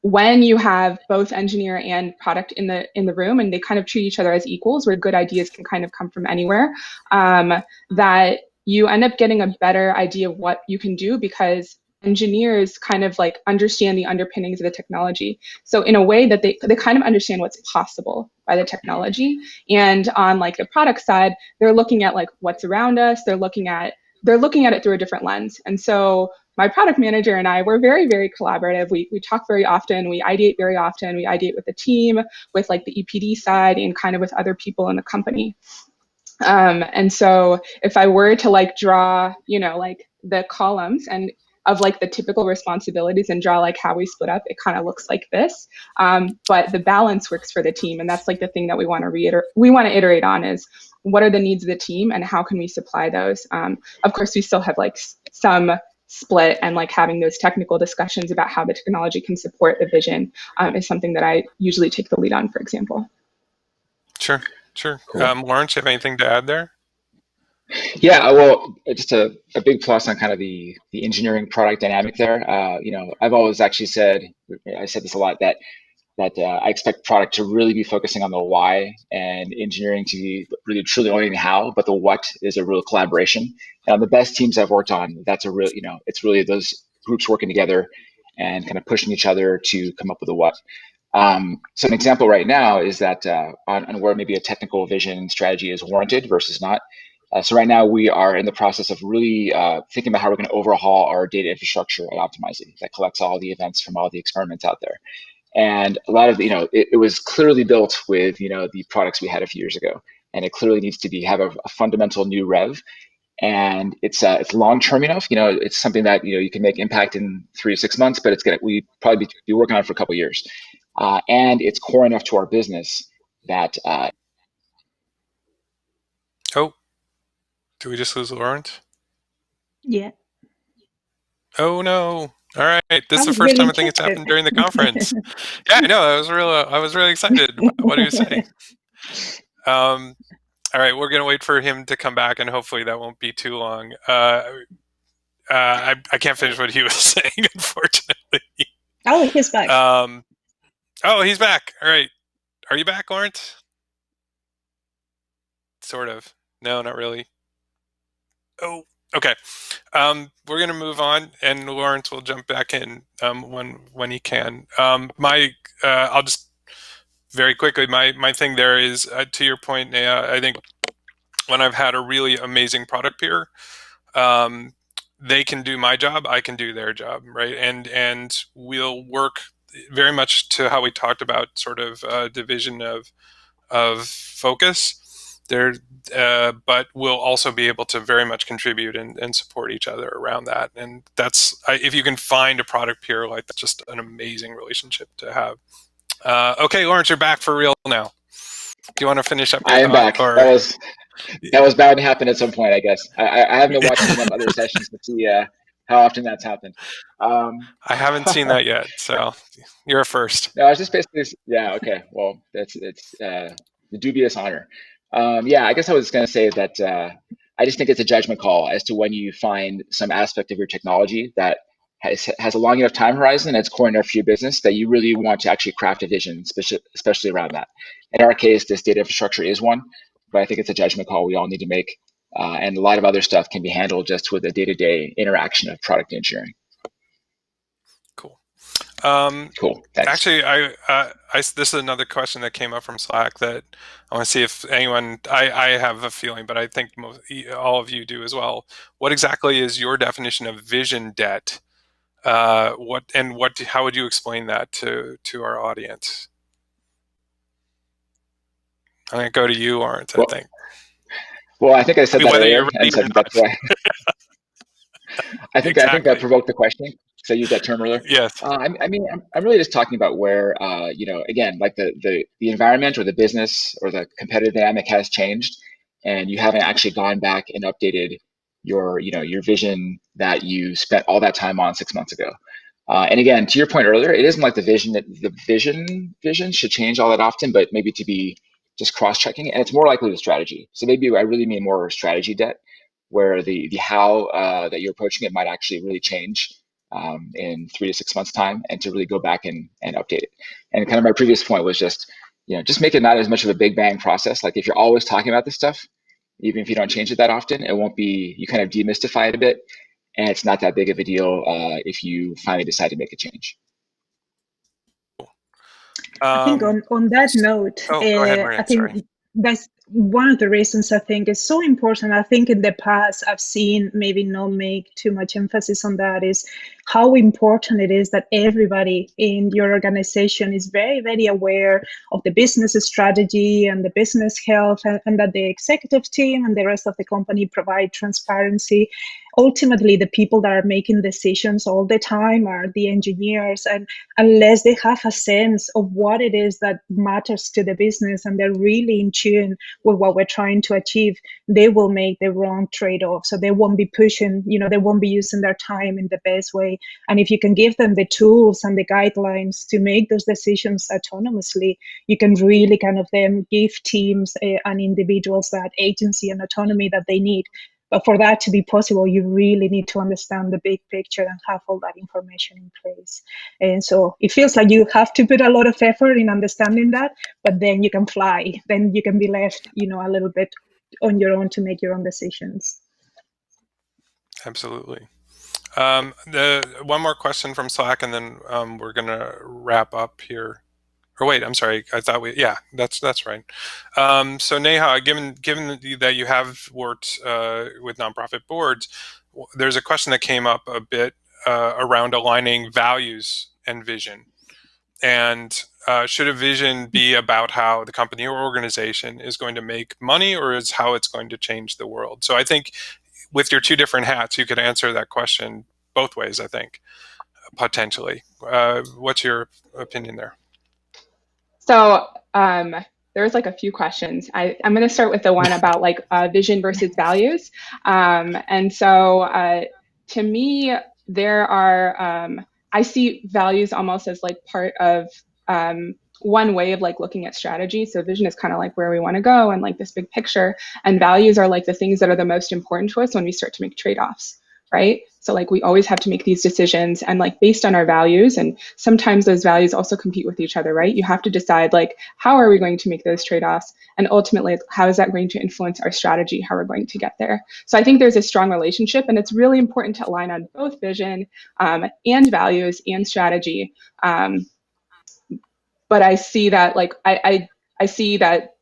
when you have both engineer and product in the room and they treat each other as equals, where good ideas can come from anywhere, that you end up getting a better idea of what you can do because engineers understand the underpinnings of the technology. So in a way that they understand what's possible by the technology. And on the product side, they're looking at what's around us. They're looking at it through a different lens. And so my product manager and I, we're very, very collaborative. We talk very often. We ideate very often. We ideate with the team, with the EPD side, and with other people in the company. And so if I were to draw, the columns and of the typical responsibilities and draw how we split up, it kind of looks like this. But the balance works for the team, and that's the thing that we want to iterate on is what are the needs of the team and how can we supply those. Of course, we still have some split, and having those technical discussions about how the technology can support the vision is something that I usually take the lead on, for example. Sure. Cool. Lawrence, you have anything to add there? Yeah, well, just a big plus on the engineering product dynamic there. I've always actually said, I said this a lot, that I expect product to really be focusing on the why and engineering to be really truly owning the how, but the what is a real collaboration. And on the best teams I've worked on, that's a real, it's really those groups working together and pushing each other to come up with a what. So an example right now is that on where maybe a technical vision strategy is warranted versus not. So right now we are in the process of really thinking about how we're going to overhaul our data infrastructure at Optimizely that collects all the events from all the experiments out there. And a lot of it was clearly built with the products we had a few years ago, and it clearly needs to have a fundamental new rev. And it's long term enough. It's something that you can make impact in 3 to 6 months, but we probably be working on it for a couple of years. And it's core enough to our business that. Oh, did we just lose Lawrence? Yeah. Oh no! All right, this is the first time I think it's happened during the conference. Yeah, I know. I was really excited. What do you say? All right, we're gonna wait for him to come back, and hopefully that won't be too long. I can't finish what he was saying, unfortunately. Oh, he's back. Oh, he's back. All right. Are you back, Lawrence? Sort of. No, not really. Oh, okay. We're gonna move on, and Lawrence will jump back in when he can. I'll just very quickly. My thing there is to your point, Naya. I think when I've had a really amazing product peer, they can do my job, I can do their job, right? And we'll work very much to how we talked about sort of division of focus there, but we'll also be able to very much contribute and support each other around that. And that's if you can find a product peer like that's just an amazing relationship to have. Okay, Lawrence, you're back for real now. Do you want to finish up your I am thought, back. or That was bound to happen at some point, I guess. I haven't been watching enough other sessions to see how often that's happened. I haven't seen that yet, so you're a first. No, I was just basically, yeah, okay. Well, it's the dubious honor. Yeah, I guess I was going to say that I just think it's a judgment call as to when you find some aspect of your technology that has a long enough time horizon and it's core enough for your business that you really want to actually craft a vision, especially around that. In our case, this data infrastructure is one, but I think it's a judgment call we all need to make. And a lot of other stuff can be handled just with the day-to-day interaction of product engineering. Cool. Cool. Thanks. Actually, this is another question that came up from Slack that I want to see if anyone. I have a feeling, but I think all of you do as well. What exactly is your definition of vision debt? How would you explain that to our audience? I'm gonna go to you, Lawrence. I think. Well, I think I said that Whether earlier, you're and ready so or that's not. why. I think that provoked the question because I used that term earlier. Yes. I mean, I'm really just talking about where again, like the environment or the business or the competitive dynamic has changed, and you haven't actually gone back and updated your vision that you spent all that time on 6 months ago. And again, to your point earlier, it isn't like the vision should change all that often, but maybe to be just cross-checking, and it's more likely the strategy. So maybe I really mean more strategy debt, where the how that you're approaching it might actually really change in 3 to 6 months time, and to really go back and update it. And kind of my previous point was just just make it not as much of a big bang process. Like if you're always talking about this stuff, even if you don't change it that often, it won't be, you kind of demystify it a bit, and it's not that big of a deal if you finally decide to make a change. I think on that note, go ahead, Maria. I think Sorry. that's one of the reasons I think it's so important. I think in the past I've seen maybe not make too much emphasis on that, is how important it is that everybody in your organization is very, very aware of the business strategy and the business health, and that the executive team and the rest of the company provide transparency. Ultimately, the people that are making decisions all the time are the engineers, and unless they have a sense of what it is that matters to the business and they're really in tune with what we're trying to achieve, they will make the wrong trade-off. So they won't be pushing, they won't be using their time in the best way. And if you can give them the tools and the guidelines to make those decisions autonomously, you can really kind of then give teams and individuals that agency and autonomy that they need. But for that to be possible, you really need to understand the big picture and have all that information in place. And so it feels like you have to put a lot of effort in understanding that, but then you can fly. Then you can be left, a little bit on your own to make your own decisions. Absolutely. One more question from Slack, and then we're gonna wrap up here. Or wait, I'm sorry. I thought that's right. So Neha, given that you have worked with nonprofit boards, there's a question that came up a bit around aligning values and vision. And should a vision be about how the company or organization is going to make money, or is how it's going to change the world? So I think with your two different hats, you could answer that question both ways, I think, potentially. What's your opinion there? So there's like a few questions. I'm going to start with the one about like vision versus values. And so to me, there are, I see values almost as like part of one way of like looking at strategy. So vision is kind of like where we want to go and like this big picture, and values are like the things that are the most important to us when we start to make trade-offs, right? So like we always have to make these decisions and like based on our values, and sometimes those values also compete with each other, right? You have to decide like how are we going to make those trade-offs, and ultimately how is that going to influence our strategy, how we're going to get there. So I think there's a strong relationship, and it's really important to align on both vision and values and strategy. But I see that like I see that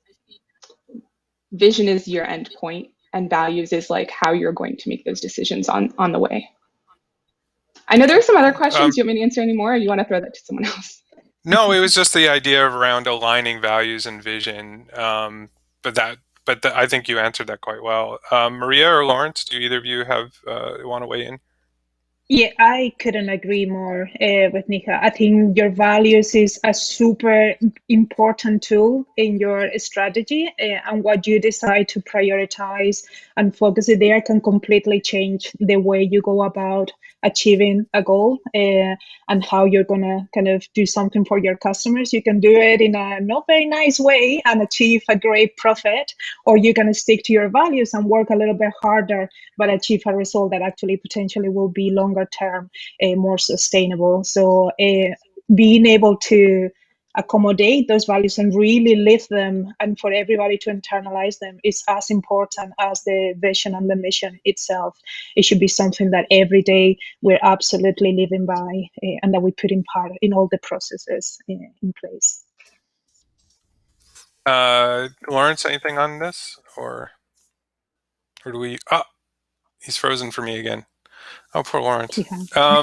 vision is your end point and values is like how you're going to make those decisions on the way. I know there are some other questions. You want me to answer any more, or you want to throw that to someone else? No, it was just the idea of around aligning values and vision. But I think you answered that quite well. Maria or Lawrence, do either of you have want to weigh in? Yeah, I couldn't agree more with Nika. I think your values is a super important tool in your strategy, and what you decide to prioritize and focus it there can completely change the way you go about achieving a goal and how you're gonna kind of do something for your customers. You can do it in a not very nice way and achieve a great profit, or you're gonna stick to your values and work a little bit harder but achieve a result that actually potentially will be longer term, more sustainable. So being able to accommodate those values and really live them and for everybody to internalize them is as important as the vision and the mission itself. It should be something that every day we're absolutely living by and that we put in part in all the processes in place. Lawrence, anything on this, or do we? He's frozen for me again. Oh, poor Lawrence. I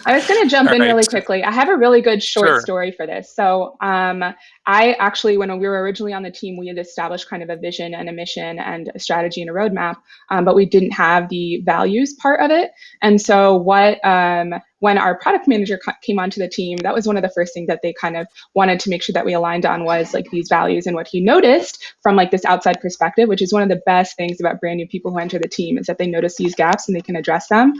was going to jump in really quickly. I have a really good short Sure. story for this. So I actually, when we were originally on the team, we had established kind of a vision and a mission and a strategy and a roadmap, but we didn't have the values part of it. And so when our product manager came onto the team, that was one of the first things that they kind of wanted to make sure that we aligned on was like these values. And what he noticed from like this outside perspective, which is one of the best things about brand new people who enter the team, is that they notice these gaps and they can address them,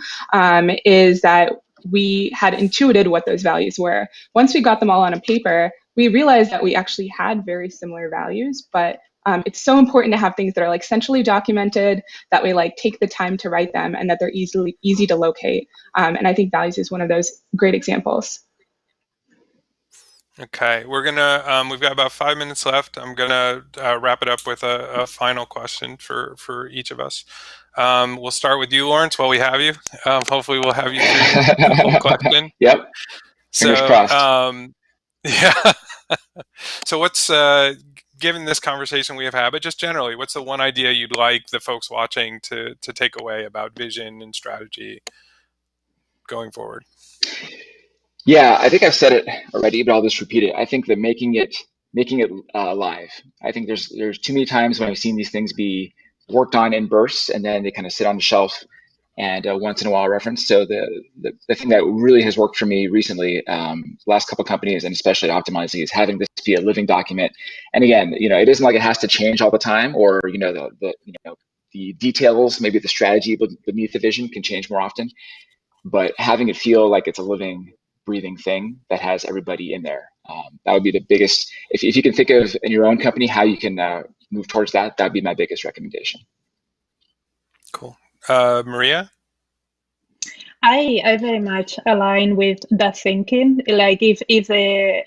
is that we had intuited what those values were. Once we got them all on a paper, we realized that we actually had very similar values, but it's so important to have things that are like centrally documented, that we like take the time to write them, and that they're easy to locate. And I think values is one of those great examples. Okay, we're gonna. We've got about 5 minutes left. I'm gonna wrap it up with a final question for each of us. We'll start with you, Lawrence, while we have you. Hopefully, we'll have you through the whole question. Yep. Fingers crossed. Yeah. So what's given this conversation we have had, but just generally, what's the one idea you'd like the folks watching to take away about vision and strategy going forward? Yeah, I think I've said it already, but I'll just repeat it. I think that making it live. I think there's too many times when I've seen these things be worked on in bursts and then they kind of sit on the shelf and once in a while referenced. So the thing that really has worked for me recently, last couple of companies and especially Optimizing, is having this be a living document. And again, it isn't like it has to change all the time, or the details, maybe the strategy beneath the vision can change more often, but having it feel like it's a living, breathing thing that has everybody in there. That would be the biggest. If you can think of in your own company how you can move towards that, that'd be my biggest recommendation. Cool. Maria? I very much align with that thinking. Like if a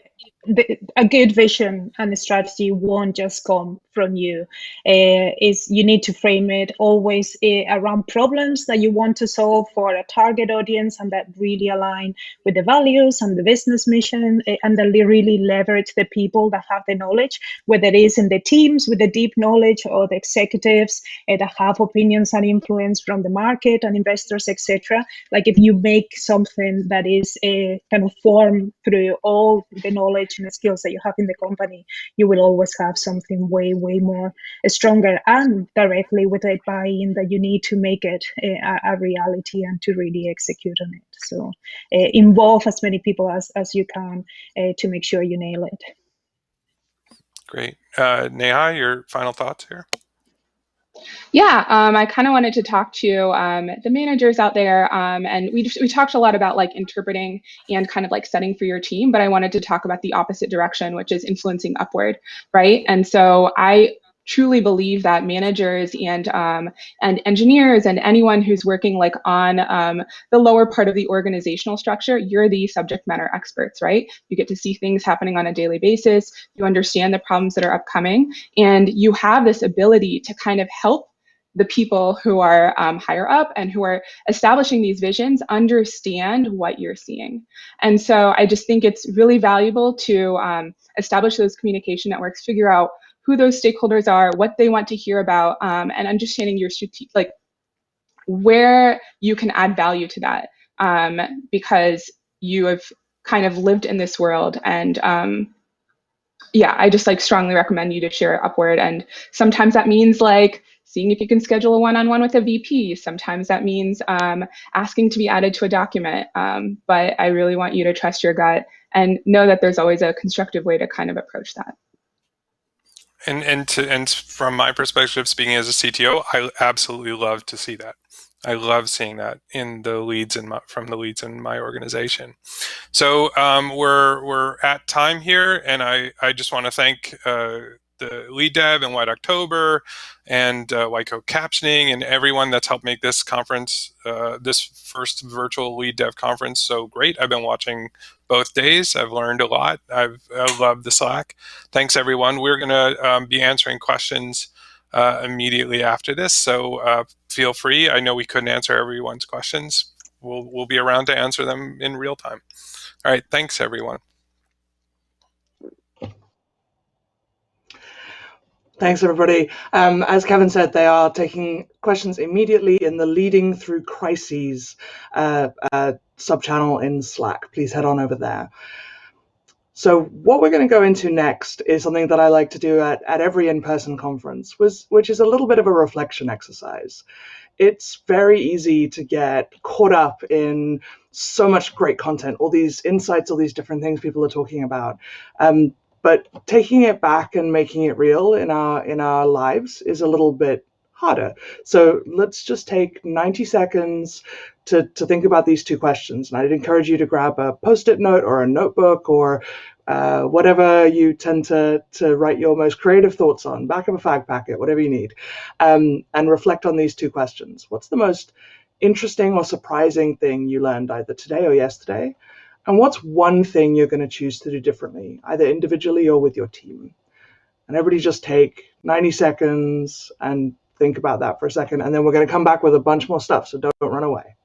good vision and a strategy won't just come from you. Is you need to frame it always around problems that you want to solve for a target audience, and that really align with the values and the business mission, and that really leverage the people that have the knowledge, whether it is in the teams with the deep knowledge or the executives that have opinions and influence from the market and investors, etc. Like if you make something that is kind of formed through all the knowledge and the skills that you have in the company, you will always have something way more stronger, and directly with a buy-in that you need to make it a reality and to really execute on it. So involve as many people as you can to make sure you nail it. Great. Neha, your final thoughts here? Yeah, I kind of wanted to talk to the managers out there, and we talked a lot about like interpreting and kind of like setting for your team, but I wanted to talk about the opposite direction, which is influencing upward, right? And so I truly believe that managers and engineers and anyone who's working like on the lower part of the organizational structure, you're the subject matter experts, right? You get to see things happening on a daily basis. You understand the problems that are upcoming, and you have this ability to kind of help the people who are higher up and who are establishing these visions understand what you're seeing. And so I just think it's really valuable to establish those communication networks, figure out who those stakeholders are, what they want to hear about, and understanding your like where you can add value to that, because you have kind of lived in this world. And yeah, I just like strongly recommend you to share it upward. And sometimes that means like seeing if you can schedule a one-on-one with a VP. Sometimes that means asking to be added to a document. But I really want you to trust your gut and know that there's always a constructive way to kind of approach that. And from my perspective, speaking as a CTO, I absolutely love to see that. I love seeing that in the leads from the leads in my organization. So we're at time here, and I just want to thank the LeadDev and White October and White Coat Captioning and everyone that's helped make this conference, this first virtual LeadDev conference, so great. I've been watching both days. I've learned a lot. I love the Slack. Thanks, everyone. We're going to be answering questions immediately after this, so feel free. I know we couldn't answer everyone's questions. We'll be around to answer them in real time. All right, thanks, everyone. Thanks, everybody. As Kevin said, they are taking questions immediately in the Leading Through Crises sub-channel in Slack. Please head on over there. So what we're going to go into next is something that I like to do at every in-person conference, which is a little bit of a reflection exercise. It's very easy to get caught up in so much great content, all these insights, all these different things people are talking about. But taking it back and making it real in our lives is a little bit harder. So let's just take 90 seconds to think about these two questions. And I'd encourage you to grab a Post-it note or a notebook or whatever you tend to write your most creative thoughts on, back of a fag packet, whatever you need, and reflect on these two questions. What's the most interesting or surprising thing you learned either today or yesterday? And what's one thing you're going to choose to do differently, either individually or with your team? And everybody just take 90 seconds and think about that for a second, and then we're going to come back with a bunch more stuff, so don't run away.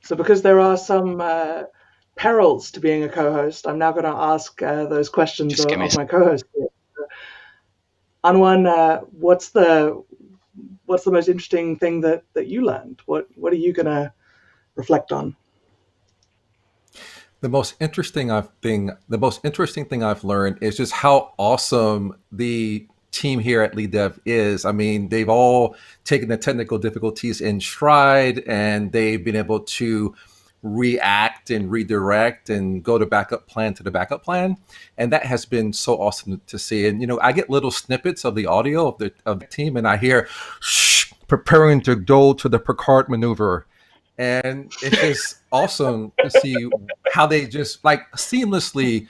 So because there are some perils to being a co-host. I'm now going to ask those questions of my co-host. Anwan, what's the most interesting thing that you learned? What are you going to reflect on? The most interesting thing I've learned is just how awesome the team here at LeadDev is. I mean, they've all taken the technical difficulties in stride, and they've been able to react and redirect and go to backup plan to the backup plan, and that has been so awesome to see. And I get little snippets of the audio of the team, and I hear shh, preparing to go to the Picard maneuver. And it's just awesome to see how they just like seamlessly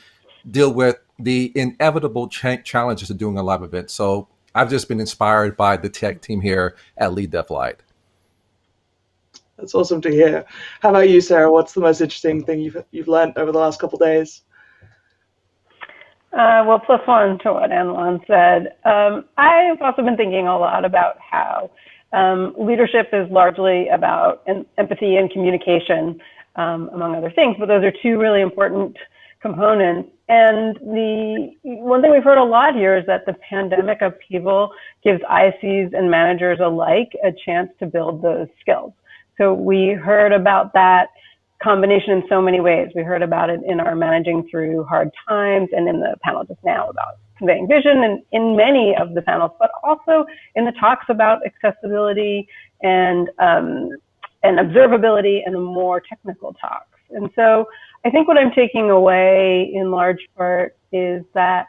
deal with the inevitable challenges of doing a live event. So I've just been inspired by the tech team here at LeadDev Slack. That's awesome to hear. How about you, Sarah? What's the most interesting thing you've learned over the last couple of days? Well, plus one to what Anwan said. I've also been thinking a lot about how leadership is largely about empathy and communication, among other things, but those are two really important components. And the one thing we've heard a lot here is that the pandemic upheaval gives ICs and managers alike a chance to build those skills. So we heard about that combination in so many ways. We heard about it in our managing through hard times and in the panel just now about conveying vision and in many of the panels, but also in the talks about accessibility and observability and the more technical talks. And so I think what I'm taking away in large part is that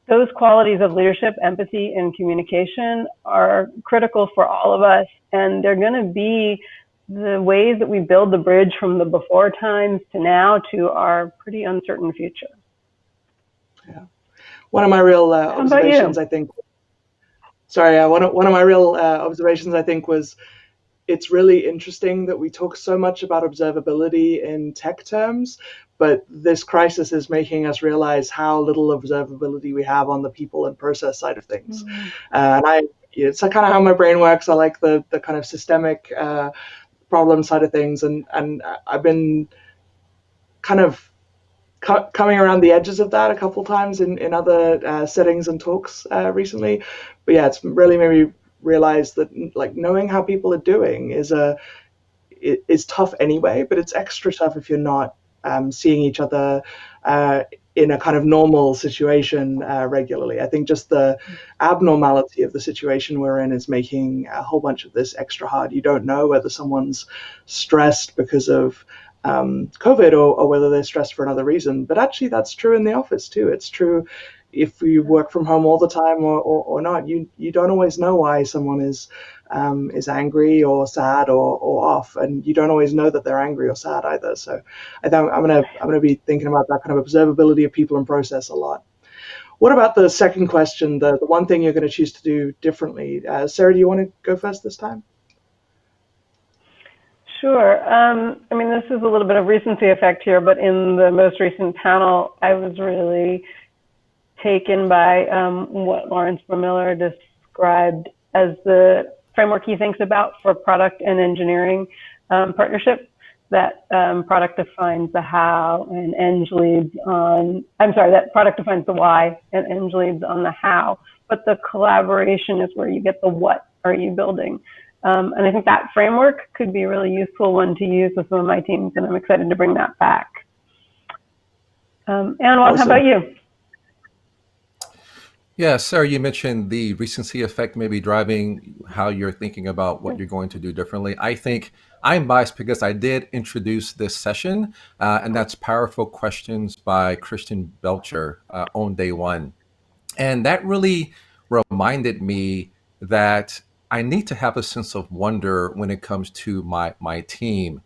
those qualities of leadership, empathy, and communication are critical for all of us, and they're going to be the ways that we build the bridge from the before times to now to our pretty uncertain future. Yeah. One of my real observations, I think. Sorry, one of my real observations, I think, was it's really interesting that we talk so much about observability in tech terms, but this crisis is making us realize how little observability we have on the people and process side of things. And it's kind of how my brain works. I like the kind of systemic problem side of things, and I've been kind of coming around the edges of that a couple times in other settings and talks recently. But yeah, it's really made me realize that like knowing how people are doing is tough anyway, but it's extra tough if you're not seeing each other in a kind of normal situation regularly. I think just the abnormality of the situation we're in is making a whole bunch of this extra hard. You don't know whether someone's stressed because of COVID or whether they're stressed for another reason. But actually, that's true in the office too. It's true if you work from home all the time or not. You don't always know why someone is angry or sad or off, and you don't always know that they're angry or sad either. So I think I'm gonna be thinking about that kind of observability of people and process a lot. What about the second question, the one thing you're going to choose to do differently? Sarah, do you want to go first this time? Sure. I mean, this is a little bit of recency effect here, but in the most recent panel, I was really taken by what Lawrence Vermiller described as the framework he thinks about for product and engineering partnership. That product defines the how and eng leads on, that product defines the why and eng leads on the how, but the collaboration is where you get the what are you building. And I think that framework could be a really useful one to use with some of my teams, and I'm excited to bring that back. Anwan, awesome. How about you? Yeah, Sarah, you mentioned the recency effect maybe driving how you're thinking about what you're going to do differently. I think I'm biased because I did introduce this session, and that's Powerful Questions by Christian Belcher on day one. And that really reminded me that I need to have a sense of wonder when it comes to my team.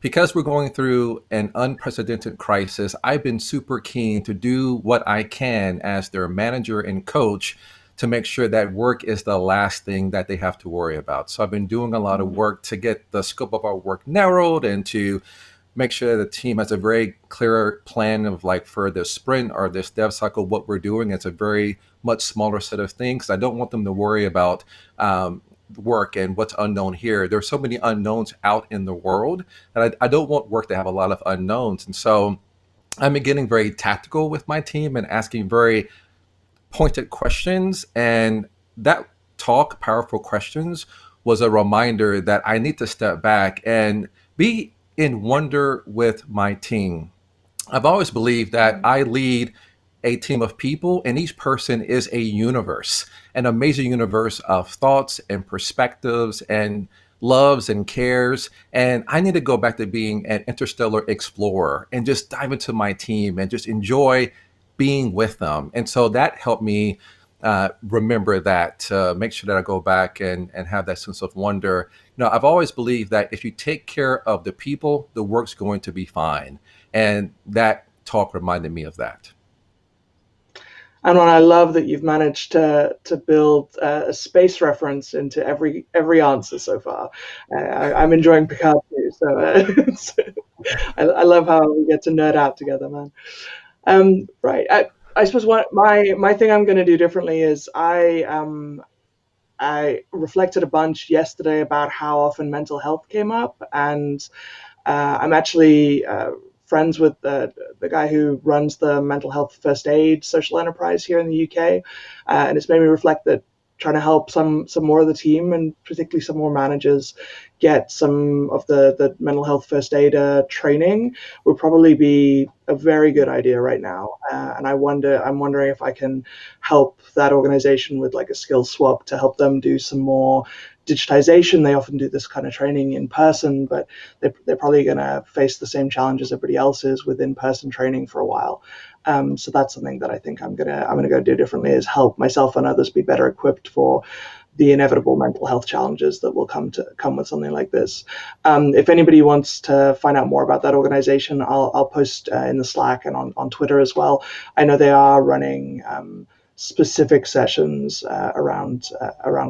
Because we're going through an unprecedented crisis, I've been super keen to do what I can as their manager and coach to make sure that work is the last thing that they have to worry about. So I've been doing a lot of work to get the scope of our work narrowed and to make sure the team has a very clear plan of like for the sprint or this dev cycle, what we're doing. It's a very much smaller set of things. I don't want them to worry about work and what's unknown here. There's so many unknowns out in the world that I don't want work to have a lot of unknowns. And so I'm getting very tactical with my team and asking very pointed questions. And that talk, Powerful Questions, was a reminder that I need to step back and be in wonder with my team. I've always believed that I lead a team of people, and each person is a universe, an amazing universe of thoughts and perspectives and loves and cares. And I need to go back to being an interstellar explorer and just dive into my team and just enjoy being with them. And so that helped me remember that, make sure that I go back and have that sense of wonder. I've always believed that if you take care of the people, the work's going to be fine. And that talk reminded me of that. And I love that you've managed to build a space reference into every answer so far. I'm enjoying Picard too, so I love how we get to nerd out together, man. Right. I suppose my thing I'm going to do differently is I reflected a bunch yesterday about how often mental health came up, and I'm actually friends with the guy who runs the mental health first aid social enterprise here in the UK, and it's made me reflect that trying to help some more of the team, and particularly some more managers, get some of the mental health first aid training would probably be a very good idea right now. And I'm wondering if I can help that organization with like a skill swap to help them do some more digitization. They often do this kind of training in person, but they're probably going to face the same challenges everybody else is with in-person training for a while. So that's something that I think I'm gonna go do differently, is help myself and others be better equipped for the inevitable mental health challenges that will come with something like this. If anybody wants to find out more about that organization, I'll post in the Slack and on Twitter as well. I know they are running specific sessions around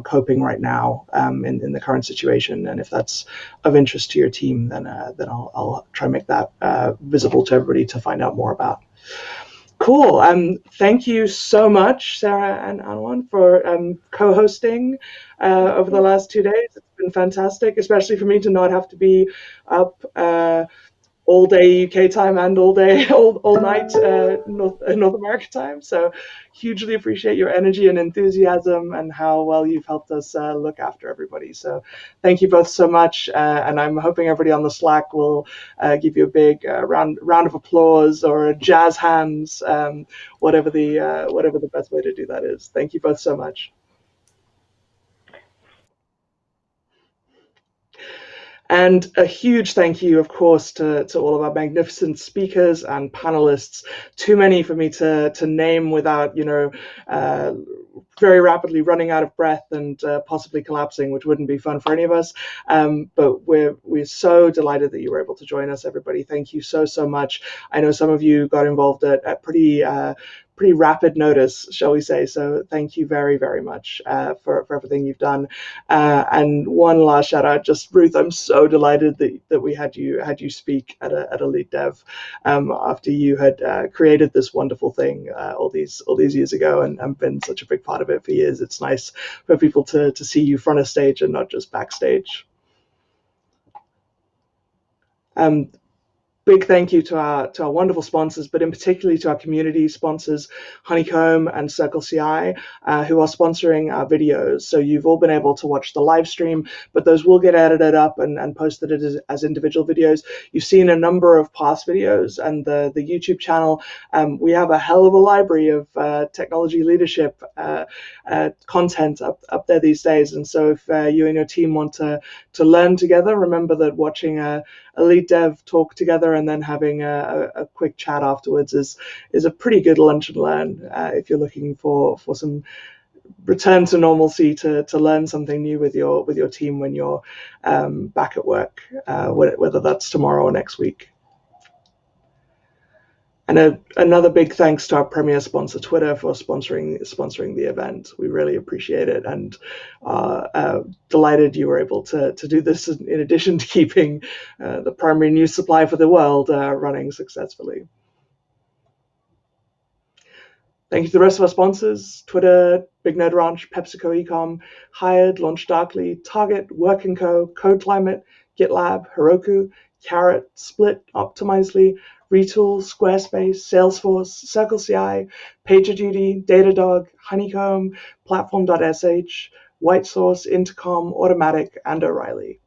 coping right now in the current situation, and if that's of interest to your team, then I'll try and make that visible to everybody to find out more about. Cool. Thank you so much, Sarah and Anwan, for co-hosting over the last 2 days. It's been fantastic, especially for me to not have to be up all day UK time and all night North America time. So hugely appreciate your energy and enthusiasm and how well you've helped us look after everybody. So thank you both so much. And I'm hoping everybody on the Slack will give you a big round of applause or jazz hands, whatever the best way to do that is. Thank you both so much. And a huge thank you, of course, to all of our magnificent speakers and panelists. Too many for me to name without, very rapidly running out of breath and possibly collapsing, which wouldn't be fun for any of us. But we're so delighted that you were able to join us, everybody. Thank you so much. I know some of you got involved at pretty rapid notice, shall we say. So thank you very, very much for everything you've done. And one last shout out, just Ruth, I'm so delighted that we had you speak at a LeadDev after you had created this wonderful thing all these years ago and been such a big part of it for years. It's nice for people to see you front of stage and not just backstage. Big thank you to our wonderful sponsors, but in particularly to our community sponsors, Honeycomb and Circle CI, who are sponsoring our videos. So you've all been able to watch the live stream, but those will get edited up and posted as individual videos. You've seen a number of past videos, and the YouTube channel. We have a hell of a library of technology leadership content up there these days. And so if you and your team want to learn together, remember that watching a LeadDev talk together and then having a quick chat afterwards is a pretty good lunch and learn if you're looking for some return to normalcy to learn something new with your team when you're back at work, whether that's tomorrow or next week. And another big thanks to our premier sponsor, Twitter, for sponsoring the event. We really appreciate it, and delighted you were able to do this in addition to keeping the primary news supply for the world running successfully. Thank you to the rest of our sponsors: Twitter, Big Nerd Ranch, PepsiCo Ecom, Hired, Launch Darkly, Target, Work & Co, Code Climate, GitLab, Heroku, Carrot, Split, Optimizely, Retool, Squarespace, Salesforce, CircleCI, PagerDuty, Datadog, Honeycomb, Platform.sh, WhiteSource, Intercom, Automatic, and O'Reilly.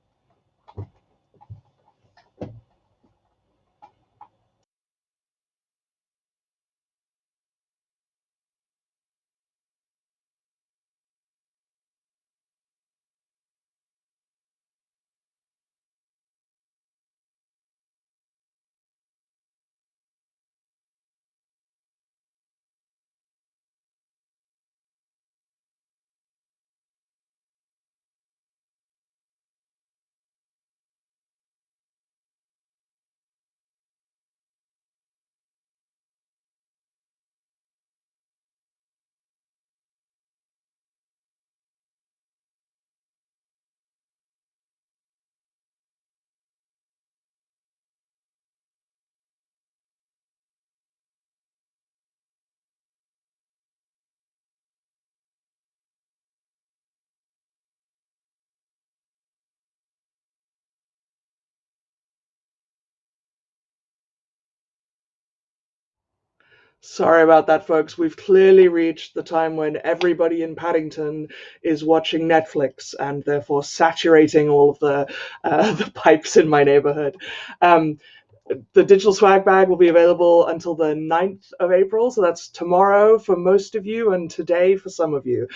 Sorry about that, folks. We've clearly reached the time when everybody in Paddington is watching Netflix and therefore saturating all of the pipes in my neighborhood. The digital swag bag will be available until the 9th of April, so that's tomorrow for most of you and today for some of you.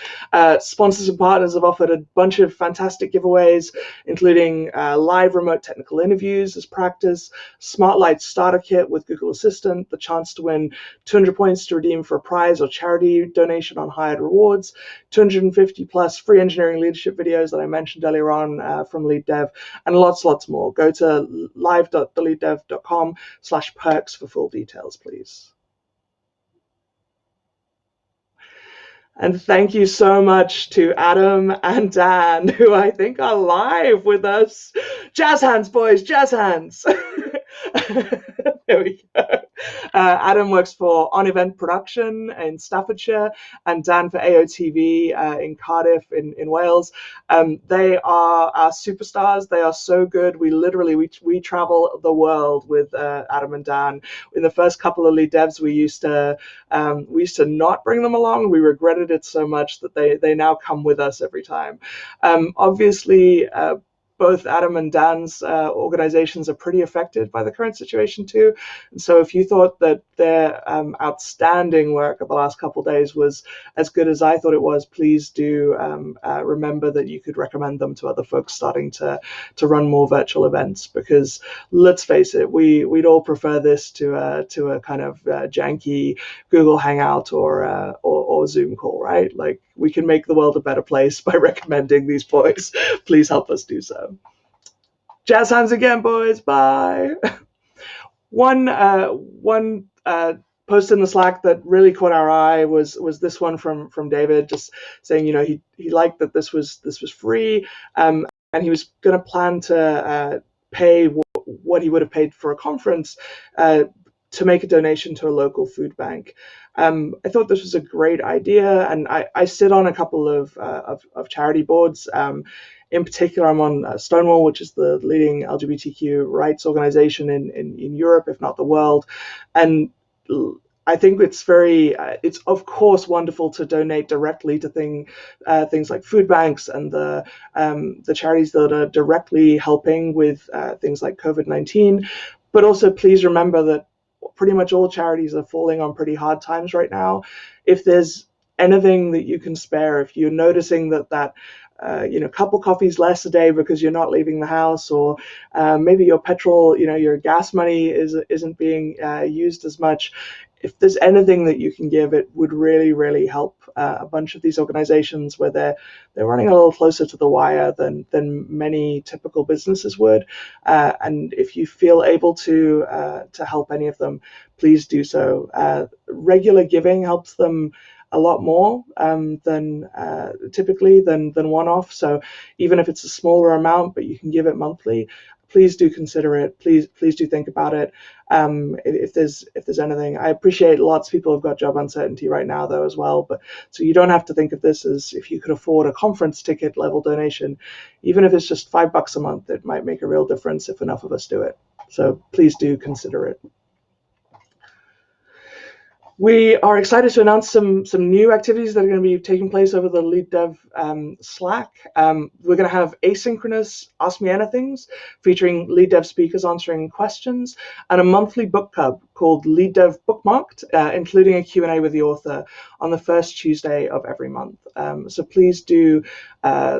Sponsors and partners have offered a bunch of fantastic giveaways, including live remote technical interviews as practice, Smart Light starter kit with Google Assistant, the chance to win 200 points to redeem for a prize or charity donation on Hired Rewards, 250 plus free engineering leadership videos that I mentioned earlier on from LeadDev, and lots more. Go to live.theleaddev.com/perks for full details, please. And thank you so much to Adam and Dan, who I think are live with us. Jazz hands, boys, jazz hands. There we go. Adam works for On Event Production in Staffordshire, and Dan for AOTV in Cardiff in Wales. They are our superstars. They are so good. We travel the world with Adam and Dan. In the first couple of Lead Devs, we used to not bring them along. We regretted it so much that they now come with us every time. Obviously, both Adam and Dan's organizations are pretty affected by the current situation too. And so if you thought that their outstanding work of the last couple of days was as good as I thought it was, please do remember that you could recommend them to other folks starting to run more virtual events, because let's face it, we'd all prefer this to a kind of janky Google Hangout or Zoom call, right? Like, we can make the world a better place by recommending these boys. Please help us do so. Jazz hands again, boys. Bye. One post in the Slack that really caught our eye was this one from David, just saying, he liked that this was free, and he was going to plan to pay what he would have paid for a conference to make a donation to a local food bank. I thought this was a great idea, and I sit on a couple of charity boards. In particular, I'm on Stonewall, which is the leading LGBTQ rights organization in Europe, if not the world. And I think it's of course wonderful to donate directly to things like food banks and the charities that are directly helping with things like COVID-19. But also, please remember that pretty much all charities are falling on pretty hard times right now. If there's anything that you can spare, if you're noticing that couple coffees less a day because you're not leaving the house, or maybe your petrol, your gas money isn't being used as much. If there's anything that you can give, it would really, really help a bunch of these organizations where they're running a little closer to the wire than many typical businesses would. And if you feel able to help any of them, please do so. Regular giving helps them a lot more than typically than one-off. So even if it's a smaller amount, but you can give it monthly, please do consider it. Please do think about it. If there's anything, I appreciate lots of people have got job uncertainty right now though as well. But so you don't have to think of this as if you could afford a conference ticket level donation, even if it's just $5 a month, it might make a real difference if enough of us do it. So please do consider it. We are excited to announce some new activities that are going to be taking place over the LeadDev Slack. We're going to have asynchronous Ask Me Anythings featuring LeadDev speakers answering questions, and a monthly book club called LeadDev Bookmarked, including a Q&A with the author on the first Tuesday of every month. So please do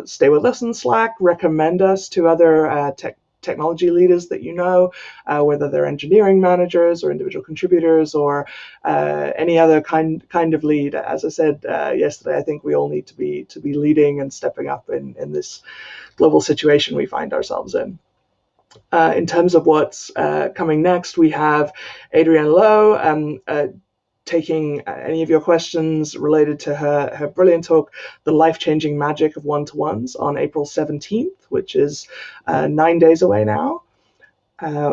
stay with us in Slack, recommend us to other technology leaders that you know, whether they're engineering managers or individual contributors or any other kind of lead. As I said yesterday, I think we all need to be leading and stepping up in this global situation we find ourselves in. In terms of what's coming next, we have Adrienne Lowe taking any of your questions related to her brilliant talk, The Life-Changing Magic of One-to-Ones, on April 17th, which is 9 days away now.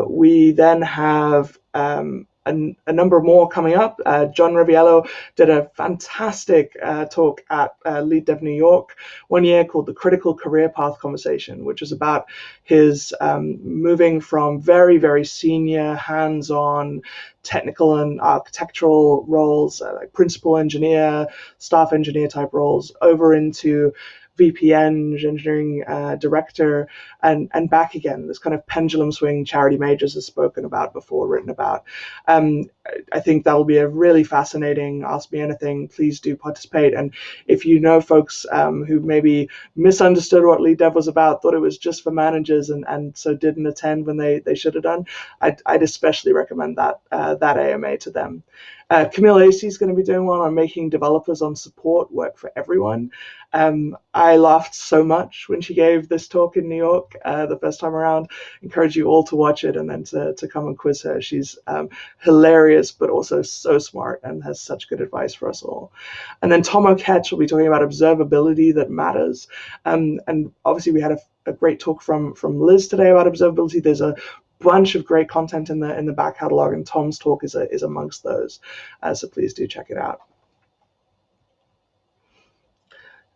We then have a number more coming up. John Riviello did a fantastic talk at LeadDev New York one year called The Critical Career Path Conversation, which is about his moving from very, very senior, hands-on technical and architectural roles, like principal engineer, staff engineer type roles, over into VP engineering director, and back again. This kind of pendulum swing Charity Majors has spoken about before, written about. I think that will be a really fascinating Ask Me Anything. Please do participate. And if you know folks who maybe misunderstood what LeadDev was about, thought it was just for managers and so didn't attend when they should have done, I'd especially recommend that AMA to them. Camille Acey is going to be doing one on making developers on support work for everyone. I laughed so much when she gave this talk in New York the first time around. Encourage you all to watch it and then to come and quiz her. She's hilarious, but also so smart and has such good advice for us all. And then Tom O'Ketch will be talking about observability that matters. And obviously we had a great talk from Liz today about observability. There's a bunch of great content in the back catalog, and Tom's talk is amongst those. So please do check it out.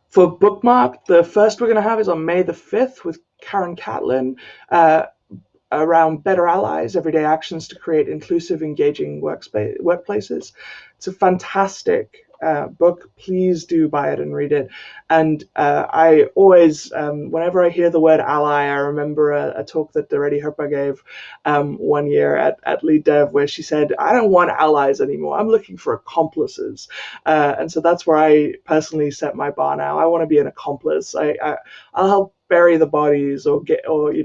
For Bookmark, the first we're going to have is on May the 5th with Karen Catlin around better allies, everyday actions to create inclusive, engaging workplaces. It's a fantastic book. Please do buy it and read it. And I always, whenever I hear the word ally, I remember a talk that Doreti Herpa gave one year at LeadDev, where she said, I don't want allies anymore. I'm looking for accomplices. And so that's where I personally set my bar now. I want to be an accomplice. I'll help bury the bodies or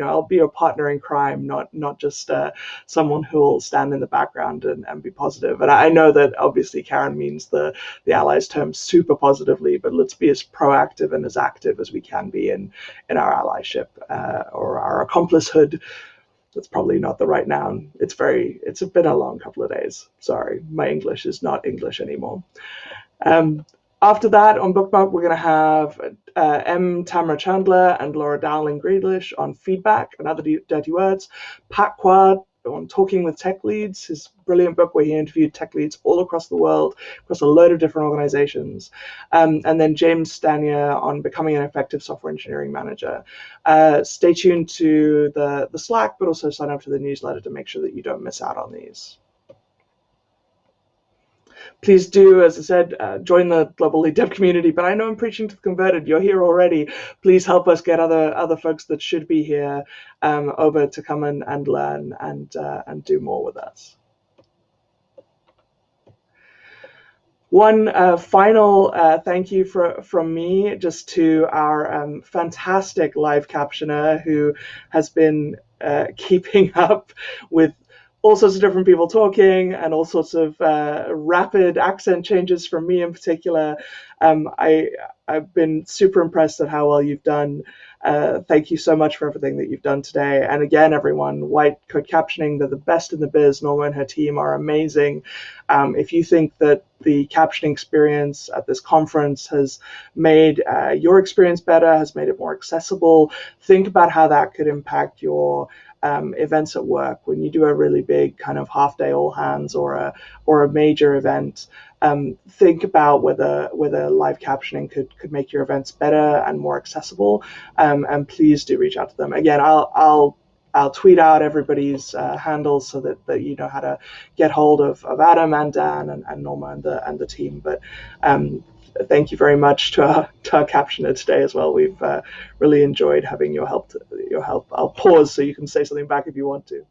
I'll be a partner in crime, not just someone who will stand in the background and be positive. And I know that obviously Karen means the allies term super positively, but let's be as proactive and as active as we can be in our allyship or our accomplicehood. That's probably not the right noun. It's been a long couple of days. Sorry, my English is not English anymore. After that, on Bookmark, we're going to have M. Tamara Chandler and Laura Dowling Greedlish on feedback and other dirty words. Pat Quad on Talking with Tech Leads, his brilliant book where he interviewed tech leads all across the world, across a load of different organizations. And then James Stania on becoming an effective software engineering manager. Stay tuned to the Slack, but also sign up to the newsletter to make sure that you don't miss out on these. Please do, as I said, join the global LeadDev community. But I know I'm preaching to the converted. You're here already. Please help us get other folks that should be here over to come and learn and do more with us. One final thank you from me just to our fantastic live captioner who has been keeping up with all sorts of different people talking and all sorts of rapid accent changes from me in particular. I've been super impressed at how well you've done. Thank you so much for everything that you've done today. And again, everyone, White Code Captioning, they're the best in the biz. Norma and her team are amazing. If you think that the captioning experience at this conference has made your experience better, has made it more accessible, think about how that could impact your events at work when you do a really big kind of half day all hands or a major event. Think about whether live captioning could make your events better and more accessible, and please do reach out to them. Again, I'll tweet out everybody's handles so that you know how to get hold of Adam and Dan and Norma and the team. But thank you very much to our captioner today as well. We've really enjoyed having your help. I'll pause so you can say something back if you want to.